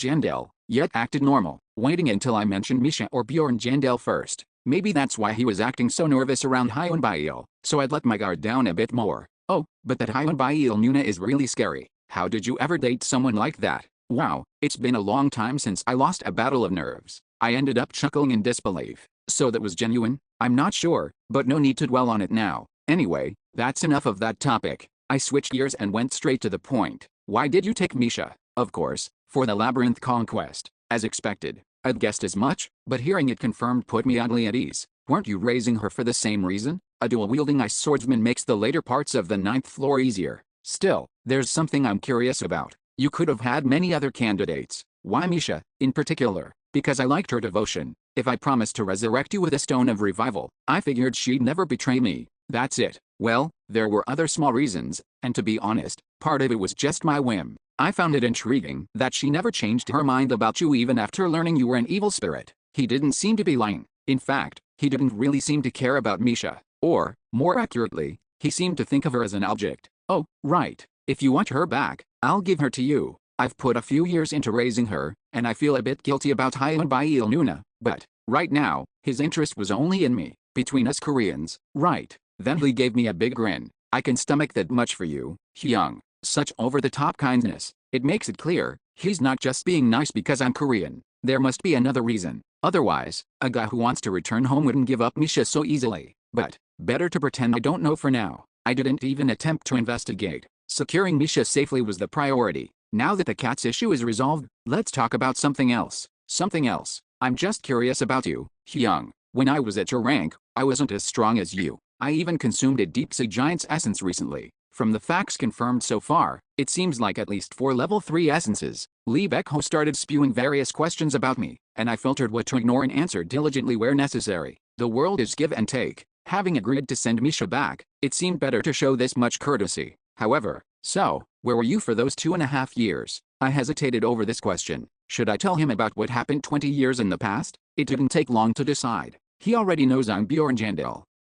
yet acted normal, waiting until I mentioned Misha or Bjorn first. Maybe that's why he was acting so nervous around Hyun, so I'd let my guard down a bit more. Oh, but that Hyun is really scary. How did you ever date someone like that? Wow, it's been a long time since I lost a battle of nerves. I ended up chuckling in disbelief. So that was genuine? I'm not sure, but no need to dwell on it now. Anyway, that's enough of that topic. I switched gears and went straight to the point. Why did you take Misha? Of course, for the labyrinth conquest. As expected. I'd guessed as much, but hearing it confirmed put me oddly at ease. Weren't you raising her for the same reason? A dual-wielding ice swordsman makes the later parts of the 9th floor easier. Still, there's something I'm curious about. You could have had many other candidates. Why Misha, in particular? Because I liked her devotion. If I promised to resurrect you with a stone of revival, I figured she'd never betray me. That's it. Well, there were other small reasons, and to be honest, part of it was just my whim. I found it intriguing that she never changed her mind about you even after learning you were an evil spirit. He didn't seem to be lying. In fact, he didn't really seem to care about Misha. Or, more accurately, he seemed to think of her as an object. Oh, right. If you want her back, I'll give her to you. I've put a few years into raising her, and I feel a bit guilty about Hyun, but, right now, his interest was only in me. Between us Koreans, right? Then he gave me a big grin. I can stomach that much for you, Hyung. Such over-the-top kindness. It makes it clear, he's not just being nice because I'm Korean. There must be another reason. Otherwise, a guy who wants to return home wouldn't give up Misha so easily. But, better to pretend I don't know for now. I didn't even attempt to investigate. Securing Misha safely was the priority. Now that the cat's issue is resolved, let's talk about something else. Something else. I'm just curious about you, Hyung. When I was at your rank, I wasn't as strong as you. I even consumed a deep sea giant's essence recently. From the facts confirmed so far, it seems like at least 4 level 3 essences. life.Back started spewing various questions about me, and I filtered what to ignore and answered diligently where necessary. The world is give and take. Having agreed to send Misha back, it seemed better to show this much courtesy. However, so, where were you for those 2.5 years? I hesitated over this question. Should I tell him about what happened 20 years in the past? It didn't take long to decide. He already knows I'm Bjorn.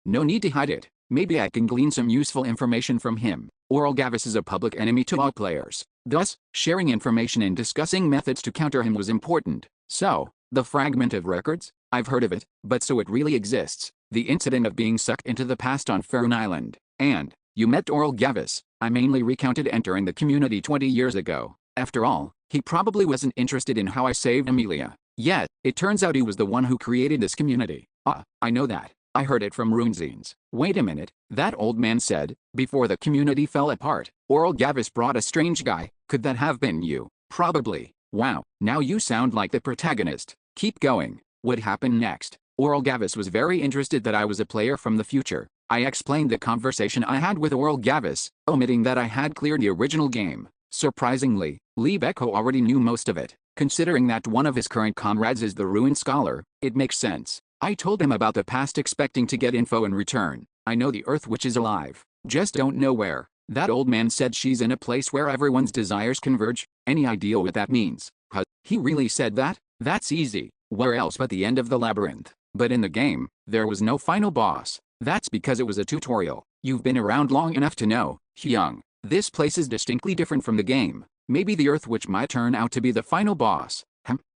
No need to hide it. Maybe I can glean some useful information from him. Gavis is a public enemy to all players. Thus, sharing information and discussing methods to counter him was important. So, the fragment of records? I've heard of it, but so it really exists. The incident of being sucked into the past on Faroon Island. And, you met Gavis. I mainly recounted entering the community 20 years ago. After all, he probably wasn't interested in how I saved Amelia. Yet, it turns out he was the one who created this community. I know that. I heard it from runezines. Wait a minute, that old man said, before the community fell apart, Gavis brought a strange guy. Could that have been you? Probably. Wow, now you sound like the protagonist. Keep going. What happened next? Gavis was very interested that I was a player from the future. I explained the conversation I had with Gavis, omitting that I had cleared the original game. Surprisingly, life.Well already knew most of it. Considering that one of his current comrades is the ruined scholar, it makes sense. I told him about the past expecting to get info in return. I know the Earth Witch is alive. Just don't know where. That old man said she's in a place where everyone's desires converge. Any idea what that means? He really said that? That's easy. Where else but the end of the labyrinth? But in the game, there was no final boss. That's because it was a tutorial. You've been around long enough to know, Hyung. This place is distinctly different from the game. Maybe the Earth Witch might turn out to be the final boss.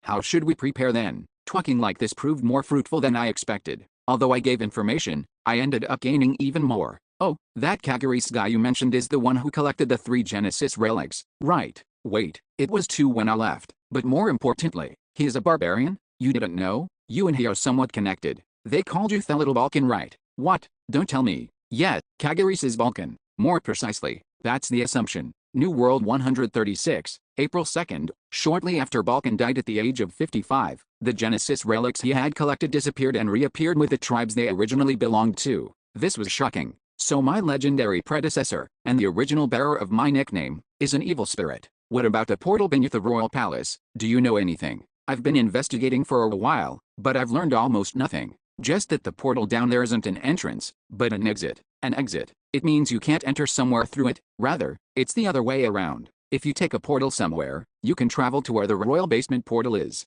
How should we prepare then? Talking like this proved more fruitful than I expected. Although I gave information, I ended up gaining even more. Oh, that Kaguri's guy you mentioned is the one who collected the 3 Genesis relics, right? Wait, it was 2 when I left. But more importantly, he is a barbarian? You didn't know? You and he are somewhat connected. They called you the Little Balkan, right? What? Don't tell me. Yeah, Kaguri's is Balkan. More precisely, that's the assumption. New World 136, April 2nd, shortly after Balkan died at the age of 55, the Genesis relics he had collected disappeared and reappeared with the tribes they originally belonged to. This was shocking. So my legendary predecessor, and the original bearer of my nickname, is an evil spirit. What about the portal beneath the royal palace? Do you know anything? I've been investigating for a while, but I've learned almost nothing. Just that the portal down there isn't an entrance, but an exit. An exit. It means you can't enter somewhere through it. Rather, it's the other way around. If you take a portal somewhere, you can travel to where the royal basement portal is.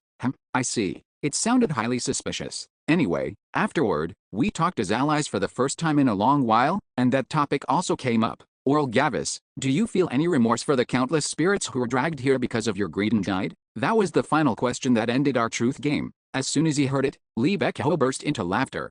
I see. It sounded highly suspicious. Anyway, afterward, we talked as allies for the first time in a long while, and that topic also came up. Gavis, do you feel any remorse for the countless spirits who were dragged here because of your greed and died? That was the final question that ended our truth game. As soon as he heard it, life.Well burst into laughter.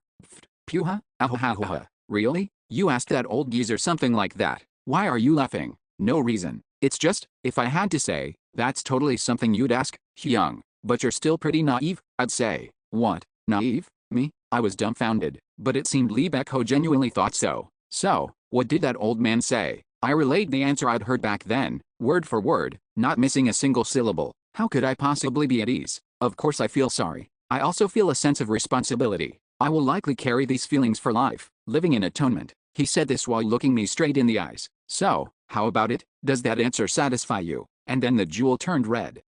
Puha? Ahahaha. Really? You asked that old geezer something like that. Why are you laughing? No reason. It's just, if I had to say, that's totally something you'd ask, Hyung. But you're still pretty naive, I'd say. What? Naive? Me? I was dumbfounded, but it seemed life.Well genuinely thought so. So, what did that old man say? I relayed the answer I'd heard back then, word for word, not missing a single syllable. How could I possibly be at ease? Of course I feel sorry. I also feel a sense of responsibility. I will likely carry these feelings for life, living in atonement. He said this while looking me straight in the eyes. So, how about it? Does that answer satisfy you? And then the jewel turned red.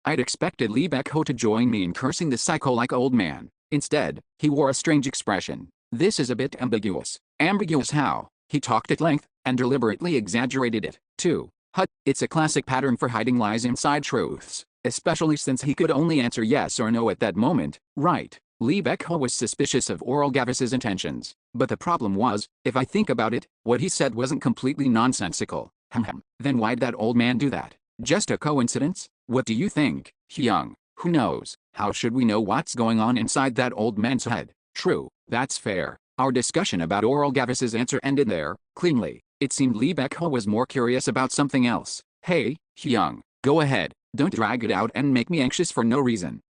I'd expected life.Well to join me in cursing the psycho-like old man. Instead, he wore a strange expression. This is a bit ambiguous. Ambiguous how? He talked at length, and deliberately exaggerated it, too. It's a classic pattern for hiding lies inside truths. Especially since he could only answer yes or no at that moment, right? life.Well was suspicious of Gavis's intentions. But the problem was, if I think about it, what he said wasn't completely nonsensical. Then why'd that old man do that? Just a coincidence? What do you think, Hyung? Who knows? How should we know what's going on inside that old man's head? True, that's fair. Our discussion about Gavis's answer ended there, cleanly. It seemed life.Well was more curious about something else. Hey, Hyung, go ahead. Don't drag it out and make me anxious for no reason.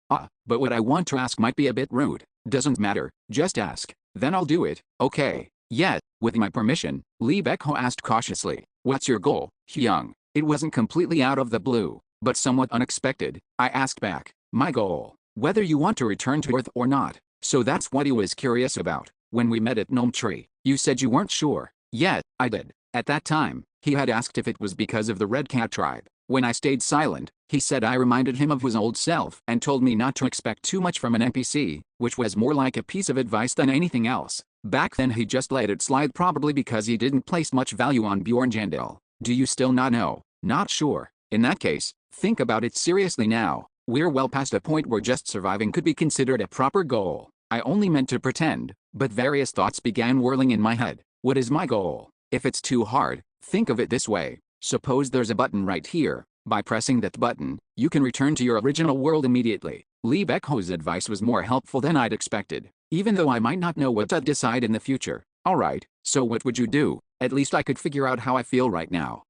But what I want to ask might be a bit rude. Doesn't matter, just ask. Then I'll do it, okay? Yeah, with my permission, life.Well asked cautiously. What's your goal, Hyung? It wasn't completely out of the blue, but somewhat unexpected. I asked back. My goal. Whether you want to return to Earth or not. So that's what he was curious about. When we met at Gnome Tree, you said you weren't sure. Yeah, I did. At that time, he had asked if it was because of the Red Cat tribe. When I stayed silent, he said I reminded him of his old self and told me not to expect too much from an NPC, which was more like a piece of advice than anything else. Back then he just let it slide, probably because he didn't place much value on Bjorn. Do you still not know? Not sure. In that case, Think about it seriously now. We're well past a point where just surviving could be considered a proper goal. I only meant to pretend, but various thoughts began whirling in my head. What is my goal? If it's too hard, think of it this way. Suppose there's a button right here. By pressing that button, you can return to your original world immediately. life.Ho's advice was more helpful than I'd expected, even though I might not know what to decide in the future. Alright, so what would you do? At least I could figure out how I feel right now.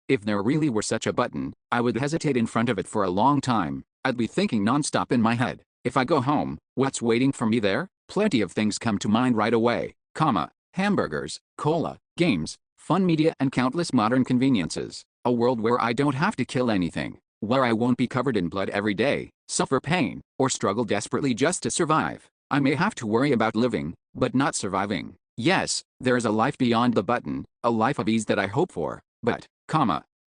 If there really were such a button, I would hesitate in front of it for a long time. I'd be thinking nonstop in my head. If I go home, what's waiting for me there? Plenty of things come to mind right away. Hamburgers, cola, games, fun media and countless modern conveniences. A world where I don't have to kill anything. Where I won't be covered in blood every day, suffer pain, or struggle desperately just to survive. I may have to worry about living, but not surviving. Yes, there is a life beyond the button, a life of ease that I hope for. But,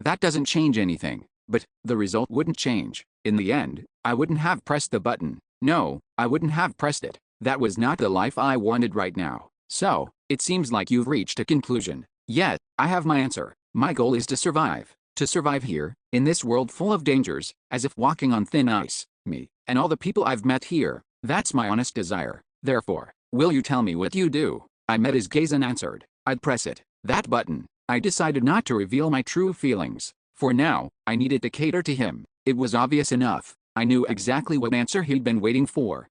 that doesn't change anything. But, the result wouldn't change. In the end, I wouldn't have pressed the button. No, I wouldn't have pressed it. That was not the life I wanted right now. So, it seems like you've reached a conclusion. Yes, I have my answer. My goal is to survive. To survive here, in this world full of dangers, as if walking on thin ice. Me, and all the people I've met here. That's my honest desire. Therefore, will you tell me what you do? I met his gaze and answered. I'd press it. That button. I decided not to reveal my true feelings. For now, I needed to cater to him. It was obvious enough. I knew exactly what answer he'd been waiting for.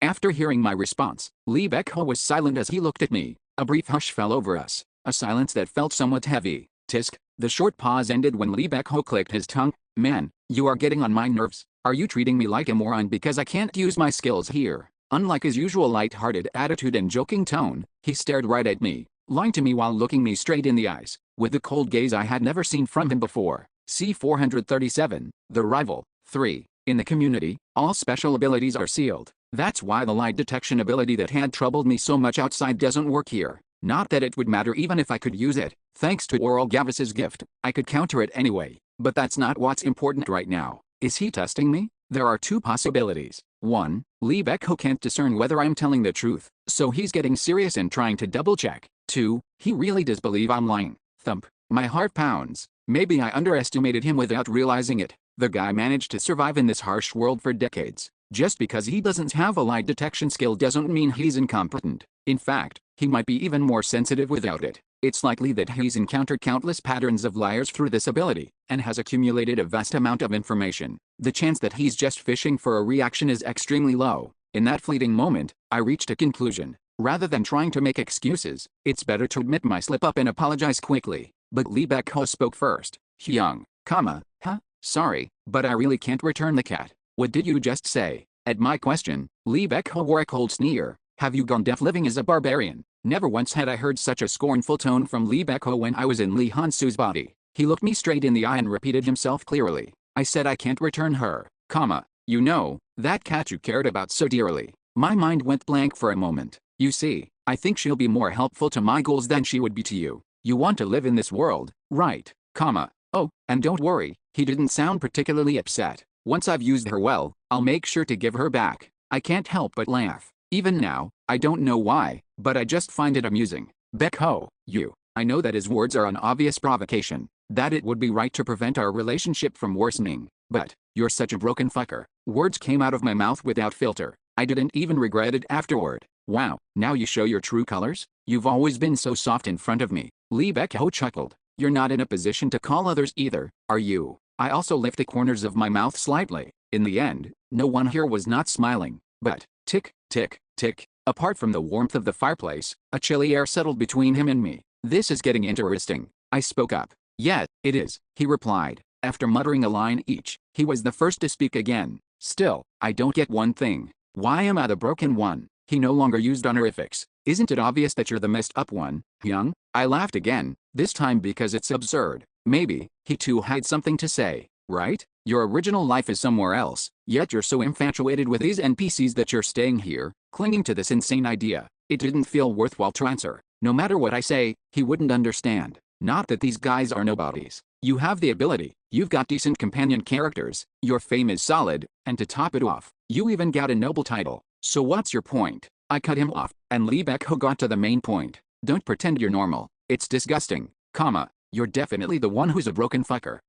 After hearing my response, life.Ho was silent as he looked at me. A brief hush fell over us. A silence that felt somewhat heavy. Tisk. The short pause ended when life.Ho clicked his tongue. Man, you are getting on my nerves. Are you treating me like a moron because I can't use my skills here? Unlike his usual light-hearted attitude and joking tone, he stared right at me, lying to me while looking me straight in the eyes, with the cold gaze I had never seen from him before. C 437, The Rival. 3. In the community, all special abilities are sealed. That's why the light detection ability that had troubled me so much outside doesn't work here. Not that it would matter even if I could use it. Thanks to world.Gavis's gift, I could counter it anyway. But that's not what's important right now. Is he testing me? There are two possibilities. 1. life.Ho can't discern whether I'm telling the truth, so he's getting serious and trying to double-check. 2. He really does believe I'm lying. Thump. My heart pounds. Maybe I underestimated him without realizing it. The guy managed to survive in this harsh world for decades. Just because he doesn't have a light detection skill doesn't mean he's incompetent. In fact, he might be even more sensitive without it. It's likely that he's encountered countless patterns of liars through this ability, and has accumulated a vast amount of information. The chance that he's just fishing for a reaction is extremely low. In that fleeting moment, I reached a conclusion. Rather than trying to make excuses, it's better to admit my slip-up and apologize quickly. But life.Ho spoke first. Hyung, sorry, but I really can't return the cat. What did you just say? At my question, life.Ho wore a cold sneer. Have you gone deaf living as a barbarian? Never once had I heard such a scornful tone from life.Ho when I was in Lee Han-Su's body. He looked me straight in the eye and repeated himself clearly. I said I can't return her, you know, that cat you cared about so dearly. My mind went blank for a moment. You see, I think she'll be more helpful to my goals than she would be to you. You want to live in this world, right? Oh, and don't worry, he didn't sound particularly upset. Once I've used her well, I'll make sure to give her back. I can't help but laugh. Even now, I don't know why, but I just find it amusing. Baek-Ho, I know that his words are an obvious provocation, that it would be right to prevent our relationship from worsening, but, you're such a broken fucker. Words came out of my mouth without filter. I didn't even regret it afterward. Wow, now you show your true colors? You've always been so soft in front of me. life.Ho chuckled. You're not in a position to call others either, are you? I also lift the corners of my mouth slightly. In the end, no one here was not smiling, but, tick, tick, tick. Apart from the warmth of the fireplace, a chilly air settled between him and me. This is getting interesting. I spoke up. Yeah, it is, he replied. After muttering a line each, he was the first to speak again. Still, I don't get one thing. Why am I the broken one? He no longer used honorifics. Isn't it obvious that you're the messed up one, Hyung? I laughed again, this time because it's absurd. Maybe, he too had something to say, right? Your original life is somewhere else, yet you're so infatuated with these NPCs that you're staying here, clinging to this insane idea. It didn't feel worthwhile to answer. No matter what I say, he wouldn't understand. Not that these guys are nobodies. You have the ability, you've got decent companion characters, your fame is solid, and to top it off, you even got a noble title. So what's your point? I cut him off, and life.Ho got to the main point. Don't pretend you're normal. It's disgusting, you're definitely the one who's a broken fucker,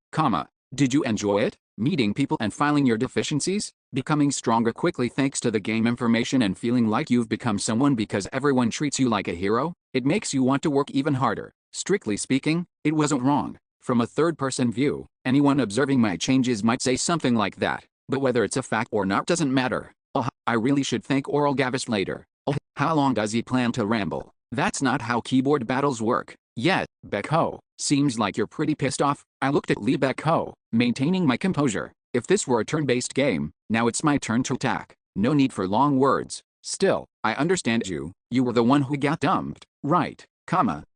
Did you enjoy it? Meeting people and filing your deficiencies? Becoming stronger quickly thanks to the game information and feeling like you've become someone because everyone treats you like a hero? It makes you want to work even harder. Strictly speaking, it wasn't wrong. From a third-person view, anyone observing my changes might say something like that. But whether it's a fact or not doesn't matter. Oh, I really should thank Oral Gavis later. Oh, how long does he plan to ramble? That's not how keyboard battles work. Yet, Beck-ho, seems like you're pretty pissed off. I looked at Lee Beck-ho, maintaining my composure. If this were a turn-based game, now it's my turn to attack. No need for long words. Still, I understand you. You were the one who got dumped, right?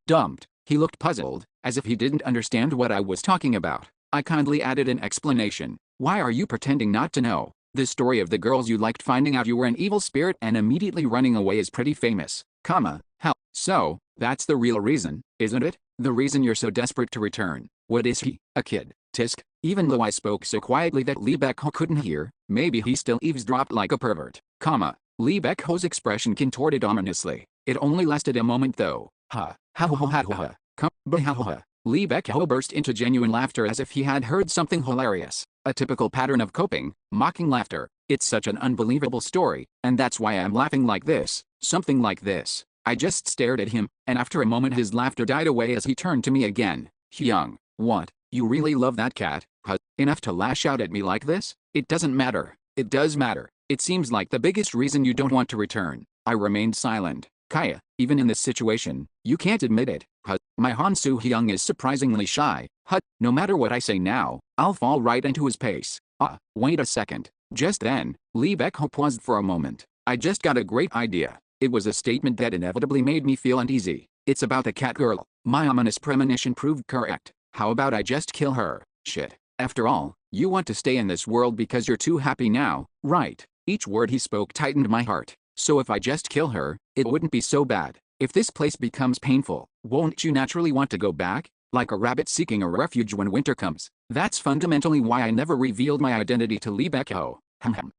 Dumped. He looked puzzled, as if he didn't understand what I was talking about. I kindly added an explanation. Why are you pretending not to know? The story of the girls you liked finding out you were an evil spirit and immediately running away is pretty famous. Hell. So, that's the real reason, isn't it? The reason you're so desperate to return. What is he? A kid? Tisk. Even though I spoke so quietly that Lee Beck-ho couldn't hear, maybe he still eavesdropped like a pervert. Lee Beck-ho's expression contorted ominously. It only lasted a moment though. Lee Beck-ho burst into genuine laughter as if he had heard something hilarious. A typical pattern of coping, mocking laughter. It's such an unbelievable story, and that's why I'm laughing like this. Something like this. I just stared at him, and after a moment his laughter died away as he turned to me again. Hyung, what? You really love that cat? Enough to lash out at me like this? It doesn't matter. It does matter. It seems like the biggest reason you don't want to return. I remained silent. Kaya, even in this situation, you can't admit it. My Hansu Hyung is surprisingly shy. No matter what I say now, I'll fall right into his pace. Wait a second. Just then, Lee Beck-ho paused for a moment. I just got a great idea. It was a statement that inevitably made me feel uneasy. It's about the cat girl. My ominous premonition proved correct. How about I just kill her? Shit. After all, you want to stay in this world because you're too happy now, right? Each word he spoke tightened my heart. So if I just kill her, it wouldn't be so bad. If this place becomes painful, won't you naturally want to go back? Like a rabbit seeking a refuge when winter comes. That's fundamentally why I never revealed my identity to Lee Beck-ho.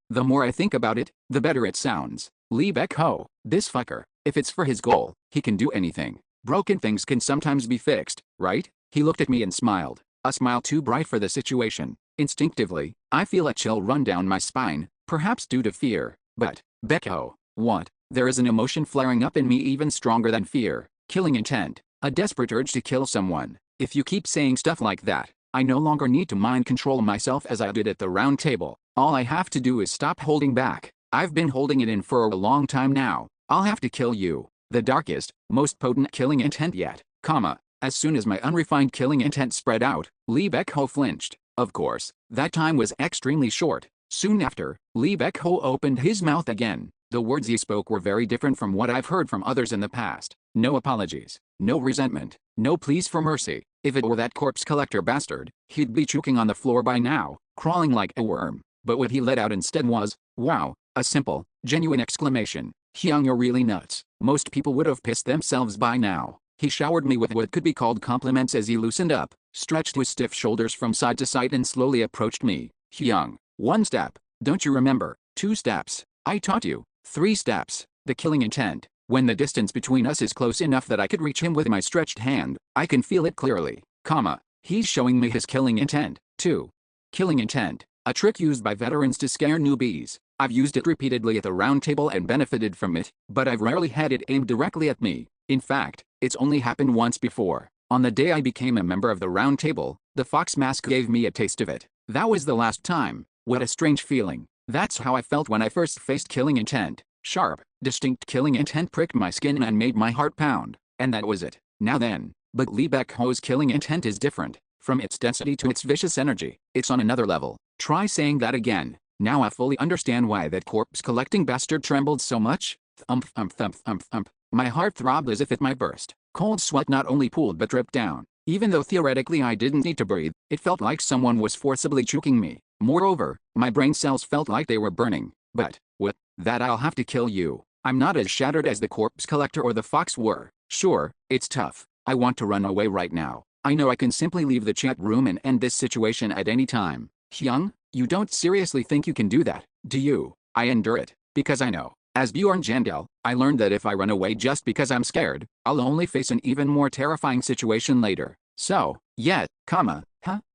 The more I think about it, the better it sounds. Lee Beck-ho, this fucker. If it's for his goal, he can do anything. Broken things can sometimes be fixed, right? He looked at me and smiled. A smile too bright for the situation. Instinctively, I feel a chill run down my spine, perhaps due to fear. But, Beck-ho, what? There is an emotion flaring up in me even stronger than fear. Killing intent. A desperate urge to kill someone. If you keep saying stuff like that, I no longer need to mind control myself as I did at the round table. All I have to do is stop holding back. I've been holding it in for a long time now. I'll have to kill you. The darkest, most potent killing intent yet. As soon as my unrefined killing intent spread out, Lee Beck-ho flinched. Of course, that time was extremely short. Soon after, Lee Beck-ho opened his mouth again. The words he spoke were very different from what I've heard from others in the past. No apologies. No resentment. No pleas for mercy. If it were that corpse collector bastard, he'd be choking on the floor by now, crawling like a worm. But what he let out instead was, wow, a simple, genuine exclamation. Hyung, you're really nuts. Most people would have pissed themselves by now. He showered me with what could be called compliments as he loosened up, stretched his stiff shoulders from side to side and slowly approached me. Hyung, 1 step. Don't you remember? 2 steps. I taught you. 3 steps. The killing intent. When the distance between us is close enough that I could reach him with my stretched hand, I can feel it clearly. He's showing me his killing intent, too. Killing intent. A trick used by veterans to scare newbies. I've used it repeatedly at the round table and benefited from it, but I've rarely had it aimed directly at me. In fact, it's only happened once before. On the day I became a member of the round table, the fox mask gave me a taste of it. That was the last time. What a strange feeling. That's how I felt when I first faced killing intent. Sharp, distinct killing intent pricked my skin and made my heart pound. And that was it. Now then. But Lee Beck-ho's killing intent is different. From its density to its vicious energy, it's on another level. Try saying that again. Now I fully understand why that corpse-collecting bastard trembled so much. Thump thump thump thump thump. My heart throbbed as if it might burst. Cold sweat not only pooled but dripped down. Even though theoretically I didn't need to breathe, it felt like someone was forcibly choking me. Moreover, my brain cells felt like they were burning. But, with that I'll have to kill you. I'm not as shattered as the corpse collector or the fox were. Sure, it's tough. I want to run away right now. I know I can simply leave the chat room and end this situation at any time. Hyung, you don't seriously think you can do that, do you? I endure it, because I know. As Bjorn Jandel, I learned that if I run away just because I'm scared, I'll only face an even more terrifying situation later. So, yeah,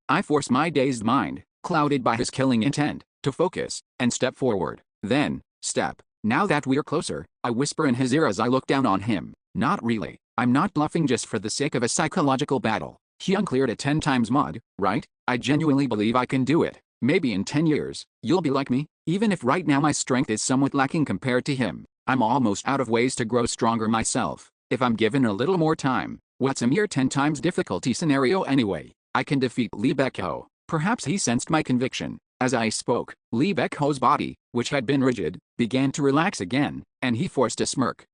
I force my dazed mind, clouded by his killing intent, to focus, and step forward. Then, step. Now that we're closer, I whisper in his ear as I look down on him. Not really. I'm not bluffing just for the sake of a psychological battle. Hyung cleared it 10 times mud, right? I genuinely believe I can do it. Maybe in 10 years, you'll be like me. Even if right now my strength is somewhat lacking compared to him, I'm almost out of ways to grow stronger myself. If I'm given a little more time, what's a mere 10 times difficulty scenario anyway? I can defeat Lee Baek-ho. Perhaps he sensed my conviction. As I spoke, Lee Baek-ho's body, which had been rigid, began to relax again, and he forced a smirk.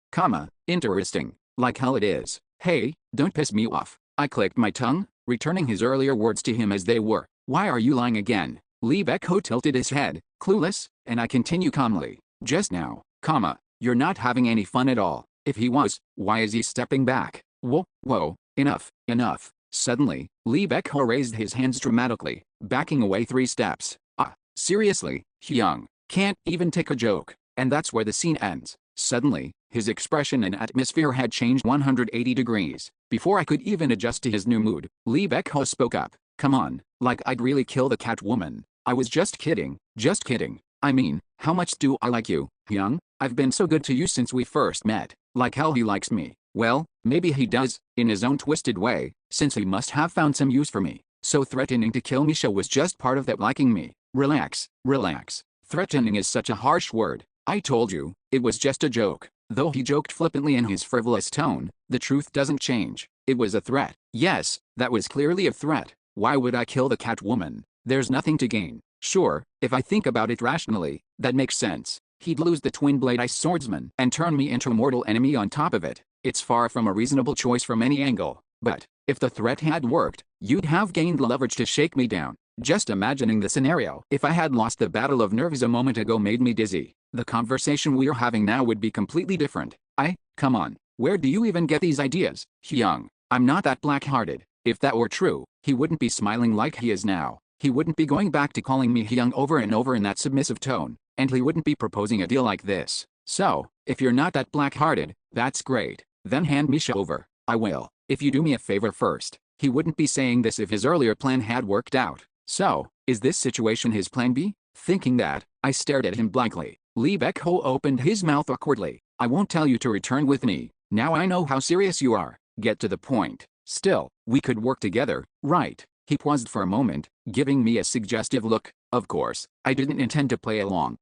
Interesting. Like hell it is. Hey, don't piss me off. I clicked my tongue, returning his earlier words to him as they were. Why are you lying again? Lee Baek-ho tilted his head, clueless, and I continue calmly. Just now, you're not having any fun at all. If he was, why is he stepping back? Whoa, enough. Suddenly, Lee Baek-ho raised his hands dramatically, backing away 3 steps. Seriously, Hyung, can't even take a joke. And that's where the scene ends. Suddenly, his expression and atmosphere had changed 180 degrees. Before I could even adjust to his new mood, Lee Baek-ho spoke up. Come on, like I'd really kill the cat woman. I was just kidding. I mean, how much do I like you, Hyung? I've been so good to you since we first met. Like hell he likes me. Well, maybe he does, in his own twisted way, since he must have found some use for me. So threatening to kill Misha was just part of that liking me. Relax. Threatening is such a harsh word. I told you, it was just a joke. Though he joked flippantly in his frivolous tone, the truth doesn't change. It was a threat. Yes, that was clearly a threat. Why would I kill the cat woman? There's nothing to gain. Sure, if I think about it rationally, that makes sense. He'd lose the twin blade ice swordsman and turn me into a mortal enemy on top of it. It's far from a reasonable choice from any angle. But, if the threat had worked, you'd have gained the leverage to shake me down. Just imagining the scenario. If I had lost the battle of nerves a moment ago made me dizzy. The conversation we're having now would be completely different. Come on, where do you even get these ideas, Hyung? I'm not that black-hearted. If that were true, he wouldn't be smiling like he is now. He wouldn't be going back to calling me Hyung over and over in that submissive tone. And he wouldn't be proposing a deal like this. So, if you're not that black-hearted, that's great. Then hand Misha over. I will. If you do me a favor first. He wouldn't be saying this if his earlier plan had worked out. So, is this situation his plan B? Thinking that, I stared at him blankly. Lee Baek-ho opened his mouth awkwardly. I won't tell you to return with me. Now I know how serious you are. Get to the point. Still, we could work together, right? He paused for a moment, giving me a suggestive look. Of course, I didn't intend to play along.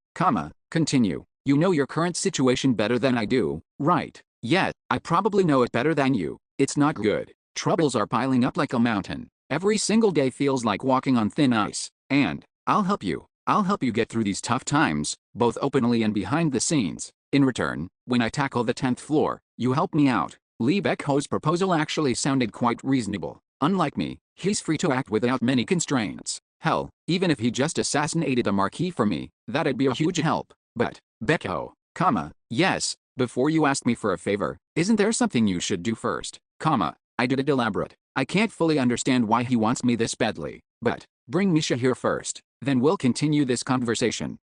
Continue. You know your current situation better than I do, right? Yet, I probably know it better than you. It's not good. Troubles are piling up like a mountain. Every single day feels like walking on thin ice. And, I'll help you. I'll help you get through these tough times, both openly and behind the scenes. In return, when I tackle the 10th floor, you help me out. Lee Baek-ho's proposal actually sounded quite reasonable. Unlike me, he's free to act without many constraints. Hell, even if he just assassinated a marquis for me, that'd be a huge help. But, Baek-ho, yes, before you ask me for a favor, isn't there something you should do first? I did it elaborate. I can't fully understand why he wants me this badly. But, bring Misha here first. Then we'll continue this conversation.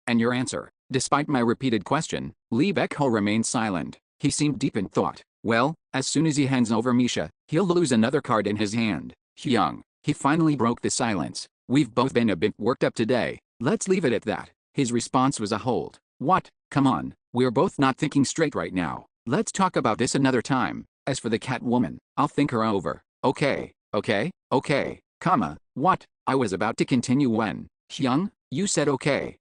And your answer. Despite my repeated question, Lee Baek-ho remained silent. He seemed deep in thought. Well, as soon as he hands over Misha, he'll lose another card in his hand. Hyung. He finally broke the silence. We've both been a bit worked up today. Let's leave it at that. His response was a hold. What? Come on. We're both not thinking straight right now. Let's talk about this another time. As for the cat woman, I'll think her over. Okay. What? I was about to continue when, Hyung, you said okay.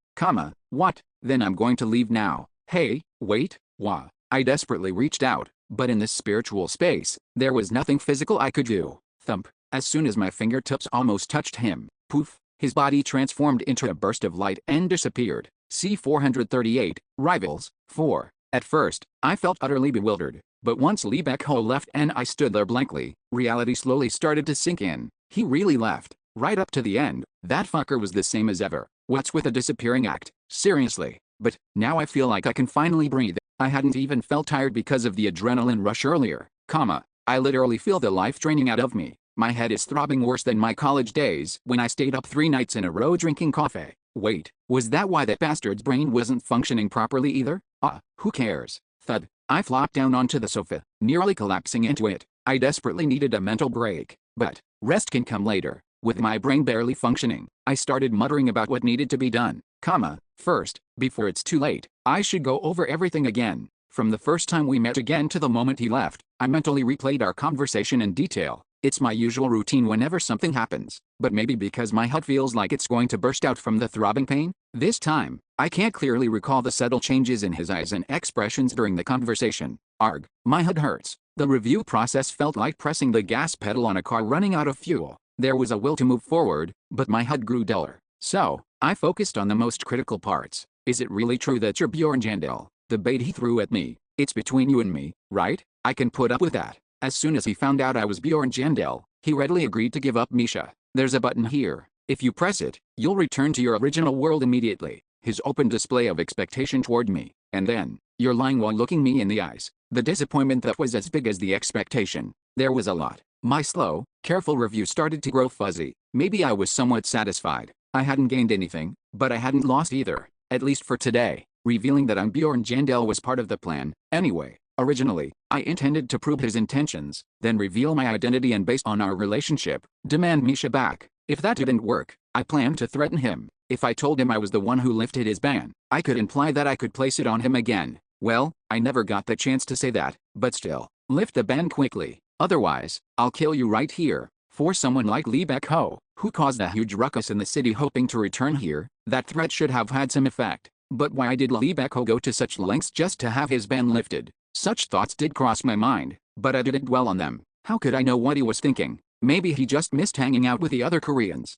What? Then I'm going to leave now. Hey, wait, wah. I desperately reached out, but in this spiritual space, there was nothing physical I could do. Thump. As soon as my fingertips almost touched him, poof, his body transformed into a burst of light and disappeared. C-438, Rivals, 4. At first, I felt utterly bewildered, but once Lee Baek-ho left and I stood there blankly, reality slowly started to sink in. He really left, right up to the end. That fucker was the same as ever. What's with a disappearing act? Seriously. But, now I feel like I can finally breathe. I hadn't even felt tired because of the adrenaline rush earlier. I literally feel the life draining out of me. My head is throbbing worse than my college days when I stayed up 3 nights in a row drinking coffee. Wait, was that why that bastard's brain wasn't functioning properly either? Who cares? Thud. I flopped down onto the sofa, nearly collapsing into it. I desperately needed a mental break. But, rest can come later. With my brain barely functioning, I started muttering about what needed to be done. First, before it's too late, I should go over everything again. From the first time we met again to the moment he left, I mentally replayed our conversation in detail. It's my usual routine whenever something happens, but maybe because my heart feels like it's going to burst out from the throbbing pain, this time, I can't clearly recall the subtle changes in his eyes and expressions during the conversation. Arg, my head hurts. The review process felt like pressing the gas pedal on a car running out of fuel. There was a will to move forward, but my head grew duller. So, I focused on the most critical parts. Is it really true that you're Bjorn Jandel? The bait he threw at me. It's between you and me, right? I can put up with that. As soon as he found out I was Bjorn Jandel, he readily agreed to give up Misha. There's a button here. If you press it, you'll return to your original world immediately. His open display of expectation toward me. And then, you're lying while looking me in the eyes. The disappointment that was as big as the expectation. There was a lot. My slow, careful review started to grow fuzzy. Maybe I was somewhat satisfied. I hadn't gained anything, but I hadn't lost either. At least for today. Revealing that I'm Bjorn Jandel was part of the plan. Anyway, originally, I intended to prove his intentions, then reveal my identity and based on our relationship, demand Misha back. If that didn't work, I planned to threaten him. If I told him I was the one who lifted his ban, I could imply that I could place it on him again. Well, I never got the chance to say that, but still, lift the ban quickly. Otherwise, I'll kill you right here. For someone like life.Ho, who caused a huge ruckus in the city hoping to return here, that threat should have had some effect. But why did life.Ho go to such lengths just to have his ban lifted? Such thoughts did cross my mind, but I didn't dwell on them. How could I know what he was thinking? Maybe he just missed hanging out with the other Koreans.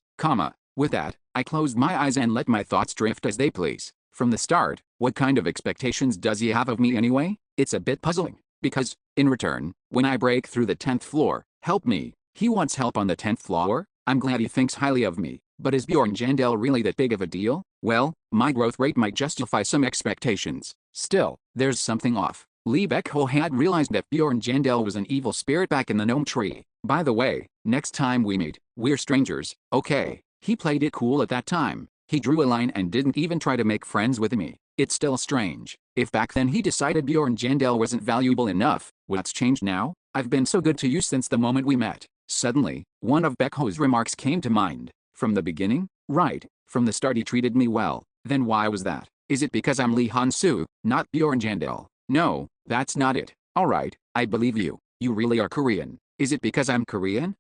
With that, I closed my eyes and let my thoughts drift as they please. From the start, what kind of expectations does he have of me anyway? It's a bit puzzling, because, in return, when I break through the 10th floor, help me, he wants help on the 10th floor? I'm glad he thinks highly of me, but is Bjorn Jandel really that big of a deal? Well, my growth rate might justify some expectations. Still, there's something off. life.Ho had realized that Bjorn Jandel was an evil spirit back in the gnome tree. By the way, next time we meet, we're strangers, okay? He played it cool at that time. He drew a line and didn't even try to make friends with me. It's still strange. If back then he decided Bjorn Jandel wasn't valuable enough, what's changed now? I've been so good to you since the moment we met. Suddenly, one of Baekho's remarks came to mind. From the beginning? Right. From the start he treated me well. Then why was that? Is it because I'm Lee Han-soo, not Bjorn Jandel? No, that's not it. Alright, I believe you. You really are Korean. Is it because I'm Korean?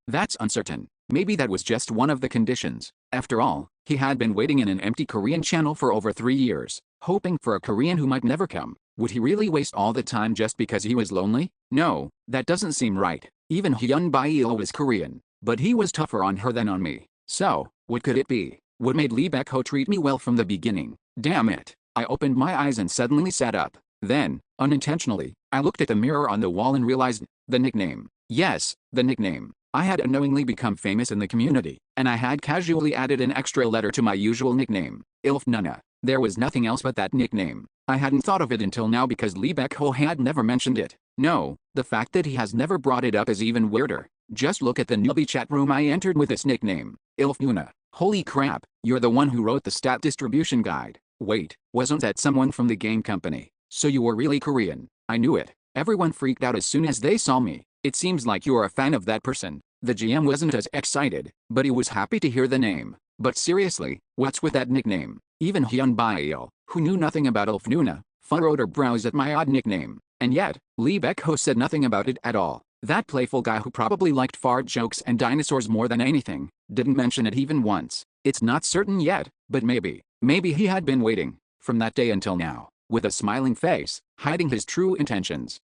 That's uncertain. Maybe that was just one of the conditions. After all, he had been waiting in an empty Korean channel for over 3 years, hoping for a Korean who might never come. Would he really waste all the time just because he was lonely? No, that doesn't seem right. Even Hyun Bail was Korean, but he was tougher on her than on me. So, what could it be? What made life.Ho treat me well from the beginning? Damn it. I opened my eyes and suddenly sat up. Then, unintentionally, I looked at the mirror on the wall and realized, the nickname. Yes, the nickname. I had unknowingly become famous in the community, and I had casually added an extra letter to my usual nickname, Ilf Nuna. There was nothing else but that nickname. I hadn't thought of it until now because life.Ho had never mentioned it. No, the fact that he has never brought it up is even weirder. Just look at the newbie chat room I entered with this nickname, Ilf Nuna. Holy crap, you're the one who wrote the stat distribution guide. Wait, wasn't that someone from the game company? So you were really Korean. I knew it. Everyone freaked out as soon as they saw me. It seems like you are a fan of that person. The GM wasn't as excited, but he was happy to hear the name. But seriously, what's with that nickname? Even Hyun Bail, who knew nothing about Ilf Nuna, furrowed her brows at my odd nickname. And yet, life.Ho said nothing about it at all. That playful guy who probably liked fart jokes and dinosaurs more than anything, didn't mention it even once. It's not certain yet, but maybe he had been waiting, from that day until now, with a smiling face, hiding his true intentions.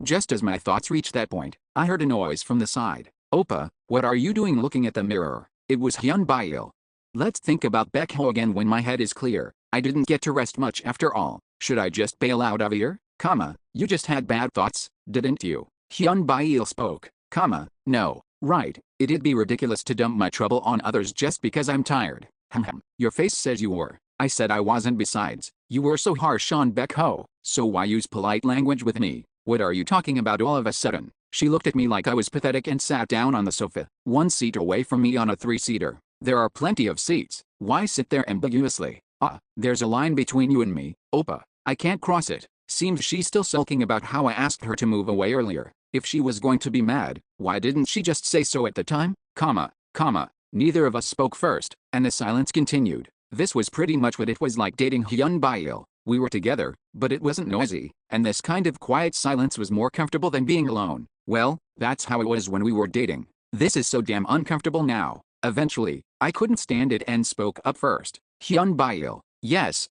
Just as my thoughts reached that point, I heard a noise from the side. Oppa, what are you doing looking at the mirror? It was Hyun Bail. Let's think about Baekho again when my head is clear. I didn't get to rest much after all. Should I just bail out of here? You just had bad thoughts, didn't you? Hyun Bail spoke. No. Right, it'd be ridiculous to dump my trouble on others just because I'm tired. Your face says you were. I said I wasn't. Besides, you were so harsh on Baekho, so why use polite language with me? What are you talking about all of a sudden? She looked at me like I was pathetic and sat down on the sofa, 1 seat away from me on a 3-seater. There are plenty of seats. Why sit there ambiguously? There's a line between you and me, Oppa. I can't cross it. Seems she's still sulking about how I asked her to move away earlier. If she was going to be mad, why didn't she just say so at the time? Neither of us spoke first, and the silence continued. This was pretty much what it was like dating Hyun Bail. We were together, but it wasn't noisy, and this kind of quiet silence was more comfortable than being alone. Well, that's how it was when we were dating. This is so damn uncomfortable now. Eventually, I couldn't stand it and spoke up first. Hyun Bail. Yes,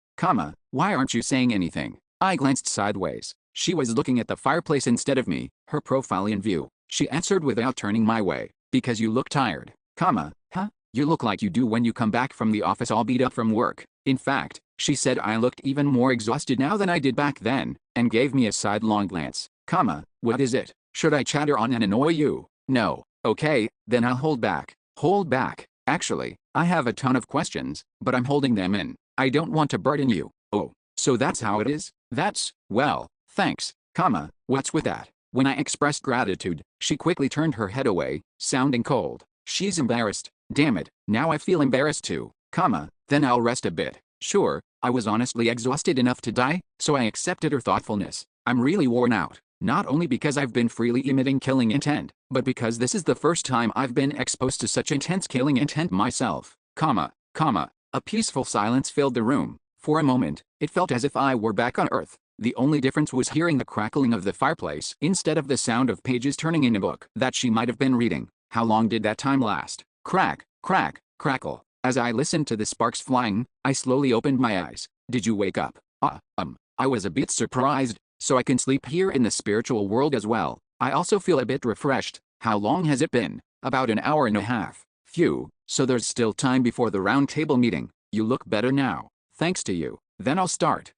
why aren't you saying anything? I glanced sideways. She was looking at the fireplace instead of me, her profile in view. She answered without turning my way. Because you look tired. Huh? You look like you do when you come back from the office all beat up from work. In fact, she said I looked even more exhausted now than I did back then, and gave me a sidelong glance. What is it? Should I chatter on and annoy you? No. Okay, then I'll hold back. Hold back. Actually, I have a ton of questions, but I'm holding them in. I don't want to burden you. Oh, so that's how it is? Well, thanks, what's with that? When I expressed gratitude, she quickly turned her head away, sounding cold. She's embarrassed. Damn it, now I feel embarrassed too. Then I'll rest a bit. Sure, I was honestly exhausted enough to die, so I accepted her thoughtfulness. I'm really worn out. Not only because I've been freely emitting killing intent, but because this is the first time I've been exposed to such intense killing intent myself. A peaceful silence filled the room. For a moment, it felt as if I were back on Earth. The only difference was hearing the crackling of the fireplace instead of the sound of pages turning in a book that she might have been reading. How long did that time last? Crack, crack, crackle. As I listened to the sparks flying, I slowly opened my eyes. Did you wake up? I was a bit surprised, so I can sleep here in the spiritual world as well. I also feel a bit refreshed. How long has it been? About an hour and a half. Phew, so there's still time before the round table meeting. You look better now. Thanks to you. Then I'll start.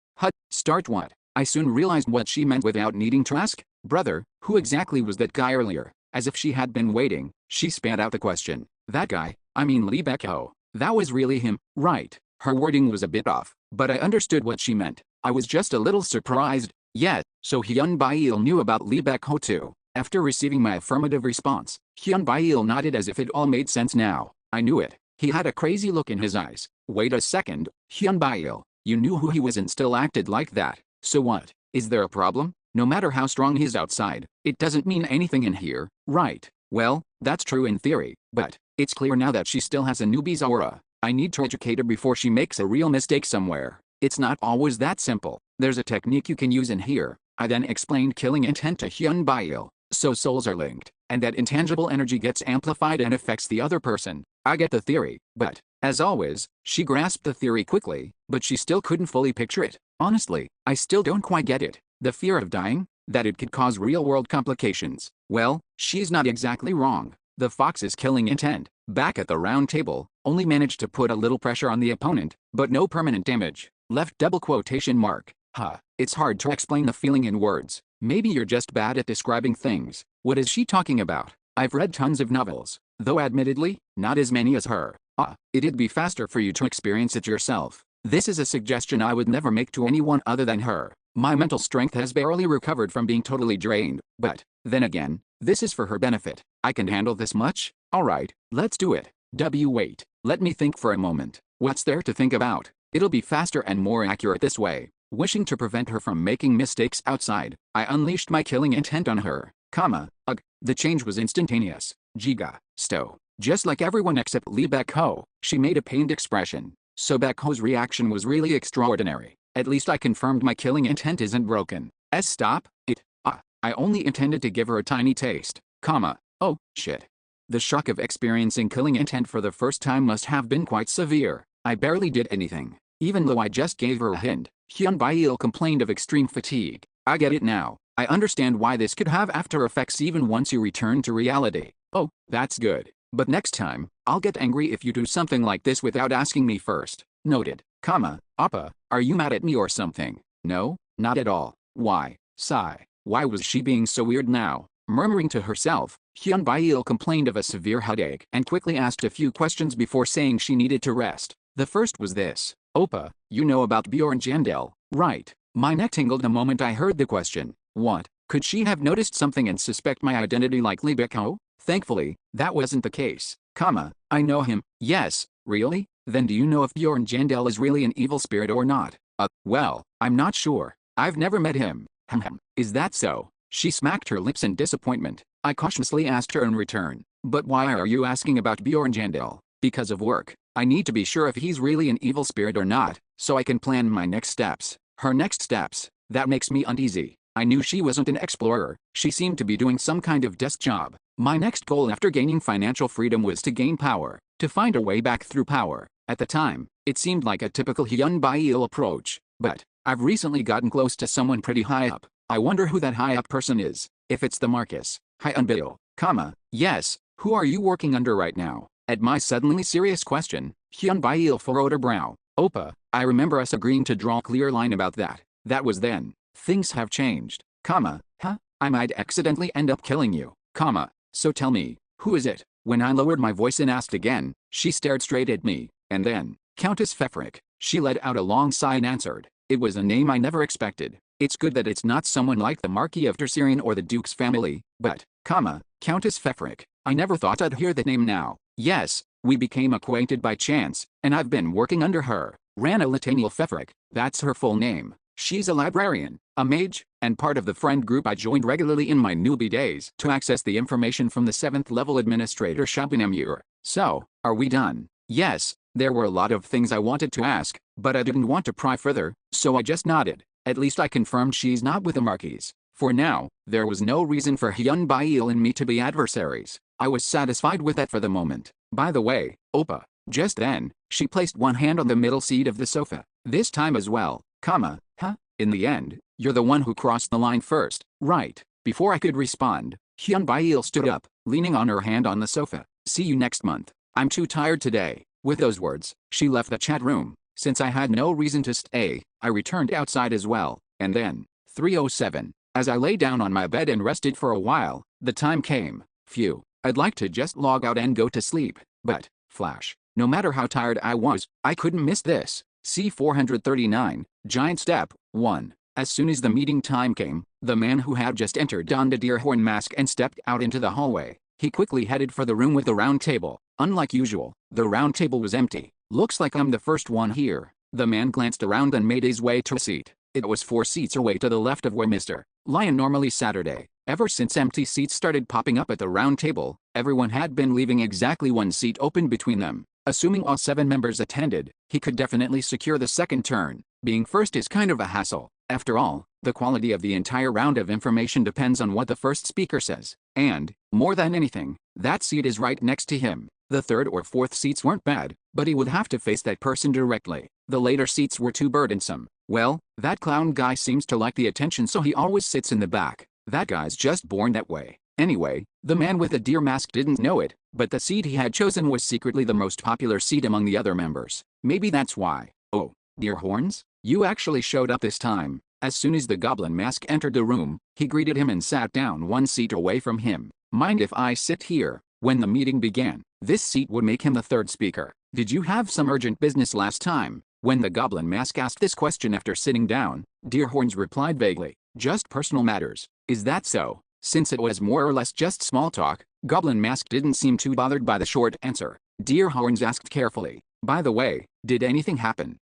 Start what? I soon realized what she meant without needing to ask. Brother, who exactly was that guy earlier? As if she had been waiting, she spat out the question. That guy, I mean life.Ho. That was really him, right? Her wording was a bit off, but I understood what she meant. I was just a little surprised. Yeah, so Hyun Bail knew about life.Ho too. After receiving my affirmative response, Hyun Bail nodded as if it all made sense now. I knew it. He had a crazy look in his eyes. Wait a second, Hyun Bail, you knew who he was and still acted like that. So what? Is there a problem? No matter how strong he's outside, it doesn't mean anything in here, right? Well, that's true in theory, but it's clear now that she still has a newbie's aura. I need to educate her before she makes a real mistake somewhere. It's not always that simple. There's a technique you can use in here. I then explained killing intent to Hyun Bail. So souls are linked, and that intangible energy gets amplified and affects the other person. I get the theory, but, as always, she grasped the theory quickly, but she still couldn't fully picture it. Honestly, I still don't quite get it. The fear of dying? That it could cause real-world complications. Well, she's not exactly wrong. The fox's killing intent, back at the round table, only managed to put a little pressure on the opponent, but no permanent damage. Left double quotation mark. It's hard to explain the feeling in words. Maybe you're just bad at describing things. What is she talking about? I've read tons of novels, though admittedly, not as many as her. It'd be faster for you to experience it yourself. This is a suggestion I would never make to anyone other than her. My mental strength has barely recovered from being totally drained, but, then again, this is for her benefit. I can handle this much? Alright, let's do it. Wait, let me think for a moment. What's there to think about? It'll be faster and more accurate this way. Wishing to prevent her from making mistakes outside, I unleashed my killing intent on her. The change was instantaneous. Just like everyone except life.Ho, she made a pained expression. So back-Ho's reaction was really extraordinary. At least I confirmed my killing intent isn't broken. Stop it. I only intended to give her a tiny taste. Oh, shit. The shock of experiencing killing intent for the first time must have been quite severe. I barely did anything. Even though I just gave her a hint, Hyun Bail complained of extreme fatigue. I get it now. I understand why this could have after effects even once you return to reality. Oh, that's good. But next time, I'll get angry if you do something like this without asking me first. Noted. Appa, are you mad at me or something? No, not at all. Why? Sigh. Why was she being so weird now? Murmuring to herself, Hyun Bail complained of a severe headache and quickly asked a few questions before saying she needed to rest. The first was this. Oppa, you know about Bjorn Jandel, right? My neck tingled the moment I heard the question. What? Could she have noticed something and suspect my identity like life.Ho? Thankfully, that wasn't the case. I know him. Yes, really? Then do you know if Bjorn Jandel is really an evil spirit or not? Well, I'm not sure. I've never met him. Is that so? She smacked her lips in disappointment. I cautiously asked her in return. But why are you asking about Bjorn Jandel? Because of work. I need to be sure if he's really an evil spirit or not, so I can plan my next steps. Her next steps? That makes me uneasy. I knew she wasn't an explorer. She seemed to be doing some kind of desk job. My next goal after gaining financial freedom was to gain power, to find a way back through power. At the time, it seemed like a typical Hyun-Bail approach, but I've recently gotten close to someone pretty high up. I wonder who that high up person is. If it's the Marcus, Hyun-Bail, yes, who are you working under right now? At my suddenly serious question, Hyun-Bail furrowed her brow. Oppa, I remember us agreeing to draw a clear line about that. That was then. Things have changed, I might accidentally end up killing you, so tell me, who is it? When I lowered my voice and asked again, she stared straight at me, and then, Countess Fefric. She let out a long sigh and answered. It was a name I never expected. It's good that it's not someone like the Marquis of Tercerian or the Duke's family, but, Countess Fefric. I never thought I'd hear the name now. Yes, we became acquainted by chance, and I've been working under her. Rana Lataniel Fefric, that's her full name. She's a librarian, a mage, and part of the friend group I joined regularly in my newbie days to access the information from the 7th level administrator Shabanamur. So, are we done? Yes, there were a lot of things I wanted to ask, but I didn't want to pry further, so I just nodded. At least I confirmed she's not with the Marquis. For now, there was no reason for Hyun-Bail and me to be adversaries. I was satisfied with that for the moment. By the way, Oppa. Just then, she placed one hand on the middle seat of the sofa. This time as well, in the end, you're the one who crossed the line first, right? Before I could respond, Hyun-Bail stood up, leaning on her hand on the sofa. See you next month. I'm too tired today. With those words, she left the chat room. Since I had no reason to stay, I returned outside as well, and then, 3:07. As I lay down on my bed and rested for a while, the time came. Phew, I'd like to just log out and go to sleep, but, flash, no matter how tired I was, I couldn't miss this. C439, Giant Step, 1. As soon as the meeting time came, the man who had just entered donned a deer horn mask and stepped out into the hallway. He quickly headed for the room with the round table. Unlike usual, the round table was empty. Looks like I'm the first one here. The man glanced around and made his way to a seat. It was 4 seats away to the left of where Mr. Lion normally Saturday. Ever since empty seats started popping up at the round table, everyone had been leaving exactly one seat open between them. Assuming all 7 members attended, he could definitely secure the second turn. Being first is kind of a hassle. After all, the quality of the entire round of information depends on what the first speaker says. And, more than anything, that seat is right next to him. The third or fourth seats weren't bad, but he would have to face that person directly. The later seats were too burdensome. Well, that clown guy seems to like the attention, so he always sits in the back. That guy's just born that way. Anyway, the man with the deer mask didn't know it, but the seat he had chosen was secretly the most popular seat among the other members. Maybe that's why. Oh, deer horns? You actually showed up this time. As soon as the goblin mask entered the room, he greeted him and sat down one seat away from him. Mind if I sit here? When the meeting began, this seat would make him the third speaker. Did you have some urgent business last time? When the goblin mask asked this question after sitting down, Deerhorns replied vaguely, just personal matters. Is that so? Since it was more or less just small talk, Goblin Mask didn't seem too bothered by the short answer. Deerhorns asked carefully, by the way, did anything happen?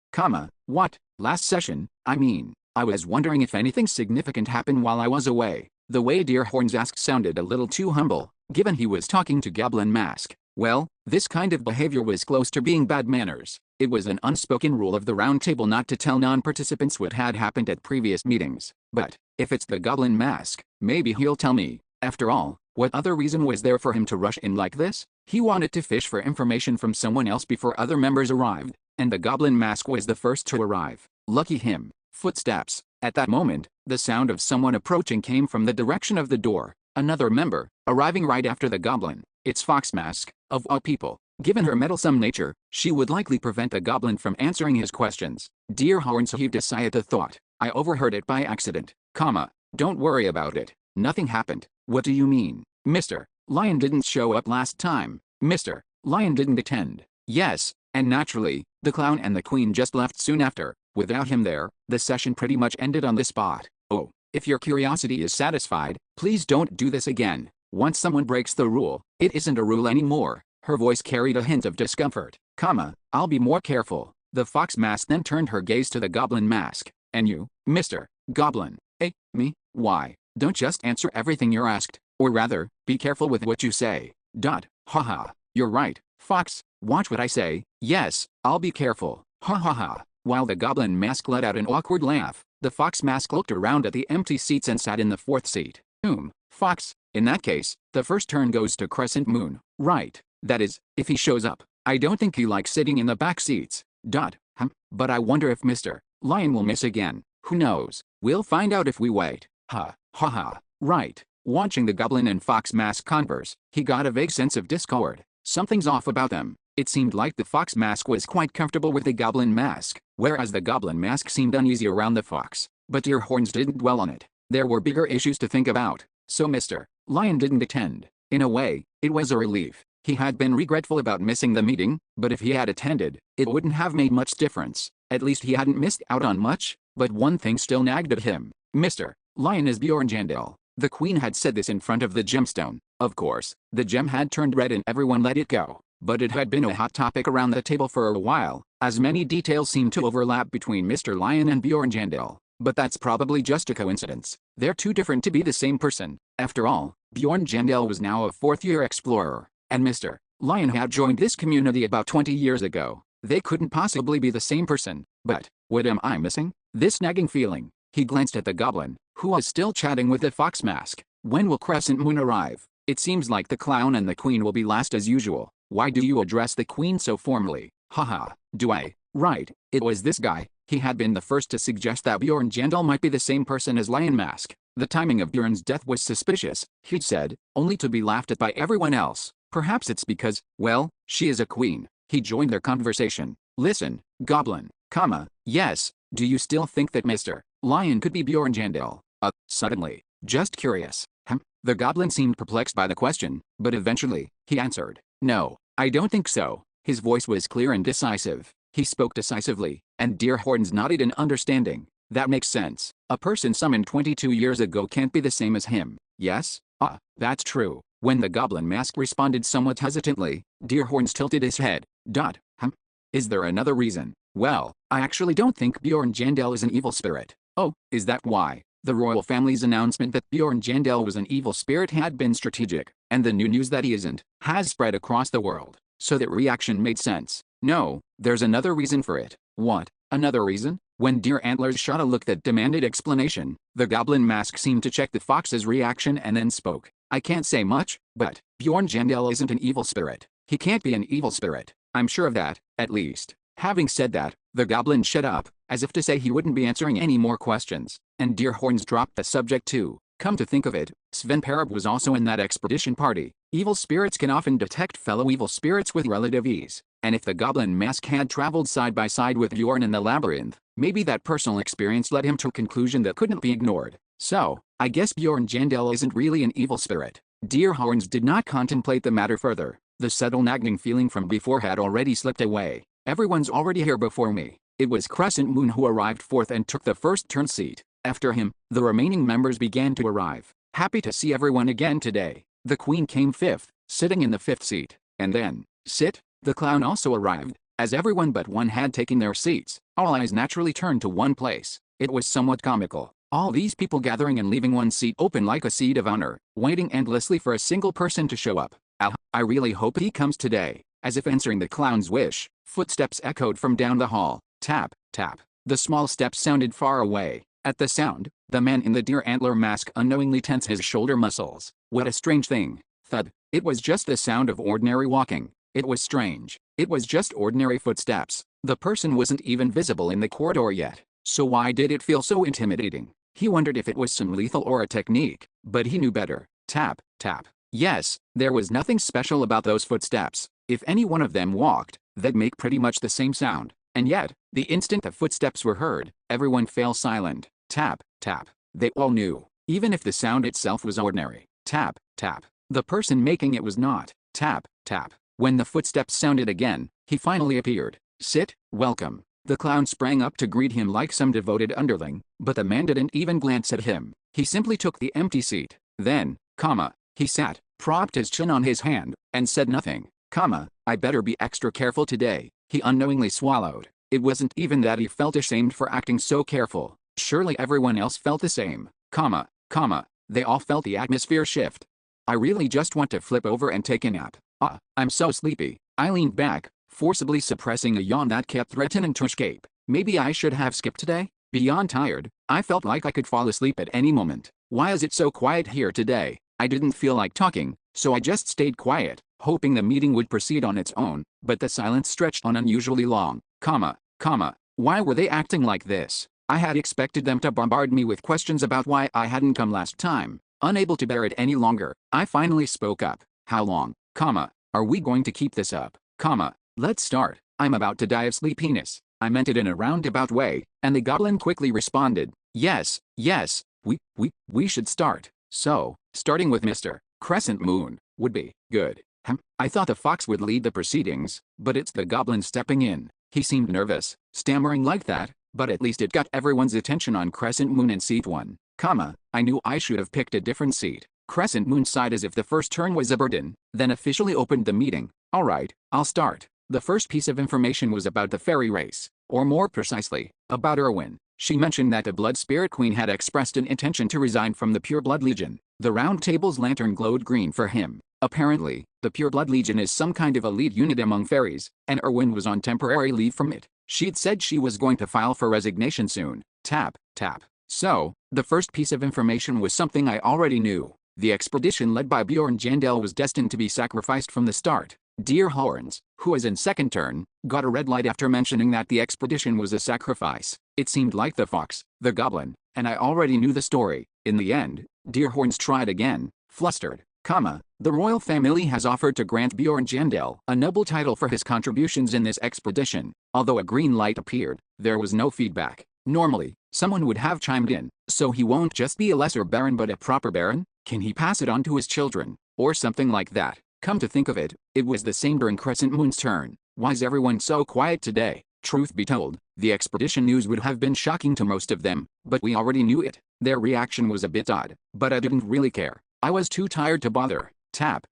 What? Last session, I mean. I was wondering if anything significant happened while I was away. The way Deerhorns asked sounded a little too humble, given he was talking to Goblin Mask. Well, this kind of behavior was close to being bad manners. It was an unspoken rule of the round table not to tell non-participants what had happened at previous meetings. But, if it's the Goblin Mask, maybe he'll tell me. After all, what other reason was there for him to rush in like this? He wanted to fish for information from someone else before other members arrived, and the Goblin Mask was the first to arrive. Lucky him. Footsteps. At that moment, the sound of someone approaching came from the direction of the door. Another member, arriving right after the Goblin. It's Fox Mask, of all people. Given her meddlesome nature, she would likely prevent the Goblin from answering his questions. Deerhorns heaved a sigh at the thought. I overheard it by accident. Don't worry about it. Nothing happened. What do you mean? Mr. Lion didn't show up last time. Mr. Lion didn't attend. Yes, and naturally, the clown and the queen just left soon after. Without him there, the session pretty much ended on the spot. Oh, if your curiosity is satisfied, please don't do this again. Once someone breaks the rule, it isn't a rule anymore. Her voice carried a hint of discomfort. I'll be more careful. The Fox Mask then turned her gaze to the Goblin Mask. And you, Mr. Goblin? Me? Why? Don't just answer everything you're asked. Or rather, be careful with what you say. Haha, you're right, Fox, watch what I say. Yes, I'll be careful. Ha ha ha. While the goblin mask let out an awkward laugh, the fox mask looked around at the empty seats and sat in the fourth seat. Fox, in that case, the first turn goes to Crescent Moon, right? That is, if he shows up. I don't think he likes sitting in the back seats. But I wonder if Mr. Lion will miss again. Who knows? We'll find out if we wait. Ha ha. Right. Watching the goblin and fox mask converse, he got a vague sense of discord. Something's off about them. It seemed like the fox mask was quite comfortable with the goblin mask, whereas the goblin mask seemed uneasy around the fox. But Deerhorns didn't dwell on it. There were bigger issues to think about. So Mr. Lion didn't attend. In a way, it was a relief. He had been regretful about missing the meeting, but if he had attended, it wouldn't have made much difference. At least he hadn't missed out on much, but one thing still nagged at him. Mr. Lion is Bjorn. The queen had said this in front of the gemstone. Of course, the gem had turned red and everyone let it go. But it had been a hot topic around the table for a while, as many details seemed to overlap between Mr. Lion and Bjorn. But that's probably just a coincidence. They're too different to be the same person. After all, Bjorn was now a fourth-year explorer, and Mr. Lion had joined this community about 20 years ago. They couldn't possibly be the same person. But, what am I missing? This nagging feeling. He glanced at the goblin, who was still chatting with the fox mask. When will Crescent Moon arrive? It seems like the clown and the queen will be last as usual. Why do you address the queen so formally? Haha, do I? Right, it was this guy. He had been the first to suggest that Bjorn might be the same person as Lion Mask. The timing of Bjorn's death was suspicious, he'd said, only to be laughed at by everyone else. Perhaps it's because, well, she is a queen. He joined their conversation. Listen, goblin, yes, do you still think that Mr. Lion could be Bjorn suddenly. Just curious. The goblin seemed perplexed by the question, but eventually, he answered, no, I don't think so. His voice was clear and decisive. He spoke decisively, and Deerhorns nodded in understanding. That makes sense. A person summoned 22 years ago can't be the same as him. Yes? That's true. When the goblin mask responded somewhat hesitantly, Deerhorns tilted his head. Is there another reason? Well, I actually don't think Bjorn is an evil spirit. Oh, is that why? The royal family's announcement that Bjorn was an evil spirit had been strategic, and the new news that he isn't has spread across the world, so that reaction made sense. No, there's another reason for it. What? Another reason? When Deer Antlers shot a look that demanded explanation, the goblin mask seemed to check the fox's reaction and then spoke. I can't say much, but Bjorn isn't an evil spirit. He can't be an evil spirit. I'm sure of that, at least. Having said that, the goblin shut up, as if to say he wouldn't be answering any more questions, and Deerhorns dropped the subject too. Come to think of it, Sven Parab was also in that expedition party. Evil spirits can often detect fellow evil spirits with relative ease, and if the goblin mask had traveled side by side with Bjorn in the labyrinth, maybe that personal experience led him to a conclusion that couldn't be ignored. So, I guess Bjorn isn't really an evil spirit. Deerhorns did not contemplate the matter further. The subtle nagging feeling from before had already slipped away. Everyone's already here before me. It was Crescent Moon who arrived fourth and took the first turn seat. After him, the remaining members began to arrive. Happy to see everyone again today. The queen came fifth, sitting in the fifth seat. And then, the clown also arrived. As everyone but one had taken their seats, all eyes naturally turned to one place. It was somewhat comical. All these people gathering and leaving one seat open like a seat of honor, waiting endlessly for a single person to show up. I really hope he comes today. As if answering the clown's wish, footsteps echoed from down the hall. Tap, tap. The small steps sounded far away. At the sound, the man in the deer antler mask unknowingly tensed his shoulder muscles. What a strange thing. Thud. It was just the sound of ordinary walking. It was strange. It was just ordinary footsteps. The person wasn't even visible in the corridor yet. So why did it feel so intimidating? He wondered if it was some lethal or a technique, but he knew better. Tap, tap. Yes, there was nothing special about those footsteps. If any one of them walked, they'd make pretty much the same sound. And yet, the instant the footsteps were heard, everyone fell silent. Tap, tap. They all knew, even if the sound itself was ordinary. Tap, tap. The person making it was not. Tap, tap. When the footsteps sounded again, he finally appeared. Sit, welcome. The clown sprang up to greet him like some devoted underling, but the man didn't even glance at him. He simply took the empty seat. Then, he sat, propped his chin on his hand, and said nothing. I better be extra careful today. He unknowingly swallowed. It wasn't even that he felt ashamed for acting so careful. Surely everyone else felt the same. They all felt the atmosphere shift. I really just want to flip over and take a nap. I'm so sleepy. I leaned back, forcibly suppressing a yawn that kept threatening to escape. Maybe I should have skipped today? Beyond tired, I felt like I could fall asleep at any moment. Why is it so quiet here today? I didn't feel like talking, so I just stayed quiet, hoping the meeting would proceed on its own, but the silence stretched on unusually long. Why were they acting like this? I had expected them to bombard me with questions about why I hadn't come last time. Unable to bear it any longer, I finally spoke up. How long, are we going to keep this up? Let's start. I'm about to die of sleepiness. I meant it in a roundabout way, and the goblin quickly responded, yes, we should start. So, starting with Mr. Crescent Moon would be good. I thought the fox would lead the proceedings, but it's the goblin stepping in. He seemed nervous, stammering like that, but at least it got everyone's attention on Crescent Moon and seat 1, I knew I should have picked a different seat. Crescent Moon sighed as if the first turn was a burden, then officially opened the meeting. Alright, I'll start. The first piece of information was about the fairy race, or more precisely, about Erwin. She mentioned that the Blood Spirit Queen had expressed an intention to resign from the Pure Blood Legion. The Round Table's lantern glowed green for him. Apparently, the Pure Blood Legion is some kind of elite unit among fairies, and Erwin was on temporary leave from it. She'd said she was going to file for resignation soon. Tap. So, the first piece of information was something I already knew. The expedition led by Bjorn Jandel was destined to be sacrificed from the start. Dear Horns, who was in second turn, got a red light after mentioning that the expedition was a sacrifice. It seemed like the fox, the goblin, and I already knew the story. In the end, Dear Horns tried again, flustered, the royal family has offered to grant Bjorn Jandel a noble title for his contributions in this expedition. Although a green light appeared, there was no feedback. Normally, someone would have chimed in, so he won't just be a lesser baron but a proper baron? Can he pass it on to his children? Or something like that. Come to think of it, it was the same during Crescent Moon's turn. Why's everyone so quiet today? Truth be told, the expedition news would have been shocking to most of them, but we already knew it. Their reaction was a bit odd, but I didn't really care. I was too tired to bother. Tap.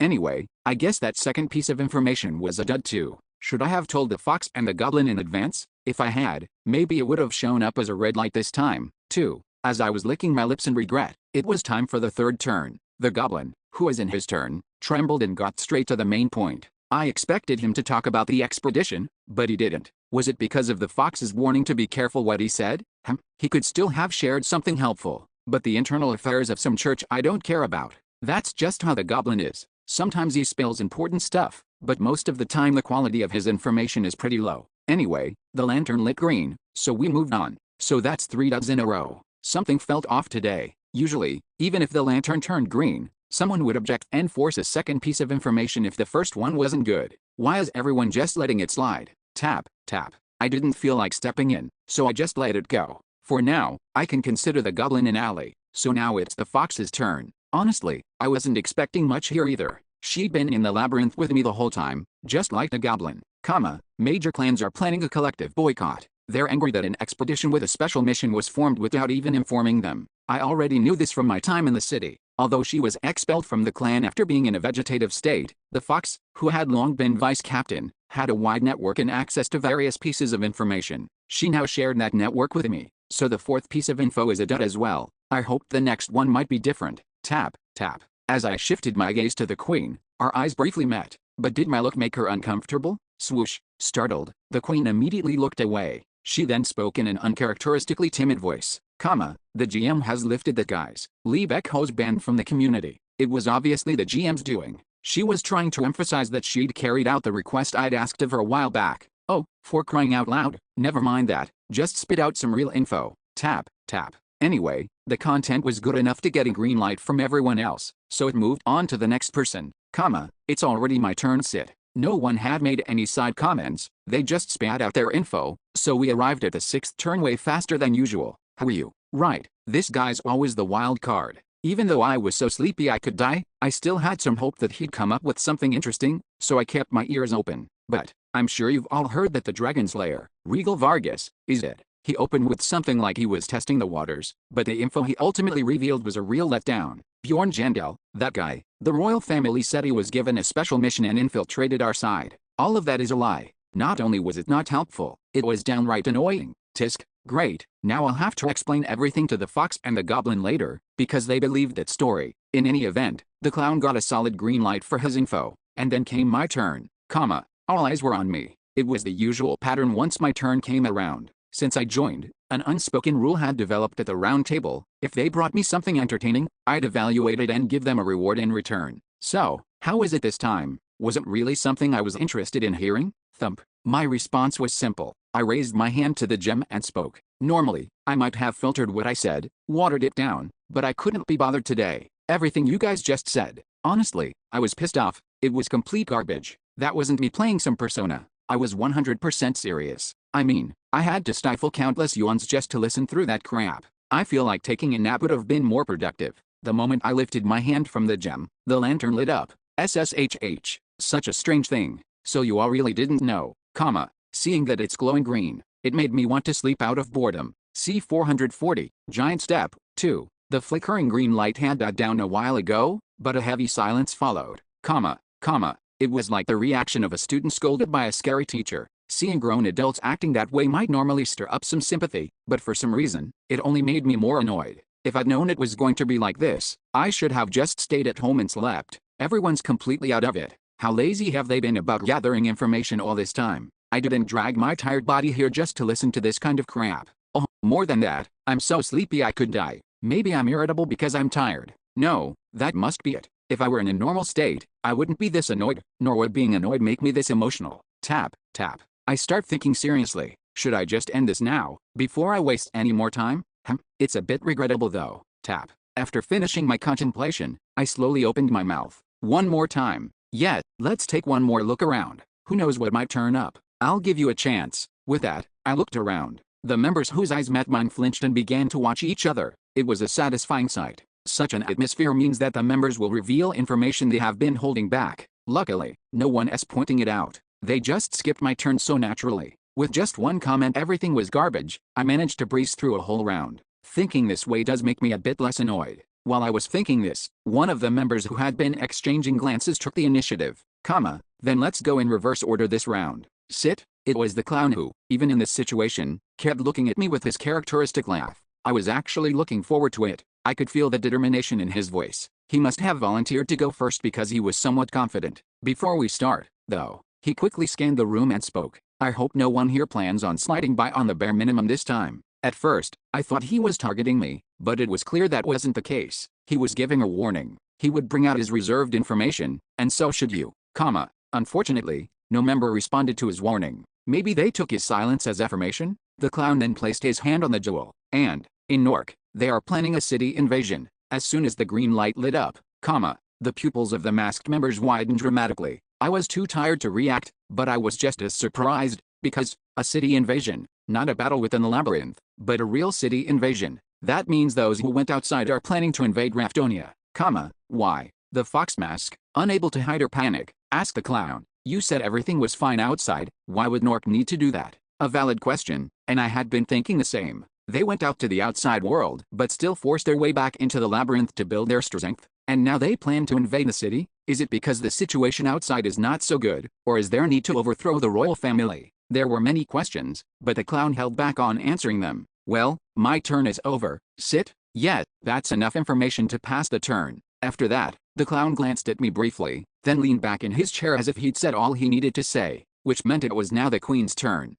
Anyway, I guess that second piece of information was a dud too. Should I have told the fox and the goblin in advance? If I had, maybe it would have shown up as a red light this time, too. As I was licking my lips in regret, it was time for the third turn. The goblin, who was in his turn, trembled and got straight to the main point. I expected him to talk about the expedition, but he didn't. Was it because of the fox's warning to be careful what he said? He could still have shared something helpful, but the internal affairs of some church I don't care about. That's just how the goblin is. Sometimes he spills important stuff, but most of the time the quality of his information is pretty low. Anyway, the lantern lit green, so we moved on. So that's 3 duds in a row. Something felt off today. Usually, even if the lantern turned green, someone would object and force a second piece of information if the first one wasn't good. Why is everyone just letting it slide? Tap. I didn't feel like stepping in, so I just let it go. For now, I can consider the goblin an ally. So now it's the fox's turn. Honestly, I wasn't expecting much here either. She'd been in the labyrinth with me the whole time, just like the goblin. Major clans are planning a collective boycott. They're angry that an expedition with a special mission was formed without even informing them. I already knew this from my time in the city. Although she was expelled from the clan after being in a vegetative state, the fox, who had long been vice captain, had a wide network and access to various pieces of information. She now shared that network with me, so the fourth piece of info is a dud as well. I hoped the next one might be different. Tap. As I shifted my gaze to the queen, our eyes briefly met, but did my look make her uncomfortable? Swoosh. Startled, the queen immediately looked away. She then spoke in an uncharacteristically timid voice. The GM has lifted the guy's Lee Beckho's ban from the community. It was obviously the GM's doing. She was trying to emphasize that she'd carried out the request I'd asked of her a while back. Oh, for crying out loud, never mind that, just spit out some real info. Tap. Anyway, the content was good enough to get a green light from everyone else, so it moved on to the next person. It's already my turn. Sit. No one had made any side comments, they just spat out their info, so we arrived at the sixth turn way faster than usual. How are you? Right, this guy's always the wild card. Even though I was so sleepy I could die, I still had some hope that he'd come up with something interesting, so I kept my ears open. But, I'm sure you've all heard that the Dragon Slayer, Regal Vargas, is dead. He opened with something like he was testing the waters, but the info he ultimately revealed was a real letdown. Bjorn Jandel, that guy, the royal family said he was given a special mission and infiltrated our side. All of that is a lie. Not only was it not helpful, it was downright annoying. Tisk, great, now I'll have to explain everything to the fox and the goblin later, because they believed that story. In any event, the clown got a solid green light for his info, and then came my turn, all eyes were on me. It was the usual pattern once my turn came around. Since I joined, an unspoken rule had developed at the round table: if they brought me something entertaining, I'd evaluate it and give them a reward in return. So, how is it this time? Was it really something I was interested in hearing? Thump. My response was simple. I raised my hand to the gem and spoke. Normally, I might have filtered what I said, watered it down, but I couldn't be bothered today. Everything you guys just said. Honestly, I was pissed off. It was complete garbage. That wasn't me playing some persona. I was 100% serious. I mean, I had to stifle countless yawns just to listen through that crap. I feel like taking a nap would have been more productive. The moment I lifted my hand from the gem, the lantern lit up. SSHH. Such a strange thing. So you all really didn't know, seeing that it's glowing green, it made me want to sleep out of boredom. C440, giant step, 2. The flickering green light had died down a while ago, but a heavy silence followed, It was like the reaction of a student scolded by a scary teacher. Seeing grown adults acting that way might normally stir up some sympathy, but for some reason, it only made me more annoyed. If I'd known it was going to be like this, I should have just stayed at home and slept. Everyone's completely out of it. How lazy have they been about gathering information all this time? I didn't drag my tired body here just to listen to this kind of crap. Oh, more than that, I'm so sleepy I could die. Maybe I'm irritable because I'm tired. No, that must be it. If I were in a normal state, I wouldn't be this annoyed, nor would being annoyed make me this emotional. Tap, tap. I start thinking seriously, should I just end this now, before I waste any more time? It's a bit regrettable though. Tap. After finishing my contemplation, I slowly opened my mouth. One more time. Yeah, let's take one more look around. Who knows what might turn up? I'll give you a chance. With that, I looked around. The members whose eyes met mine flinched and began to watch each other. It was a satisfying sight. Such an atmosphere means that the members will reveal information they have been holding back. Luckily, no one is pointing it out. They just skipped my turn so naturally. With just one comment everything was garbage, I managed to breeze through a whole round. Thinking this way does make me a bit less annoyed. While I was thinking this, one of the members who had been exchanging glances took the initiative, then let's go in reverse order this round. Sit. It was the clown who, even in this situation, kept looking at me with his characteristic laugh. I was actually looking forward to it. I could feel the determination in his voice. He must have volunteered to go first because he was somewhat confident. Before we start, though, he quickly scanned the room and spoke. I hope no one here plans on sliding by on the bare minimum this time. At first, I thought he was targeting me, but it was clear that wasn't the case. He was giving a warning. He would bring out his reserved information, and so should you, Unfortunately, no member responded to his warning. Maybe they took his silence as affirmation? The clown then placed his hand on the jewel, and, in Nork, they are planning a city invasion. As soon as the green light lit up, the pupils of the masked members widened dramatically. I was too tired to react, but I was just as surprised, because, a city invasion, not a battle within the labyrinth, but a real city invasion. That means those who went outside are planning to invade Raftonia, why? The fox mask, unable to hide her panic, asked the clown. You said everything was fine outside, why would Nork need to do that? A valid question, and I had been thinking the same. They went out to the outside world, but still forced their way back into the labyrinth to build their strength, and now they plan to invade the city? Is it because the situation outside is not so good, or is there need to overthrow the royal family? There were many questions, but the clown held back on answering them. Well, my turn is over. Sit. Yeah, that's enough information to pass the turn. After that, the clown glanced at me briefly, then leaned back in his chair as if he'd said all he needed to say, which meant it was now the queen's turn,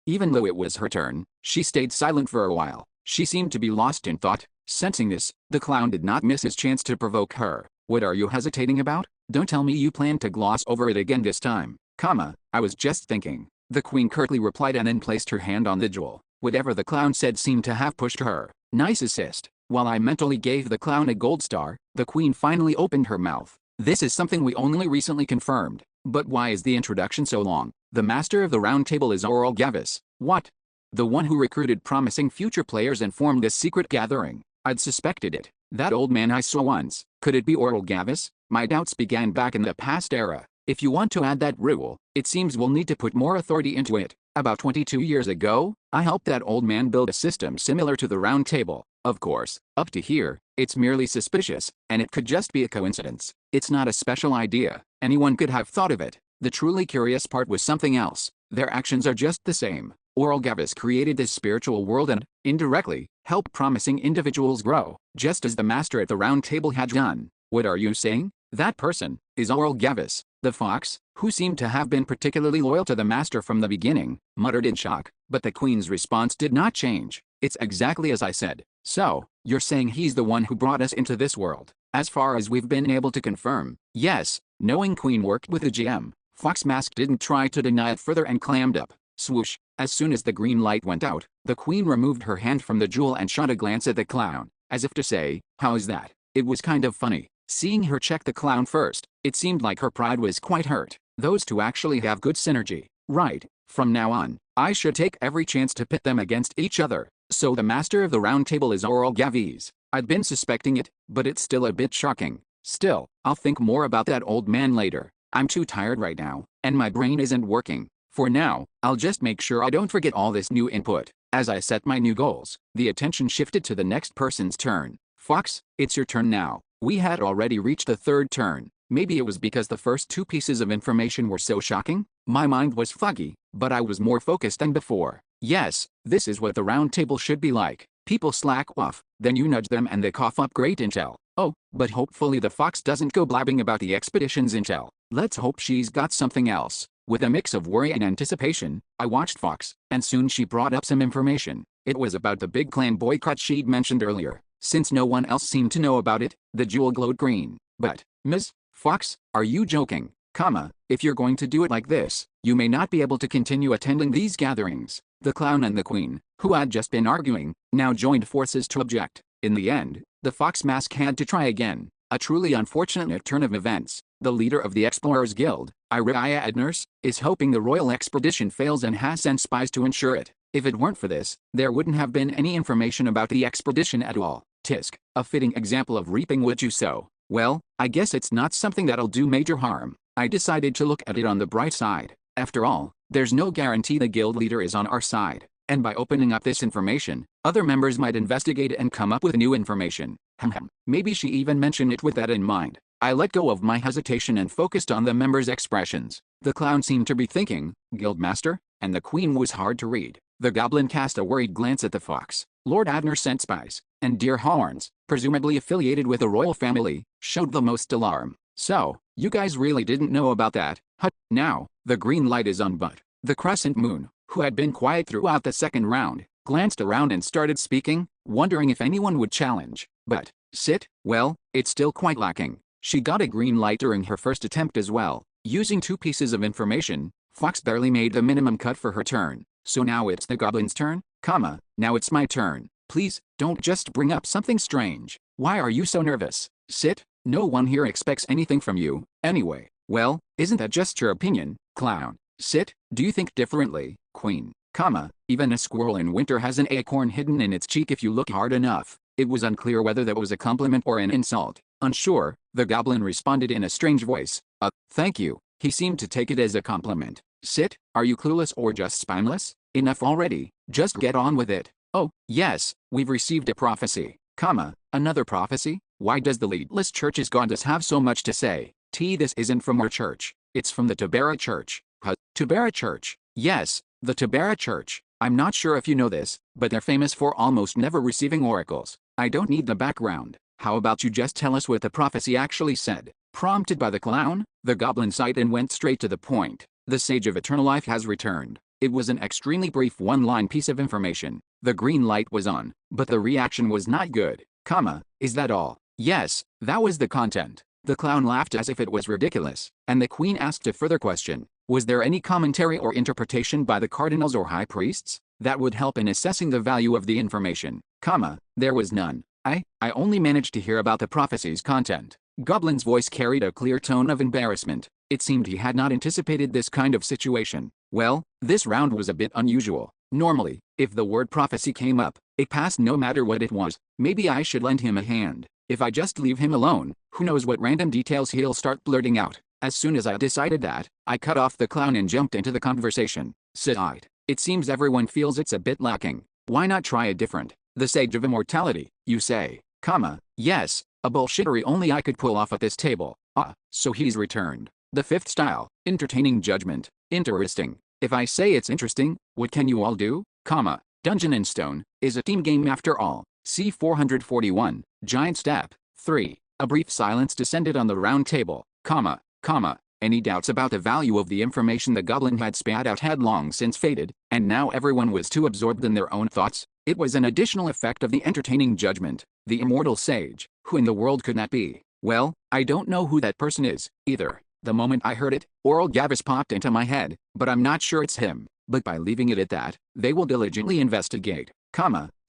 Even though it was her turn, she stayed silent for a while. She seemed to be lost in thought. Sensing this, the clown did not miss his chance to provoke her. What are you hesitating about? Don't tell me you plan to gloss over it again this time. I was just thinking. The queen curtly replied and then placed her hand on the jewel. Whatever the clown said seemed to have pushed her. Nice assist. While I mentally gave the clown a gold star, the queen finally opened her mouth. This is something we only recently confirmed. But why is the introduction so long? The master of the round table is Oral Gavis. What? The one who recruited promising future players and formed this secret gathering. I'd suspected it. That old man I saw once. Could it be Oral Gavis? My doubts began back in the past era. If you want to add that rule, it seems we'll need to put more authority into it. About 22 years ago, I helped that old man build a system similar to the round table. Of course, up to here, it's merely suspicious, and it could just be a coincidence. It's not a special idea. Anyone could have thought of it. The truly curious part was something else. Their actions are just the same. Gavis created this spiritual world and, indirectly, helped promising individuals grow, just as the master at the round table had done. What are you saying? That person is Gavis, the fox, who seemed to have been particularly loyal to the master from the beginning, muttered in shock, but the queen's response did not change. It's exactly as I said. So, you're saying he's the one who brought us into this world? As far as we've been able to confirm, yes. Knowing Queen worked with the GM, Fox Mask didn't try to deny it further and clammed up. Swoosh. As soon as the green light went out, the queen removed her hand from the jewel and shot a glance at the clown, as if to say, how's that? It was kind of funny. Seeing her check the clown first, it seemed like her pride was quite hurt. Those two actually have good synergy. Right. From now on, I should take every chance to pit them against each other. So the master of the round table is Gavis. I'd been suspecting it, but it's still a bit shocking. Still, I'll think more about that old man later. I'm too tired right now, and my brain isn't working. For now, I'll just make sure I don't forget all this new input. As I set my new goals, the attention shifted to the next person's turn. Fox, it's your turn now. We had already reached the third turn. Maybe it was because the first two pieces of information were so shocking? My mind was foggy, but I was more focused than before. Yes, this is what the round table should be like. People slack off, then you nudge them and they cough up great intel. Oh, but hopefully the fox doesn't go blabbing about the expedition's intel. Let's hope she's got something else. With a mix of worry and anticipation, I watched Fox, and soon she brought up some information. It was about the big clan boycott she'd mentioned earlier. Since no one else seemed to know about it, the jewel glowed green. But, Ms. Fox, are you joking? If you're going to do it like this, you may not be able to continue attending these gatherings. The clown and the queen, who had just been arguing, now joined forces to object. In the end, the Fox Mask had to try again. A truly unfortunate turn of events. The leader of the Explorers Guild, Iriah Edners, is hoping the royal expedition fails and has sent spies to ensure it. If it weren't for this, there wouldn't have been any information about the expedition at all. Tisk, a fitting example of reaping what you sow. Well, I guess it's not something that'll do major harm. I decided to look at it on the bright side. After all, there's no guarantee the guild leader is on our side. And by opening up this information, other members might investigate and come up with new information. Maybe she even mentioned it with that in mind. I let go of my hesitation and focused on the members' expressions. The clown seemed to be thinking, Guildmaster, and the queen was hard to read. The goblin cast a worried glance at the fox. Lord Adner sent spies, and Deer Horns, presumably affiliated with the royal family, showed the most alarm. So, you guys really didn't know about that? Now, the green light is on but the crescent moon, who had been quiet throughout the second round, glanced around and started speaking, wondering if anyone would challenge. But, well, it's still quite lacking. She got a green light during her first attempt as well. Using two pieces of information, Fox barely made the minimum cut for her turn. So now it's the goblin's turn, now it's my turn. Please, don't just bring up something strange. Why are you so nervous? No one here expects anything from you, anyway. Well, isn't that just your opinion, clown? Do you think differently, queen? Even a squirrel in winter has an acorn hidden in its cheek if you look hard enough. It was unclear whether that was a compliment or an insult. Unsure, the goblin responded in a strange voice. Thank you. He seemed to take it as a compliment. Are you clueless or just spineless? Enough already. Just get on with it. Oh, yes, we've received a prophecy. Another prophecy? Why does the leadless church's goddess have so much to say? This isn't from our church. It's from the Tabera Church. Tabera Church? Yes, the Tabera Church. I'm not sure if you know this, but they're famous for almost never receiving oracles. I don't need the background. How about you just tell us what the prophecy actually said? Prompted by the clown, the goblin sighed and went straight to the point. The Sage of Eternal Life has returned. It was an extremely brief one-line piece of information. The green light was on, but the reaction was not good. Is that all? Yes, that was the content. The clown laughed as if it was ridiculous, and the queen asked a further question. Was there any commentary or interpretation by the cardinals or high priests that would help in assessing the value of the information? There was none. I only managed to hear about the prophecy's content. Goblin's voice carried a clear tone of embarrassment. It seemed he had not anticipated this kind of situation. Well, this round was a bit unusual. Normally, if the word prophecy came up, it passed no matter what it was. Maybe I should lend him a hand. If I just leave him alone, who knows what random details he'll start blurting out. As soon as I decided that, I cut off the clown and jumped into the conversation. It seems everyone feels it's a bit lacking. Why not try a different? The Sage of Immortality, you say? Yes, a bullshittery only I could pull off at this table. So he's returned. The fifth style, entertaining judgment. Interesting. If I say it's interesting, what can you all do? Dungeon and Stone is a team game after all. C 441, Giant Step. 3. A brief silence descended on the round table. Any doubts about the value of the information the goblin had spat out had long since faded, and now everyone was too absorbed in their own thoughts. It was an additional effect of the entertaining judgment. The immortal sage. Who in the world could that be? Well, I don't know who that person is, either. The moment I heard it, Oral Gavis popped into my head, but I'm not sure it's him. But by leaving it at that, they will diligently investigate.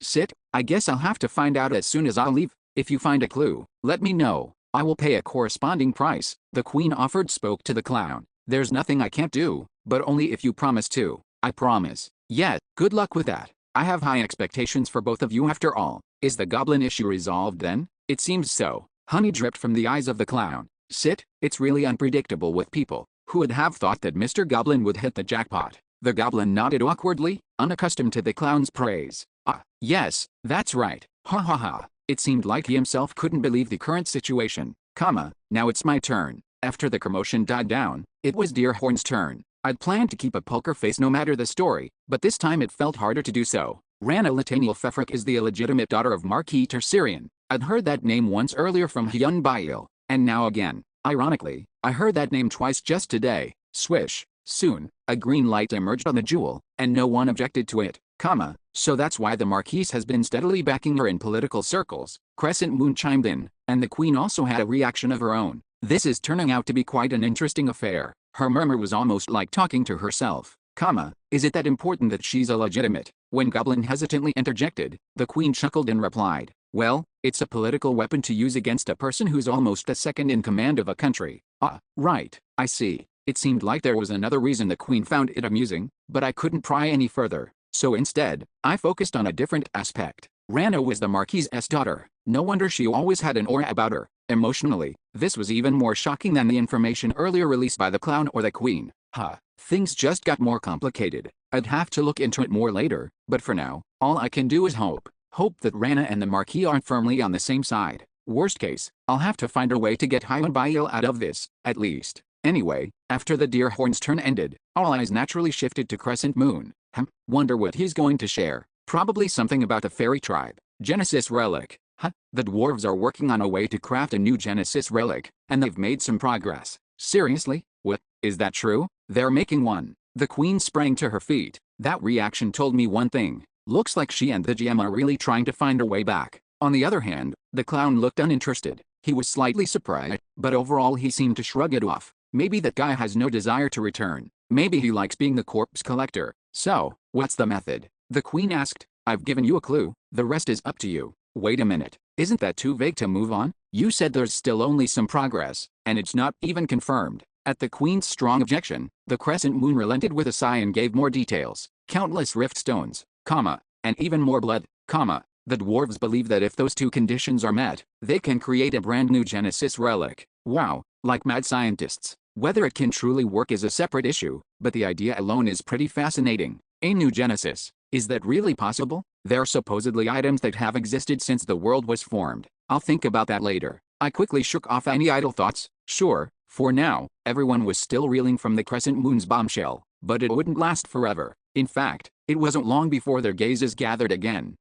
Sit, I guess I'll have to find out as soon as I leave. If you find a clue, let me know. I will pay a corresponding price, the queen spoke to the clown. There's nothing I can't do, but only if you promise to. I promise. Yeah, good luck with that. I have high expectations for both of you after all. Is the goblin issue resolved then? It seems so. Honey dripped from the eyes of the clown. Sit, it's really unpredictable with people. Who would have thought that Mr. Goblin would hit the jackpot? The goblin nodded awkwardly, unaccustomed to the clown's praise. Yes, that's right. Ha ha ha. It seemed like he himself couldn't believe the current situation. Now it's my turn. After the commotion died down, it was Deerhorn's turn. I'd planned to keep a poker face no matter the story, but this time it felt harder to do so. Rana Lataniel Fefric is the illegitimate daughter of Marquis Tersirian. I'd heard that name once earlier from Hyun Bail, and now again. Ironically, I heard that name twice just today. Swish. Soon, a green light emerged on the jewel, and no one objected to it. So that's why the Marquise has been steadily backing her in political circles. Crescent Moon chimed in, and the Queen also had a reaction of her own. This is turning out to be quite an interesting affair. Her murmur was almost like talking to herself. Is it that important that she's illegitimate? When Goblin hesitantly interjected, the Queen chuckled and replied, well, it's a political weapon to use against a person who's almost the second in command of a country. Right, I see. It seemed like there was another reason the Queen found it amusing, but I couldn't pry any further. So instead, I focused on a different aspect. Rana was the Marquis's daughter. No wonder she always had an aura about her. Emotionally, this was even more shocking than the information earlier released by the clown or the Queen. Things just got more complicated. I'd have to look into it more later, but for now, all I can do is hope. Hope that Rana and the Marquis aren't firmly on the same side. Worst case, I'll have to find a way to get Hyun Bail out of this, at least. Anyway, after the Deerhorn's turn ended, all eyes naturally shifted to Crescent Moon. Wonder what he's going to share. Probably something about the fairy tribe. Genesis relic. The dwarves are working on a way to craft a new Genesis relic, and they've made some progress. Seriously? What? Is that true? They're making one. The Queen sprang to her feet. That reaction told me one thing. Looks like she and the GM are really trying to find a way back. On the other hand, the clown looked uninterested. He was slightly surprised, but overall he seemed to shrug it off. Maybe that guy has no desire to return. Maybe he likes being the corpse collector. So, what's the method? The Queen asked. I've given you a clue. The rest is up to you. Wait a minute. Isn't that too vague to move on? You said there's still only some progress, and it's not even confirmed. At the Queen's strong objection, the Crescent Moon relented with a sigh and gave more details. Countless rift stones, and even more blood, The dwarves believe that if those two conditions are met, they can create a brand new Genesis relic. Wow, like mad scientists. Whether it can truly work is a separate issue, but the idea alone is pretty fascinating. A new Genesis. Is that really possible? They're supposedly items that have existed since the world was formed. I'll think about that later. I quickly shook off any idle thoughts. Sure, for now, everyone was still reeling from the Crescent Moon's bombshell, but it wouldn't last forever. In fact, it wasn't long before their gazes gathered again.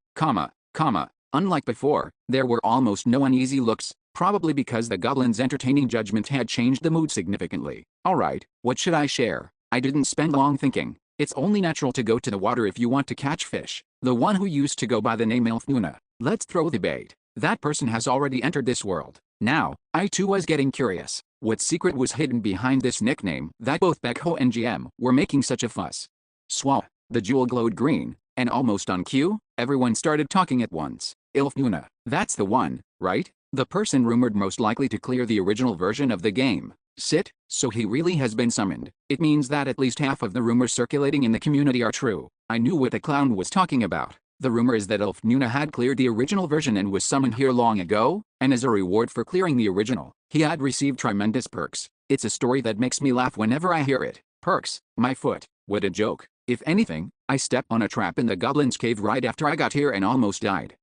Unlike before, there were almost no uneasy looks, probably because the goblin's entertaining judgment had changed the mood significantly. Alright, what should I share? I didn't spend long thinking. It's only natural to go to the water if you want to catch fish. The one who used to go by the name Elfnuna. Let's throw the bait. That person has already entered this world. Now, I too was getting curious. What secret was hidden behind this nickname that both Bekho and GM were making such a fuss? Swah. The jewel glowed green, and almost on cue, everyone started talking at once. Ilfnuna. That's the one, right? The person rumored most likely to clear the original version of the game. Sit, so he really has been summoned. It means that at least half of the rumors circulating in the community are true. I knew what the clown was talking about. The rumor is that Elfnuna had cleared the original version and was summoned here long ago, and as a reward for clearing the original, he had received tremendous perks. It's a story that makes me laugh whenever I hear it. Perks, my foot. What a joke. If anything, I stepped on a trap in the goblin's cave right after I got here and almost died.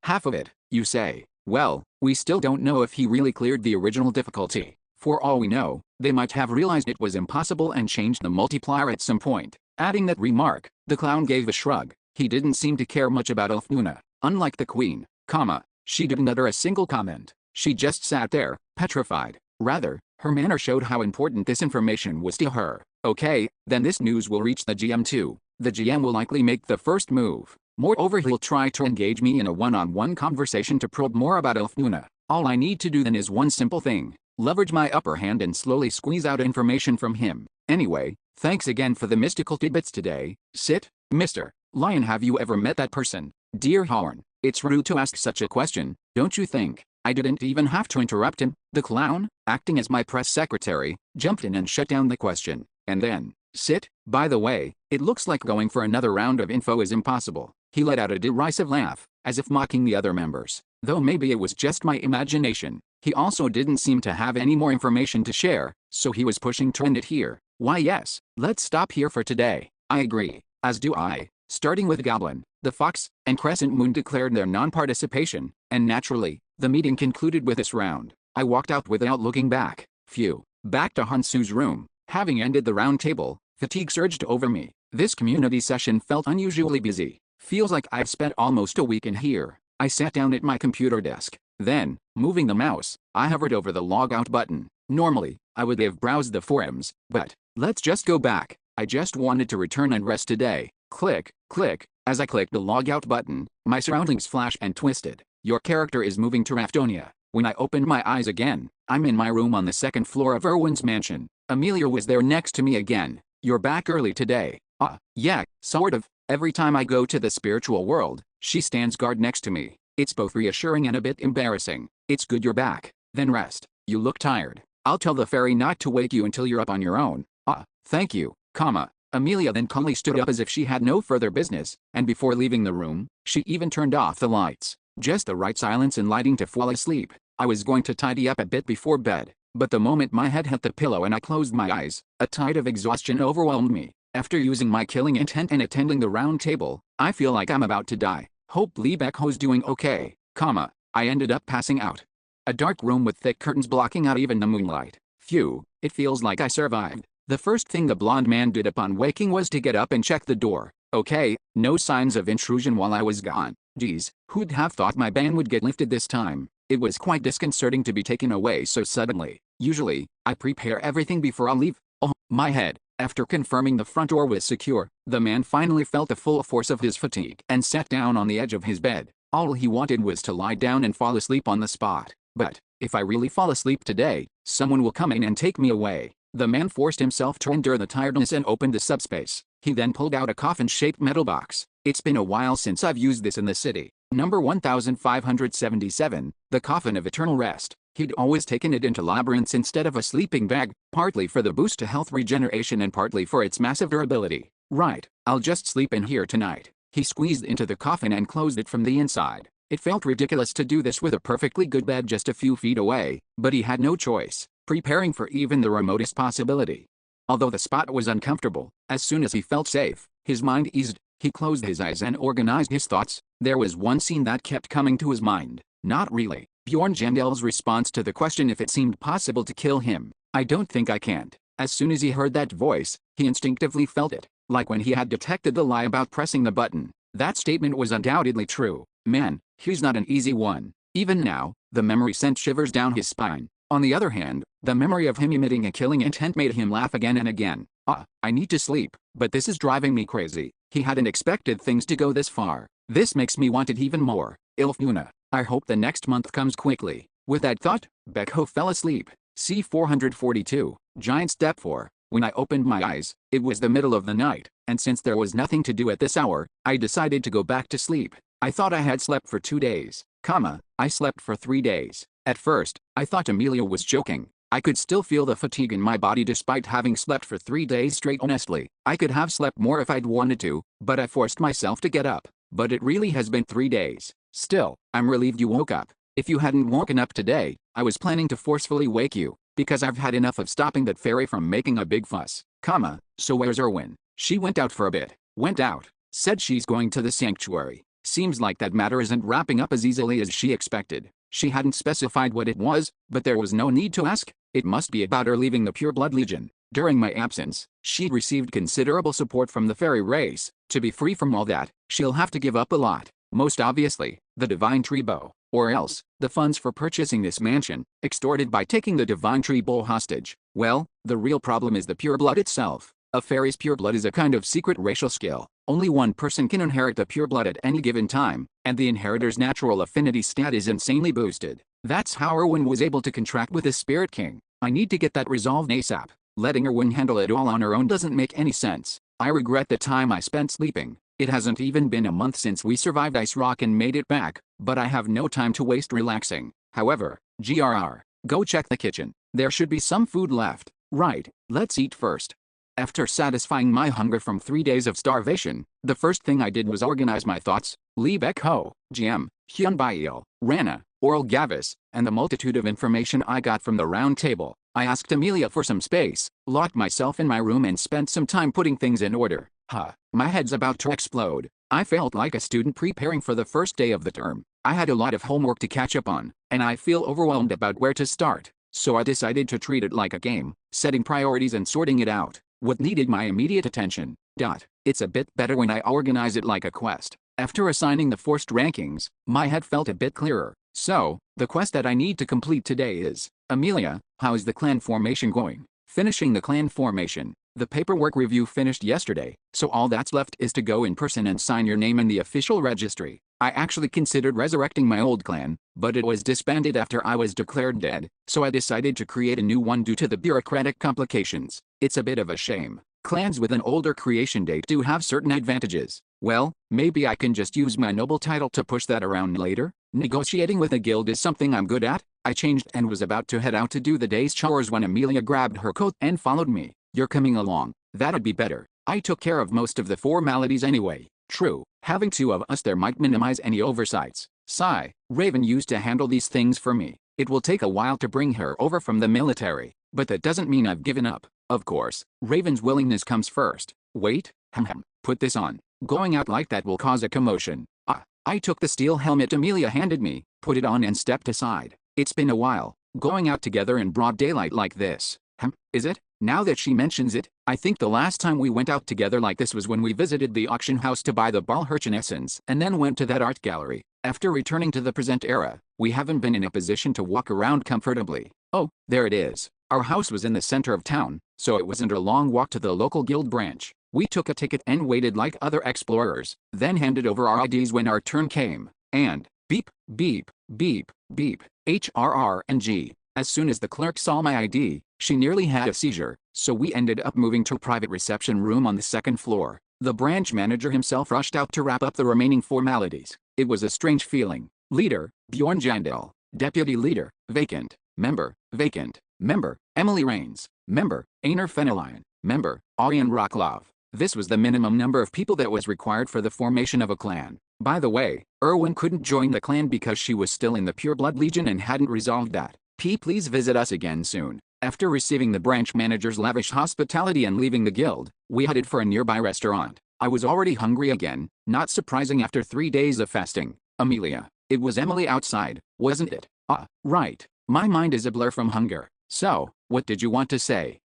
Half of it, you say. Well, we still don't know if he really cleared the original difficulty. For all we know, they might have realized it was impossible and changed the multiplier at some point. Adding that remark, the clown gave a shrug. He didn't seem to care much about Elfnuna. Unlike the queen, she didn't utter a single comment. She just sat there, petrified. Rather, her manner showed how important this information was to her. Okay, then this news will reach the GM too. The GM will likely make the first move. Moreover, he'll try to engage me in a one-on-one conversation to probe more about Elfnuna. All I need to do then is one simple thing. Leverage my upper hand and slowly squeeze out information from him. Anyway, thanks again for the mystical tidbits today. Sit, Mr. Lion. Have you ever met that person? Dear Horn, it's rude to ask such a question, don't you think? I didn't even have to interrupt him. The clown, acting as my press secretary, jumped in and shut down the question. And then, sit, by the way, it looks like going for another round of info is impossible. He let out a derisive laugh, as if mocking the other members. Though maybe it was just my imagination. He also didn't seem to have any more information to share, so he was pushing to end it here. Why yes, let's stop here for today. I agree, as do I. Starting with Goblin, the Fox, and Crescent Moon declared their non-participation, and naturally, the meeting concluded with this round. I walked out without looking back. Phew. Back to Hansu's room. Having ended the round table, fatigue surged over me. This community session felt unusually busy. Feels like I've spent almost a week in here. I sat down at my computer desk. Then, moving the mouse, I hovered over the logout button. Normally, I would have browsed the forums, but let's just go back. I just wanted to return and rest today. Click, click. As I clicked the logout button, my surroundings flashed and twisted. Your character is moving to Raftonia. When I opened my eyes again, I'm in my room on the second floor of Erwin's mansion. Amelia was there next to me again. You're back early today. Yeah, sort of. Every time I go to the spiritual world, she stands guard next to me. It's both reassuring and a bit embarrassing. It's good you're back. Then rest. You look tired. I'll tell the fairy not to wake you until you're up on your own. Thank you, Amelia then calmly stood up as if she had no further business, and before leaving the room, she even turned off the lights. Just the right silence and lighting to fall asleep. I was going to tidy up a bit before bed, but the moment my head hit the pillow and I closed my eyes, a tide of exhaustion overwhelmed me. After using my killing intent and attending the round table, I feel like I'm about to die. Hope Becko's doing okay, I ended up passing out. A dark room with thick curtains blocking out even the moonlight. Phew, it feels like I survived. The first thing the blonde man did upon waking was to get up and check the door. Okay, no signs of intrusion while I was gone. Geez, who'd have thought my ban would get lifted this time? It was quite disconcerting to be taken away so suddenly. Usually, I prepare everything before I leave. Oh, my head. After confirming the front door was secure, the man finally felt the full force of his fatigue and sat down on the edge of his bed. All he wanted was to lie down and fall asleep on the spot. But, if I really fall asleep today, someone will come in and take me away. The man forced himself to endure the tiredness and opened the subspace. He then pulled out a coffin-shaped metal box. It's been a while since I've used this in the city. Number 1577, the Coffin of Eternal Rest. He'd always taken it into labyrinths instead of a sleeping bag, partly for the boost to health regeneration and partly for its massive durability. Right, I'll just sleep in here tonight. He squeezed into the coffin and closed it from the inside. It felt ridiculous to do this with a perfectly good bed just a few feet away, but he had no choice, preparing for even the remotest possibility. Although the spot was uncomfortable, as soon as he felt safe, his mind eased. He closed his eyes and organized his thoughts. There was one scene that kept coming to his mind. Not really. Bjorn Jandel's response to the question if it seemed possible to kill him. I don't think I can't. As soon as he heard that voice, he instinctively felt it, like when he had detected the lie about pressing the button. That statement was undoubtedly true. Man, he's not an easy one. Even now, the memory sent shivers down his spine. On the other hand, the memory of him emitting a killing intent made him laugh again and again. I need to sleep, but this is driving me crazy. He hadn't expected things to go this far. This makes me want it even more. Ilfnuna, I hope the next month comes quickly. With that thought, Becko fell asleep. C442, Giant Step 4. When I opened my eyes, it was the middle of the night, and since there was nothing to do at this hour, I decided to go back to sleep. I thought I had slept for 2 days, I slept for 3 days. At first, I thought Amelia was joking. I could still feel the fatigue in my body despite having slept for 3 days straight. Honestly, I could have slept more if I'd wanted to, but I forced myself to get up. But it really has been 3 days. Still, I'm relieved you woke up. If you hadn't woken up today, I was planning to forcefully wake you, because I've had enough of stopping that fairy from making a big fuss. So where's Erwin? She went out for a bit. Went out. Said she's going to the sanctuary. Seems like that matter isn't wrapping up as easily as she expected. She hadn't specified what it was, but there was no need to ask. It must be about her leaving the Pure Blood Legion. During my absence, she'd received considerable support from the fairy race. To be free from all that, she'll have to give up a lot. Most obviously, the Divine Tree Bow, or else, the funds for purchasing this mansion, extorted by taking the Divine Tree Bow hostage. Well, the real problem is the pure blood itself. A fairy's pure blood is a kind of secret racial skill. Only one person can inherit the pure blood at any given time, and the inheritor's natural affinity stat is insanely boosted. That's how Erwin was able to contract with the Spirit King. I need to get that resolved ASAP. Letting Erwin handle it all on her own doesn't make any sense. I regret the time I spent sleeping. It hasn't even been a month since we survived Ice Rock and made it back, but I have no time to waste relaxing. However, go check the kitchen. There should be some food left. Right, let's eat first. After satisfying my hunger from 3 days of starvation, the first thing I did was organize my thoughts. Lee Beck Ho, GM, Hyun Bail, Rana, Oral Gavis, and the multitude of information I got from the round table. I asked Amelia for some space, locked myself in my room and spent some time putting things in order. My head's about to explode. I felt like a student preparing for the first day of the term. I had a lot of homework to catch up on, and I feel overwhelmed about where to start. So I decided to treat it like a game, setting priorities and sorting it out. What needed my immediate attention. It's a bit better when I organize it like a quest. After assigning the forced rankings, my head felt a bit clearer. So, the quest that I need to complete today is, Amelia, how is the clan formation going? Finishing the clan formation. The paperwork review finished yesterday, so all that's left is to go in person and sign your name in the official registry. I actually considered resurrecting my old clan, but it was disbanded after I was declared dead, so I decided to create a new one due to the bureaucratic complications. It's a bit of a shame. Clans with an older creation date do have certain advantages. Well, maybe I can just use my noble title to push that around later. Negotiating with a guild is something I'm good at. I changed and was about to head out to do the day's chores when Amelia grabbed her coat and followed me. You're coming along. That'd be better. I took care of most of the formalities anyway. True, having two of us there might minimize any oversights. Sigh. Raven used to handle these things for me. It will take a while to bring her over from the military, but that doesn't mean I've given up. Of course, Raven's willingness comes first. Wait, put this on. Going out like that will cause a commotion. I took the steel helmet Amelia handed me, put it on and stepped aside. It's been a while, going out together in broad daylight like this. Is it? Now that she mentions it, I think the last time we went out together like this was when we visited the auction house to buy the ball essence and then went to that art gallery. After returning to the present era, we haven't been in a position to walk around comfortably. Oh, there it is. Our house was in the center of town, so it wasn't a long walk to the local guild branch. We took a ticket and waited like other explorers, then handed over our IDs when our turn came. And, beep, beep, beep, beep, HRR and G. As soon as the clerk saw my ID, she nearly had a seizure, so we ended up moving to a private reception room on the second floor. The branch manager himself rushed out to wrap up the remaining formalities. It was a strange feeling. Leader, Bjorn Jandel. Deputy leader, vacant. Member, vacant. Member, Emily Rains. Member, Einar Fenelin. Member, Aryan Rocklov. This was the minimum number of people that was required for the formation of a clan. By the way, Erwin couldn't join the clan because she was still in the Pure Blood Legion and hadn't resolved that. Please visit us again soon. After receiving the branch manager's lavish hospitality and leaving the guild, we headed for a nearby restaurant. I was already hungry again, not surprising after 3 days of fasting. Amelia. It was Emily outside, wasn't it? Right. My mind is a blur from hunger. So, what did you want to say?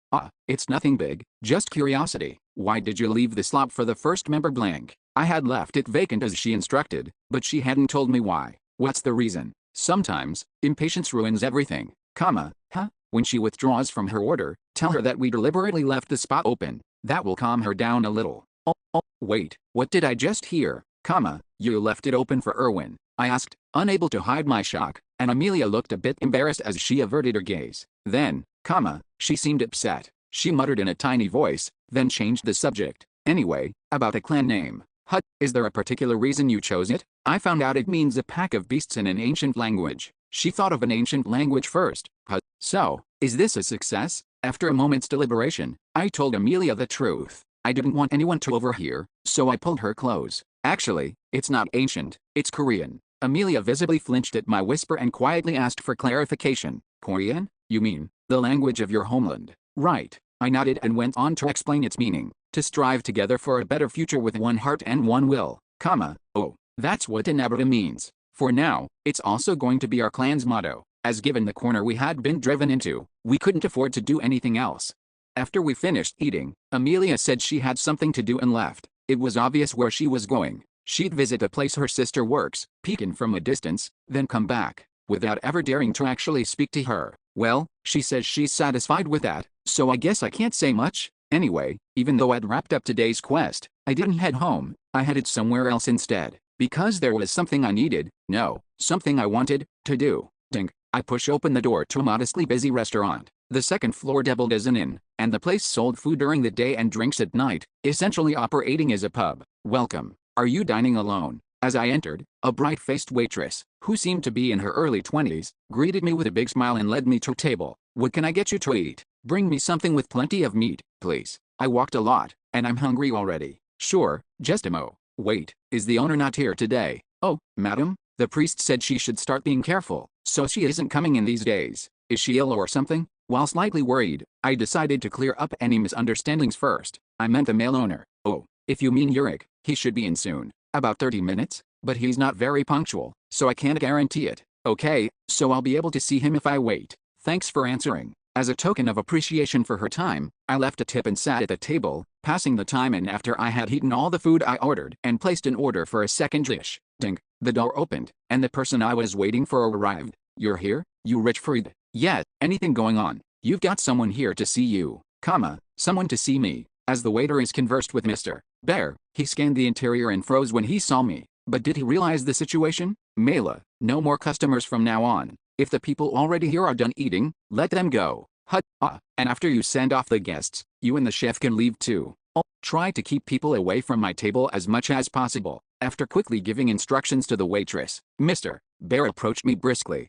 It's nothing big, just curiosity. Why did you leave the slot for the first member blank? I had left it vacant as she instructed, but she hadn't told me why. What's the reason? Sometimes, impatience ruins everything, When she withdraws from her order, tell her that we deliberately left the spot open. That will calm her down a little. Wait, what did I just hear? You left it open for Erwin, I asked, unable to hide my shock, and Amelia looked a bit embarrassed as she averted her gaze. Then, she seemed upset. She muttered in a tiny voice, then changed the subject. Anyway, about a clan name. Is there a particular reason you chose it? I found out it means a pack of beasts in an ancient language. She thought of an ancient language first. So, is this a success? After a moment's deliberation, I told Amelia the truth. I didn't want anyone to overhear, so I pulled her close. Actually, it's not ancient, it's Korean. Amelia visibly flinched at my whisper and quietly asked for clarification. Korean? You mean, the language of your homeland? Right. I nodded and went on to explain its meaning. To strive together for a better future with one heart and one will, oh, that's what Inabrata means. For now, it's also going to be our clan's motto. As given the corner we had been driven into, We couldn't afford to do anything else. After we finished eating, Amelia said she had something to do and left. It was obvious where she was going. She'd visit a place her sister works, peek in from a distance, then come back, without ever daring to actually speak to her. Well, she says she's satisfied with that, so I guess I can't say much. Anyway, even though I'd wrapped up today's quest, I didn't head home. I headed somewhere else instead, because there was something I needed, no, something I wanted, to do. Ding. I push open the door to a modestly busy restaurant. The second floor doubled as an inn, and the place sold food during the day and drinks at night, essentially operating as a pub. Welcome. Are you dining alone? As I entered, a bright-faced waitress, who seemed to be in her early 20s, greeted me with a big smile and led me to a table. What can I get you to eat? Bring me something with plenty of meat, please. I walked a lot, and I'm hungry already. Sure, just a mo. Wait, is the owner not here today? Oh, madam, the priest said she should start being careful, so she isn't coming in these days. Is she ill or something? While slightly worried, I decided to clear up any misunderstandings first. I meant the male owner. Oh, if you mean Yurik, he should be in soon. About 30 minutes, but he's not very punctual, so I can't guarantee it. Okay, so I'll be able to see him if I wait. Thanks for answering. As a token of appreciation for her time, I left a tip and sat at the table, passing the time in after I had eaten all the food I ordered and placed an order for a second dish. Ding. The door opened, and the person I was waiting for arrived. You're here, you rich freak? Yeah, anything going on? You've got someone here to see you, someone to see me. As the waiter is conversed with Mr. Bear, he scanned the interior and froze when he saw me. But did he realize the situation? Mela, no more customers from now on. If the people already here are done eating, let them go. And after you send off the guests, you and the chef can leave too. I'll try to keep people away from my table as much as possible. After quickly giving instructions to the waitress, Mr. Bear approached me briskly,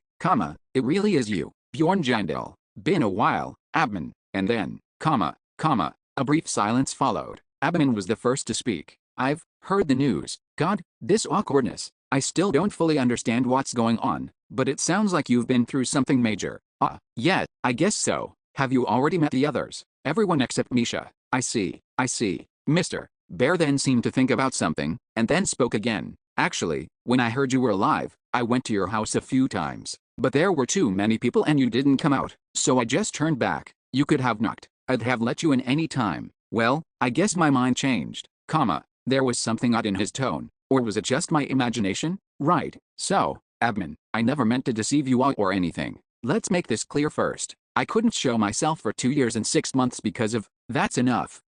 it really is you, Bjorn Jandel. Been a while, Abman. And then, a brief silence followed. Abman was the first to speak. I've heard the news. God, this awkwardness. I still don't fully understand what's going on, but it sounds like you've been through something major. Yeah, I guess so. Have you already met the others? Everyone except Misha. I see. Mr. Bear then seemed to think about something, and then spoke again. Actually, when I heard you were alive, I went to your house a few times, but there were too many people and you didn't come out, so I just turned back. You could have knocked. I'd have let you in any time. Well, I guess my mind changed, there was something odd in his tone, or was it just my imagination? Right, so, Abman, I never meant to deceive you all or anything. Let's make this clear first. I couldn't show myself for 2 years and 6 months because of, that's enough,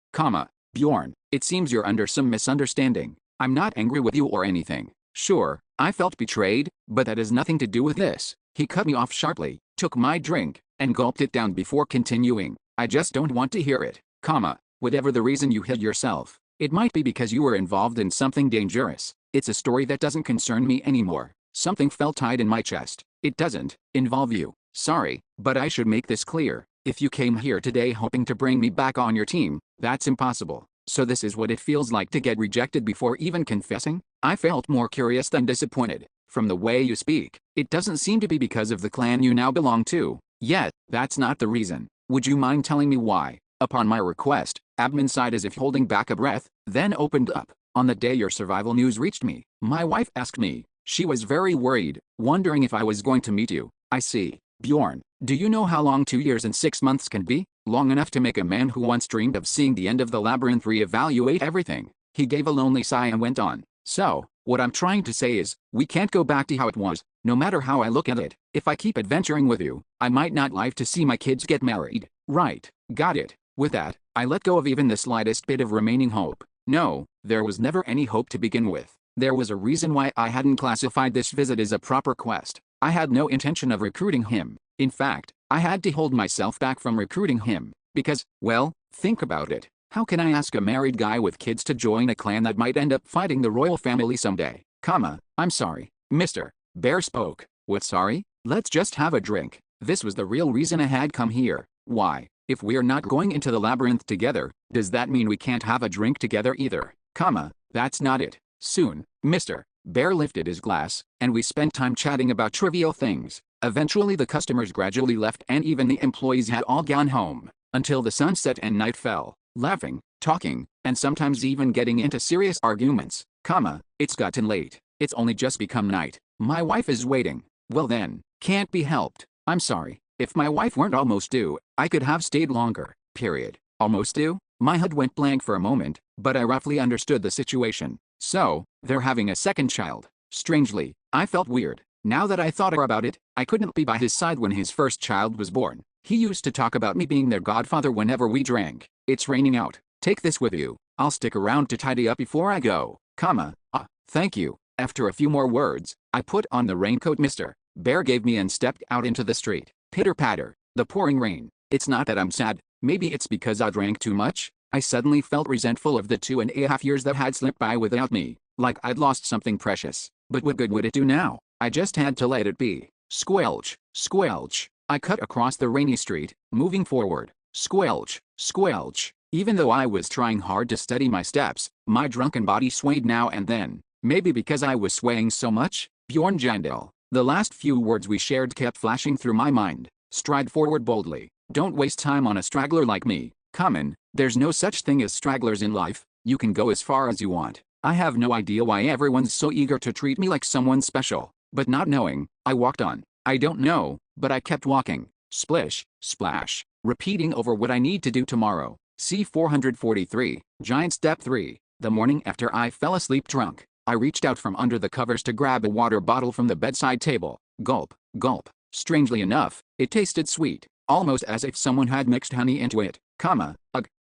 Bjorn, it seems you're under some misunderstanding. I'm not angry with you or anything. Sure, I felt betrayed, but that has nothing to do with this. He cut me off sharply, took my drink, and gulped it down before continuing. I just don't want to hear it, whatever the reason you hid yourself. It might be because you were involved in something dangerous. It's a story that doesn't concern me anymore. Something felt tied in my chest. It doesn't involve you. Sorry, but I should make this clear. If you came here today hoping to bring me back on your team, that's impossible. So this is what it feels like to get rejected before even confessing? I felt more curious than disappointed. From the way you speak, it doesn't seem to be because of the clan you now belong to. Yet, that's not the reason. Would you mind telling me why? Upon my request, Abman sighed as if holding back a breath, then opened up. On the day your survival news reached me, my wife asked me. She was very worried, wondering if I was going to meet you. I see. Bjorn, do you know how long 2 years and 6 months can be? Long enough to make a man who once dreamed of seeing the end of the labyrinth reevaluate everything. He gave a lonely sigh and went on. So, what I'm trying to say is, we can't go back to how it was, no matter how I look at it. If I keep adventuring with you, I might not live to see my kids get married. Right, got it. With that, I let go of even the slightest bit of remaining hope. No, there was never any hope to begin with. There was a reason why I hadn't classified this visit as a proper quest. I had no intention of recruiting him. In fact, I had to hold myself back from recruiting him, because, well, think about it. How can I ask a married guy with kids to join a clan that might end up fighting the royal family someday? I'm sorry. Mr. Bear spoke. What, sorry? Let's just have a drink. This was the real reason I had come here. Why? If we're not going into the labyrinth together, does that mean we can't have a drink together either? That's not it. Soon, Mr. Bear lifted his glass, and we spent time chatting about trivial things. Eventually the customers gradually left and even the employees had all gone home, until the sun set and night fell, laughing, talking, and sometimes even getting into serious arguments. It's gotten late. It's only just become night. My wife is waiting. Well then, can't be helped. I'm sorry. If my wife weren't almost due, I could have stayed longer, period. Almost due? My head went blank for a moment, but I roughly understood the situation. So, they're having a second child. Strangely, I felt weird. Now that I thought about it, I couldn't be by his side when his first child was born. He used to talk about me being their godfather whenever we drank. It's raining out. Take this with you. I'll stick around to tidy up before I go. Thank you. After a few more words, I put on the raincoat Mr. Bear gave me and stepped out into the street. Pitter-patter, the pouring rain. It's not that I'm sad. Maybe it's because I drank too much. I suddenly felt resentful of the 2.5 years that had slipped by without me, like I'd lost something precious. But what good would it do now? I just had to let it be. Squelch, squelch. I cut across the rainy street, moving forward. Squelch, squelch. Even though I was trying hard to steady my steps, my drunken body swayed now and then. Maybe because I was swaying so much? Bjorn Jandel. The last few words we shared kept flashing through my mind. Stride forward boldly. Don't waste time on a straggler like me. There's no such thing as stragglers in life. You can go as far as you want. I have no idea why everyone's so eager to treat me like someone special. But not knowing, I walked on. I don't know, but I kept walking. Splish, splash. Repeating over what I need to do tomorrow. C443, Giant Step 3. The morning after I fell asleep drunk, I reached out from under the covers to grab a water bottle from the bedside table. Gulp, gulp. Strangely enough, it tasted sweet, almost as if someone had mixed honey into it,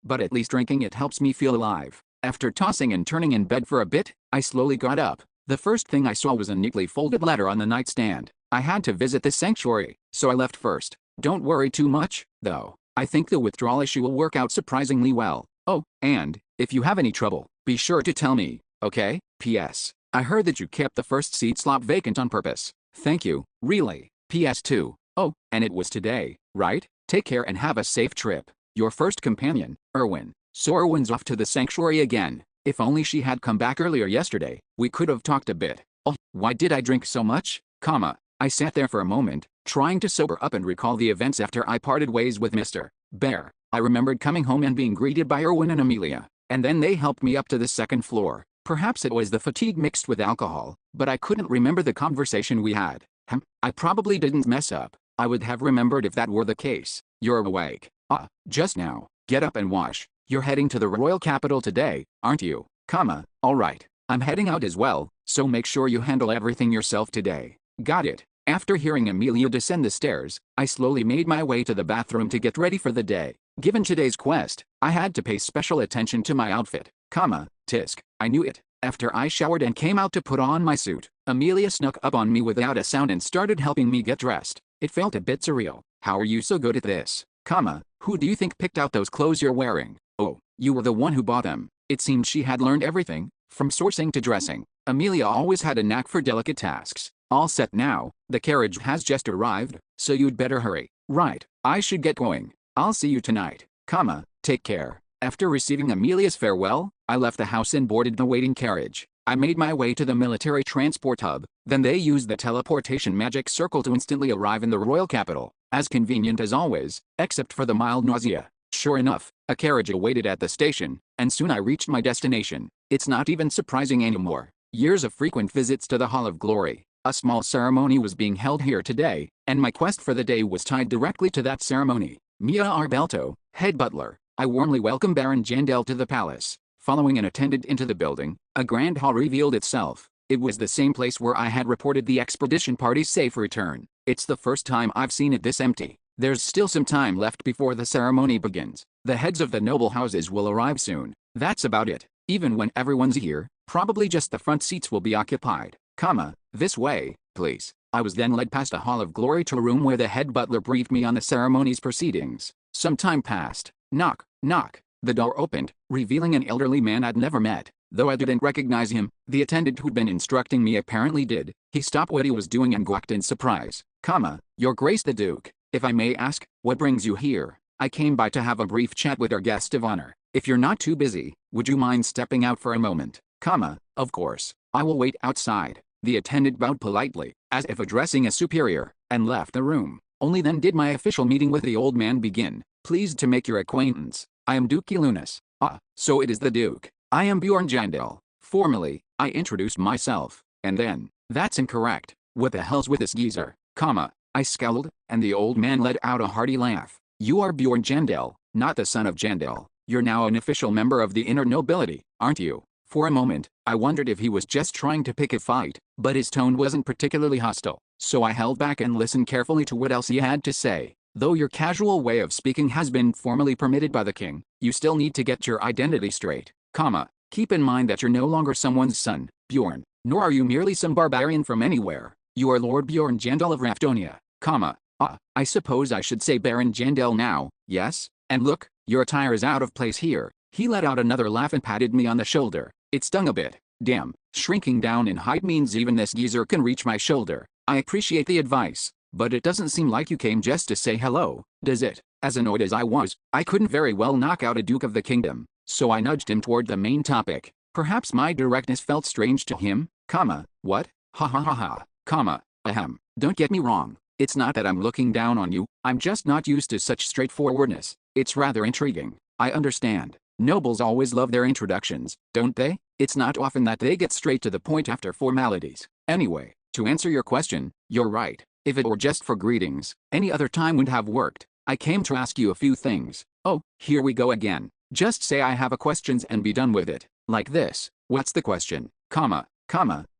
but at least drinking it helps me feel alive. After tossing and turning in bed for a bit, I slowly got up. The first thing I saw was a neatly folded letter on the nightstand. I had to visit the sanctuary, so I left first. Don't worry too much, though. I think the withdrawal issue will work out surprisingly well. Oh, and, if you have any trouble, be sure to tell me, okay? P.S. I heard that you kept the first seat slot vacant on purpose. Thank you, really. P.S. 2. Oh, and it was today, right? Take care and have a safe trip. Your first companion, Erwin. So Erwin's off to the sanctuary again. If only she had come back earlier yesterday, we could have talked a bit. Oh, why did I drink so much? I sat there for a moment, trying to sober up and recall the events after I parted ways with Mr. Bear. I remembered coming home and being greeted by Erwin and Amelia, and then they helped me up to the second floor. Perhaps it was the fatigue mixed with alcohol, but I couldn't remember the conversation we had. I probably didn't mess up. I would have remembered if that were the case. You're awake. Just now. Get up and wash. You're heading to the royal capital today, aren't you? Alright. I'm heading out as well, so make sure you handle everything yourself today. Got it. After hearing Amelia descend the stairs, I slowly made my way to the bathroom to get ready for the day. Given today's quest, I had to pay special attention to my outfit. Tisk. I knew it. After I showered and came out to put on my suit, Amelia snuck up on me without a sound and started helping me get dressed. It felt a bit surreal. How are you so good at this? Who do you think picked out those clothes you're wearing? Oh, you were the one who bought them. It seemed she had learned everything, from sourcing to dressing. Amelia always had a knack for delicate tasks. All set now, the carriage has just arrived, so you'd better hurry. Right, I should get going. I'll see you tonight. Take care. After receiving Amelia's farewell, I left the house and boarded the waiting carriage. I made my way to the military transport hub, then they used the teleportation magic circle to instantly arrive in the royal capital. As convenient as always, except for the mild nausea. Sure enough, a carriage awaited at the station, and soon I reached my destination. It's not even surprising anymore. Years of frequent visits to the Hall of Glory. A small ceremony was being held here today, and my quest for the day was tied directly to that ceremony. Mia Arbelto, head butler. I warmly welcome Baron Jandel to the palace. Following an attendant into the building, a grand hall revealed itself. It was the same place where I had reported the expedition party's safe return. It's the first time I've seen it this empty. There's still some time left before the ceremony begins. The heads of the noble houses will arrive soon. That's about it. Even when everyone's here, probably just the front seats will be occupied. This way, please. I was then led past a hall of glory to a room where the head butler briefed me on the ceremony's proceedings. Some time passed. Knock, knock. The door opened, revealing an elderly man I'd never met. Though I didn't recognize him, the attendant who'd been instructing me apparently did. He stopped what he was doing and gawked in surprise. Your Grace the Duke, if I may ask, what brings you here? I came by to have a brief chat with our guest of honor. If you're not too busy, would you mind stepping out for a moment? Of course. I will wait outside. The attendant bowed politely, as if addressing a superior, and left the room. Only then did my official meeting with the old man begin. Pleased to make your acquaintance. I am Duke Lunas. So it is the Duke. I am Bjorn Jandel. Formally, I introduced myself, and then, that's incorrect. What the hell's with this geezer? I scowled, and the old man let out a hearty laugh. You are Bjorn Jandel, not the son of Jandel. You're now an official member of the inner nobility, aren't you? For a moment, I wondered if he was just trying to pick a fight, but his tone wasn't particularly hostile, so I held back and listened carefully to what else he had to say. Though your casual way of speaking has been formally permitted by the king, you still need to get your identity straight, comma. Keep in mind that you're no longer someone's son, Bjorn, nor are you merely some barbarian from anywhere. You are Lord Bjorn Jandel of Raftonia, comma. I suppose I should say Baron Jandel now, yes? And look, your attire is out of place here. He let out another laugh and patted me on the shoulder. It stung a bit. Damn, shrinking down in height means even this geezer can reach my shoulder. I appreciate the advice, but it doesn't seem like you came just to say hello, does it? As annoyed as I was, I couldn't very well knock out a Duke of the Kingdom, so I nudged him toward the main topic. Perhaps my directness felt strange to him, comma. What? Ha ha ha ha, comma. Ahem. Don't get me wrong. It's not that I'm looking down on you, I'm just not used to such straightforwardness. It's rather intriguing. I understand. Nobles always love their introductions, don't they? It's not often that they get straight to the point after formalities. Anyway, to answer your question, you're right. If it were just for greetings, any other time would have worked. I came to ask you a few things. Oh, here we go again. Just say I have a questions and be done with it. Like this. What's the question? Comma.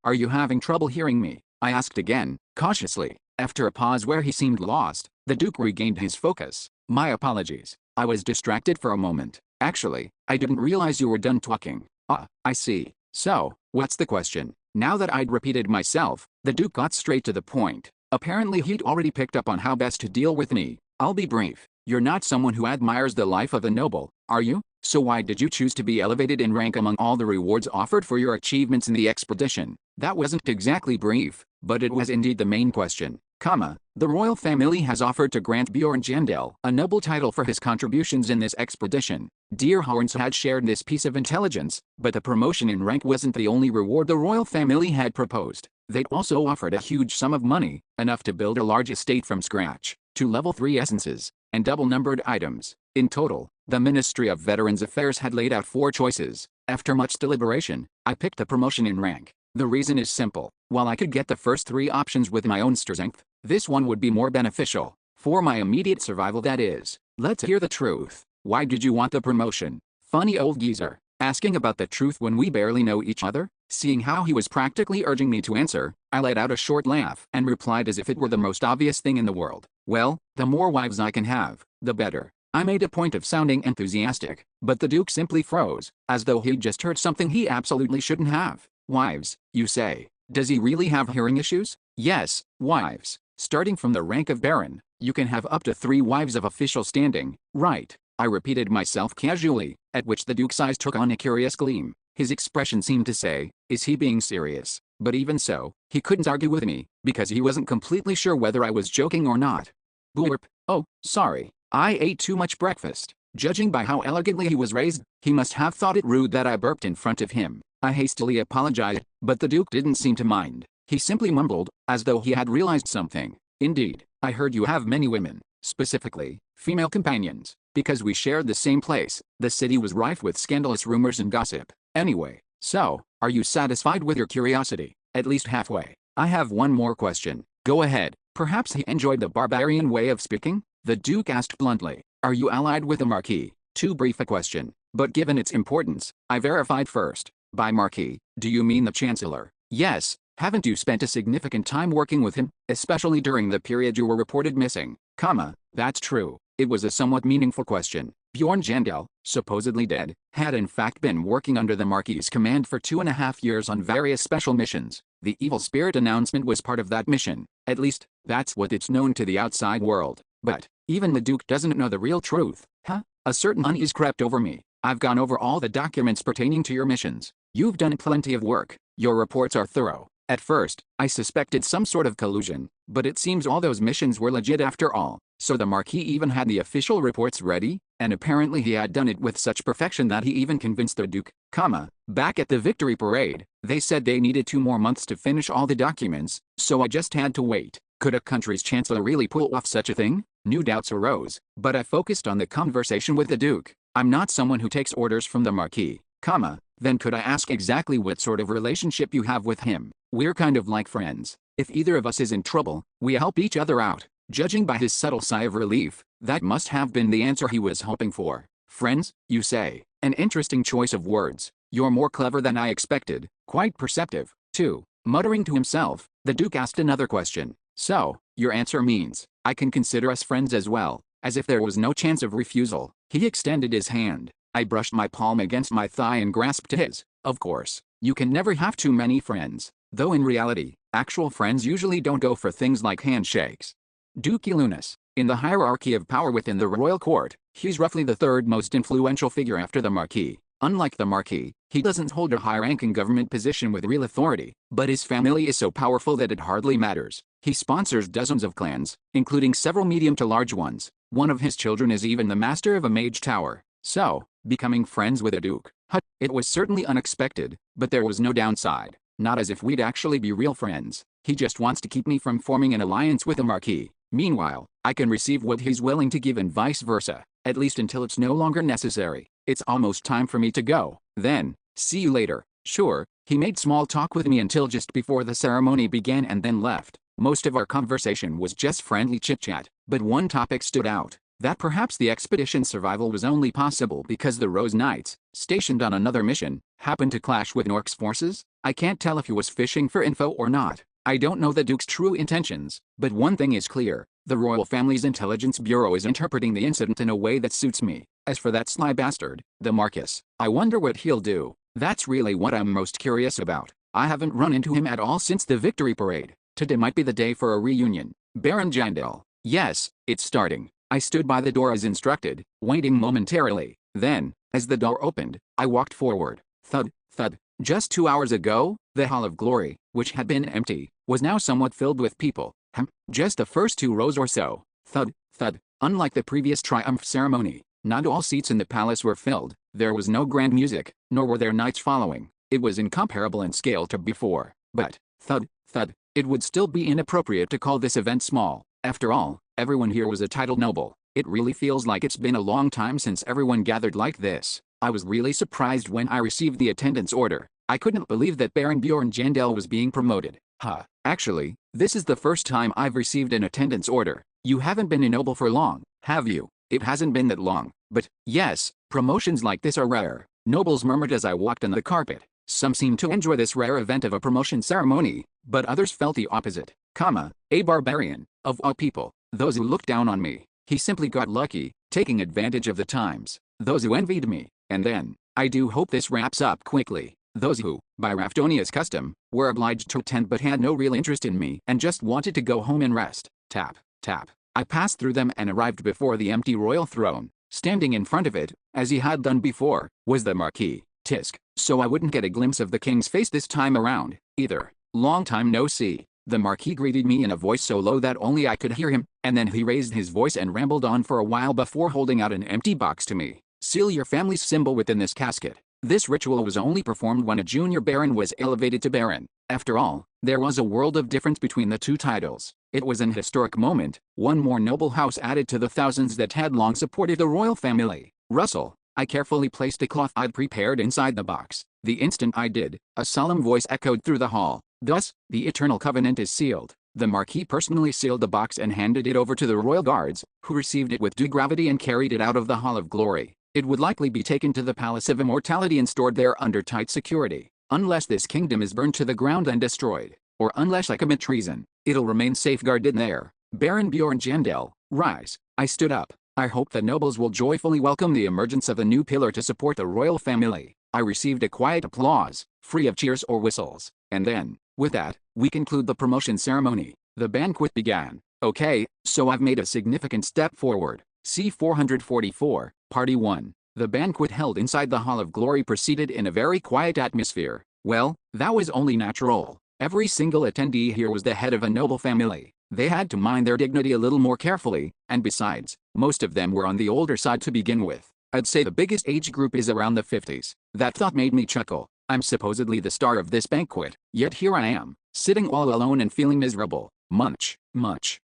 Are you having trouble hearing me? I asked again, cautiously. After a pause where he seemed lost, the Duke regained his focus. My apologies. I was distracted for a moment. Actually, I didn't realize you were done talking. I see. So, what's the question? Now that I'd repeated myself, the Duke got straight to the point. Apparently he'd already picked up on how best to deal with me. I'll be brief. You're not someone who admires the life of a noble, are you? So why did you choose to be elevated in rank among all the rewards offered for your achievements in the expedition? That wasn't exactly brief, but it was indeed the main question. Comma, the royal family has offered to grant Bjorn Jandel a noble title for his contributions in this expedition. Dear Horns had shared this piece of intelligence, but the promotion in rank wasn't the only reward the royal family had proposed. They'd also offered a huge sum of money, enough to build a large estate from scratch, 2 level 3 essences, and double-numbered items. In total, the Ministry of Veterans Affairs had laid out 4 choices. After much deliberation, I picked the promotion in rank. The reason is simple. While I could get the first 3 options with my own strength, this one would be more beneficial. For my immediate survival, that is. Let's hear the truth. Why did you want the promotion? Funny old geezer. Asking about the truth when we barely know each other? Seeing how he was practically urging me to answer, I let out a short laugh and replied as if it were the most obvious thing in the world. Well, the more wives I can have, the better. I made a point of sounding enthusiastic, but the Duke simply froze, as though he'd just heard something he absolutely shouldn't have. Wives, you say? Does he really have hearing issues? Yes, wives. Starting from the rank of Baron, you can have up to 3 wives of official standing, right? I repeated myself casually, at which the Duke's eyes took on a curious gleam. His expression seemed to say, is he being serious? But even so, he couldn't argue with me, because he wasn't completely sure whether I was joking or not. Boop. Oh, sorry. I ate too much breakfast. Judging by how elegantly he was raised, he must have thought it rude that I burped in front of him. I hastily apologized, but the Duke didn't seem to mind. He simply mumbled, as though he had realized something. Indeed, I heard you have many women, specifically, female companions. Because we shared the same place, the city was rife with scandalous rumors and gossip. Anyway, so, are you satisfied with your curiosity? At least halfway. I have one more question. Go ahead. Perhaps he enjoyed the barbarian way of speaking? The Duke asked bluntly. Are you allied with the Marquis? Too brief a question, but given its importance, I verified first. By Marquis, do you mean the Chancellor? Yes. Haven't you spent a significant time working with him, especially during the period you were reported missing? Comma, that's true. It was a somewhat meaningful question. Bjorn Jandel, supposedly dead, had in fact been working under the Marquis's command for 2.5 years on various special missions. The evil spirit announcement was part of that mission. At least, that's what it's known to the outside world. But, even the Duke doesn't know the real truth. Huh? A certain unease crept over me. I've gone over all the documents pertaining to your missions. You've done plenty of work. Your reports are thorough. At first, I suspected some sort of collusion, but it seems all those missions were legit after all. So the Marquis even had the official reports ready, and apparently he had done it with such perfection that he even convinced the Duke. Back at the victory parade, they said they needed 2 more months to finish all the documents, so I just had to wait. Could a country's chancellor really pull off such a thing? New doubts arose, but I focused on the conversation with the Duke. I'm not someone who takes orders from the Marquis. Then could I ask exactly what sort of relationship you have with him? We're kind of like friends. If either of us is in trouble, we help each other out. Judging by his subtle sigh of relief, that must have been the answer he was hoping for. Friends, you say? An interesting choice of words. You're more clever than I expected, quite perceptive, too. Muttering to himself, the Duke asked another question. So, your answer means, I can consider us friends as well. As if there was no chance of refusal, he extended his hand. I brushed my palm against my thigh and grasped his. Of course, you can never have too many friends. Though in reality, actual friends usually don't go for things like handshakes. Duke Lunas. In the hierarchy of power within the royal court, he's roughly the third most influential figure after the Marquis. Unlike the Marquis, he doesn't hold a high-ranking government position with real authority, but his family is so powerful that it hardly matters. He sponsors dozens of clans, including several medium to large ones. One of his children is even the master of a mage tower. So, becoming friends with a duke. It was certainly unexpected, but there was no downside. Not as if we'd actually be real friends. He just wants to keep me from forming an alliance with a Marquis. Meanwhile, I can receive what he's willing to give and vice versa, at least until it's no longer necessary. It's almost time for me to go. Then, see you later. Sure, he made small talk with me until just before the ceremony began and then left. Most of our conversation was just friendly chit-chat, but one topic stood out. That perhaps the expedition's survival was only possible because the Rose Knights, stationed on another mission, happened to clash with Nork's forces. I can't tell if he was fishing for info or not. I don't know the Duke's true intentions, but one thing is clear. The royal family's intelligence bureau is interpreting the incident in a way that suits me. As for that sly bastard, the Marquis, I wonder what he'll do. That's really what I'm most curious about. I haven't run into him at all since the victory parade. Today might be the day for a reunion. Baron Jandel. Yes, it's starting. I stood by the door as instructed, waiting momentarily. Then, as the door opened, I walked forward. Thud, thud. Just 2 hours ago, the Hall of Glory, which had been empty, was now somewhat filled with people. Just the first 2 rows or so. Thud, thud. Unlike the previous triumph ceremony, not all seats in the palace were filled. There was no grand music, nor were there knights following. It was incomparable in scale to before. But, thud, thud, it would still be inappropriate to call this event small. After all, everyone here was a titled noble. It really feels like it's been a long time since everyone gathered like this. I was really surprised when I received the attendance order. I couldn't believe that Baron Bjorn Jandel was being promoted. Actually, this is the first time I've received an attendance order. You haven't been a noble for long, have you? It hasn't been that long, but, yes, promotions like this are rare. Nobles murmured as I walked on the carpet. Some seemed to enjoy this rare event of a promotion ceremony, but others felt the opposite. A barbarian, of all people, those who looked down on me. He simply got lucky, taking advantage of the times. Those who envied me, and then, I do hope this wraps up quickly. Those who, by Raftonia's custom, were obliged to attend but had no real interest in me and just wanted to go home and rest. Tap, tap. I passed through them and arrived before the empty royal throne. Standing in front of it, as he had done before, was the Marquis, Tisk. So I wouldn't get a glimpse of the king's face this time around, either. Long time no see. The Marquis greeted me in a voice so low that only I could hear him, and then he raised his voice and rambled on for a while before holding out an empty box to me. Seal your family's symbol within this casket. This ritual was only performed when a junior baron was elevated to baron. After all, there was a world of difference between the 2 titles. It was an historic moment, one more noble house added to the thousands that had long supported the royal family. Russell. I carefully placed a cloth I'd prepared inside the box. The instant I did, a solemn voice echoed through the hall. Thus, the eternal covenant is sealed. The Marquis personally sealed the box and handed it over to the royal guards, who received it with due gravity and carried it out of the Hall of Glory. It would likely be taken to the Palace of Immortality and stored there under tight security. Unless this kingdom is burned to the ground and destroyed, or unless I commit treason, it'll remain safeguarded there. Baron Bjorn Jandel, rise. I stood up. I hope the nobles will joyfully welcome the emergence of a new pillar to support the royal family. I received a quiet applause, free of cheers or whistles. And then, with that, we conclude the promotion ceremony. The banquet began. Okay, so I've made a significant step forward. C-444, Party 1. The banquet held inside the Hall of Glory proceeded in a very quiet atmosphere. Well, that was only natural. Every single attendee here was the head of a noble family. They had to mind their dignity a little more carefully, and besides, most of them were on the older side to begin with. I'd say the biggest age group is around the 50s. That thought made me chuckle. I'm supposedly the star of this banquet, yet here I am, sitting all alone and feeling miserable. Munch.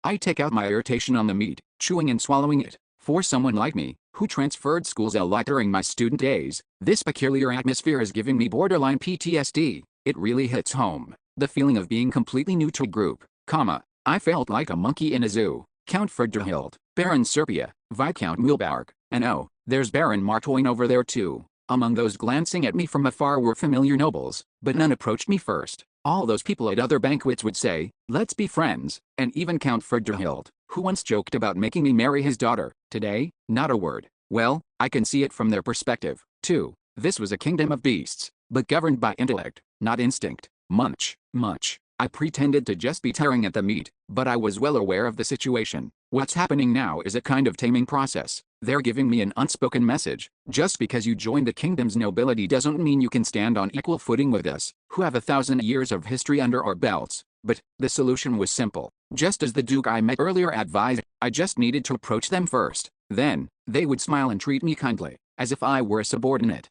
I take out my irritation on the meat, chewing and swallowing it. For someone like me, who transferred schools a lot during my student days, this peculiar atmosphere is giving me borderline PTSD. It really hits home. The feeling of being completely new to a group, I felt like a monkey in a zoo. Count Ferdinand, Baron Serpia, Viscount Mulbark, and oh, there's Baron Martoin over there too. Among those glancing at me from afar were familiar nobles, but none approached me first. All those people at other banquets would say, "Let's be friends," and even Count Ferdinand, who once joked about making me marry his daughter. Today, not a word. Well, I can see it from their perspective, too. This was a kingdom of beasts, but governed by intellect, not instinct. Munch. I pretended to just be tearing at the meat, but I was well aware of the situation. What's happening now is a kind of taming process. They're giving me an unspoken message. Just because you joined the kingdom's nobility doesn't mean you can stand on equal footing with us, who have 1,000 years of history under our belts. But the solution was simple. Just as the Duke I met earlier advised, I just needed to approach them first. Then, they would smile and treat me kindly, as if I were a subordinate.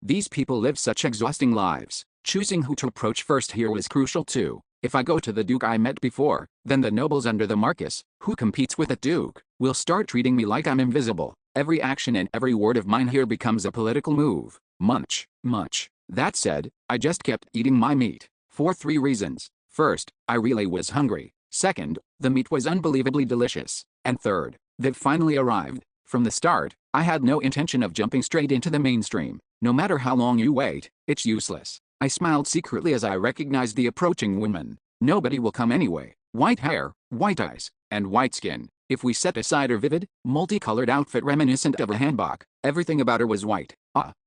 These people live such exhausting lives. Choosing who to approach first here was crucial too. If I go to the Duke I met before, then the nobles under the Marquis, who competes with the Duke, will start treating me like I'm invisible. Every action and every word of mine here becomes a political move. Munch. That said, I just kept eating my meat. For 3 reasons. First, I really was hungry. Second, the meat was unbelievably delicious. And third, that finally arrived. From the start, I had no intention of jumping straight into the mainstream. No matter how long you wait, it's useless. I smiled secretly as I recognized the approaching woman. Nobody will come anyway. White hair, white eyes, and white skin. If we set aside her vivid, multicolored outfit reminiscent of a hanbok, everything about her was white.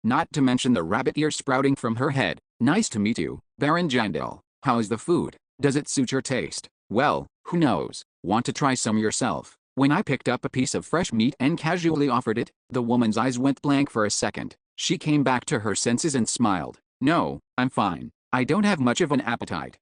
Not to mention the rabbit ears sprouting from her head. Nice to meet you, Baron Jandel. How's the food? Does it suit your taste? Well, who knows? Want to try some yourself? When I picked up a piece of fresh meat and casually offered it, the woman's eyes went blank for a second. She came back to her senses and smiled. No, I'm fine. I don't have much of an appetite.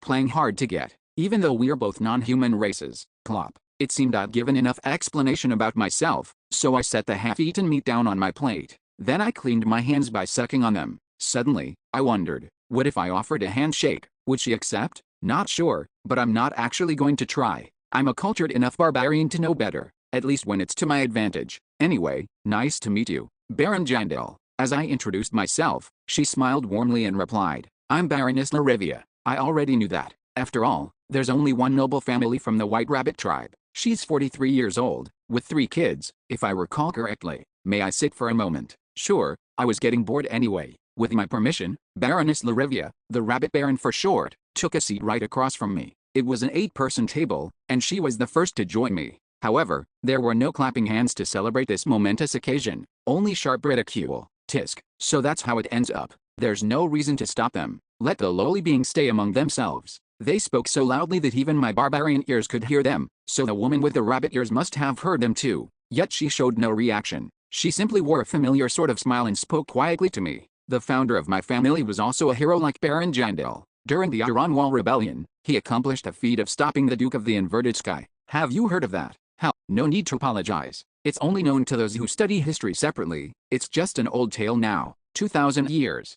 Playing hard to get. Even though we're both non-human races. Plop. It seemed I'd given enough explanation about myself, so I set the half-eaten meat down on my plate. Then I cleaned my hands by sucking on them. Suddenly, I wondered, what if I offered a handshake? Would she accept? Not sure, but I'm not actually going to try. I'm a cultured enough barbarian to know better, at least when it's to my advantage. Anyway, nice to meet you, Baron Jandel. As I introduced myself, she smiled warmly and replied, I'm Baroness Larivia. I already knew that. After all, there's only one noble family from the White Rabbit tribe. She's 43 years old, with 3 kids, if I recall correctly. May I sit for a moment? Sure, I was getting bored anyway. With my permission, Baroness Larivia, the Rabbit Baron for short, took a seat right across from me. It was an 8-person table, and she was the first to join me. However, there were no clapping hands to celebrate this momentous occasion, only sharp ridicule. Tisk. So that's how it ends up. There's no reason to stop them. Let the lowly beings stay among themselves. They spoke so loudly that even my barbarian ears could hear them, so the woman with the rabbit ears must have heard them too. Yet she showed no reaction. She simply wore a familiar sort of smile and spoke quietly to me. The founder of my family was also a hero like Baron Jandel. During the Iron Wall Rebellion, he accomplished a feat of stopping the Duke of the Inverted Sky. Have you heard of that? Hell, no need to apologize. It's only known to those who study history separately. It's just an old tale now. 2,000 years,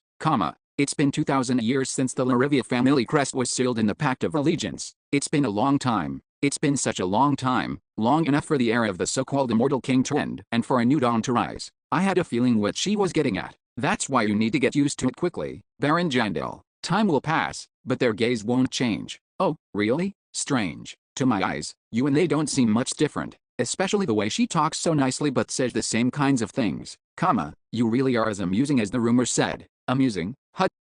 It's been 2,000 years since the Larivia family crest was sealed in the Pact of Allegiance. It's been a long time. It's been such a long time, long enough for the era of the so-called immortal king to end and for a new dawn to rise. I had a feeling what she was getting at. That's why you need to get used to it quickly, Baron Jandel. Time will pass, but their gaze won't change. Oh, really? Strange. To my eyes, you and they don't seem much different. Especially the way she talks so nicely but says the same kinds of things. You really are as amusing as the rumors said. Amusing?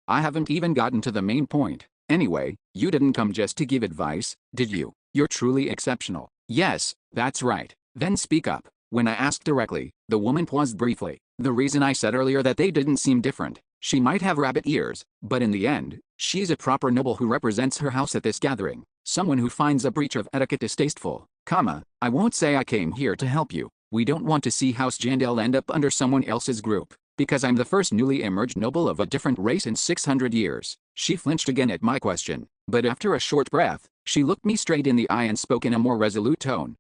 I haven't even gotten to the main point. Anyway, you didn't come just to give advice, did you? You're truly exceptional. Yes, that's right. Then speak up. When I asked directly, the woman paused briefly. The reason I said earlier that they didn't seem different. She might have rabbit ears, but in the end, she's a proper noble who represents her house at this gathering. Someone who finds a breach of etiquette distasteful. I won't say I came here to help you. We don't want to see House Jandel end up under someone else's group. Because I'm the first newly emerged noble of a different race in 600 years. She flinched again at my question, but after a short breath, she looked me straight in the eye and spoke in a more resolute tone.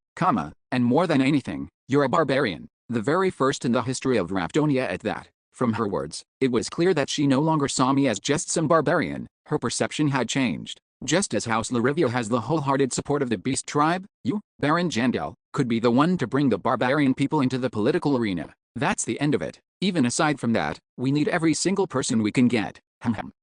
And more than anything, you're a barbarian. The very first in the history of Raftonia at that. From her words, it was clear that she no longer saw me as just some barbarian. Her perception had changed. Just as House Larivia has the wholehearted support of the Beast Tribe, you, Baron Jandel, could be the one to bring the barbarian people into the political arena. That's the end of it. Even aside from that, we need every single person we can get.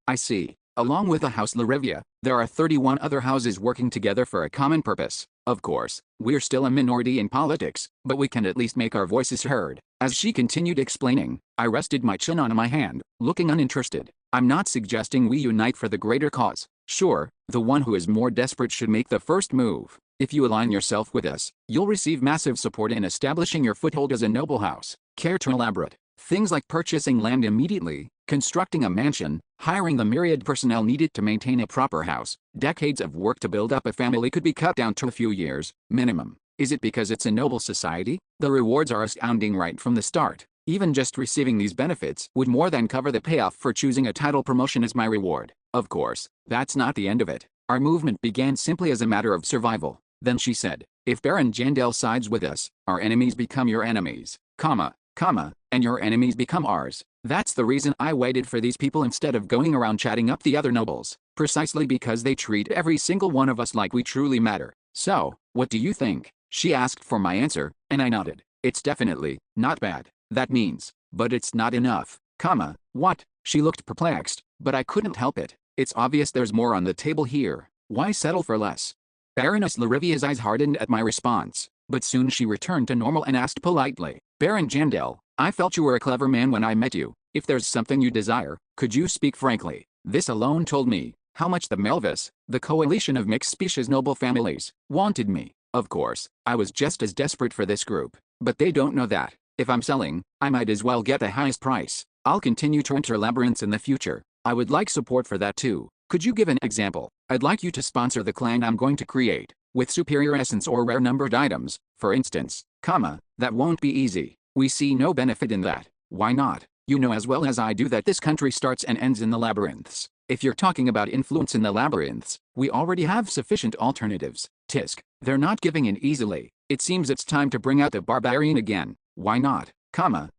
I see. Along with the House Larivia, there are 31 other houses working together for a common purpose. Of course, we're still a minority in politics, but we can at least make our voices heard. As she continued explaining, I rested my chin on my hand, looking uninterested. I'm not suggesting we unite for the greater cause. Sure, the one who is more desperate should make the first move. If you align yourself with us, you'll receive massive support in establishing your foothold as a noble house. Care to elaborate? Things like purchasing land immediately, constructing a mansion, hiring the myriad personnel needed to maintain a proper house, decades of work to build up a family could be cut down to a few years, minimum. Is it because it's a noble society? The rewards are astounding right from the start. Even just receiving these benefits would more than cover the payoff for choosing a title promotion as my reward. Of course, that's not the end of it. Our movement began simply as a matter of survival. Then she said, if Baron Jandel sides with us, our enemies become your enemies, and your enemies become ours. That's the reason I waited for these people instead of going around chatting up the other nobles, precisely because they treat every single one of us like we truly matter. So, what do you think? She asked for my answer, and I nodded. It's definitely not bad. That means, but it's not enough, what? She looked perplexed, but I couldn't help it. It's obvious there's more on the table here. Why settle for less? Baroness Larivia's eyes hardened at my response, but soon she returned to normal and asked politely, Baron Jandel, I felt you were a clever man when I met you. If there's something you desire, could you speak frankly? This alone told me how much the Melvis, the coalition of mixed species noble families, wanted me. Of course, I was just as desperate for this group, but they don't know that. If I'm selling, I might as well get the highest price. I'll continue to enter labyrinths in the future. I would like support for that too. Could you give an example? I'd like you to sponsor the clan I'm going to create, with superior essence or rare numbered items, for instance, that won't be easy. We see no benefit in that. Why not? You know as well as I do that this country starts and ends in the labyrinths. If you're talking about influence in the labyrinths, we already have sufficient alternatives. Tisk, they're not giving in easily. It seems it's time to bring out the barbarian again. Why not?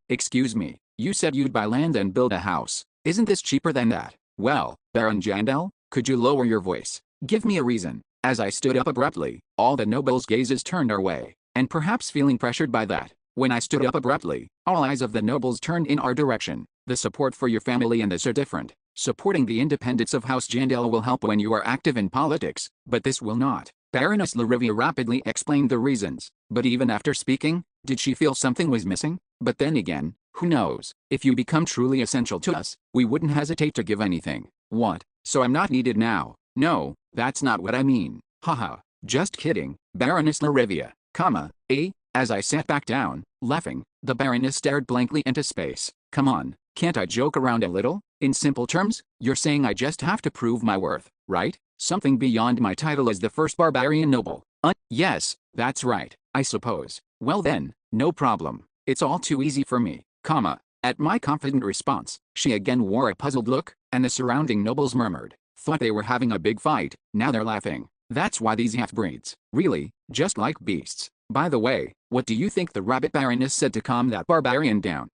Excuse me, you said you'd buy land and build a house. Isn't this cheaper than that? Well, Baron Jandel, could you lower your voice? Give me a reason. As I stood up abruptly, all the nobles' gazes turned our way, and perhaps feeling pressured by that, when I stood up abruptly, all eyes of the nobles turned in our direction. The support for your family and this are different. Supporting the independence of House Jandel will help when you are active in politics, but this will not. Baroness Larivia rapidly explained the reasons, but even after speaking, did she feel something was missing? But then again, who knows? If you become truly essential to us, we wouldn't hesitate to give anything. What? So I'm not needed now? No, that's not what I mean. Haha, just kidding, Baroness Larivia, As I sat back down, laughing, the Baroness stared blankly into space. Come on, can't I joke around a little? In simple terms, you're saying I just have to prove my worth, right? Something beyond my title as the first barbarian noble. Yes, that's right, I suppose. Well then, no problem. It's all too easy for me, At my confident response, she again wore a puzzled look, and the surrounding nobles murmured. Thought they were having a big fight, now they're laughing. That's why these half-breeds, really, just like beasts. By the way, what do you think the rabbit baroness said to calm that barbarian down?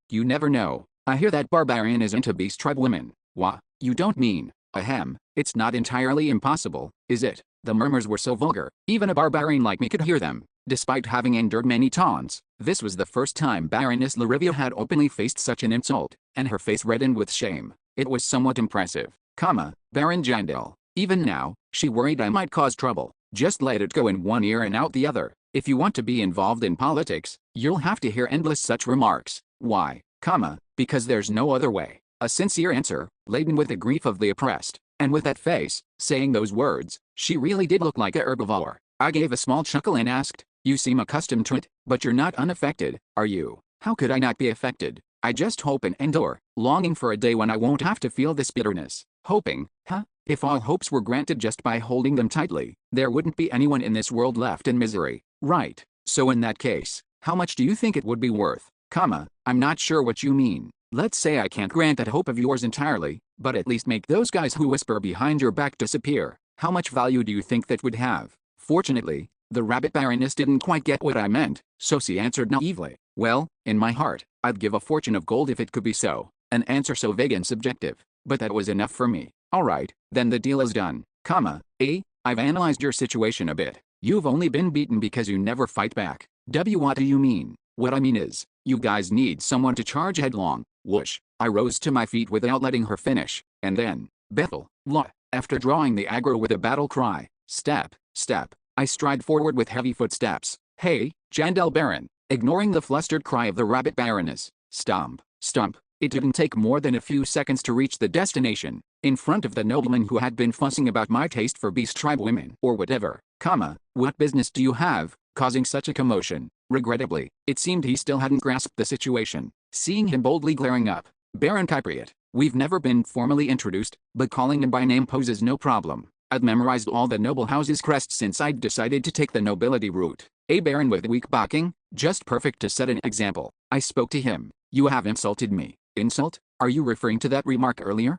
You never know. I hear that barbarian is into beast tribe women. Wha? You don't mean? Ahem, it's not entirely impossible, is it? The murmurs were so vulgar, even a barbarian like me could hear them. Despite having endured many taunts, this was the first time Baroness Larivia had openly faced such an insult, and her face reddened with shame. It was somewhat impressive, Baron Jandel. Even now, she worried I might cause trouble. Just let it go in one ear and out the other. If you want to be involved in politics, you'll have to hear endless such remarks. Why? Because there's no other way. A sincere answer, laden with the grief of the oppressed. And with that face, saying those words, she really did look like a herbivore. I gave a small chuckle and asked, you seem accustomed to it, but you're not unaffected, are you? How could I not be affected? I just hope and endure, longing for a day when I won't have to feel this bitterness. Hoping, If all hopes were granted just by holding them tightly, there wouldn't be anyone in this world left in misery, right? So in that case, how much do you think it would be worth? I'm not sure what you mean. Let's say I can't grant that hope of yours entirely, but at least make those guys who whisper behind your back disappear. How much value do you think that would have? Fortunately, the rabbit baroness didn't quite get what I meant, so she answered naively. Well, in my heart, I'd give a fortune of gold if it could be so. An answer so vague and subjective, but that was enough for me. Alright, then the deal is done. I've analyzed your situation a bit. You've only been beaten because you never fight back. What do you mean? What I mean is, you guys need someone to charge headlong. Whoosh. I rose to my feet without letting her finish, and then, Bethel, Law. After drawing the aggro with a battle cry, step, step, I stride forward with heavy footsteps. Hey, Jandel Baron. Ignoring the flustered cry of the rabbit baroness. Stomp, stomp. It didn't take more than a few seconds to reach the destination, in front of the nobleman who had been fussing about my taste for beast tribe women or whatever, what business do you have, causing such a commotion? Regrettably, it seemed he still hadn't grasped the situation. Seeing him boldly glaring up, Baron Kypriot, we've never been formally introduced, but calling him by name poses no problem. I'd memorized all the noble house's crests since I'd decided to take the nobility route. A baron with weak backing, just perfect to set an example. I spoke to him. You have insulted me. Insult? Are you referring to that remark earlier?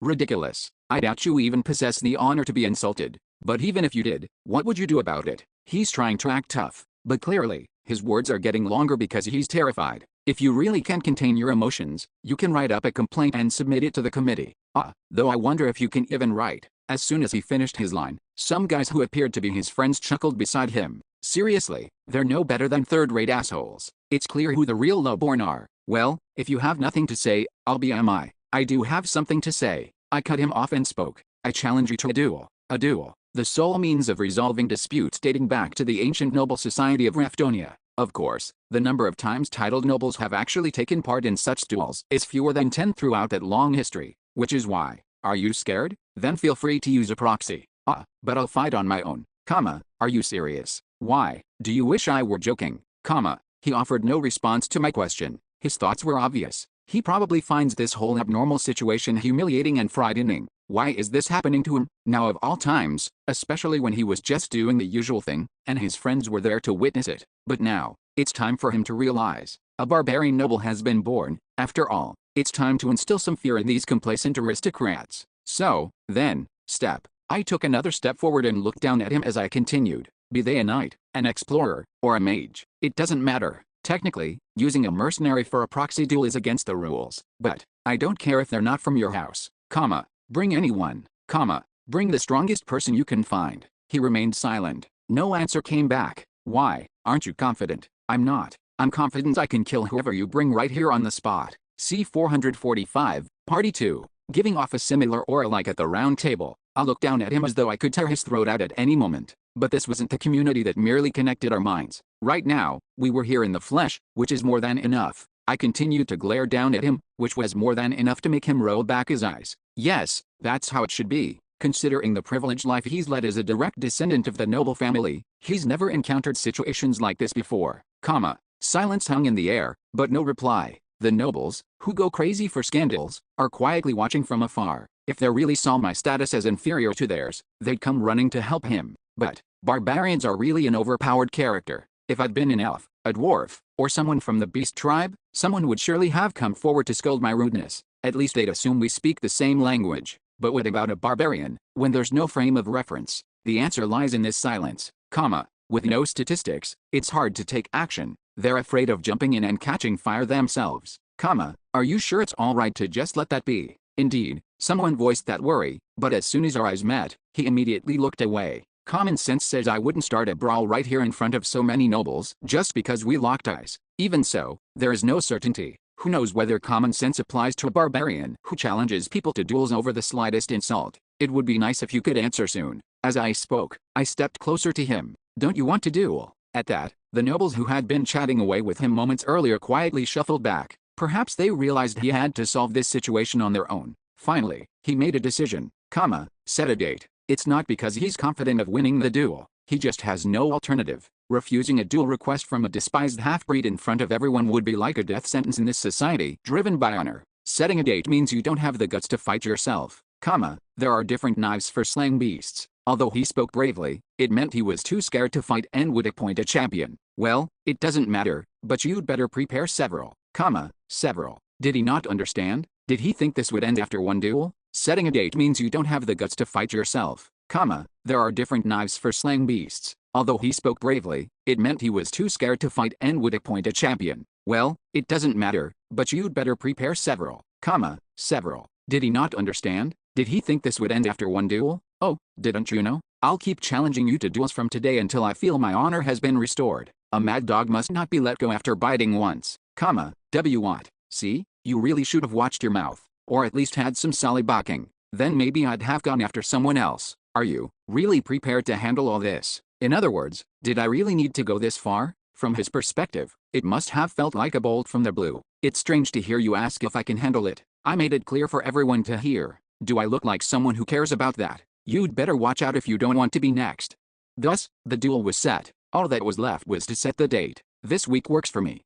Ridiculous. I doubt you even possess the honor to be insulted. But even if you did, what would you do about it? He's trying to act tough, but clearly, his words are getting longer because he's terrified. If you really can't contain your emotions, you can write up a complaint and submit it to the committee. Though I wonder if you can even write. As soon as he finished his line, some guys who appeared to be his friends chuckled beside him. Seriously, they're no better than third-rate assholes. It's clear who the real lowborn are. Well, if you have nothing to say, I'll be MI. I do have something to say. I cut him off and spoke. I challenge you to a duel. A duel, the sole means of resolving disputes dating back to the ancient noble society of Raftonia. Of course, the number of times titled nobles have actually taken part in such duels is fewer than 10 throughout that long history, which is why. Are you scared? Then feel free to use a proxy. But I'll fight on my own. Are you serious? Why? Do you wish I were joking? He offered no response to my question. His thoughts were obvious. He probably finds this whole abnormal situation humiliating and frightening. Why is this happening to him, now of all times, especially when he was just doing the usual thing, and his friends were there to witness it? But now, it's time for him to realize, a barbarian noble has been born. After all, it's time to instill some fear in these complacent aristocrats. So, then, I took another step forward and looked down at him as I continued. Be they a knight, an explorer, or a mage, it doesn't matter. Technically, using a mercenary for a proxy duel is against the rules, but I don't care if they're not from your house, bring anyone, bring the strongest person you can find. He remained silent. No answer came back. Why, aren't you confident? I'm not. I'm confident I can kill whoever you bring right here on the spot. See 445, Party 2. Giving off a similar aura like at the round table, I looked down at him as though I could tear his throat out at any moment. But this wasn't the community that merely connected our minds. Right now, we were here in the flesh, which is more than enough. I continued to glare down at him, which was more than enough to make him roll back his eyes. Yes, that's how it should be. Considering the privileged life he's led as a direct descendant of the noble family, he's never encountered situations like this before. Silence hung in the air, but no reply. The nobles, who go crazy for scandals, are quietly watching from afar. If they really saw my status as inferior to theirs, they'd come running to help him. But barbarians are really an overpowered character. If I'd been an elf, a dwarf, or someone from the beast tribe, someone would surely have come forward to scold my rudeness. At least they'd assume we speak the same language. But what about a barbarian, when there's no frame of reference? The answer lies in this silence, with no statistics, it's hard to take action. They're afraid of jumping in and catching fire themselves, are you sure it's alright to just let that be? Indeed, someone voiced that worry, but as soon as our eyes met, he immediately looked away. Common sense says I wouldn't start a brawl right here in front of so many nobles, just because we locked eyes. Even so, there is no certainty. Who knows whether common sense applies to a barbarian who challenges people to duels over the slightest insult? It would be nice if you could answer soon. As I spoke, I stepped closer to him. Don't you want to duel? At that, the nobles who had been chatting away with him moments earlier quietly shuffled back. Perhaps they realized he had to solve this situation on their own. Finally, he made a decision, set a date. It's not because he's confident of winning the duel. He just has no alternative. Refusing a duel request from a despised half-breed in front of everyone would be like a death sentence in this society driven by honor. Setting a date means you don't have the guts to fight yourself, there are different knives for slaying beasts. Although he spoke bravely, it meant he was too scared to fight and would appoint a champion. Well, it doesn't matter, but you'd better prepare several, several. Did he not understand? Did he think this would end after one duel? Setting a date means you don't have the guts to fight yourself, there are different knives for slaying beasts. Although he spoke bravely, it meant he was too scared to fight and would appoint a champion. Well, it doesn't matter, but you'd better prepare several, several. Did he not understand? Did he think this would end after one duel? Oh, didn't you know? I'll keep challenging you to duels from today until I feel my honor has been restored. A mad dog must not be let go after biting once, what? See, you really should have watched your mouth, or at least had some solid barking. then maybe I'd have gone after someone else. Are you really prepared to handle all this? In other words, did I really need to go this far? From his perspective, it must have felt like a bolt from the blue. It's strange to hear you ask if I can handle it. I made it clear for everyone to hear. Do I look like someone who cares about that? You'd better watch out if you don't want to be next. Thus, the duel was set. All that was left was to set the date. This week works for me,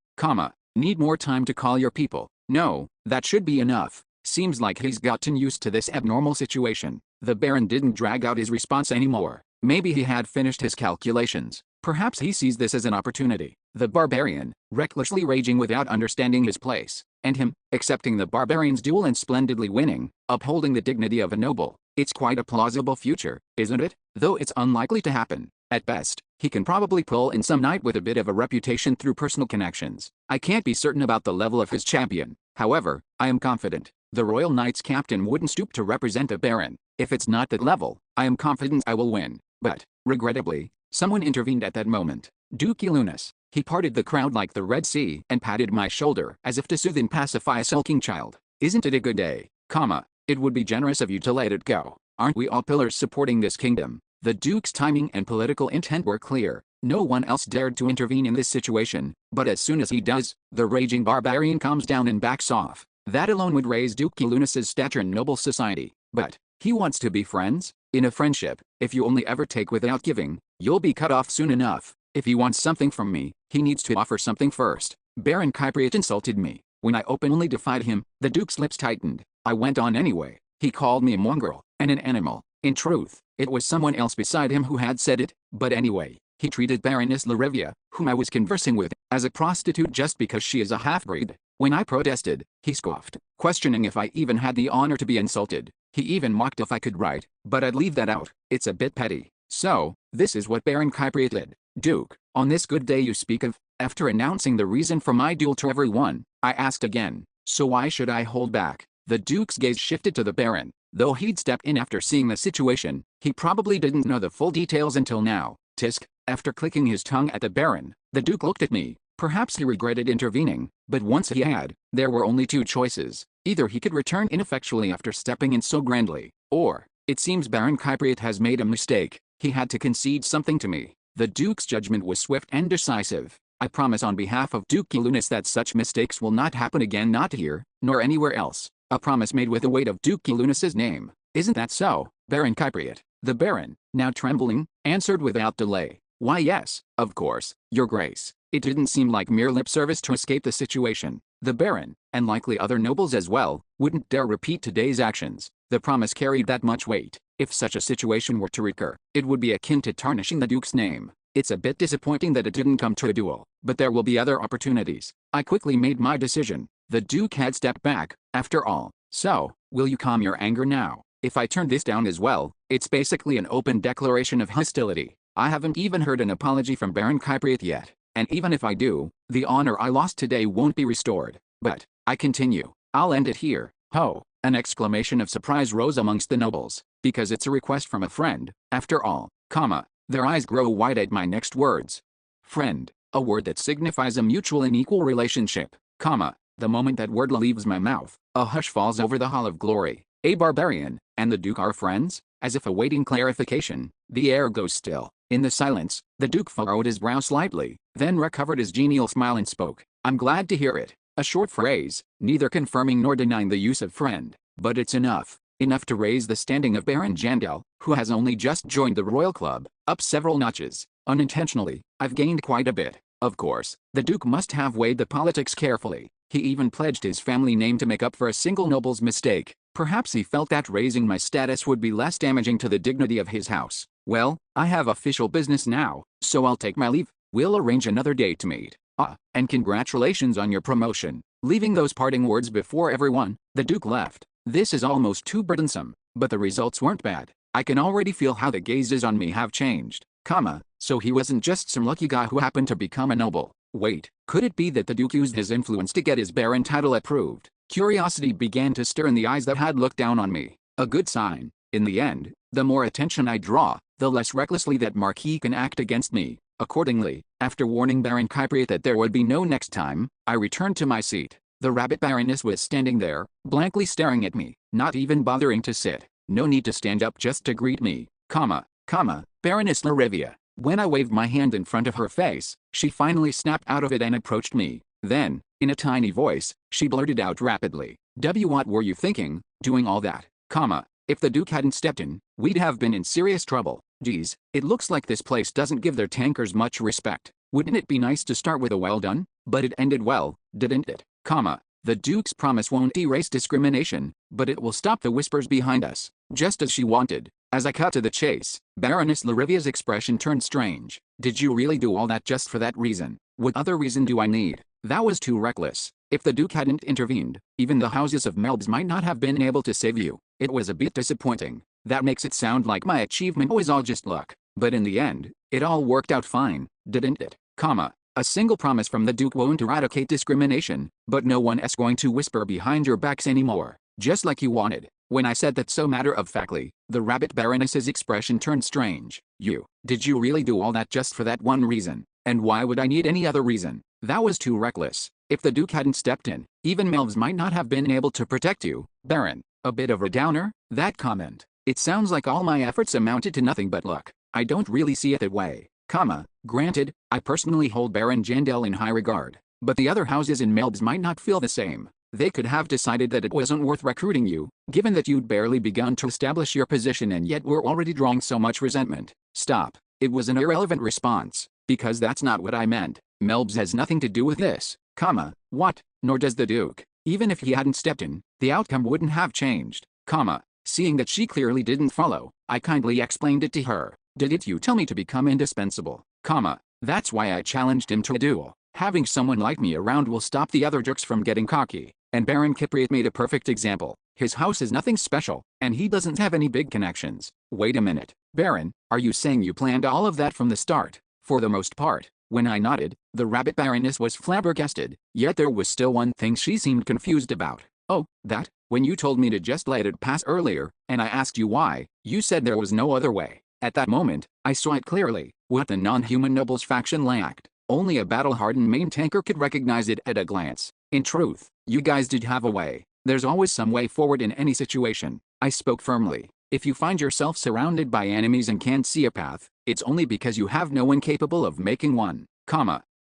need more time to call your people. No, that should be enough. Seems like he's gotten used to this abnormal situation. The Baron didn't drag out his response anymore. Maybe he had finished his calculations. Perhaps he sees this as an opportunity. The barbarian, recklessly raging without understanding his place, and him, accepting the barbarian's duel and splendidly winning, upholding the dignity of a noble. It's quite a plausible future, isn't it? Though it's unlikely to happen. At best, he can probably pull in some knight with a bit of a reputation through personal connections. I can't be certain about the level of his champion. However, I am confident the Royal Knight's captain wouldn't stoop to represent a baron. If it's not that level, I am confident I will win. But, regrettably, someone intervened at that moment. Duke Elunas. He parted the crowd like the Red Sea and patted my shoulder as if to soothe and pacify a sulking child. Isn't it a good day, It would be generous of you to let it go. Aren't we all pillars supporting this kingdom? The Duke's timing and political intent were clear. No one else dared to intervene in this situation, but as soon as he does, the raging barbarian calms down and backs off. That alone would raise Duke Elunas's stature in noble society. But he wants to be friends? In a friendship, if you only ever take without giving, you'll be cut off soon enough. If he wants something from me, he needs to offer something first. Baron Kypriot insulted me. When I openly defied him, the Duke's lips tightened. I went on anyway. He called me a mongrel and an animal. In truth, it was someone else beside him who had said it, but anyway, he treated Baroness Larivia, whom I was conversing with, as a prostitute just because she is a half-breed. When I protested, he scoffed, questioning if I even had the honor to be insulted. He even mocked if I could write, but I'd leave that out. It's a bit petty. So, this is what Baron Kypriot did. Duke, on this good day you speak of, after announcing the reason for my duel to everyone, I asked again, so why should I hold back? The Duke's gaze shifted to the Baron. Though he'd stepped in after seeing the situation, he probably didn't know the full details until now. Tisk, after clicking his tongue at the Baron, the Duke looked at me. Perhaps he regretted intervening, but once he had, there were only two choices. Either he could return ineffectually after stepping in so grandly, or, it seems Baron Kypriot has made a mistake. He had to concede something to me. The Duke's judgment was swift and decisive. I promise on behalf of Duke Elunas that such mistakes will not happen again, not here, nor anywhere else. A promise made with the weight of Duke Elunas's name. Isn't that so, Baron Kypriot? The Baron, now trembling, answered without delay. Why yes, of course, your grace. It didn't seem like mere lip service to escape the situation. The Baron, and likely other nobles as well, wouldn't dare repeat today's actions. The promise carried that much weight. If such a situation were to recur, it would be akin to tarnishing the Duke's name. It's a bit disappointing that it didn't come to a duel, but there will be other opportunities. I quickly made my decision. The Duke had stepped back, after all. So, will you calm your anger now? If I turn this down as well, it's basically an open declaration of hostility. I haven't even heard an apology from Baron Kypriot yet, and even if I do, the honor I lost today won't be restored. But, I continue, I'll end it here. Ho! An exclamation of surprise rose amongst the nobles, because it's a request from a friend, after all, their eyes grow wide at my next words. Friend, a word that signifies a mutual and equal relationship, the moment that word leaves my mouth, a hush falls over the Hall of Glory. A barbarian, and the Duke are friends? As if awaiting clarification, the air goes still. In the silence, the Duke furrowed his brow slightly, then recovered his genial smile and spoke. I'm glad to hear it. A short phrase, neither confirming nor denying the use of friend, but it's enough. Enough to raise the standing of Baron Jandel, who has only just joined the Royal Club, up several notches. Unintentionally, I've gained quite a bit. Of course, the Duke must have weighed the politics carefully. He even pledged his family name to make up for a single noble's mistake. Perhaps he felt that raising my status would be less damaging to the dignity of his house. Well, I have official business now, so I'll take my leave. We'll arrange another day to meet. And congratulations on your promotion. Leaving those parting words before everyone, the Duke left. This is almost too burdensome, but the results weren't bad. I can already feel how the gazes on me have changed, so he wasn't just some lucky guy who happened to become a noble. Wait, could it be that the Duke used his influence to get his baron title approved? Curiosity began to stir in the eyes that had looked down on me. A good sign. In the end, the more attention I draw, the less recklessly that Marquis can act against me. Accordingly, after warning Baron Kypriot that there would be no next time, I returned to my seat. The rabbit Baroness was standing there, blankly staring at me, not even bothering to sit. No need to stand up just to greet me, Baroness Larivia. When I waved my hand in front of her face, she finally snapped out of it and approached me. Then, in a tiny voice, she blurted out rapidly, What were you thinking, doing all that, if the Duke hadn't stepped in, we'd have been in serious trouble. Geez, it looks like this place doesn't give their tankers much respect. Wouldn't it be nice to start with a well done? But it ended well, didn't it, The Duke's promise won't erase discrimination, but it will stop the whispers behind us, just as she wanted. As I cut to the chase, Baroness Larivia's expression turned strange. Did you really do all that just for that reason? What other reason do I need? That was too reckless. If the Duke hadn't intervened, even the houses of Melbs might not have been able to save you. It was a bit disappointing. That makes it sound like my achievement was all just luck. But in the end, it all worked out fine, didn't it? A single promise from the Duke won't eradicate discrimination, but no one is going to whisper behind your backs anymore, just like you wanted. When I said that so matter-of-factly, the Rabbit Baroness's expression turned strange. Did you really do all that just for that one reason? And why would I need any other reason? That was too reckless. If the Duke hadn't stepped in, even Melvs might not have been able to protect you, Baron. A bit of a downer, that comment. It sounds like all my efforts amounted to nothing but luck. I don't really see it that way, Granted, I personally hold Baron Jandel in high regard, but the other houses in Melbs might not feel the same. They could have decided that it wasn't worth recruiting you, given that you'd barely begun to establish your position and yet were already drawing so much resentment. Stop. It was an irrelevant response, because that's not what I meant. Melbs has nothing to do with this, what? Nor does the Duke. Even if he hadn't stepped in, the outcome wouldn't have changed, Seeing that she clearly didn't follow, I kindly explained it to her. Didn't you tell me to become indispensable, That's why I challenged him to a duel. Having someone like me around will stop the other jerks from getting cocky. And Baron Kipriot made a perfect example. His house is nothing special, and he doesn't have any big connections. Wait a minute, Baron, are you saying you planned all of that from the start? For the most part. When I nodded, the Rabbit Baroness was flabbergasted, yet there was still one thing she seemed confused about. Oh, that? When you told me to just let it pass earlier, and I asked you why, you said there was no other way. At that moment, I saw it clearly. What the non-human nobles faction lacked. Only a battle-hardened main tanker could recognize it at a glance. In truth, you guys did have a way. There's always some way forward in any situation. I spoke firmly. If you find yourself surrounded by enemies and can't see a path, it's only because you have no one capable of making one,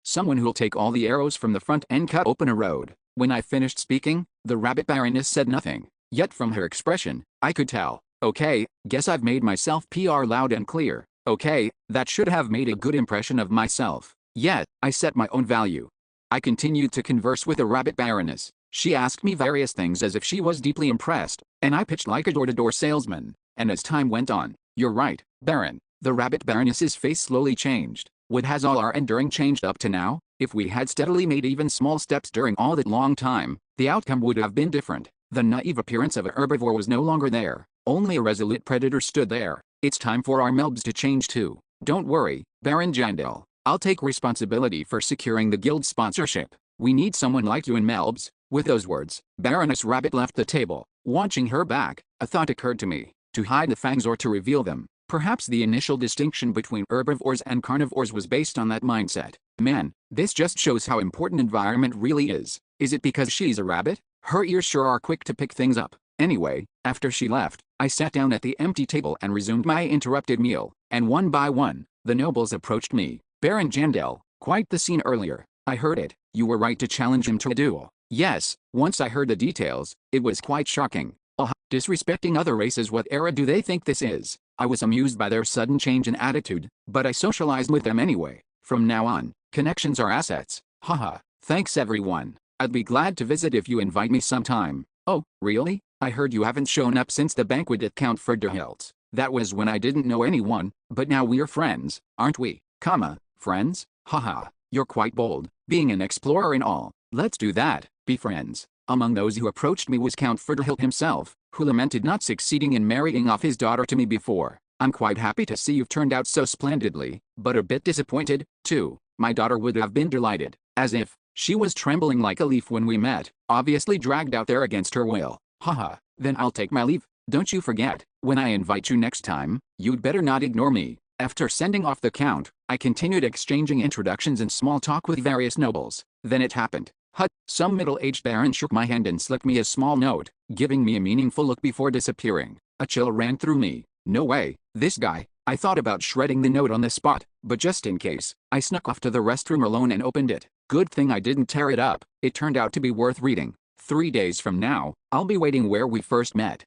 someone who'll take all the arrows from the front and cut open a road. When I finished speaking, the Rabbit Baroness said nothing. Yet from her expression, I could tell. Okay, guess I've made myself PR loud and clear. Okay, that should have made a good impression of myself. Yet, I set my own value. I continued to converse with the Rabbit Baroness. She asked me various things as if she was deeply impressed, and I pitched like a door-to-door salesman. And as time went on, you're right, Baron. The Rabbit Baroness's face slowly changed. What has all our enduring changed up to now? If we had steadily made even small steps during all that long time, the outcome would have been different. The naive appearance of a herbivore was no longer there. Only a resolute predator stood there. It's time for our Melbs to change too. Don't worry, Baron Jandel. I'll take responsibility for securing the guild sponsorship. We need someone like you in Melbs. With those words, Baroness Rabbit left the table. Watching her back, a thought occurred to me. To hide the fangs or to reveal them. Perhaps the initial distinction between herbivores and carnivores was based on that mindset. Man, this just shows how important environment really is. Is it because she's a rabbit? Her ears sure are quick to pick things up. Anyway, after she left, I sat down at the empty table and resumed my interrupted meal. And one by one, the nobles approached me. Baron Jandel, quite the scene earlier. I heard it. You were right to challenge him to a duel. Yes, once I heard the details, it was quite shocking. Disrespecting other races, what era do they think this is? I was amused by their sudden change in attitude, but I socialized with them anyway. From now on, connections are assets. Haha, thanks everyone. I'd be glad to visit if you invite me sometime. Oh, really? I heard you haven't shown up since the banquet at Count Ferdinand's. That was when I didn't know anyone, but now we're friends, aren't we? Friends? Haha, you're quite bold, being an explorer and all. Let's do that, be friends. Among those who approached me was Count Ferdinand himself, who lamented not succeeding in marrying off his daughter to me before. I'm quite happy to see you've turned out so splendidly, but a bit disappointed, too. My daughter would have been delighted, as if she was trembling like a leaf when we met, obviously dragged out there against her will. Haha, then I'll take my leave. Don't you forget, when I invite you next time, you'd better not ignore me. After sending off the Count, I continued exchanging introductions and small talk with various nobles. Then it happened. Some middle-aged baron shook my hand and slipped me a small note, giving me a meaningful look before disappearing. A chill ran through me. No way, this guy. I thought about shredding the note on the spot, but just in case, I snuck off to the restroom alone and opened it. Good thing I didn't tear it up. It turned out to be worth reading. 3 days from now, I'll be waiting where we first met,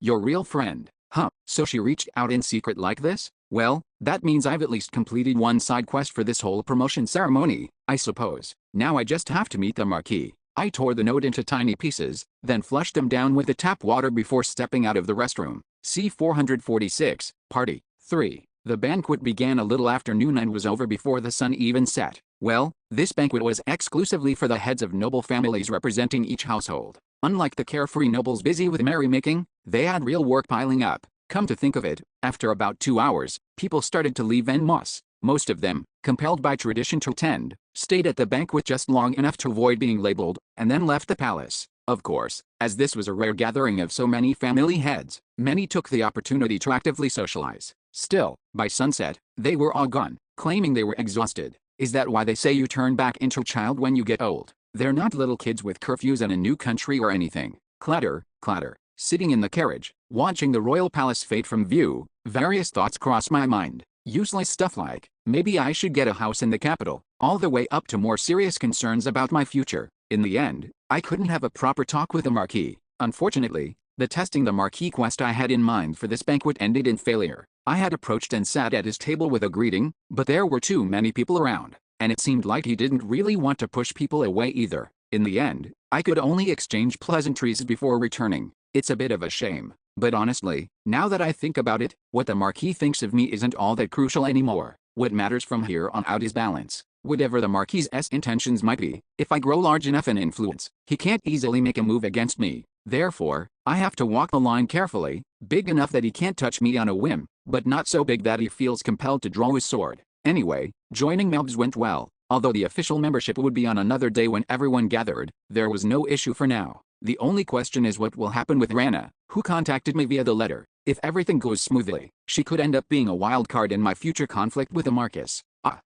your real friend. Huh, so she reached out in secret like this? Well, that means I've at least completed one side quest for this whole promotion ceremony, I suppose. Now I just have to meet the Marquis. I tore the note into tiny pieces, then flushed them down with the tap water before stepping out of the restroom. C-446, Party 3. The banquet began a little after noon and was over before the sun even set. Well, this banquet was exclusively for the heads of noble families representing each household. Unlike the carefree nobles busy with merrymaking, they had real work piling up. Come to think of it, after about 2 hours, people started to leave en masse. Most of them, compelled by tradition to attend, stayed at the banquet just long enough to avoid being labeled, and then left the palace. Of course, as this was a rare gathering of so many family heads, many took the opportunity to actively socialize. Still, by sunset, they were all gone, claiming they were exhausted. Is that why they say you turn back into a child when you get old? They're not little kids with curfews and a new country or anything. Clatter, clatter. Sitting in the carriage, watching the royal palace fade from view, various thoughts cross my mind. Useless stuff like, maybe I should get a house in the capital, all the way up to more serious concerns about my future. In the end, I couldn't have a proper talk with the Marquis. Unfortunately, the testing the Marquis quest I had in mind for this banquet ended in failure. I had approached and sat at his table with a greeting, but there were too many people around, and it seemed like he didn't really want to push people away either. In the end, I could only exchange pleasantries before returning. It's a bit of a shame, but honestly, now that I think about it, what the Marquis thinks of me isn't all that crucial anymore. What matters from here on out is balance. Whatever the Marquis's intentions might be, if I grow large enough in influence, he can't easily make a move against me. Therefore, I have to walk the line carefully, big enough that he can't touch me on a whim, but not so big that he feels compelled to draw his sword. Anyway, joining Melbs went well. Although the official membership would be on another day when everyone gathered, there was no issue for now. The only question is what will happen with Rana, who contacted me via the letter. If everything goes smoothly, she could end up being a wild card in my future conflict with the Marquis.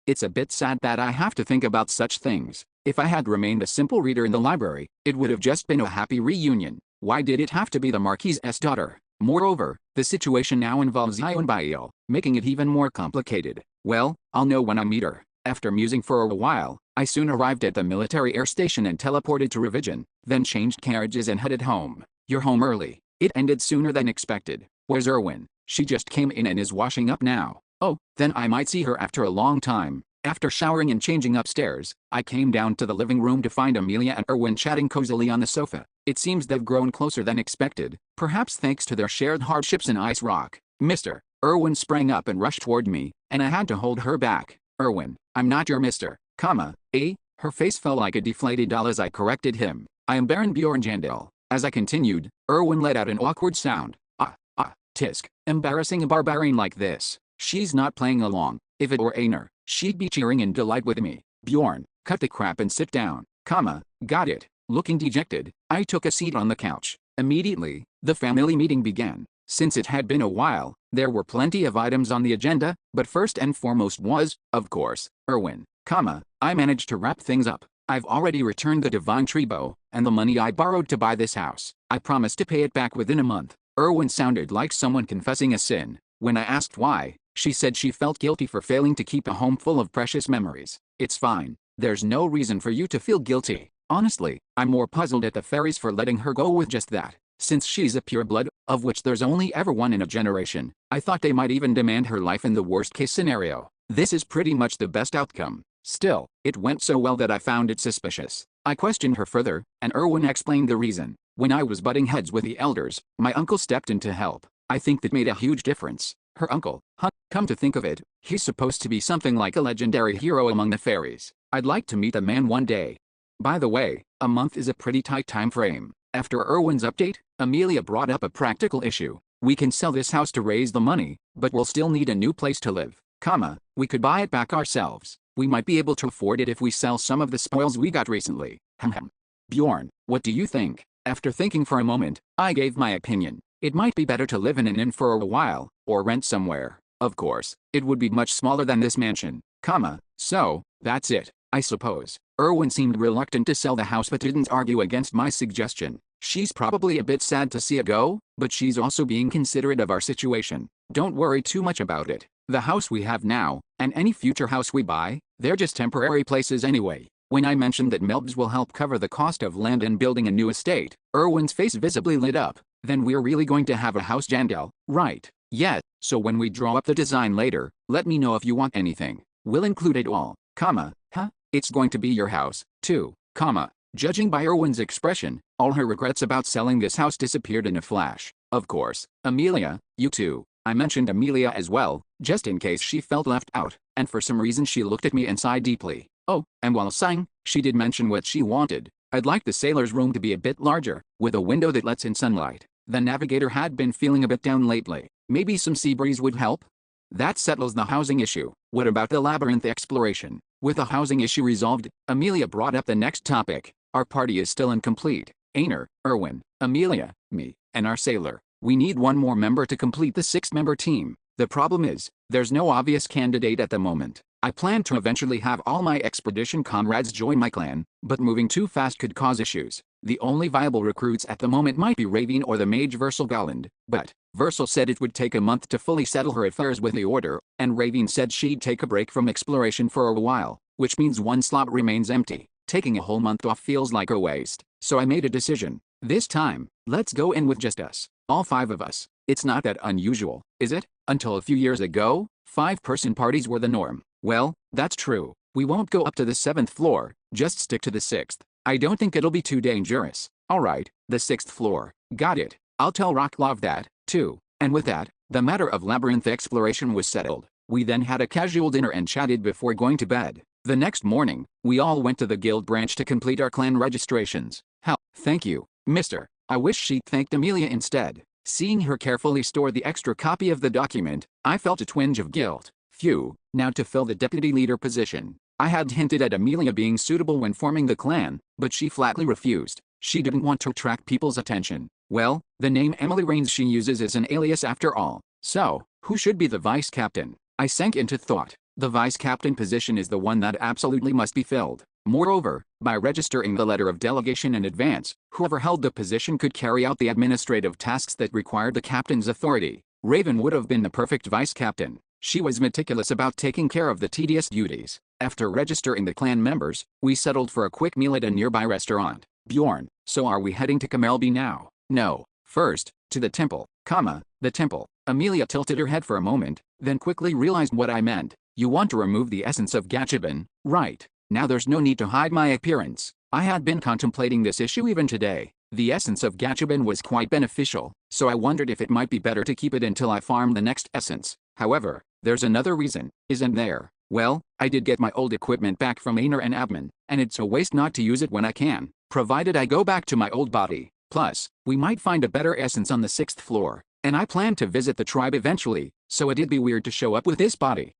It's a bit sad that I have to think about such things. If I had remained a simple reader in the library, it would have just been a happy reunion. Why did it have to be the Marquis's daughter? Moreover, the situation now involves Ion Bail, making it even more complicated. Well, I'll know when I meet her. After musing for a while, I soon arrived at the military air station and teleported to Revision, then changed carriages and headed home. You're home early. It ended sooner than expected. Where's Erwin? She just came in and is washing up now. Oh, then I might see her after a long time. After showering and changing upstairs, I came down to the living room to find Amelia and Erwin chatting cozily on the sofa. It seems they've grown closer than expected, perhaps thanks to their shared hardships in Ice Rock. Mr. Erwin sprang up and rushed toward me, and I had to hold her back. Erwin, I'm not your mister, eh? Her face fell like a deflated doll as I corrected him. I am Baron Bjorn Jandel. As I continued, Erwin let out an awkward sound. Tisk. Embarrassing a barbarian like this. She's not playing along. If it were Aner, she'd be cheering in delight with me. Bjorn, cut the crap and sit down. Got it. Looking dejected, I took a seat on the couch. Immediately, the family meeting began. Since it had been a while, there were plenty of items on the agenda, but first and foremost was, of course, Erwin, I managed to wrap things up. I've already returned the Divine Tree Bow, and the money I borrowed to buy this house. I promised to pay it back within a month. Erwin sounded like someone confessing a sin. When I asked why, she said she felt guilty for failing to keep a home full of precious memories. It's fine. There's no reason for you to feel guilty. Honestly, I'm more puzzled at the fairies for letting her go with just that. Since she's a pureblood, of which there's only ever one in a generation, I thought they might even demand her life in the worst-case scenario. This is pretty much the best outcome. Still, it went so well that I found it suspicious. I questioned her further, and Erwin explained the reason. When I was butting heads with the elders, my uncle stepped in to help. I think that made a huge difference. Her uncle, come to think of it, he's supposed to be something like a legendary hero among the fairies. I'd like to meet the man one day. By the way, a month is a pretty tight time frame. After Erwin's update, Amelia brought up a practical issue. We can sell this house to raise the money, but we'll still need a new place to live. We could buy it back ourselves. We might be able to afford it if we sell some of the spoils we got recently. Bjorn, what do you think? After thinking for a moment, I gave my opinion. It might be better to live in an inn for a while, or rent somewhere. Of course, it would be much smaller than this mansion. So, that's it, I suppose. Erwin seemed reluctant to sell the house but didn't argue against my suggestion. She's probably a bit sad to see it go, but she's also being considerate of our situation. Don't worry too much about it. The house we have now, and any future house we buy, they're just temporary places anyway. When I mentioned that Melbs will help cover the cost of land and building a new estate, Erwin's face visibly lit up. Then we're really going to have a house, Jandel, right? Yeah, so when we draw up the design later, let me know if you want anything. We'll include it all, comma, huh? It's going to be your house, too, comma. Judging by Erwin's expression, all her regrets about selling this house disappeared in a flash. Of course, Amelia, you too. I mentioned Amelia as well, just in case she felt left out, and for some reason she looked at me and sighed deeply. Oh, and while sighing, she did mention what she wanted. I'd like the sailor's room to be a bit larger, with a window that lets in sunlight. The navigator had been feeling a bit down lately. Maybe some sea breeze would help? That settles the housing issue. What about the labyrinth exploration? With the housing issue resolved, Amelia brought up the next topic. Our party is still incomplete. Aner, Erwin, Amelia, me, and our sailor. We need one more member to complete the 6-member team. The problem is, there's no obvious candidate at the moment. I plan to eventually have all my expedition comrades join my clan, but moving too fast could cause issues. The only viable recruits at the moment might be Ravine or the mage Versal Galland, but Versal said it would take a month to fully settle her affairs with the Order, and Ravine said she'd take a break from exploration for a while, which means one slot remains empty. Taking a whole month off feels like a waste, so I made a decision. This time, let's go in with just us, all 5 of us. It's not that unusual, is it? Until a few years ago, 5-person parties were the norm. Well, that's true. We won't go up to the 7th floor, just stick to the 6th. I don't think it'll be too dangerous. Alright, the 6th floor. Got it. I'll tell Rocklov that, too. And with that, the matter of labyrinth exploration was settled. We then had a casual dinner and chatted before going to bed. The next morning, we all went to the guild branch to complete our clan registrations. How? Thank you, mister. I wish she'd thanked Amelia instead. Seeing her carefully store the extra copy of the document, I felt a twinge of guilt. Phew, now to fill the deputy leader position. I had hinted at Amelia being suitable when forming the clan, but she flatly refused. She didn't want to attract people's attention. Well, the name Emily Rains she uses is an alias after all. So, who should be the vice captain? I sank into thought. The vice captain position is the one that absolutely must be filled. Moreover, by registering the letter of delegation in advance, whoever held the position could carry out the administrative tasks that required the captain's authority. Raven would have been the perfect vice captain. She was meticulous about taking care of the tedious duties. After registering the clan members, we settled for a quick meal at a nearby restaurant. Bjorn, so are we heading to Camelby now? No. First, to the temple, the temple. Amelia tilted her head for a moment, then quickly realized what I meant. You want to remove the essence of Gachibin, right? Now there's no need to hide my appearance. I had been contemplating this issue even today. The essence of Gachibin was quite beneficial, so I wondered if it might be better to keep it until I farm the next essence. However, there's another reason, isn't there? Well, I did get my old equipment back from Aner and Abman, and it's a waste not to use it when I can, provided I go back to my old body. Plus, we might find a better essence on the 6th floor, and I plan to visit the tribe eventually, so it'd be weird to show up with this body.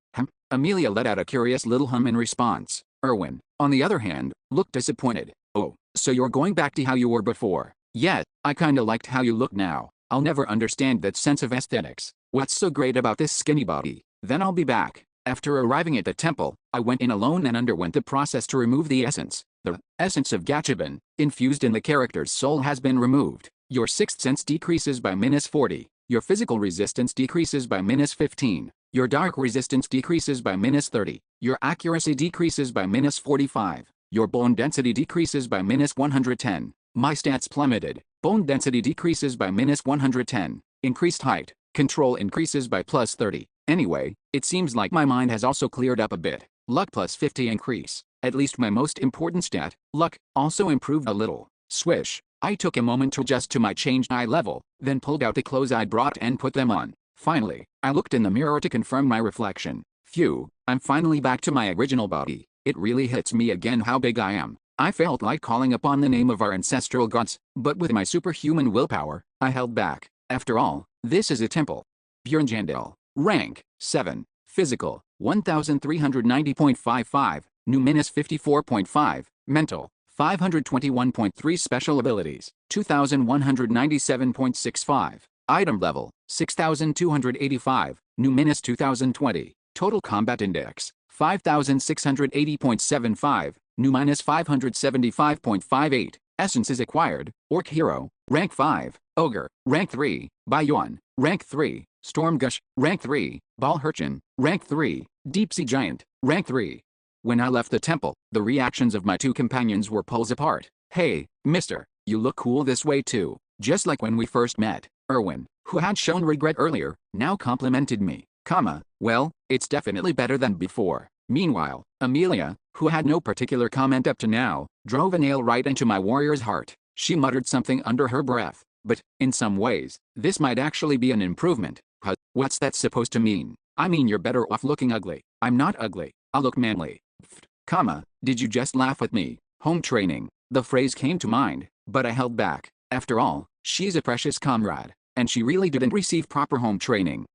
Amelia let out a curious little hum in response. Erwin, on the other hand, looked disappointed. Oh, so you're going back to how you were before? Yeah, I kinda liked how you look now. I'll never understand that sense of aesthetics. What's so great about this skinny body? Then I'll be back. After arriving at the temple, I went in alone and underwent the process to remove the essence. The essence of Gachibin, infused in the character's soul, has been removed. Your 6th sense decreases by -40. Your physical resistance decreases by -15. Your dark resistance decreases by -30. Your accuracy decreases by -45. Your bone density decreases by -110. My stats plummeted. Bone density decreases by -110. Increased height. Control increases by +30. Anyway, it seems like my mind has also cleared up a bit. Luck +50 increase. At least my most important stat, luck, also improved a little. Swish. I took a moment to adjust to my changed eye level, then pulled out the clothes I'd brought and put them on. Finally, I looked in the mirror to confirm my reflection. Phew, I'm finally back to my original body. It really hits me again how big I am. I felt like calling upon the name of our ancestral gods, but with my superhuman willpower, I held back. After all, this is a temple. Bjorn Jandel. Rank, 7. Physical, 1390.55, Nu -54.5, Mental, 521.3 Special Abilities, 2197.65, Item Level, 6285, Nu -2020, Total Combat Index, 5680.75, Nu -575.58, Essences acquired, Orc Hero, rank 5, Ogre, rank 3, Bayuan, rank 3, Stormgush, rank 3, Ball Urchin, rank 3, Deep Sea Giant, rank 3. When I left the temple, the reactions of my two companions were poles apart. Hey, mister, you look cool this way too. Just like when we first met. Erwin, who had shown regret earlier, now complimented me, well, it's definitely better than before. Meanwhile, Amelia, who had no particular comment up to now, drove a nail right into my warrior's heart. She muttered something under her breath, but, in some ways, this might actually be an improvement. What's that supposed to mean? I mean you're better off looking ugly. I'm not ugly. I'll look manly. Did you just laugh at me? Home training. The phrase came to mind, but I held back. After all, she's a precious comrade, and she really didn't receive proper home training.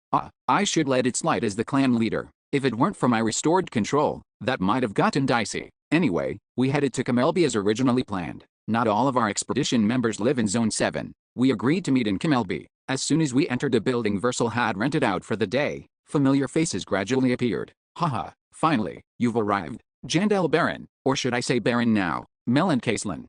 I should let it slide as the clan leader. If it weren't for my restored control, that might have gotten dicey. Anyway, we headed to Camelby as originally planned. Not all of our expedition members live in Zone 7. We agreed to meet in Camelby. As soon as we entered the building Versal had rented out for the day, familiar faces gradually appeared. Haha, finally, you've arrived. Jandel Baron, or should I say Baron now, Melon Caselin,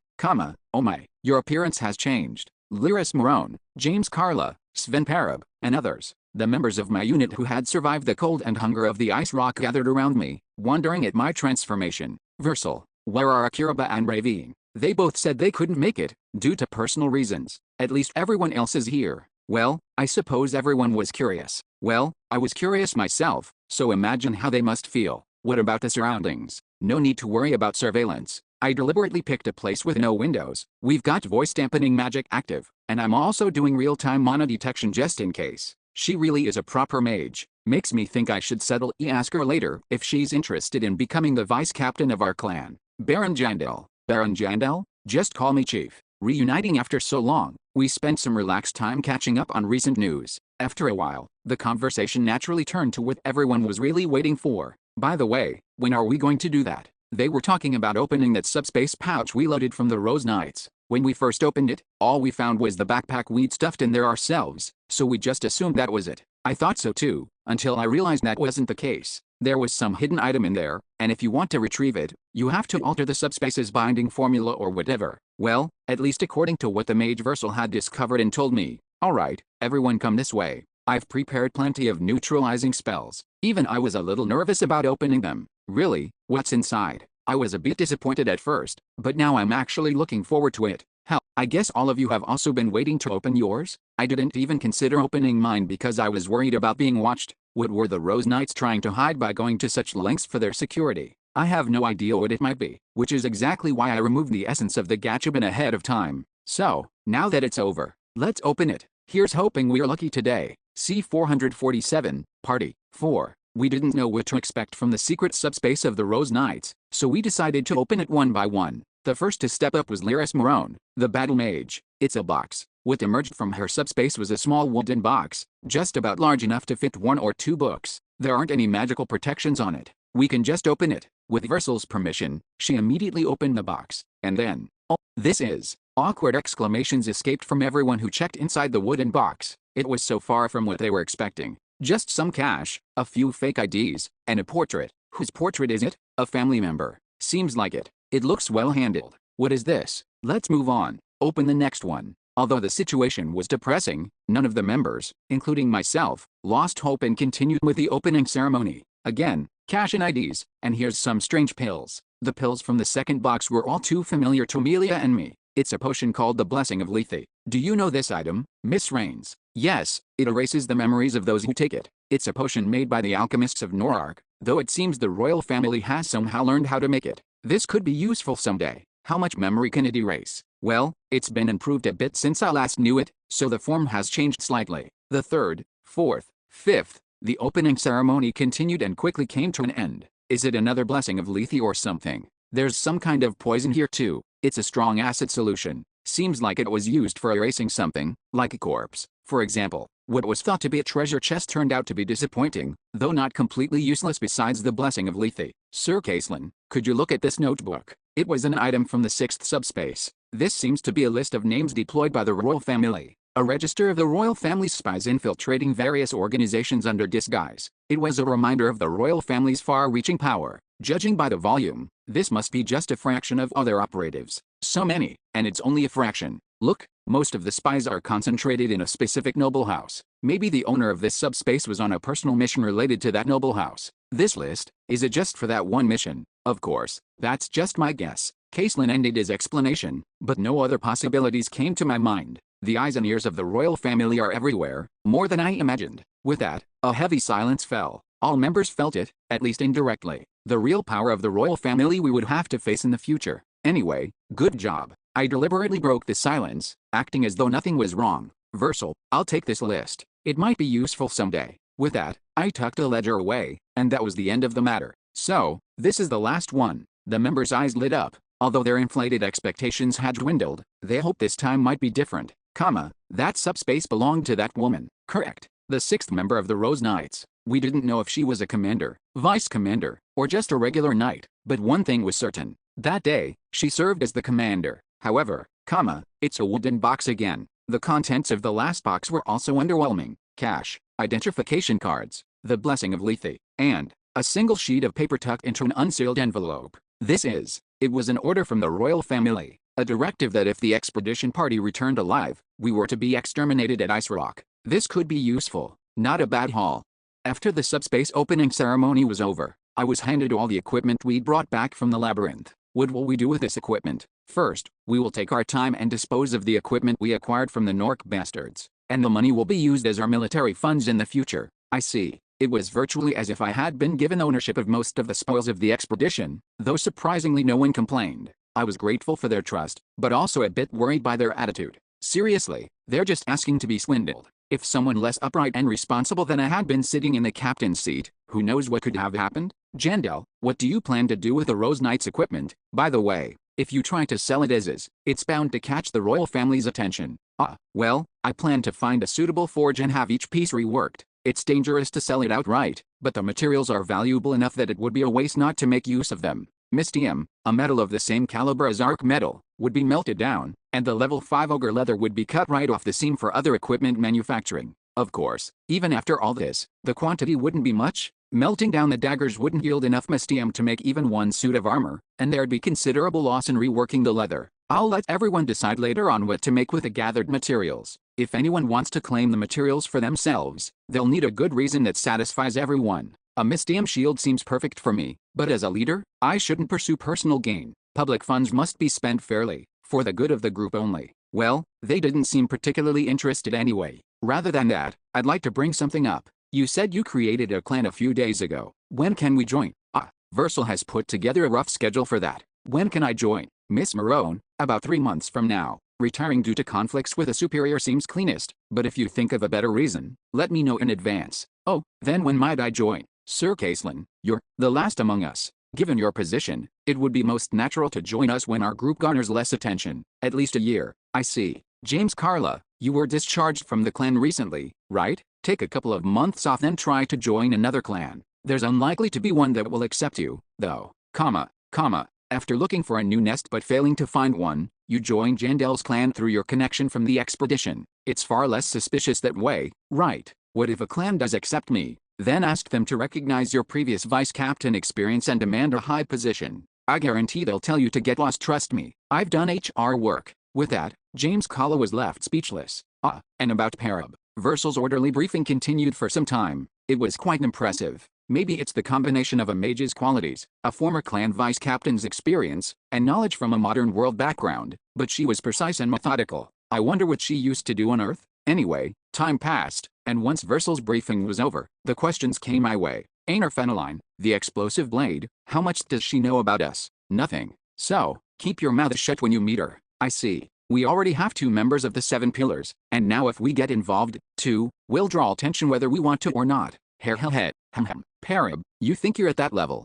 oh my, your appearance has changed. Lyris Morone, James Carla, Sven Parab, and others. The members of my unit who had survived the cold and hunger of the ice rock gathered around me, wondering at my transformation. Versal, where are Akiraba and Ravine? They both said they couldn't make it, due to personal reasons. At least everyone else is here. Well, I suppose everyone was curious. Well, I was curious myself, so imagine how they must feel. What about the surroundings? No need to worry about surveillance. I deliberately picked a place with no windows. We've got voice dampening magic active, and I'm also doing real-time mana detection just in case. She really is a proper mage. Makes me think I should settle ask her later if she's interested in becoming the vice captain of our clan. Baron Jandel. Baron Jandel? Just call me Chief. Reuniting after so long, we spent some relaxed time catching up on recent news. After a while, the conversation naturally turned to what everyone was really waiting for. By the way, when are we going to do that? They were talking about opening that subspace pouch we loaded from the Rose Knights. When we first opened it, all we found was the backpack we'd stuffed in there ourselves, so we just assumed that was it. I thought so too, until I realized that wasn't the case. There was some hidden item in there, and if you want to retrieve it, you have to alter the subspace's binding formula or whatever. Well, at least according to what the mage Versal had discovered and told me. Alright, everyone come this way. I've prepared plenty of neutralizing spells. Even I was a little nervous about opening them. Really, what's inside? I was a bit disappointed at first, but now I'm actually looking forward to it. Hell, I guess all of you have also been waiting to open yours? I didn't even consider opening mine because I was worried about being watched. What were the Rose Knights trying to hide by going to such lengths for their security? I have no idea what it might be, which is exactly why I removed the essence of the Gachibin ahead of time. So, now that it's over, let's open it. Here's hoping we're lucky today. C447, Party 4. We didn't know what to expect from the secret subspace of the Rose Knights, so we decided to open it one by one. The first to step up was Lyris Morone, the battle mage. It's a box. What emerged from her subspace was a small wooden box, just about large enough to fit 1 or 2 books. There aren't any magical protections on it. We can just open it. With Versal's permission, she immediately opened the box, and then, oh, this is. Awkward exclamations escaped from everyone who checked inside the wooden box. It was so far from what they were expecting. Just some cash, a few fake IDs, and a portrait. Whose portrait is it? A family member. Seems like it. It looks well handled. What is this? Let's move on. Open the next one. Although the situation was depressing, none of the members, including myself, lost hope and continued with the opening ceremony. Again, cash and IDs, and here's some strange pills. The pills from the second box were all too familiar to Amelia and me. It's a potion called the Blessing of Lethe. Do you know this item, Miss Rains? Yes, it erases the memories of those who take it. It's a potion made by the alchemists of Norark, though it seems the royal family has somehow learned how to make it. This could be useful someday. How much memory can it erase? Well, it's been improved a bit since I last knew it, so the form has changed slightly. The third, fourth, fifth, the opening ceremony continued and quickly came to an end. Is it another Blessing of Lethe or something? There's some kind of poison here too. It's a strong acid solution. Seems like it was used for erasing something, like a corpse. For example, what was thought to be a treasure chest turned out to be disappointing, though not completely useless besides the Blessing of Lethe. Sir Caselin, could you look at this notebook? It was an item from the 6th subspace. This seems to be a list of names deployed by the royal family. A register of the royal family's spies infiltrating various organizations under disguise. It was a reminder of the royal family's far-reaching power. Judging by the volume, this must be just a fraction of other operatives. So many, and it's only a fraction. Look, most of the spies are concentrated in a specific noble house. Maybe the owner of this subspace was on a personal mission related to that noble house. This list, is it just for that one mission? Of course, that's just my guess. Caslin ended his explanation, but no other possibilities came to my mind. The eyes and ears of the royal family are everywhere, more than I imagined. With that, a heavy silence fell. All members felt it, at least indirectly. The real power of the royal family we would have to face in the future. Anyway, good job. I deliberately broke the silence, acting as though nothing was wrong. Versal, I'll take this list. It might be useful someday. With that, I tucked a ledger away, and that was the end of the matter. So, this is the last one. The members' eyes lit up. Although their inflated expectations had dwindled, they hoped this time might be different. That subspace belonged to that woman. Correct. The sixth member of the Rose Knights. We didn't know if she was a commander, vice commander, or just a regular knight, but one thing was certain. That day, she served as the commander. However, it's a wooden box again. The contents of the last box were also underwhelming. Cash, identification cards, the blessing of Lethe, and a single sheet of paper tucked into an unsealed envelope. It was an order from the royal family, a directive that if the expedition party returned alive, we were to be exterminated at Ice Rock. This could be useful. Not a bad haul. After the subspace opening ceremony was over, I was handed all the equipment we'd brought back from the labyrinth. What will we do with this equipment? First, we will take our time and dispose of the equipment we acquired from the Nork bastards, and the money will be used as our military funds in the future. I see. It was virtually as if I had been given ownership of most of the spoils of the expedition, though surprisingly no one complained. I was grateful for their trust, but also a bit worried by their attitude. Seriously, they're just asking to be swindled. If someone less upright and responsible than I had been sitting in the captain's seat, who knows what could have happened? Jandel, what do you plan to do with the Rose Knight's equipment? By the way, if you try to sell it as is, it's bound to catch the royal family's attention. Well, I plan to find a suitable forge and have each piece reworked. It's dangerous to sell it outright, but the materials are valuable enough that it would be a waste not to make use of them. Mystium, a metal of the same caliber as arc metal, would be melted down, and the level 5 ogre leather would be cut right off the seam for other equipment manufacturing. Of course, even after all this, the quantity wouldn't be much. Melting down the daggers wouldn't yield enough mystium to make even one suit of armor, and there'd be considerable loss in reworking the leather. I'll let everyone decide later on what to make with the gathered materials. If anyone wants to claim the materials for themselves, they'll need a good reason that satisfies everyone. A mystium shield seems perfect for me, but as a leader, I shouldn't pursue personal gain. Public funds must be spent fairly, for the good of the group only. Well, they didn't seem particularly interested anyway. Rather than that, I'd like to bring something up. You said you created a clan a few days ago. When can we join? Versal has put together a rough schedule for that. When can I join? Miss Marone, about 3 months from now. Retiring due to conflicts with a superior seems cleanest, but if you think of a better reason, let me know in advance. Oh, then when might I join? Sir Caslin, you're the last among us. Given your position, it would be most natural to join us when our group garners less attention. At least a year. I see. James Carla, you were discharged from the clan recently, right? Take a couple of months off then try to join another clan. There's unlikely to be one that will accept you, though. After looking for a new nest but failing to find one, you joined Jandel's clan through your connection from the expedition. It's far less suspicious that way, right? What if a clan does accept me? Then ask them to recognize your previous vice captain experience and demand a high position. I guarantee they'll tell you to get lost, trust me. I've done HR work. With that, James Kala was left speechless. And about Parab. Versal's orderly briefing continued for some time. It was quite impressive. Maybe it's the combination of a mage's qualities, a former clan vice captain's experience, and knowledge from a modern world background, but she was precise and methodical. I wonder what she used to do on Earth? Anyway, time passed, and once Versal's briefing was over, the questions came my way. Aner Fenelline, the explosive blade, how much does she know about us? Nothing. So, keep your mouth shut when you meet her. I see. We already have 2 members of the 7 pillars, and now if we get involved, too, we'll draw attention whether we want to or not. Parab, you think you're at that level,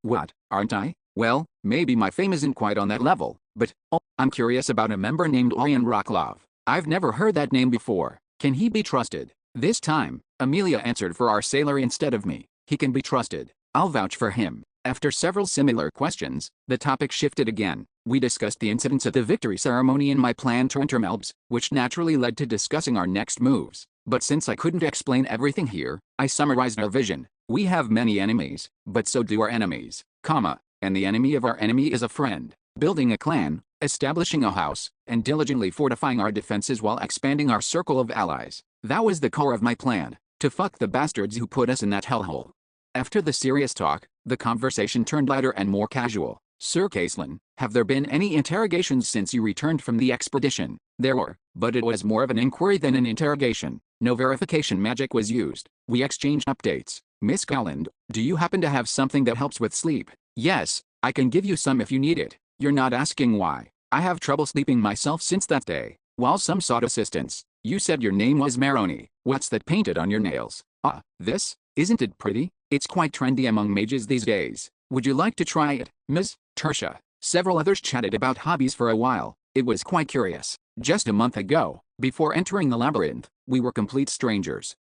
what, aren't I? Well, maybe my fame isn't quite on that level, but, I'm curious about a member named Orion Rocklov. I've never heard that name before. Can he be trusted? This time, Amelia answered for our sailor instead of me. He can be trusted. I'll vouch for him. After several similar questions, the topic shifted again. We discussed the incidents at the victory ceremony and my plan to enter Melbs, which naturally led to discussing our next moves. But since I couldn't explain everything here, I summarized our vision. We have many enemies, but so do our enemies. and the enemy of our enemy is a friend. Building a clan, establishing a house, and diligently fortifying our defenses while expanding our circle of allies. That was the core of my plan, to fuck the bastards who put us in that hellhole. After the serious talk, the conversation turned lighter and more casual. Sir Caslin, have there been any interrogations since you returned from the expedition? There were, but it was more of an inquiry than an interrogation. No verification magic was used. We exchanged updates. Miss Galland, do you happen to have something that helps with sleep? Yes, I can give you some if you need it. You're not asking why. I have trouble sleeping myself since that day. While some sought assistance. You said your name was Maroni. What's that painted on your nails? Ah, this? Isn't it pretty? It's quite trendy among mages these days. Would you like to try it, Miss Tertia? Several others chatted about hobbies for a while. It was quite curious. Just a month ago, before entering the labyrinth, we were complete strangers,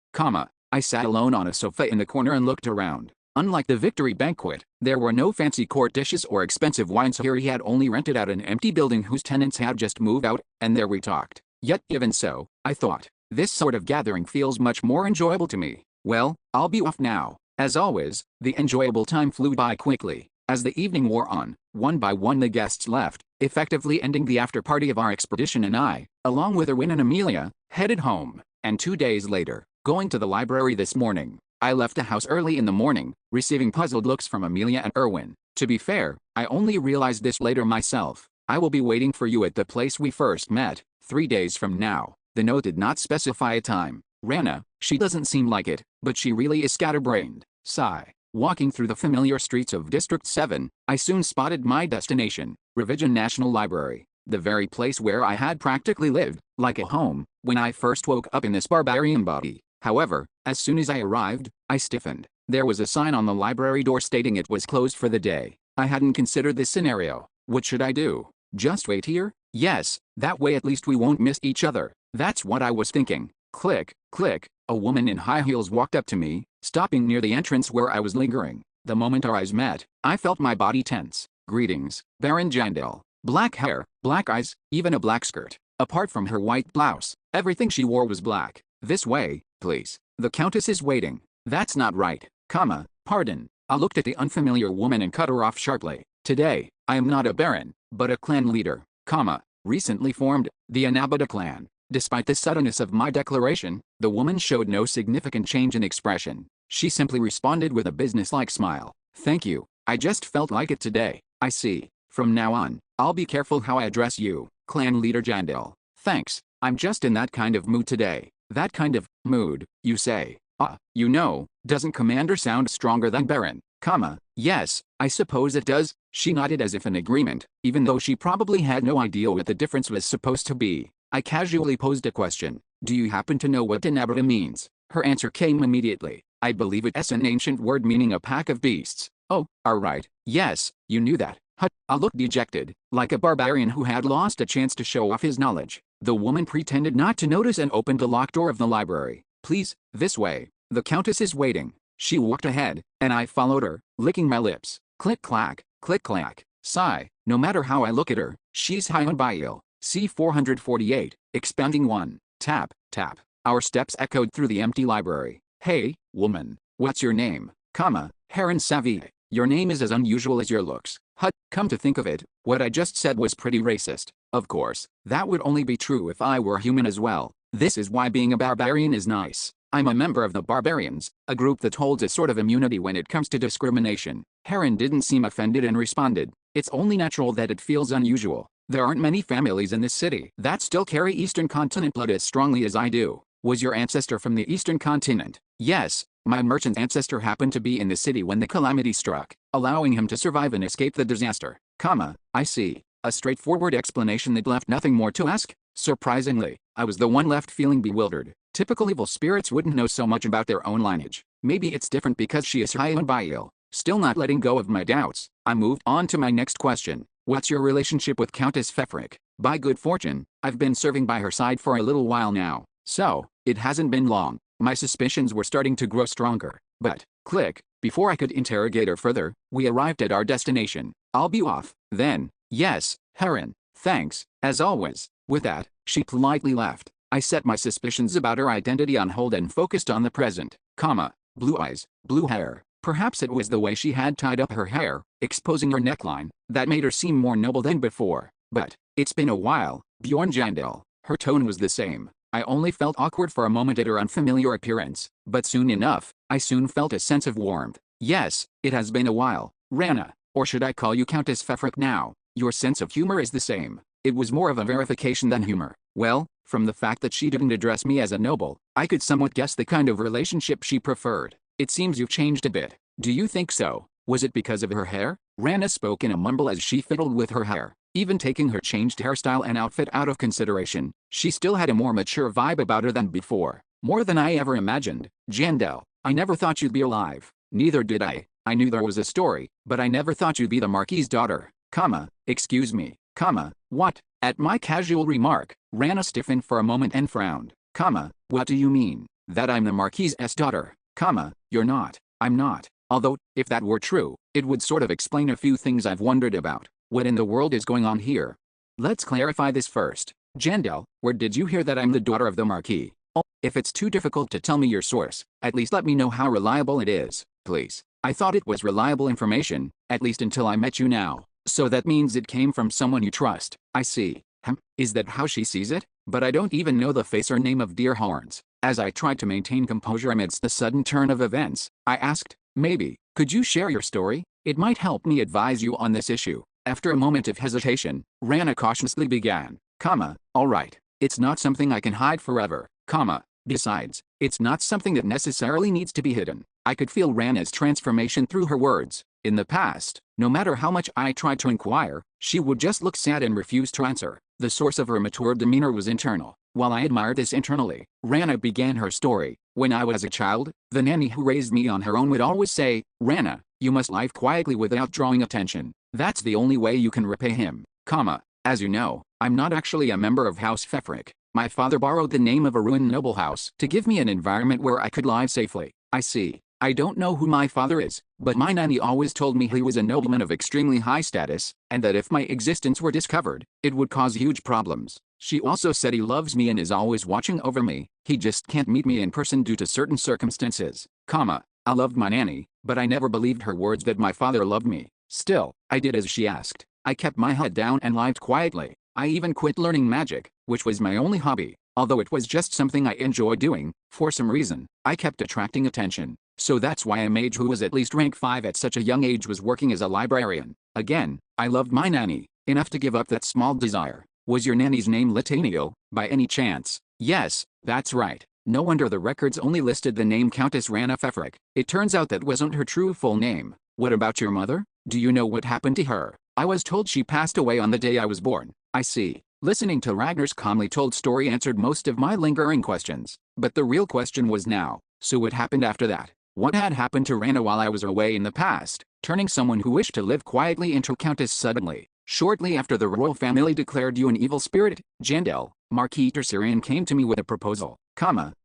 I sat alone on a sofa in the corner and looked around. Unlike the victory banquet, there were no fancy court dishes or expensive wines here. He had only rented out an empty building whose tenants had just moved out, and there we talked. Yet even so, I thought, this sort of gathering feels much more enjoyable to me. Well, I'll be off now. As always, the enjoyable time flew by quickly. As the evening wore on, one by one the guests left, effectively ending the after-party of our expedition, and I, along with Erwin and Amelia, headed home. And 2 days later, going to the library this morning, I left the house early in the morning, receiving puzzled looks from Amelia and Erwin. To be fair, I only realized this later myself. I will be waiting for you at the place we first met, 3 days from now. The note did not specify a time. Rana, she doesn't seem like it, but she really is scatterbrained. Sigh. Walking through the familiar streets of District 7, I soon spotted my destination, Revision National Library, the very place where I had practically lived, like a home, when I first woke up in this barbarian body. However, as soon as I arrived, I stiffened. There was a sign on the library door stating it was closed for the day. I hadn't considered this scenario. What should I do? Just wait here? Yes, that way at least we won't miss each other. That's what I was thinking. Click, click. A woman in high heels walked up to me, stopping near the entrance where I was lingering. The moment our eyes met, I felt my body tense. Greetings, Baron Jandel. Black hair, black eyes, even a black skirt. Apart from her white blouse, everything she wore was black. This way, please. The Countess is waiting. That's not right, pardon. I looked at the unfamiliar woman and cut her off sharply. Today, I am not a baron, but a clan leader, recently formed, the Anabata clan. Despite the suddenness of my declaration, the woman showed no significant change in expression. She simply responded with a businesslike smile. Thank you, I just felt like it today. I see. From now on, I'll be careful how I address you, Clan Leader Jandel. Thanks, I'm just in that kind of mood today. That kind of mood, you say? You know, doesn't Commander sound stronger than Baron? Yes, I suppose it does. She nodded as if in agreement, even though she probably had no idea what the difference was supposed to be. I casually posed a question. Do you happen to know what Anabata means? Her answer came immediately. I believe it's an ancient word meaning a pack of beasts. Oh, alright. Yes, you knew that. I looked dejected, like a barbarian who had lost a chance to show off his knowledge. The woman pretended not to notice and opened the locked door of the library. Please, this way. The Countess is waiting. She walked ahead, and I followed her, licking my lips. Click-clack, click-clack. Sigh. No matter how I look at her, she's high on bile. C448, expounding 1. Tap, tap. Our steps echoed through the empty library. Hey, woman, what's your name? Heron Savie. Your name is as unusual as your looks. Come to think of it, what I just said was pretty racist. Of course, that would only be true if I were human as well. This is why being a barbarian is nice. I'm a member of the Barbarians, a group that holds a sort of immunity when it comes to discrimination. Heron didn't seem offended and responded. It's only natural that it feels unusual. There aren't many families in this city that still carry Eastern Continent blood as strongly as I do. Was your ancestor from the Eastern Continent? Yes, my merchant's ancestor happened to be in the city when the calamity struck, allowing him to survive and escape the disaster. I see. A straightforward explanation that left nothing more to ask. Surprisingly, I was the one left feeling bewildered. Typical evil spirits wouldn't know so much about their own lineage. Maybe it's different because she is high on bile. Still not letting go of my doubts, I moved on to my next question. What's your relationship with Countess Fefric? By good fortune, I've been serving by her side for a little while now. So, it hasn't been long. My suspicions were starting to grow stronger. But, click, before I could interrogate her further, we arrived at our destination. I'll be off, then. Yes, Heron. Thanks, as always. With that, she politely left. I set my suspicions about her identity on hold and focused on the present. Blue eyes, blue hair, Perhaps it was the way she had tied up her hair, exposing her neckline, that made her seem more noble than before. But, it's been a while, Bjorn Jandel. Her tone was the same. I only felt awkward for a moment at her unfamiliar appearance, but soon enough, I soon felt a sense of warmth. Yes, it has been a while, Rana, or should I call you Countess Fefric now? Your sense of humor is the same. It was more of a verification than humor. Well, from the fact that she didn't address me as a noble, I could somewhat guess the kind of relationship she preferred. It seems you've changed a bit. Do you think so? Was it because of her hair? Rana spoke in a mumble as she fiddled with her hair. Even taking her changed hairstyle and outfit out of consideration, she still had a more mature vibe about her than before. More than I ever imagined. Jandel, I never thought you'd be alive. Neither did I. I knew there was a story, but I never thought you'd be the Marquis's daughter. Excuse me. What? At my casual remark, Rana stiffened for a moment and frowned. What do you mean? That I'm the Marquis's daughter? You're not. I'm not. Although, if that were true, it would sort of explain a few things I've wondered about. What in the world is going on here? Let's clarify this first. Jandel, where did you hear that I'm the daughter of the Marquis? Oh, if it's too difficult to tell me your source, at least let me know how reliable it is, please. I thought it was reliable information, at least until I met you now. So that means it came from someone you trust. I see. Is that how she sees it? But I don't even know the face or name of Deerhorns. As I tried to maintain composure amidst the sudden turn of events, I asked, maybe, could you share your story? It might help me advise you on this issue. After a moment of hesitation, Rana cautiously began, all right. It's not something I can hide forever, besides, it's not something that necessarily needs to be hidden. I could feel Rana's transformation through her words. In the past, no matter how much I tried to inquire, she would just look sad and refuse to answer. The source of her mature demeanor was internal. While I admired this internally, Rana began her story. When I was a child, the nanny who raised me on her own would always say, Rana, you must live quietly without drawing attention. That's the only way you can repay him, as you know, I'm not actually a member of House Fefric. My father borrowed the name of a ruined noble house to give me an environment where I could live safely. I see. I don't know who my father is, but my nanny always told me he was a nobleman of extremely high status, and that if my existence were discovered, it would cause huge problems. She also said he loves me and is always watching over me. He just can't meet me in person due to certain circumstances, I loved my nanny, but I never believed her words that my father loved me. Still, I did as she asked. I kept my head down and lived quietly. I even quit learning magic, which was my only hobby. Although it was just something I enjoyed doing, for some reason, I kept attracting attention. So that's why a mage who was at least rank 5 at such a young age was working as a librarian. Again, I loved my nanny, enough to give up that small desire. Was your nanny's name Litanio, by any chance? Yes, that's right. No wonder the records only listed the name Countess Rana Fefric. It turns out that wasn't her true full name. What about your mother? Do you know what happened to her? I was told she passed away on the day I was born. I see. Listening to Ragnar's calmly told story answered most of my lingering questions. But the real question was now, so what happened after that? What had happened to Rana while I was away in the past, turning someone who wished to live quietly into countess suddenly? Shortly after the royal family declared you an evil spirit, Jandel, Marquis Tercerian came to me with a proposal,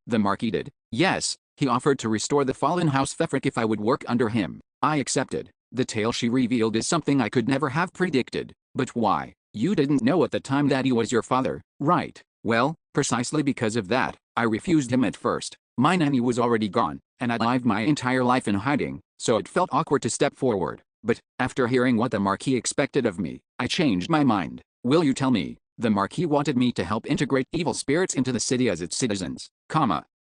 the Marquis did. Yes, he offered to restore the fallen House Fefric if I would work under him. I accepted. The tale she revealed is something I could never have predicted. But why? You didn't know at the time that he was your father, right? Well, precisely because of that, I refused him at first. My nanny was already gone, and I'd lived my entire life in hiding, so it felt awkward to step forward. But, after hearing what the Marquis expected of me, I changed my mind. Will you tell me? The Marquis wanted me to help integrate evil spirits into the city as its citizens,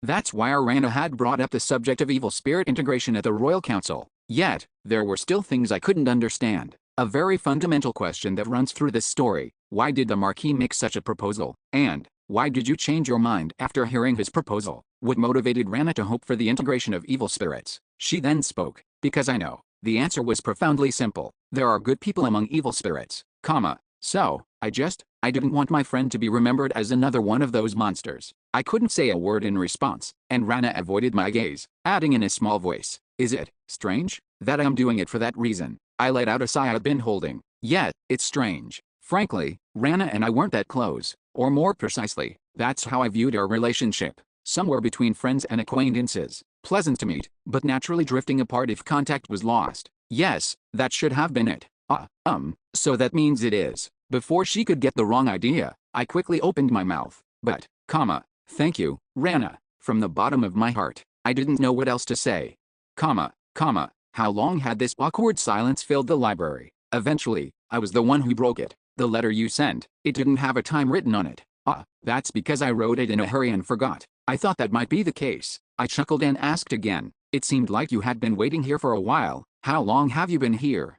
That's why Rana had brought up the subject of evil spirit integration at the Royal Council. Yet, there were still things I couldn't understand. A very fundamental question that runs through this story. Why did the Marquis make such a proposal? And, why did you change your mind after hearing his proposal? What motivated Rana to hope for the integration of evil spirits? She then spoke. Because I know. The answer was profoundly simple. There are good people among evil spirits, So, I didn't want my friend to be remembered as another one of those monsters. I couldn't say a word in response, and Rana avoided my gaze, adding in a small voice, is it strange that I'm doing it for that reason? I let out a sigh I'd been holding. Yeah, it's strange. Frankly, Rana and I weren't that close, or more precisely, that's how I viewed our relationship. Somewhere between friends and acquaintances, pleasant to meet, but naturally drifting apart if contact was lost. Yes, that should have been it. So that means it is. Before she could get the wrong idea, I quickly opened my mouth. But, thank you, Rana, from the bottom of my heart. I didn't know what else to say. How long had this awkward silence filled the library? Eventually, I was the one who broke it. The letter you sent, it didn't have a time written on it. That's because I wrote it in a hurry and forgot. I thought that might be the case. I chuckled and asked again. It seemed like you had been waiting here for a while. How long have you been here?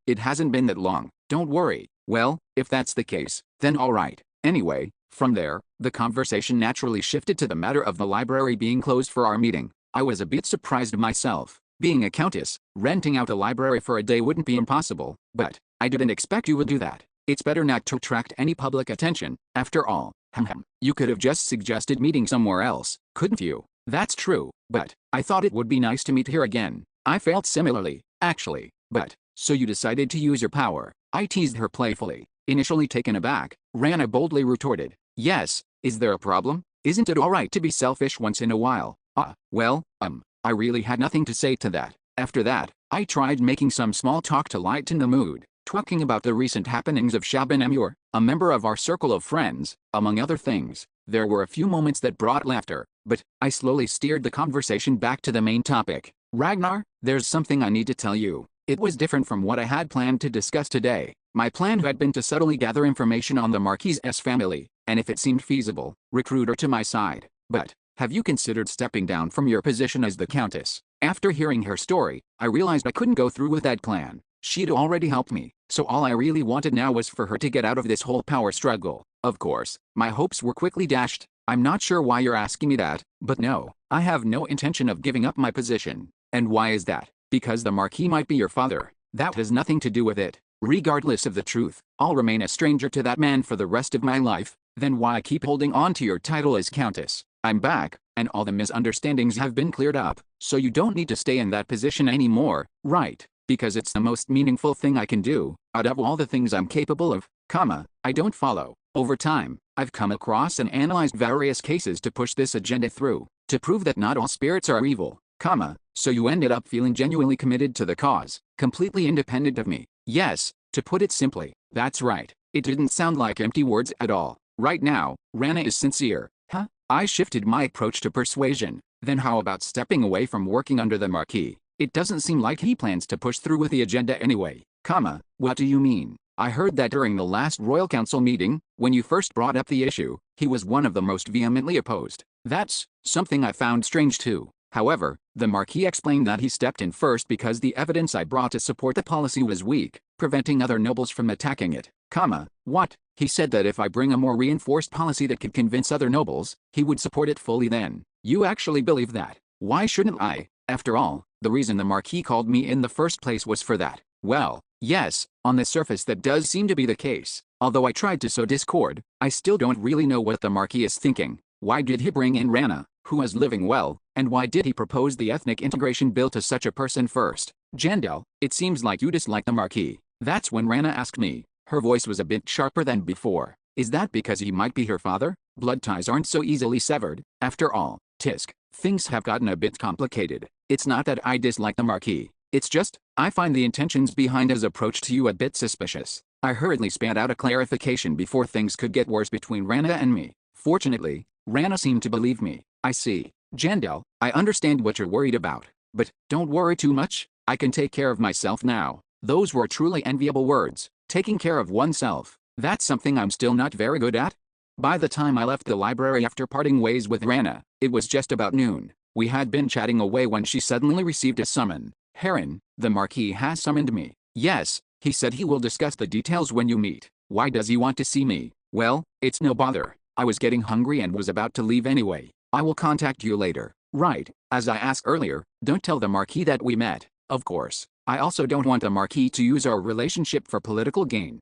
It hasn't been that long. Don't worry. Well, if that's the case, then all right. Anyway, from there, the conversation naturally shifted to the matter of the library being closed for our meeting. I was a bit surprised myself. Being a countess, renting out the library for a day wouldn't be impossible, but I didn't expect you would do that. It's better not to attract any public attention, after all. You could have just suggested meeting somewhere else, couldn't you? That's true, but I thought it would be nice to meet here again. I felt similarly, actually. But, so you decided to use your power? I teased her playfully. Initially taken aback, Rana boldly retorted. Yes, is there a problem? Isn't it alright to be selfish once in a while? I really had nothing to say to that. After that, I tried making some small talk to lighten the mood, talking about the recent happenings of Shaban Amur, a member of our circle of friends, among other things. There were a few moments that brought laughter, but I slowly steered the conversation back to the main topic. Ragnar, there's something I need to tell you. It was different from what I had planned to discuss today. My plan had been to subtly gather information on the Marquis's family, and if it seemed feasible, recruit her to my side. But, have you considered stepping down from your position as the Countess? After hearing her story, I realized I couldn't go through with that plan. She'd already helped me, so all I really wanted now was for her to get out of this whole power struggle. Of course, my hopes were quickly dashed. I'm not sure why you're asking me that, but no, I have no intention of giving up my position. And why is that? Because the Marquis might be your father. That has nothing to do with it. Regardless of the truth, I'll remain a stranger to that man for the rest of my life. Then why keep holding on to your title as Countess? I'm back, and all the misunderstandings have been cleared up, so you don't need to stay in that position anymore, right? Because it's the most meaningful thing I can do, out of all the things I'm capable of, I don't follow. Over time, I've come across and analyzed various cases to push this agenda through, to prove that not all spirits are evil, so you ended up feeling genuinely committed to the cause, completely independent of me. Yes, to put it simply, that's right. It didn't sound like empty words at all. Right now, Rana is sincere. I shifted my approach to persuasion. Then how about stepping away from working under the Marquis? It doesn't seem like he plans to push through with the agenda anyway. What do you mean? I heard that during the last Royal Council meeting, when you first brought up the issue, he was one of the most vehemently opposed. That's something I found strange too. However, the Marquis explained that he stepped in first because the evidence I brought to support the policy was weak, preventing other nobles from attacking it. What? He said that if I bring a more reinforced policy that could convince other nobles, he would support it fully then. You actually believe that? Why shouldn't I? After all, the reason the Marquis called me in the first place was for that. Well, yes, on the surface that does seem to be the case. Although I tried to sow discord, I still don't really know what the Marquis is thinking. Why did he bring in Rana, who was living well, and why did he propose the ethnic integration bill to such a person first? Jandel, it seems like you dislike the Marquis. That's when Rana asked me. Her voice was a bit sharper than before. Is that because he might be her father? Blood ties aren't so easily severed. After all, Tisk, things have gotten a bit complicated. It's not that I dislike the Marquis. It's just, I find the intentions behind his approach to you a bit suspicious. I hurriedly spat out a clarification before things could get worse between Rana and me. Fortunately, Rana seemed to believe me. I see. Jandel, I understand what you're worried about. But, don't worry too much. I can take care of myself now. Those were truly enviable words. Taking care of oneself. That's something I'm still not very good at. By the time I left the library after parting ways with Rana, it was just about noon. We had been chatting away when she suddenly received a summon. Heron, the Marquis has summoned me. Yes, he said he will discuss the details when you meet. Why does he want to see me? Well, it's no bother. I was getting hungry and was about to leave anyway. I will contact you later. Right, as I asked earlier, don't tell the Marquis that we met. Of course. I also don't want the Marquis to use our relationship for political gain.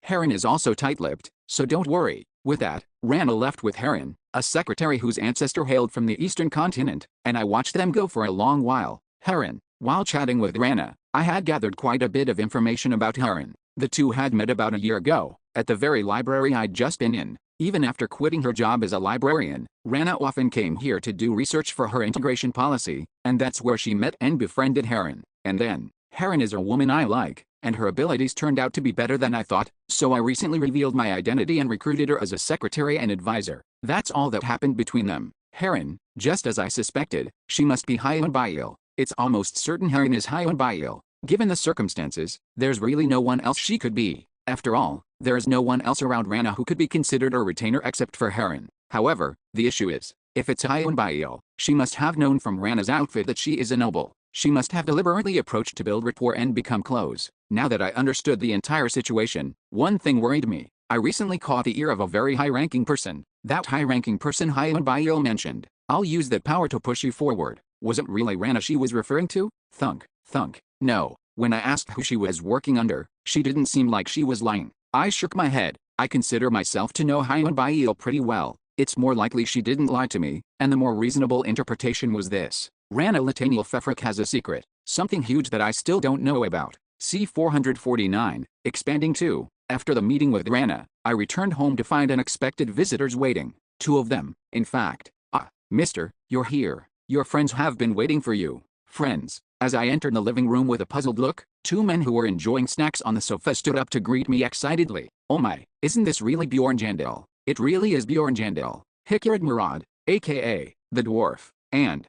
Heron is also tight-lipped, so don't worry. With that, Rana left with Heron, a secretary whose ancestor hailed from the eastern continent, and I watched them go for a long while. Heron, while chatting with Rana, I had gathered quite a bit of information about Heron. The two had met about a year ago, at the very library I'd just been in. Even after quitting her job as a librarian, Rana often came here to do research for her integration policy, and that's where she met and befriended Heron. And then, Heron is a woman I like, and her abilities turned out to be better than I thought, so I recently revealed my identity and recruited her as a secretary and advisor. That's all that happened between them. Heron, just as I suspected, she must be high on bile. It's almost certain Harren is life.Well. Given the circumstances, there's really no one else she could be. After all, there is no one else around Rana who could be considered a retainer except for Harren. However, the issue is, if it's life.Well, she must have known from Rana's outfit that she is a noble. She must have deliberately approached to build rapport and become close. Now that I understood the entire situation, one thing worried me. I recently caught the ear of a very high-ranking person. That high-ranking person life.Well mentioned, "I'll use that power to push you forward." Was it really Rana she was referring to? Thunk, thunk. No. When I asked who she was working under, she didn't seem like she was lying. I shook my head. I consider myself to know life.Well pretty well. It's more likely she didn't lie to me, and the more reasonable interpretation was this. Rana Lataniel Fefrik has a secret, something huge that I still don't know about. C 449, expanding 2. After the meeting with Rana, I returned home to find unexpected visitors waiting. 2 of them, in fact. "Ah, mister, you're here. Your friends have been waiting for you." Friends. As I entered the living room with a puzzled look, 2 men who were enjoying snacks on the sofa stood up to greet me excitedly. "Oh my, isn't this really Bjorn Jandel?" "It really is Bjorn Jandel. Hikard Murad, aka the dwarf, and,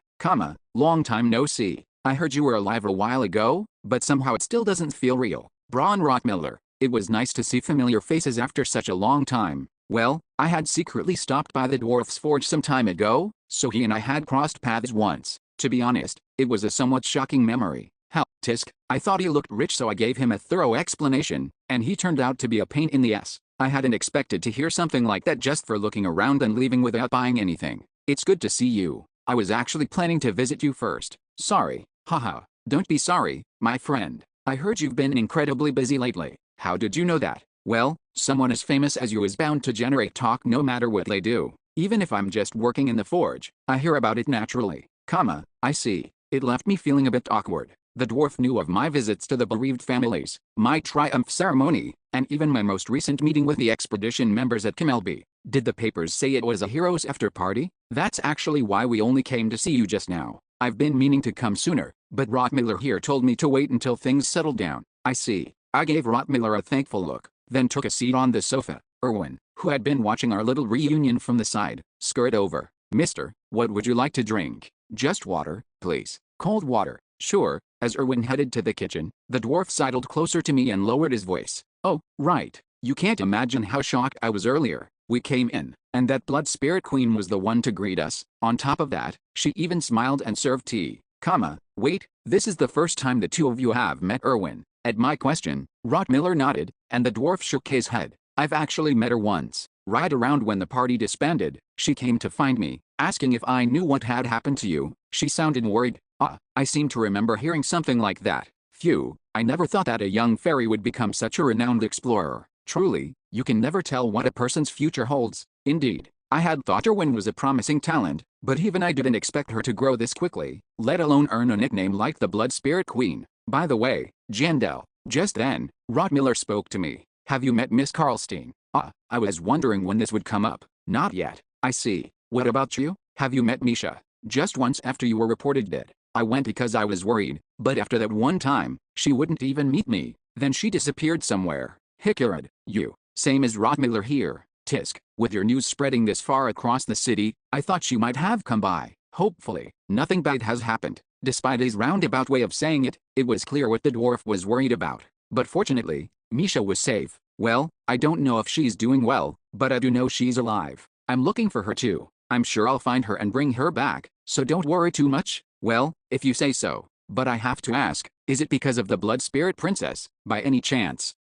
long time no see. I heard you were alive a while ago, but somehow it still doesn't feel real." Braun Rottmiller. It was nice to see familiar faces after such a long time. Well, I had secretly stopped by the dwarf's forge some time ago, so he and I had crossed paths once. To be honest, it was a somewhat shocking memory. Hell, tisk, I thought he looked rich, so I gave him a thorough explanation, and he turned out to be a pain in the ass. I hadn't expected to hear something like that just for looking around and leaving without buying anything. "It's good to see you. I was actually planning to visit you first." "Sorry." "Haha, don't be sorry, my friend. I heard you've been incredibly busy lately." "How did you know that?" "Well, someone as famous as you is bound to generate talk no matter what they do. Even if I'm just working in the forge, I hear about it naturally." I see. It left me feeling a bit awkward. The dwarf knew of my visits to the bereaved families, my triumph ceremony, and even my most recent meeting with the expedition members at Camelby. "Did the papers say it was a hero's after party?" "That's actually why we only came to see you just now. I've been meaning to come sooner, but Rottmiller here told me to wait until things settled down." "I see." I gave Rottmiller a thankful look, then took a seat on the sofa. Erwin, who had been watching our little reunion from the side, scurried over. "Mister, what would you like to drink?" "Just water, please." "Cold water." "Sure." As Erwin headed to the kitchen, the dwarf sidled closer to me and lowered his voice. "Oh, right. You can't imagine how shocked I was earlier. We came in, and that blood spirit queen was the one to greet us. On top of that, she even smiled and served tea. Wait, this is the first time the 2 of you have met Erwin." At my question, Rottmiller nodded, and the dwarf shook his head. "I've actually met her once. Right around when the party disbanded, she came to find me, asking if I knew what had happened to you." She sounded worried. I seem to remember hearing something like that. Phew, I never thought that a young fairy would become such a renowned explorer. Truly, you can never tell what a person's future holds. Indeed, I had thought Erwin was a promising talent, but even I didn't expect her to grow this quickly, let alone earn a nickname like the Blood Spirit Queen. "By the way, Jandel." Just then, Rottmiller spoke to me. "Have you met Miss Karlstein?" I was wondering when this would come up." "Not yet." "I see. What about you? Have you met Misha?" "Just once after you were reported dead. I went because I was worried, but after that one time, she wouldn't even meet me. Then she disappeared somewhere." "Hikard, you." "Same as Rottmiller here. Tisk, with your news spreading this far across the city, I thought she might have come by. Hopefully, nothing bad has happened." Despite his roundabout way of saying it, it was clear what the dwarf was worried about. But fortunately, Misha was safe. "Well, I don't know if she's doing well, but I do know she's alive. I'm looking for her too. I'm sure I'll find her and bring her back, so don't worry too much." "Well, if you say so. But I have to ask, is it because of the Blood Spirit Princess, by any chance?"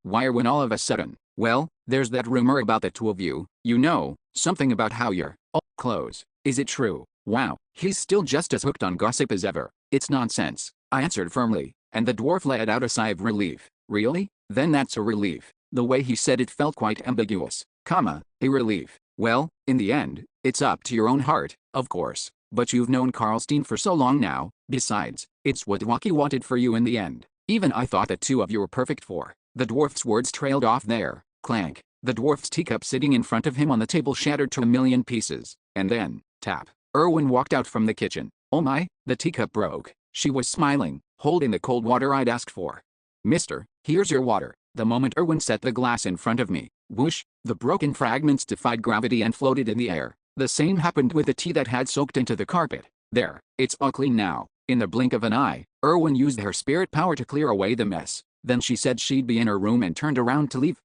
Why when all of a sudden?" "Well, there's that rumor about the 2 of you, you know, something about how you're all close. Is it true?" Wow, he's still just as hooked on gossip as ever. "It's nonsense," I answered firmly, and the dwarf let out a sigh of relief. "Really? Then that's a relief." The way he said it felt quite ambiguous. A relief. "Well, in the end, it's up to your own heart, of course. But you've known Karlstein for so long now. Besides, it's what Waki wanted for you in the end. Even I thought the 2 of you were perfect for." The dwarf's words trailed off there. Clank. The dwarf's teacup sitting in front of him on the table shattered to a million pieces. And then, tap. Erwin walked out from the kitchen. "Oh my," the teacup broke. She was smiling, holding the cold water I'd asked for. "Mister, here's your water." The moment Erwin set the glass in front of me, whoosh, the broken fragments defied gravity and floated in the air. The same happened with the tea that had soaked into the carpet. "There, it's all clean now. In the blink of an eye, Erwin used her spirit power to clear away the mess. Then she said she'd be in her room and turned around to leave,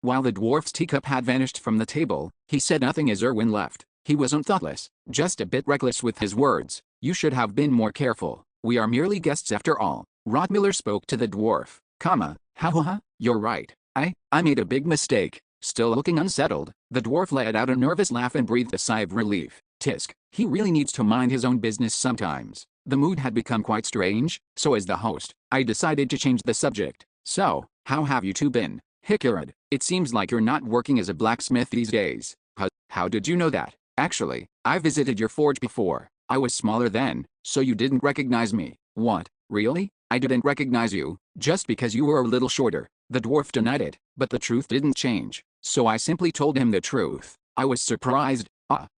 while the dwarf's teacup had vanished from the table. He said nothing as Erwin left. He wasn't thoughtless, just a bit reckless with his words. You should have been more careful. We are merely guests after all. Rottmiller spoke to the dwarf, ha, you're right. I made a big mistake. Still looking unsettled, the dwarf let out a nervous laugh and breathed a sigh of relief. Tisk, he really needs to mind his own business sometimes. The mood had become quite strange, so as the host, I decided to change the subject. So, how have you two been? Hickarad, it seems like you're not working as a blacksmith these days. How did you know that? Actually, I visited your forge before. I was smaller then, so you didn't recognize me. What, really? I didn't recognize you, just because you were a little shorter. The dwarf denied it, but the truth didn't change, so I simply told him the truth. I was surprised.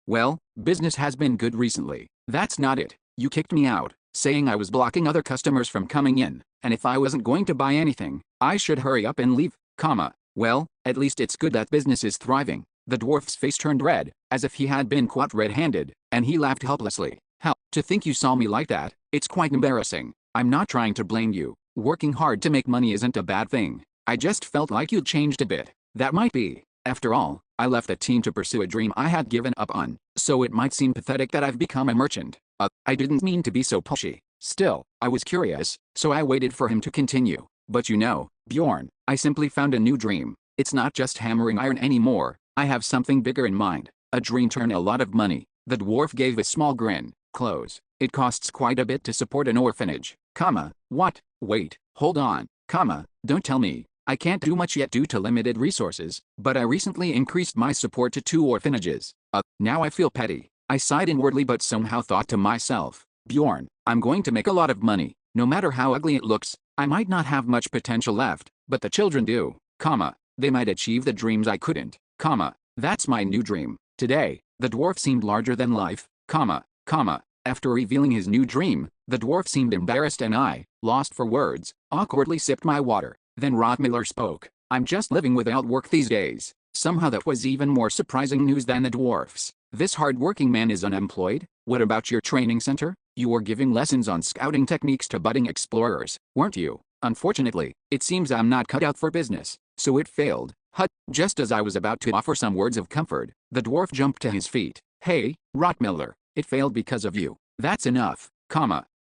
Well, business has been good recently. That's not it. You kicked me out, saying I was blocking other customers from coming in, and if I wasn't going to buy anything, I should hurry up and leave, Well, at least it's good that business is thriving. The dwarf's face turned red, as if he had been caught red-handed, and he laughed helplessly. Hell, to think you saw me like that, it's quite embarrassing. I'm not trying to blame you. Working hard to make money isn't a bad thing. I just felt like you'd changed a bit. That might be. After all, I left the team to pursue a dream I had given up on, so it might seem pathetic that I've become a merchant. I didn't mean to be so pushy. Still, I was curious, so I waited for him to continue. But you know, Bjorn, I simply found a new dream. It's not just hammering iron anymore. I have something bigger in mind. A dream to earn a lot of money. The dwarf gave a small grin. Close. It costs quite a bit to support an orphanage. What? Wait, hold on. Don't tell me. I can't do much yet due to limited resources, but I recently increased my support to 2 orphanages. Now I feel petty. I sighed inwardly but somehow thought to myself, Bjorn, I'm going to make a lot of money. No matter how ugly it looks, I might not have much potential left, but the children do, they might achieve the dreams I couldn't, that's my new dream. Today, the dwarf seemed larger than life, After revealing his new dream, the dwarf seemed embarrassed and I, lost for words, awkwardly sipped my water. Then Rottmiller spoke. I'm just living without work these days. Somehow that was even more surprising news than the dwarf's. This hard-working man is unemployed? What about your training center? You were giving lessons on scouting techniques to budding explorers, weren't you? Unfortunately, it seems I'm not cut out for business, so it failed. Just as I was about to offer some words of comfort, the dwarf jumped to his feet. Hey, Rottmiller, it failed because of you. That's enough,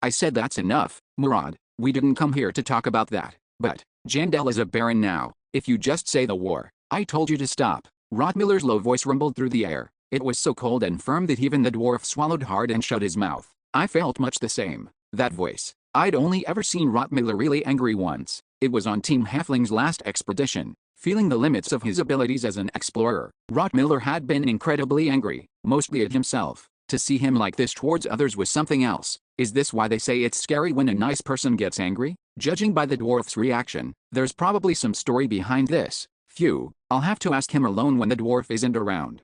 I said that's enough, Murad. We didn't come here to talk about that. But, Jandel is a baron now. If you just say the war, I told you to stop. Rottmiller's low voice rumbled through the air. It was so cold and firm that even the dwarf swallowed hard and shut his mouth. I felt much the same. That voice. I'd only ever seen Rottmiller really angry once. It was on Team Halfling's last expedition. Feeling the limits of his abilities as an explorer, Rottmiller had been incredibly angry, mostly at himself. To see him like this towards others was something else. Is this why they say it's scary when a nice person gets angry? Judging by the dwarf's reaction, there's probably some story behind this. Phew, I'll have to ask him alone when the dwarf isn't around.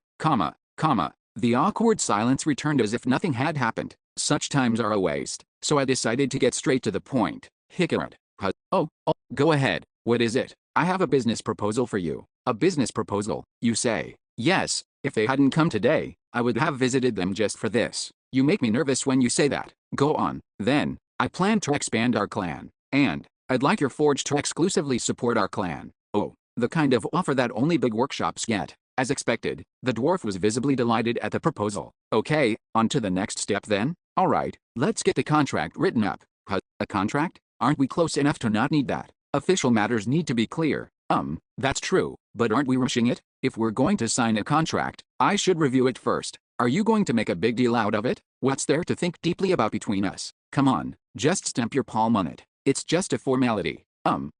The awkward silence returned as if nothing had happened. Such times are a waste, so I decided to get straight to the point. Hickarad. Go ahead. What is it? I have a business proposal for you. A business proposal, you say? Yes, if they hadn't come today, I would have visited them just for this. You make me nervous when you say that. Go on. Then, I plan to expand our clan, and I'd like your forge to exclusively support our clan. Oh, the kind of offer that only big workshops get. As expected, the dwarf was visibly delighted at the proposal. Okay, on to the next step then. Alright, let's get the contract written up. A contract? Aren't we close enough to not need that? Official matters need to be clear. That's true, but aren't we rushing it? If we're going to sign a contract, I should review it first. Are you going to make a big deal out of it? What's there to think deeply about between us? Come on, just stamp your palm on it. It's just a formality.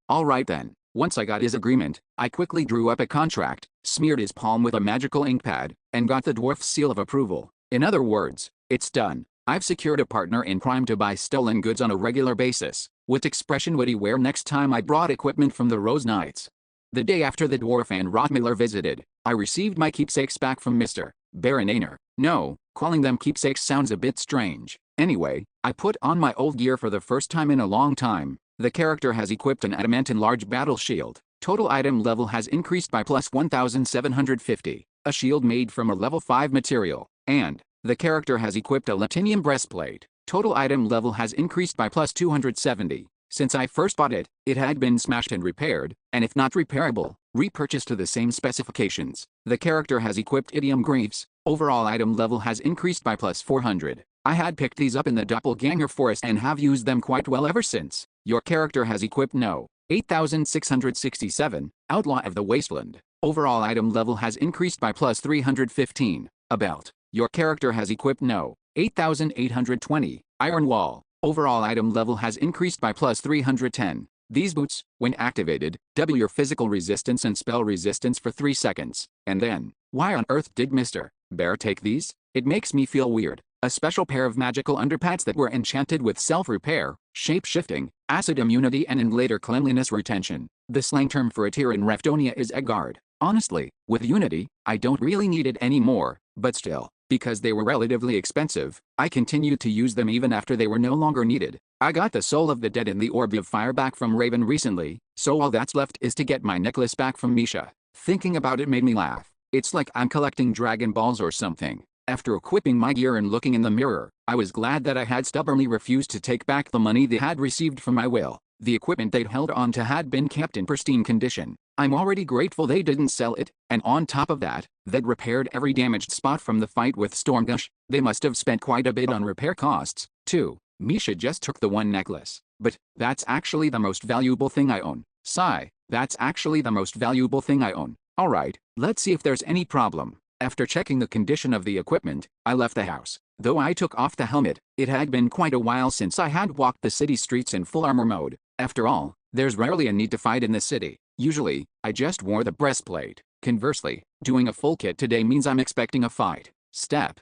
Alright then. Once I got his agreement, I quickly drew up a contract, smeared his palm with a magical ink pad, and got the dwarf's seal of approval. In other words, it's done. I've secured a partner in crime to buy stolen goods on a regular basis. What expression would he wear next time I brought equipment from the Rose Knights? The day after the dwarf and Rottmiller visited, I received my keepsakes back from Mr. Baron. No, calling them keepsakes sounds a bit strange. Anyway, I put on my old gear for the first time in a long time. The character has equipped an adamantine large battle shield. Total item level has increased by plus 1750. A shield made from a level 5 material. And the character has equipped a latinium breastplate. Total item level has increased by plus 270. Since I first bought it, it had been smashed and repaired, and if not repairable, repurchased to the same specifications. The character has equipped idiom greaves. Overall item level has increased by plus 400. I had picked these up in the doppelganger forest and have used them quite well ever since. Your character has equipped no. 8667, Outlaw of the Wasteland. Overall item level has increased by plus 315. A belt. Your character has equipped no. 8820, Iron Wall. Overall item level has increased by plus 310. These boots, when activated, double your physical resistance and spell resistance for 3 seconds. And then, why on earth did Mr. Bear take these? It makes me feel weird. A special pair of magical underpants that were enchanted with self-repair, shape-shifting, acid immunity and in later cleanliness retention. The slang term for it here in Refdonia is a guard. Honestly, with Unity, I don't really need it anymore, but still, because they were relatively expensive, I continued to use them even after they were no longer needed. I got the Soul of the Dead and the Orb of Fire back from Raven recently, so all that's left is to get my necklace back from Misha. Thinking about it made me laugh. It's like I'm collecting Dragon Balls or something. After equipping my gear and looking in the mirror, I was glad that I had stubbornly refused to take back the money they had received from my will. The equipment they'd held on to had been kept in pristine condition. I'm already grateful they didn't sell it, and on top of that, they'd repaired every damaged spot from the fight with Stormgush. They must have spent quite a bit on repair costs, too. Misha just took the one necklace. But, that's actually the most valuable thing I own. Sigh, that's actually the most valuable thing I own. Alright, let's see if there's any problem. After checking the condition of the equipment, I left the house. Though I took off the helmet, it had been quite a while since I had walked the city streets in full armor mode. After all, there's rarely a need to fight in the city. Usually, I just wore the breastplate. Conversely, doing a full kit today means I'm expecting a fight. Step.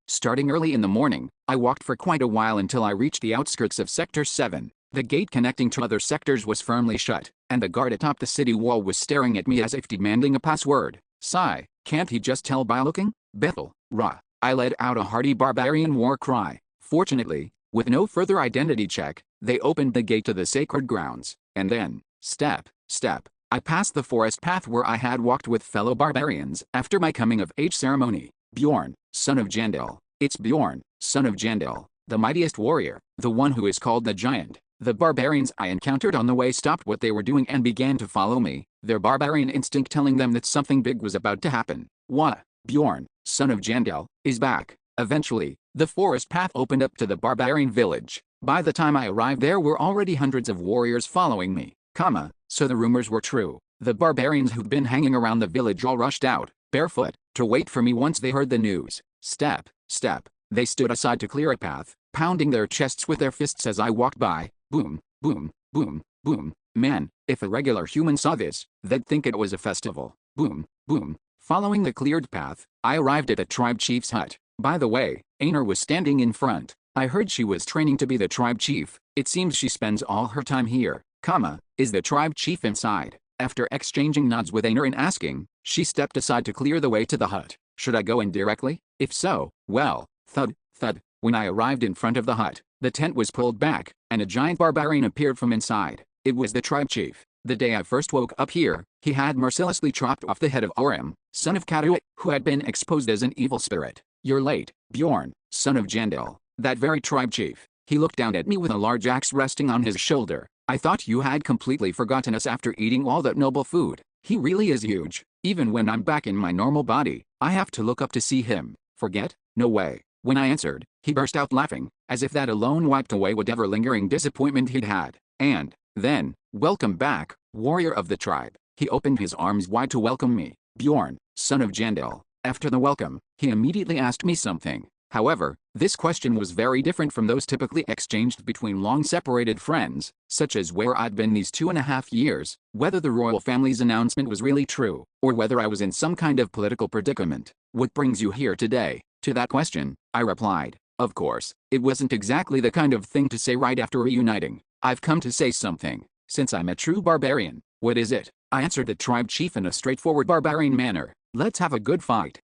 Starting early in the morning, I walked for quite a while until I reached the outskirts of Sector 7. The gate connecting to other sectors was firmly shut, and the guard atop the city wall was staring at me as if demanding a password. Sigh, can't he just tell by looking? Bethel, rah. I let out a hearty barbarian war cry. Fortunately, with no further identity check, they opened the gate to the sacred grounds, and then, step, I passed the forest path where I had walked with fellow barbarians after my coming-of-age ceremony. Bjorn, son of Jandel. It's Bjorn, son of Jandel, the mightiest warrior, the one who is called the Giant. The barbarians I encountered on the way stopped what they were doing and began to follow me, their barbarian instinct telling them that something big was about to happen. What? Bjorn, son of Jandel, is back. Eventually, the forest path opened up to the barbarian village. By the time I arrived there were already hundreds of warriors following me. So the rumors were true. The barbarians who'd been hanging around the village all rushed out, barefoot, to wait for me once they heard the news. Step. They stood aside to clear a path, pounding their chests with their fists as I walked by. Boom, boom, boom, boom. Man, if a regular human saw this, they'd think it was a festival. Boom, boom. Following the cleared path, I arrived at a tribe chief's hut. By the way, Aner was standing in front. I heard she was training to be the tribe chief. It seems she spends all her time here. Is the tribe chief inside? After exchanging nods with Aner and asking, she stepped aside to clear the way to the hut. Should I go in directly? If so, well, thud. When I arrived in front of the hut, the tent was pulled back, and a giant barbarian appeared from inside. It was the tribe chief. The day I first woke up here, he had mercilessly chopped off the head of Orim, son of Kadu, who had been exposed as an evil spirit. You're late, Bjorn, son of Jandel, that very tribe chief. He looked down at me with a large axe resting on his shoulder. I thought you had completely forgotten us after eating all that noble food. He really is huge. Even when I'm back in my normal body, I have to look up to see him. Forget? No way. When I answered, he burst out laughing, as if that alone wiped away whatever lingering disappointment he'd had. And then, welcome back, warrior of the tribe. He opened his arms wide to welcome me. Bjorn, son of Jandel. After the welcome, he immediately asked me something. However, this question was very different from those typically exchanged between long-separated friends, such as where I'd been these 2.5 years, whether the royal family's announcement was really true, or whether I was in some kind of political predicament. What brings you here today? To that question, I replied, of course, it wasn't exactly the kind of thing to say right after reuniting. I've come to say something, since I'm a true barbarian. What is it? I answered the tribe chief in a straightforward barbarian manner. Let's have a good fight,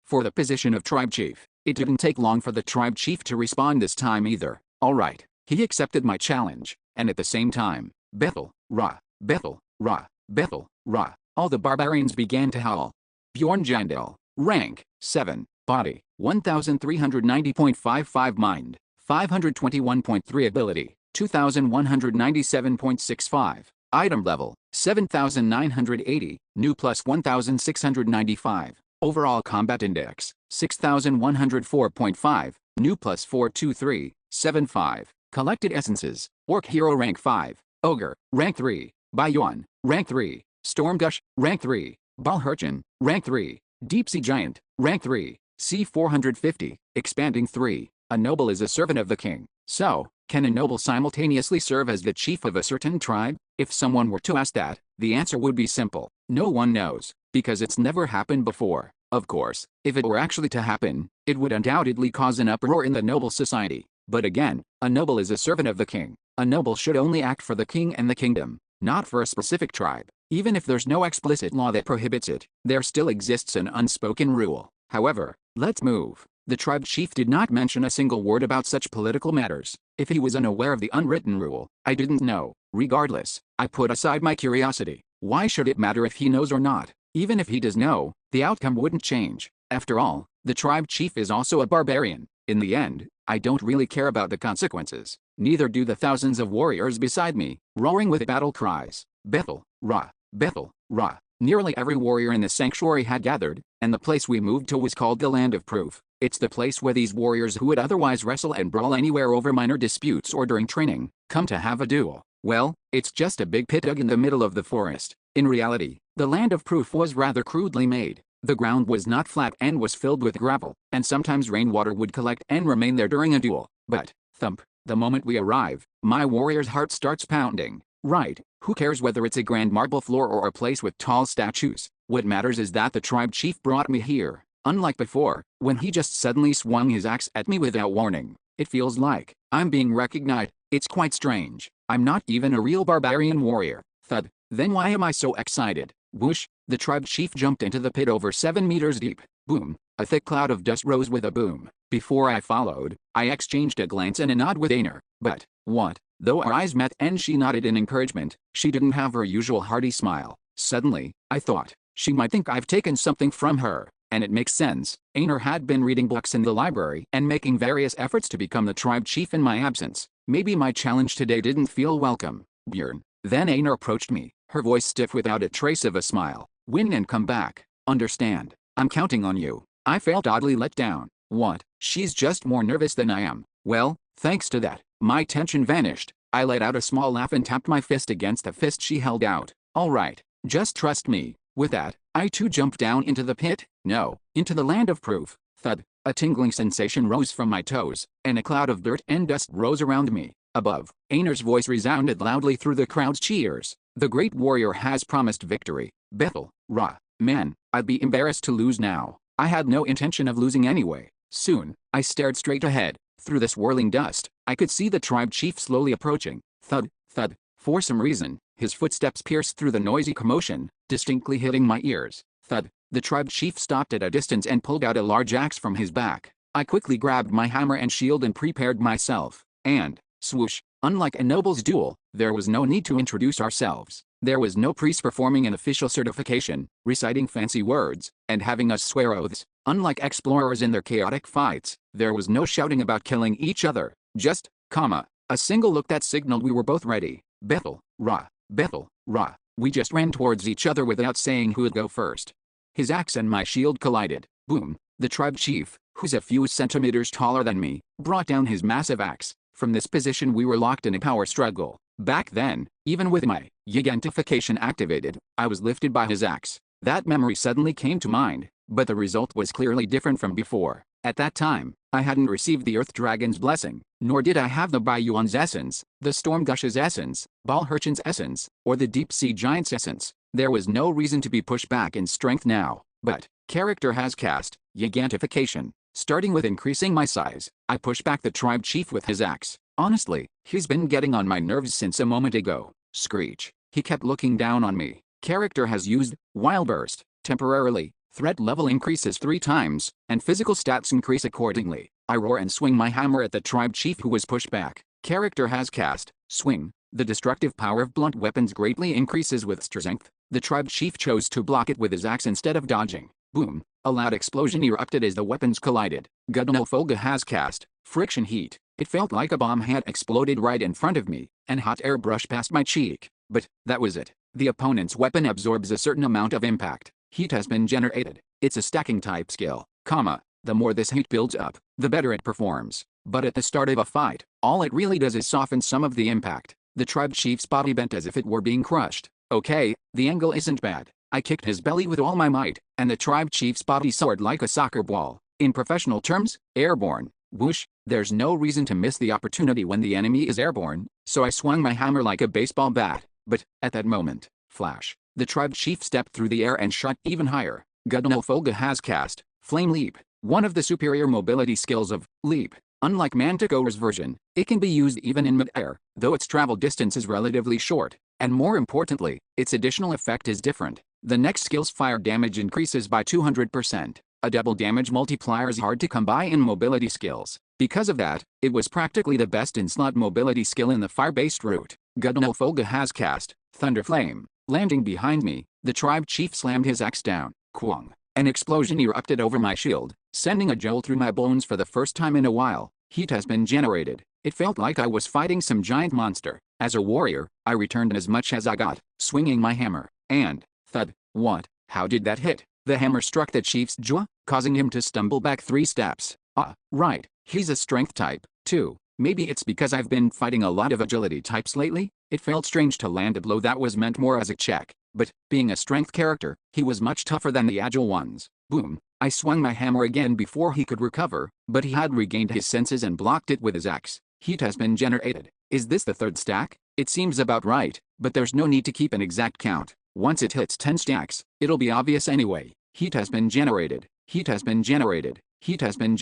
for the position of tribe chief. It didn't take long for the tribe chief to respond this time either. Alright, he accepted my challenge, and at the same time, Bethel, rah, all the barbarians began to howl. Bjorn Jandel, rank, 7, body, 1390.55 mind, 521.3 ability, 2197.65. Item level, 7980, new plus 1695. Overall combat index, 6104.5, new plus 423.75. Collected essences, Orc Hero rank 5, Ogre, rank 3, Bayuan, rank 3, Stormgush, rank 3, Balhurchin, rank 3, Deep Sea Giant, rank 3, C450, expanding 3. A noble is a servant of the king. So, can a noble simultaneously serve as the chief of a certain tribe? If someone were to ask that, the answer would be simple. No one knows, because it's never happened before. Of course, if it were actually to happen, it would undoubtedly cause an uproar in the noble society. But again, a noble is a servant of the king. A noble should only act for the king and the kingdom, not for a specific tribe. Even if there's no explicit law that prohibits it, there still exists an unspoken rule. However, let's move. The tribe chief did not mention a single word about such political matters. If he was unaware of the unwritten rule, I didn't know. Regardless, I put aside my curiosity. Why should it matter if he knows or not? Even if he does know, the outcome wouldn't change. After all, the tribe chief is also a barbarian. In the end, I don't really care about the consequences. Neither do the thousands of warriors beside me, roaring with battle cries. Bethel, Ra, Bethel, Ra. Nearly every warrior in the sanctuary had gathered, and the place we moved to was called the Land of Proof. It's the place where these warriors who would otherwise wrestle and brawl anywhere over minor disputes or during training, come to have a duel. Well, it's just a big pit dug in the middle of the forest. In reality, the Land of Proof was rather crudely made. The ground was not flat and was filled with gravel, and sometimes rainwater would collect and remain there during a duel. But, thump, the moment we arrive, my warrior's heart starts pounding. Right, who cares whether it's a grand marble floor or a place with tall statues? What matters is that the tribe chief brought me here. Unlike before, when he just suddenly swung his axe at me without warning. It feels like I'm being recognized. It's quite strange. I'm not even a real barbarian warrior. Thud. Then why am I so excited? Whoosh, the tribe chief jumped into the pit over 7 meters deep. Boom, a thick cloud of dust rose with a boom. Before I followed, I exchanged a glance and a nod with Aner. But, what? Though our eyes met and she nodded in encouragement, she didn't have her usual hearty smile. Suddenly, I thought, she might think I've taken something from her. And it makes sense. Aner had been reading books in the library and making various efforts to become the tribe chief in my absence. Maybe my challenge today didn't feel welcome. Bjorn. Then Aner approached me, her voice stiff without a trace of a smile. Win and come back. Understand. I'm counting on you. I felt oddly let down. What? She's just more nervous than I am. Well, thanks to that, my tension vanished. I let out a small laugh and tapped my fist against the fist she held out. All right, just trust me. With that, I too jumped down into the pit. No, into the Land of Proof. Thud. A tingling sensation rose from my toes, and a cloud of dirt and dust rose around me. Above, Aner's voice resounded loudly through the crowd's cheers. The great warrior has promised victory. Bethel, Ra. Man, I'd be embarrassed to lose now. I had no intention of losing anyway. Soon, I stared straight ahead. Through the swirling dust, I could see the tribe chief slowly approaching. Thud, thud. For some reason, his footsteps pierced through the noisy commotion, distinctly hitting my ears. Thud. The tribe chief stopped at a distance and pulled out a large axe from his back. I quickly grabbed my hammer and shield and prepared myself. And, swoosh, unlike a noble's duel, there was no need to introduce ourselves. There was no priest performing an official certification, reciting fancy words, and having us swear oaths. Unlike explorers in their chaotic fights, there was no shouting about killing each other. Just, a single look that signaled we were both ready. Bethel, Ra. Bethel, Ra. We just ran towards each other without saying who would go first. His axe and my shield collided. Boom. The tribe chief, who's a few centimeters taller than me, brought down his massive axe. From this position we were locked in a power struggle. Back then, even with my gigantification activated, I was lifted by his axe. That memory suddenly came to mind, but the result was clearly different from before. At that time, I hadn't received the Earth Dragon's blessing, nor did I have the Bayuan's essence, the Stormgush's essence, Balhurchin's essence, or the Deep Sea Giant's essence. There was no reason to be pushed back in strength now, but character has cast gigantification. Starting with increasing my size, I pushed back the tribe chief with his axe. Honestly, he's been getting on my nerves since a moment ago. Screech. He kept looking down on me. Character has used Wild Burst. Temporarily, threat level increases 3 times, and physical stats increase accordingly. I roar and swing my hammer at the tribe chief who was pushed back. Character has cast Swing. The destructive power of blunt weapons greatly increases with strength. The tribe chief chose to block it with his axe instead of dodging. Boom. A loud explosion erupted as the weapons collided. Gudnal Folga has cast Friction Heat. It felt like a bomb had exploded right in front of me, and hot air brushed past my cheek. But that was it. The opponent's weapon absorbs a certain amount of impact. Heat has been generated. It's a stacking type skill, the more this heat builds up, the better it performs. But at the start of a fight, all it really does is soften some of the impact. The tribe chief's body bent as if it were being crushed. Okay, the angle isn't bad. I kicked his belly with all my might, and the tribe chief's body soared like a soccer ball. In professional terms, airborne. Whoosh, there's no reason to miss the opportunity when the enemy is airborne, so I swung my hammer like a baseball bat. But, at that moment, flash, the tribe chief stepped through the air and shot even higher. Gudnolfolga has cast, Flame Leap, one of the superior mobility skills of Leap. Unlike Manticore's version, it can be used even in mid-air, though its travel distance is relatively short, and more importantly, its additional effect is different. The next skill's fire damage increases by 200%. A double damage multiplier is hard to come by in mobility skills. Because of that, it was practically the best in slot mobility skill in the fire-based route. Gudnolfolga has cast, Thunderflame. Landing behind me, the tribe chief slammed his axe down. Kwong. An explosion erupted over my shield, sending a jolt through my bones for the first time in a while. Heat has been generated. It felt like I was fighting some giant monster. As a warrior, I returned as much as I got, swinging my hammer. And, thud, what? How did that hit? The hammer struck the chief's jaw, causing him to stumble back 3 steps. Right, he's a strength type, too. Maybe it's because I've been fighting a lot of agility types lately. It felt strange to land a blow that was meant more as a check. But, being a strength character, he was much tougher than the agile ones. Boom. I swung my hammer again before he could recover, but he had regained his senses and blocked it with his axe. Heat has been generated. Is this the 3rd stack? It seems about right, but there's no need to keep an exact count. Once it hits 10 stacks, it'll be obvious anyway. Heat has been generated. Heat has been generated. Heat has been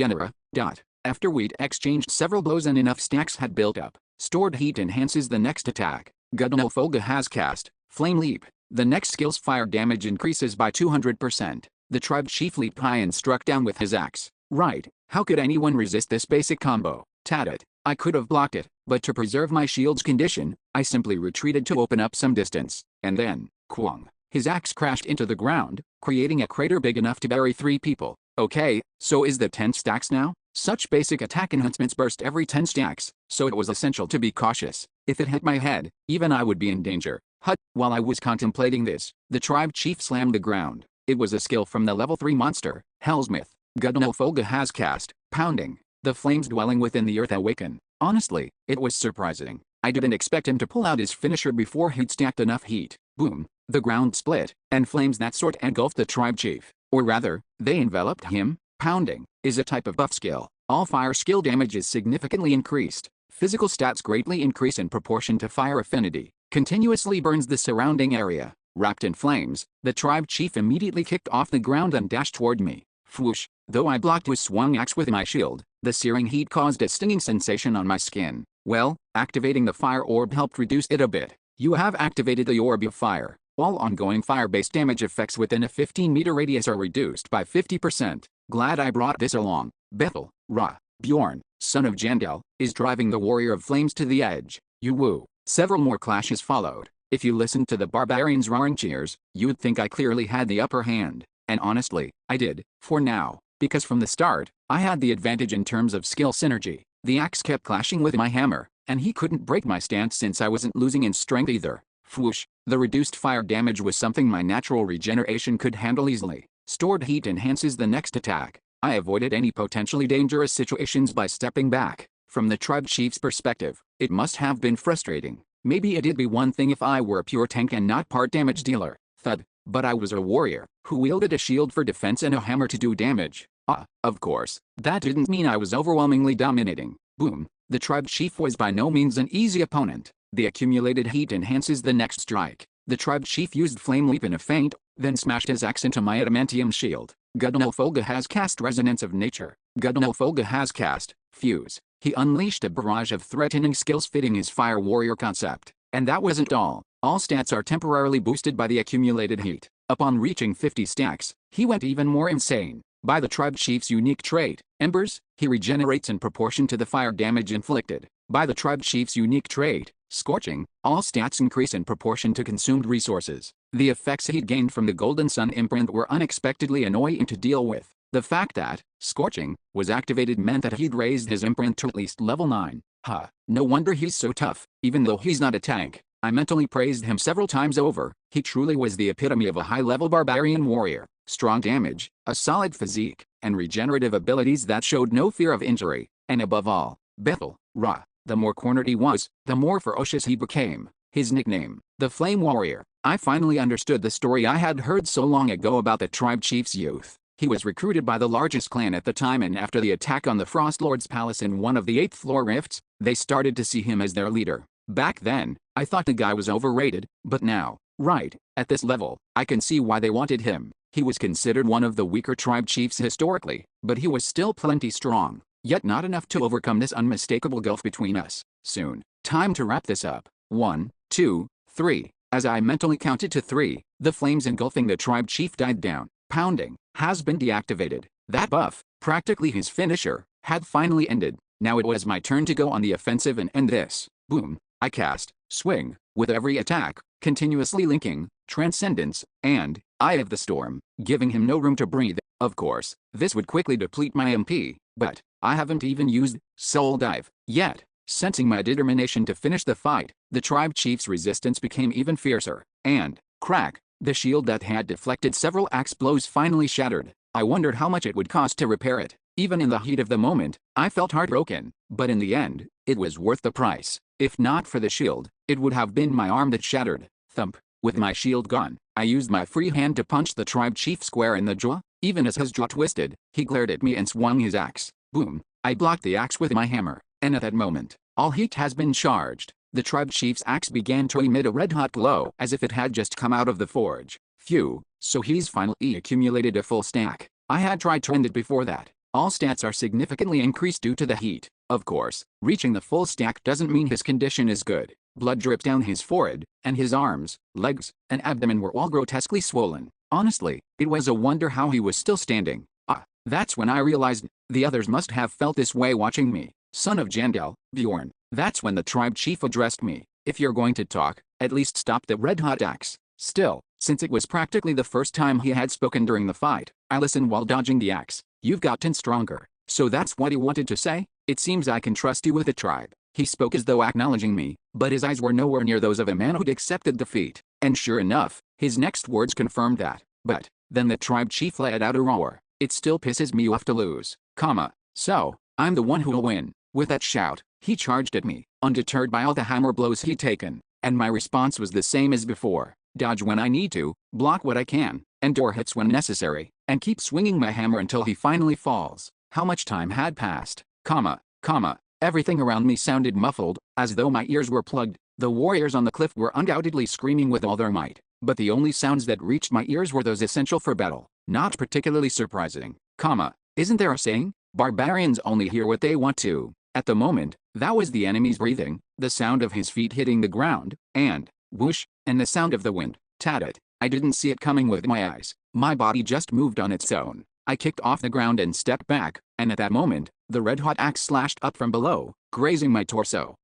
After we'd exchanged several blows and enough stacks had built up, stored heat enhances the next attack. Gudnolfolga has cast, Flame Leap. The next skill's fire damage increases by 200%. The tribe chief leaped high and struck down with his axe. Right, how could anyone resist this basic combo? It. I could have blocked it, but to preserve my shield's condition, I simply retreated to open up some distance. And then, Kwong. His axe crashed into the ground, creating a crater big enough to bury 3 people. Okay, so is the 10 stacks now? Such basic attack enhancements burst every 10 stacks, so it was essential to be cautious. If it hit my head, even I would be in danger. While I was contemplating this, the tribe chief slammed the ground. It was a skill from the level 3 monster, Hellsmith. Gudnolfolga has cast, Pounding. The flames dwelling within the earth awaken. Honestly, it was surprising. I didn't expect him to pull out his finisher before he'd stacked enough heat. Boom. The ground split, and flames that sort engulfed the tribe chief. Or rather, they enveloped him. Pounding is a type of buff skill. All fire skill damage is significantly increased. Physical stats greatly increase in proportion to fire affinity. Continuously burns the surrounding area. Wrapped in flames, the tribe chief immediately kicked off the ground and dashed toward me. Whoosh. Though I blocked his swung axe with my shield, the searing heat caused a stinging sensation on my skin. Well, activating the fire orb helped reduce it a bit. You have activated the orb of fire. All ongoing fire-based damage effects within a 15-meter radius are reduced by 50%. Glad I brought this along. Bethel, Bjorn, son of Jandel, is driving the warrior of flames to the edge. You woo. Several more clashes followed. If you listened to the barbarians' roaring cheers, you'd think I clearly had the upper hand. And honestly, I did, for now. Because from the start, I had the advantage in terms of skill synergy. The axe kept clashing with my hammer, and he couldn't break my stance since I wasn't losing in strength either. Whoosh. The reduced fire damage was something my natural regeneration could handle easily. Stored heat enhances the next attack. I avoided any potentially dangerous situations by stepping back. From the tribe chief's perspective, it must have been frustrating. Maybe it'd be one thing if I were a pure tank and not part damage dealer. Thud. But I was a warrior, who wielded a shield for defense and a hammer to do damage. Of course, that didn't mean I was overwhelmingly dominating. Boom. The tribe chief was by no means an easy opponent. The accumulated heat enhances the next strike. The tribe chief used Flame Leap in a feint, then smashed his axe into my adamantium shield. Gudnolfolga has cast Resonance of Nature. Gudnolfolga has cast Fuse. He unleashed a barrage of threatening skills fitting his fire warrior concept. And that wasn't all. All stats are temporarily boosted by the accumulated heat. Upon reaching 50 stacks, he went even more insane. By the tribe chief's unique trait, Embers, he regenerates in proportion to the fire damage inflicted. By the tribe chief's unique trait, Scorching, all stats increase in proportion to consumed resources. The effects he gained from the Golden Sun imprint were unexpectedly annoying to deal with. The fact that Scorching was activated meant that he'd raised his imprint to at least level 9. Huh. No wonder he's so tough, even though he's not a tank. I mentally praised him several times over. He truly was the epitome of a high-level barbarian warrior. Strong damage, a solid physique, and regenerative abilities that showed no fear of injury. And above all, Bethel, Ra. The more cornered he was, the more ferocious he became. His nickname, the Flame Warrior. I finally understood the story I had heard so long ago about the tribe chief's youth. He was recruited by the largest clan at the time, and after the attack on the Frost Lord's palace in one of the 8th floor rifts, they started to see him as their leader. Back then, I thought the guy was overrated, but now, right, at this level, I can see why they wanted him. He was considered one of the weaker tribe chiefs historically, but he was still plenty strong, yet not enough to overcome this unmistakable gulf between us. Soon, time to wrap this up. 1, 2, 3. As I mentally counted to 3, the flames engulfing the tribe chief died down. Pounding has been deactivated. That buff, practically his finisher, had finally ended. Now it was my turn to go on the offensive and end this. Boom. I cast Swing with every attack, continuously linking Transcendence and Eye of the Storm, giving him no room to breathe. Of course, this would quickly deplete my MP, but I haven't even used Soul Dive yet. Sensing my determination to finish the fight, the tribe chief's resistance became even fiercer, and crack. The shield that had deflected several axe blows finally shattered. I wondered how much it would cost to repair it. Even in the heat of the moment, I felt heartbroken, but in the end, it was worth the price. If not for the shield, it would have been my arm that shattered. Thump. With my shield gone, I used my free hand to punch the tribe chief square in the jaw. Even as his jaw twisted, he glared at me and swung his axe. Boom. I blocked the axe with my hammer, and at that moment, all heat has been charged. The tribe chief's axe began to emit a red-hot glow as if it had just come out of the forge. Phew, so he's finally accumulated a full stack. I had tried to end it before that. All stats are significantly increased due to the heat. Of course, reaching the full stack doesn't mean his condition is good. Blood dripped down his forehead, and his arms, legs, and abdomen were all grotesquely swollen. Honestly, it was a wonder how he was still standing. That's when I realized the others must have felt this way watching me. Son of Jandel, Bjorn. That's when the tribe chief addressed me. If you're going to talk, at least stop the red-hot axe. Still, since it was practically the first time he had spoken during the fight, I listened while dodging the axe. You've gotten stronger. So that's what he wanted to say? It seems I can trust you with the tribe. He spoke as though acknowledging me, but his eyes were nowhere near those of a man who'd accepted defeat. And sure enough, his next words confirmed that. But then the tribe chief let out a roar. It still pisses me off to lose, so I'm the one who'll win. With that shout, he charged at me, undeterred by all the hammer blows he'd taken, and my response was the same as before. Dodge when I need to, block what I can, endure hits when necessary, and keep swinging my hammer until he finally falls. How much time had passed? Everything around me sounded muffled, as though my ears were plugged. The warriors on the cliff were undoubtedly screaming with all their might, but the only sounds that reached my ears were those essential for battle. Not particularly surprising, isn't there a saying? Barbarians only hear what they want to. At the moment, that was the enemy's breathing, the sound of his feet hitting the ground, and whoosh, and the sound of the wind. Tat-it. I didn't see it coming with my eyes. My body just moved on its own. I kicked off the ground and stepped back, and at that moment, the red-hot axe slashed up from below, grazing my torso.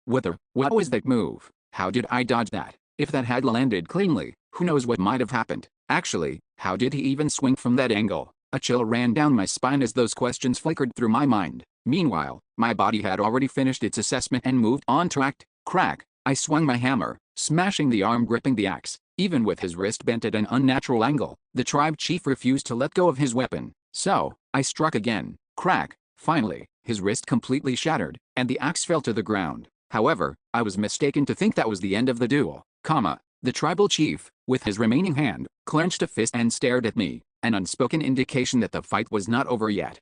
What was that move? How did I dodge that? If that had landed cleanly, who knows what might have happened? Actually, how did he even swing from that angle? A chill ran down my spine as those questions flickered through my mind. Meanwhile, my body had already finished its assessment and moved on to act. Crack. I swung my hammer, smashing the arm gripping the axe. Even with his wrist bent at an unnatural angle, the tribe chief refused to let go of his weapon. So, I struck again. Crack. Finally, his wrist completely shattered, and the axe fell to the ground. However, I was mistaken to think that was the end of the duel. The tribal chief, with his remaining hand, clenched a fist and stared at me, an unspoken indication that the fight was not over yet.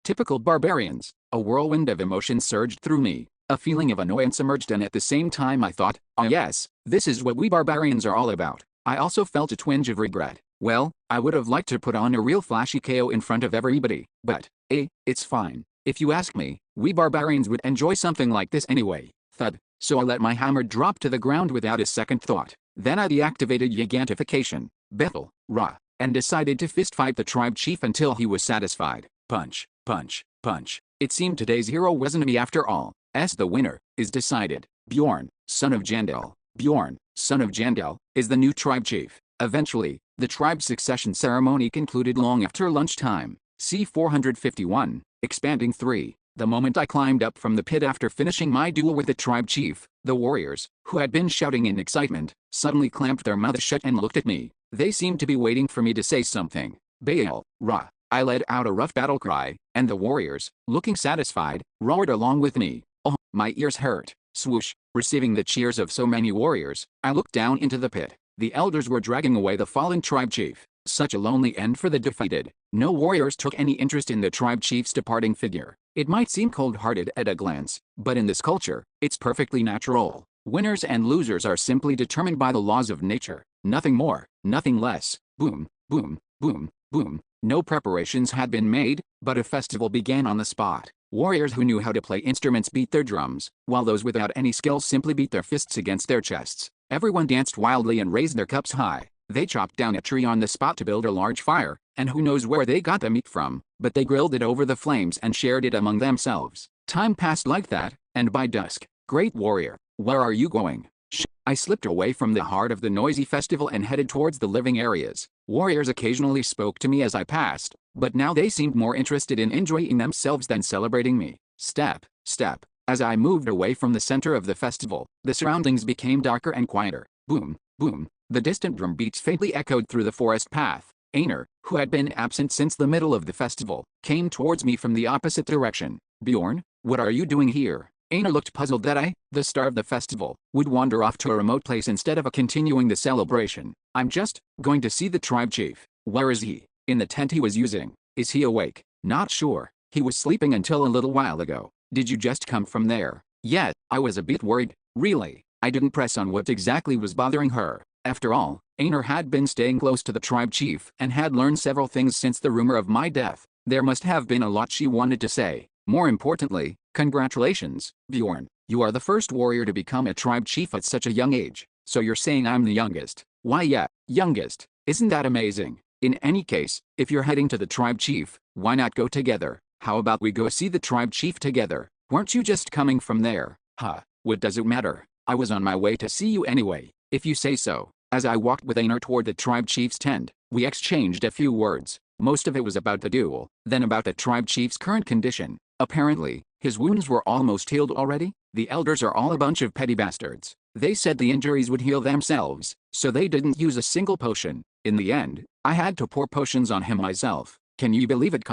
Typical barbarians. A whirlwind of emotion surged through me. A feeling of annoyance emerged, and at the same time I thought, yes, this is what we barbarians are all about. I also felt a twinge of regret. Well, I would have liked to put on a real flashy KO in front of everybody, but, it's fine. If you ask me, we barbarians would enjoy something like this anyway. Thud. So I let my hammer drop to the ground without a second thought. Then I deactivated Gigantification, Bethel, Ra, and decided to fistfight the tribe chief until he was satisfied. Punch, punch, punch. It seemed today's hero wasn't me after all. The winner is decided. Bjorn, son of Jandel. Bjorn, son of Jandel, is the new tribe chief. Eventually, the tribe's succession ceremony concluded long after lunchtime. C451, expanding 3. The moment I climbed up from the pit after finishing my duel with the tribe chief, the warriors, who had been shouting in excitement, suddenly clamped their mouths shut and looked at me. They seemed to be waiting for me to say something. Baal, Ra. I let out a rough battle cry, and the warriors, looking satisfied, roared along with me. Oh, my ears hurt. Swoosh. Receiving the cheers of so many warriors, I looked down into the pit. The elders were dragging away the fallen tribe chief. Such a lonely end for the defeated. No warriors took any interest in the tribe chief's departing figure. It might seem cold-hearted at a glance, but in this culture, it's perfectly natural. Winners and losers are simply determined by the laws of nature. Nothing more, nothing less. Boom, boom, boom, boom. No preparations had been made, but a festival began on the spot. Warriors who knew how to play instruments beat their drums, while those without any skill simply beat their fists against their chests. Everyone danced wildly and raised their cups high. They chopped down a tree on the spot to build a large fire, and who knows where they got the meat from, but they grilled it over the flames and shared it among themselves. Time passed like that, and by dusk, great warrior, where are you going? I slipped away from the heart of the noisy festival and headed towards the living areas. Warriors occasionally spoke to me as I passed, but now they seemed more interested in enjoying themselves than celebrating me. Step, step. As I moved away from the center of the festival, the surroundings became darker and quieter. Boom, boom. The distant drum beats faintly echoed through the forest path. Einar, who had been absent since the middle of the festival, came towards me from the opposite direction. Bjorn, what are you doing here? Einar looked puzzled that I, the star of the festival, would wander off to a remote place instead of continuing the celebration. I'm just going to see the tribe chief. Where is he? In the tent he was using. Is he awake? Not sure. He was sleeping until a little while ago. Did you just come from there? Yeah, I was a bit worried. Really. I didn't press on what exactly was bothering her. After all, Einar had been staying close to the tribe chief and had learned several things since the rumor of my death. There must have been a lot she wanted to say. More importantly, congratulations, Bjorn. You are the first warrior to become a tribe chief at such a young age. So you're saying I'm the youngest? Why yeah, youngest. Isn't that amazing? In any case, if you're heading to the tribe chief, why not go together? How about we go see the tribe chief together? Weren't you just coming from there? Huh, what does it matter? I was on my way to see you anyway, if you say so. As I walked with Einar toward the tribe chief's tent, we exchanged a few words. Most of it was about the duel, then about the tribe chief's current condition. Apparently, his wounds were almost healed already. The elders are all a bunch of petty bastards. They said the injuries would heal themselves, so they didn't use a single potion. In the end, I had to pour potions on him myself. Can you believe it,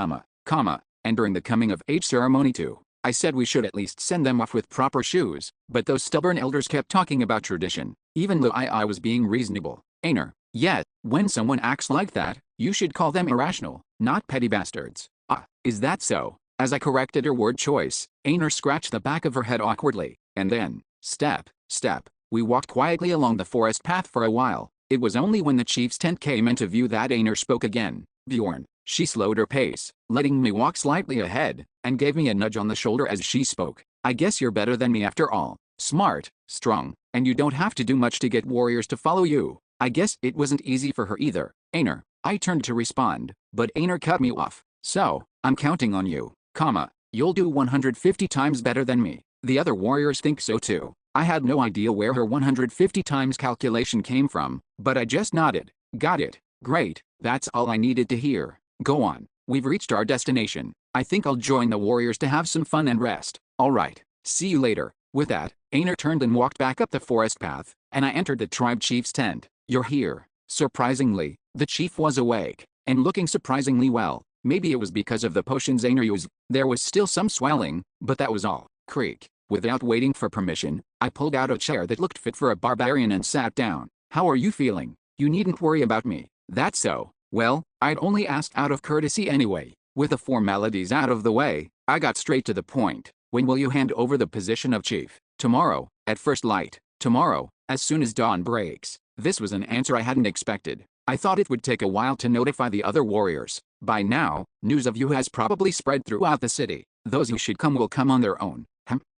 and during the coming of age ceremony too. I said we should at least send them off with proper shoes, but those stubborn elders kept talking about tradition, even though I was being reasonable. Einar, yet, when someone acts like that, you should call them irrational, not petty bastards. Ah, is that so? As I corrected her word choice, Einar scratched the back of her head awkwardly, and then, step, step, we walked quietly along the forest path for a while. It was only when the chief's tent came into view that Einar spoke again. Bjorn. She slowed her pace, letting me walk slightly ahead, and gave me a nudge on the shoulder as she spoke. I guess you're better than me after all. Smart, strong, and you don't have to do much to get warriors to follow you. I guess it wasn't easy for her either. Einar. I turned to respond, but Einar cut me off. So, I'm counting on you, you'll do 150 times better than me. The other warriors think so too. I had no idea where her 150 times calculation came from, but I just nodded. Got it. Great, that's all I needed to hear. Go on, we've reached our destination. I think I'll join the warriors to have some fun and rest. Alright, see you later. With that, Einar turned and walked back up the forest path, and I entered the tribe chief's tent. You're here. Surprisingly, the chief was awake, and looking surprisingly well. Maybe it was because of the potions Einar used. There was still some swelling, but that was all. Creak. Without waiting for permission, I pulled out a chair that looked fit for a barbarian and sat down. How are you feeling? You needn't worry about me. That's so. Well, I'd only asked out of courtesy anyway. With the formalities out of the way, I got straight to the point. When will you hand over the position of chief? Tomorrow, at first light. Tomorrow, as soon as dawn breaks. This was an answer I hadn't expected. I thought it would take a while to notify the other warriors. By now, news of you has probably spread throughout the city. Those who should come will come on their own.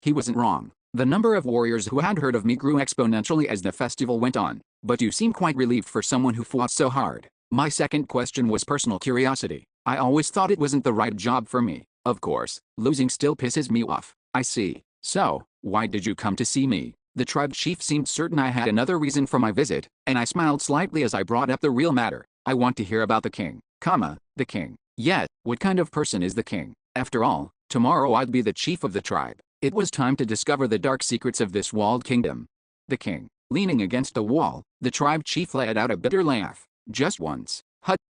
He wasn't wrong. The number of warriors who had heard of me grew exponentially as the festival went on. But you seem quite relieved for someone who fought so hard. My second question was personal curiosity. I always thought it wasn't the right job for me. Of course, losing still pisses me off. I see. So, why did you come to see me? The tribe chief seemed certain I had another reason for my visit, and I smiled slightly as I brought up the real matter. I want to hear about the king, the king. Yet, what kind of person is the king? After all, tomorrow I'd be the chief of the tribe. It was time to discover the dark secrets of this walled kingdom. The king, leaning against the wall, the tribe chief let out a bitter laugh. Just once.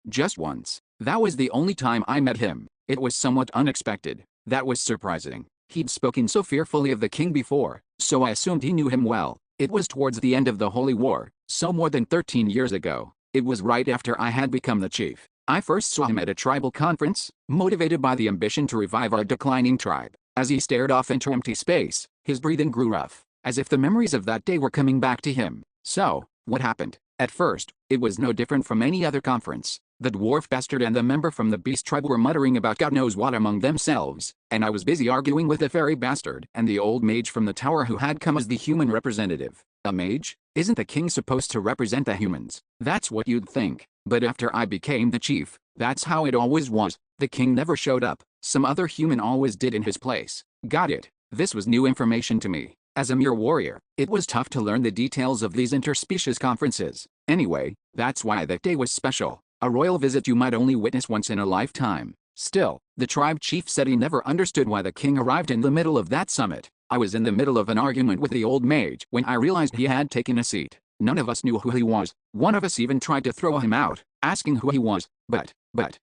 Just once. That was the only time I met him. It was somewhat unexpected. That was surprising. He'd spoken so fearfully of the king before, so I assumed he knew him well. It was towards the end of the Holy War, so more than 13 years ago. It was right after I had become the chief. I first saw him at a tribal conference, motivated by the ambition to revive our declining tribe. As he stared off into empty space, his breathing grew rough, as if the memories of that day were coming back to him. So, what happened? At first, it was no different from any other conference. The dwarf bastard and the member from the beast tribe were muttering about God knows what among themselves, and I was busy arguing with the fairy bastard and the old mage from the tower who had come as the human representative. A mage? Isn't the king supposed to represent the humans? That's what you'd think. But after I became the chief, that's how it always was. The king never showed up. Some other human always did in his place. Got it. This was new information to me. As a mere warrior, it was tough to learn the details of these interspecies conferences. Anyway, that's why that day was special. A royal visit you might only witness once in a lifetime. Still, the tribe chief said he never understood why the king arrived in the middle of that summit. I was in the middle of an argument with the old mage when I realized he had taken a seat. None of us knew who he was. One of us even tried to throw him out, asking who he was, but,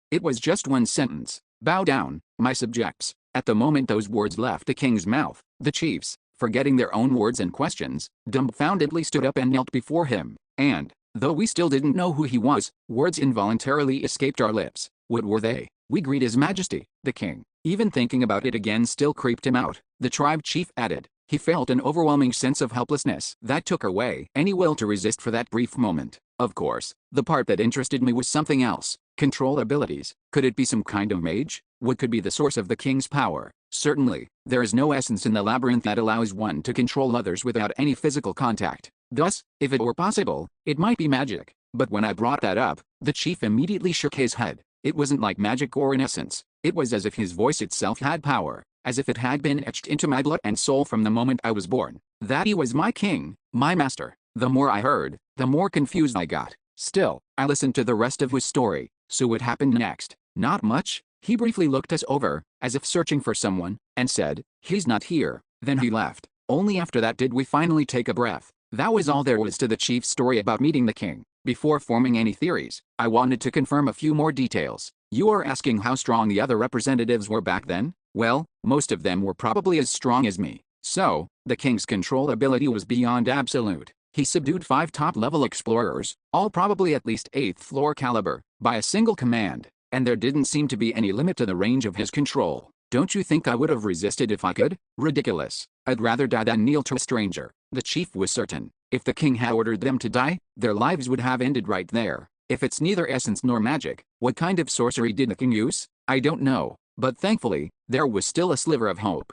it was just one sentence. Bow down, my subjects. At the moment those words left the king's mouth, the chiefs, forgetting their own words and questions, dumbfoundedly stood up and knelt before him, and, though we still didn't know who he was, words involuntarily escaped our lips. What were they? We greet His Majesty, the king. Even thinking about it again still creeped him out. The tribe chief added. He felt an overwhelming sense of helplessness that took away any will to resist for that brief moment. Of course, the part that interested me was something else. Control abilities. Could it be some kind of mage? What could be the source of the king's power? Certainly, there is no essence in the labyrinth that allows one to control others without any physical contact. Thus, if it were possible, it might be magic. But when I brought that up, the chief immediately shook his head. It wasn't like magic or an essence. It was as if his voice itself had power, as if it had been etched into my blood and soul from the moment I was born. That he was my king, my master. The more I heard, the more confused I got. Still, I listened to the rest of his story. So what happened next? Not much. He briefly looked us over, as if searching for someone, and said, "He's not here." Then he left. Only after that did we finally take a breath. That was all there was to the chief's story about meeting the king. Before forming any theories, I wanted to confirm a few more details. You are asking how strong the other representatives were back then? Well, most of them were probably as strong as me. So, the king's control ability was beyond absolute. He subdued 5 top-level explorers, all probably at least 8th floor caliber, by a single command, and there didn't seem to be any limit to the range of his control. Don't you think I would have resisted if I could? Ridiculous. I'd rather die than kneel to a stranger. The chief was certain. If the king had ordered them to die, their lives would have ended right there. If it's neither essence nor magic, what kind of sorcery did the king use? I don't know. But thankfully, there was still a sliver of hope.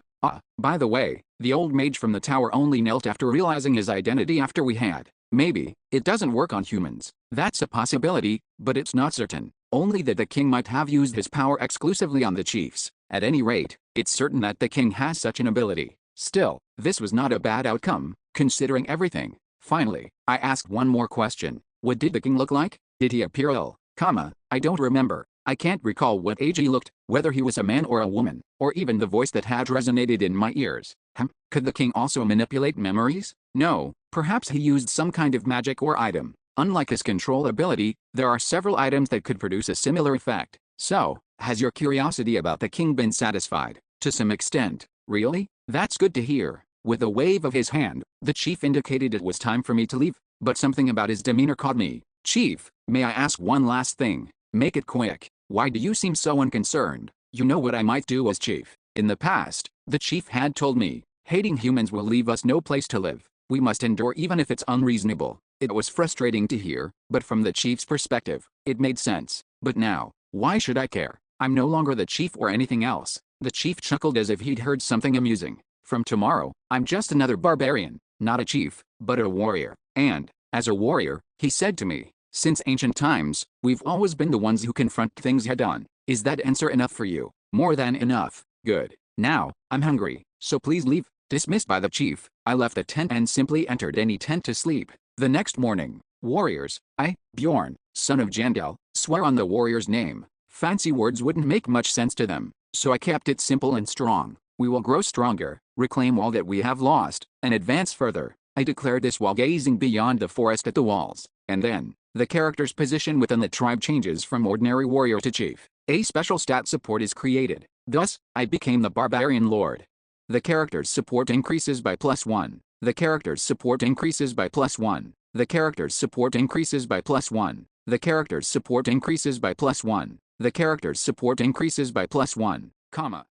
By the way, the old mage from the tower only knelt after realizing his identity after we had. Maybe, it doesn't work on humans. That's a possibility, but it's not certain. Only that the king might have used his power exclusively on the chiefs. At any rate, it's certain that the king has such an ability. Still, this was not a bad outcome, considering everything. Finally, I asked one more question. What did the king look like? Did he appear ill? I don't remember. I can't recall what age he looked, whether he was a man or a woman, or even the voice that had resonated in my ears. Could the king also manipulate memories? No, perhaps he used some kind of magic or item. Unlike his control ability, there are several items that could produce a similar effect. So, has your curiosity about the king been satisfied? To some extent. Really? That's good to hear. With a wave of his hand, the chief indicated it was time for me to leave, but something about his demeanor caught me. Chief, may I ask one last thing? Make it quick. Why do you seem so unconcerned? You know what I might do as chief. In the past, the chief had told me, hating humans will leave us no place to live. We must endure even if it's unreasonable. It was frustrating to hear, but from the chief's perspective, it made sense. But now, why should I care? I'm no longer the chief or anything else. The chief chuckled as if he'd heard something amusing. From tomorrow, I'm just another barbarian, not a chief, but a warrior. And, as a warrior, he said to me, since ancient times, we've always been the ones who confront things head-on. Is that answer enough for you? More than enough. Good. Now, I'm hungry, so please leave. Dismissed by the chief, I left the tent and simply entered any tent to sleep. The next morning, warriors, I, Bjorn, son of Jandel, swear on the warrior's name, Fancy words wouldn't make much sense to them, so I kept it simple and strong. We will grow stronger, reclaim all that we have lost, and advance further. I declared this while gazing beyond the forest at the walls. And then, the character's position within the tribe changes from ordinary warrior to chief. A special stat support is created. Thus, I became the Barbarian Lord. The character's support increases by +1. The character's support increases by +1. The character's support increases by +1. The character's support increases by +1. The character's support increases by +1, comma.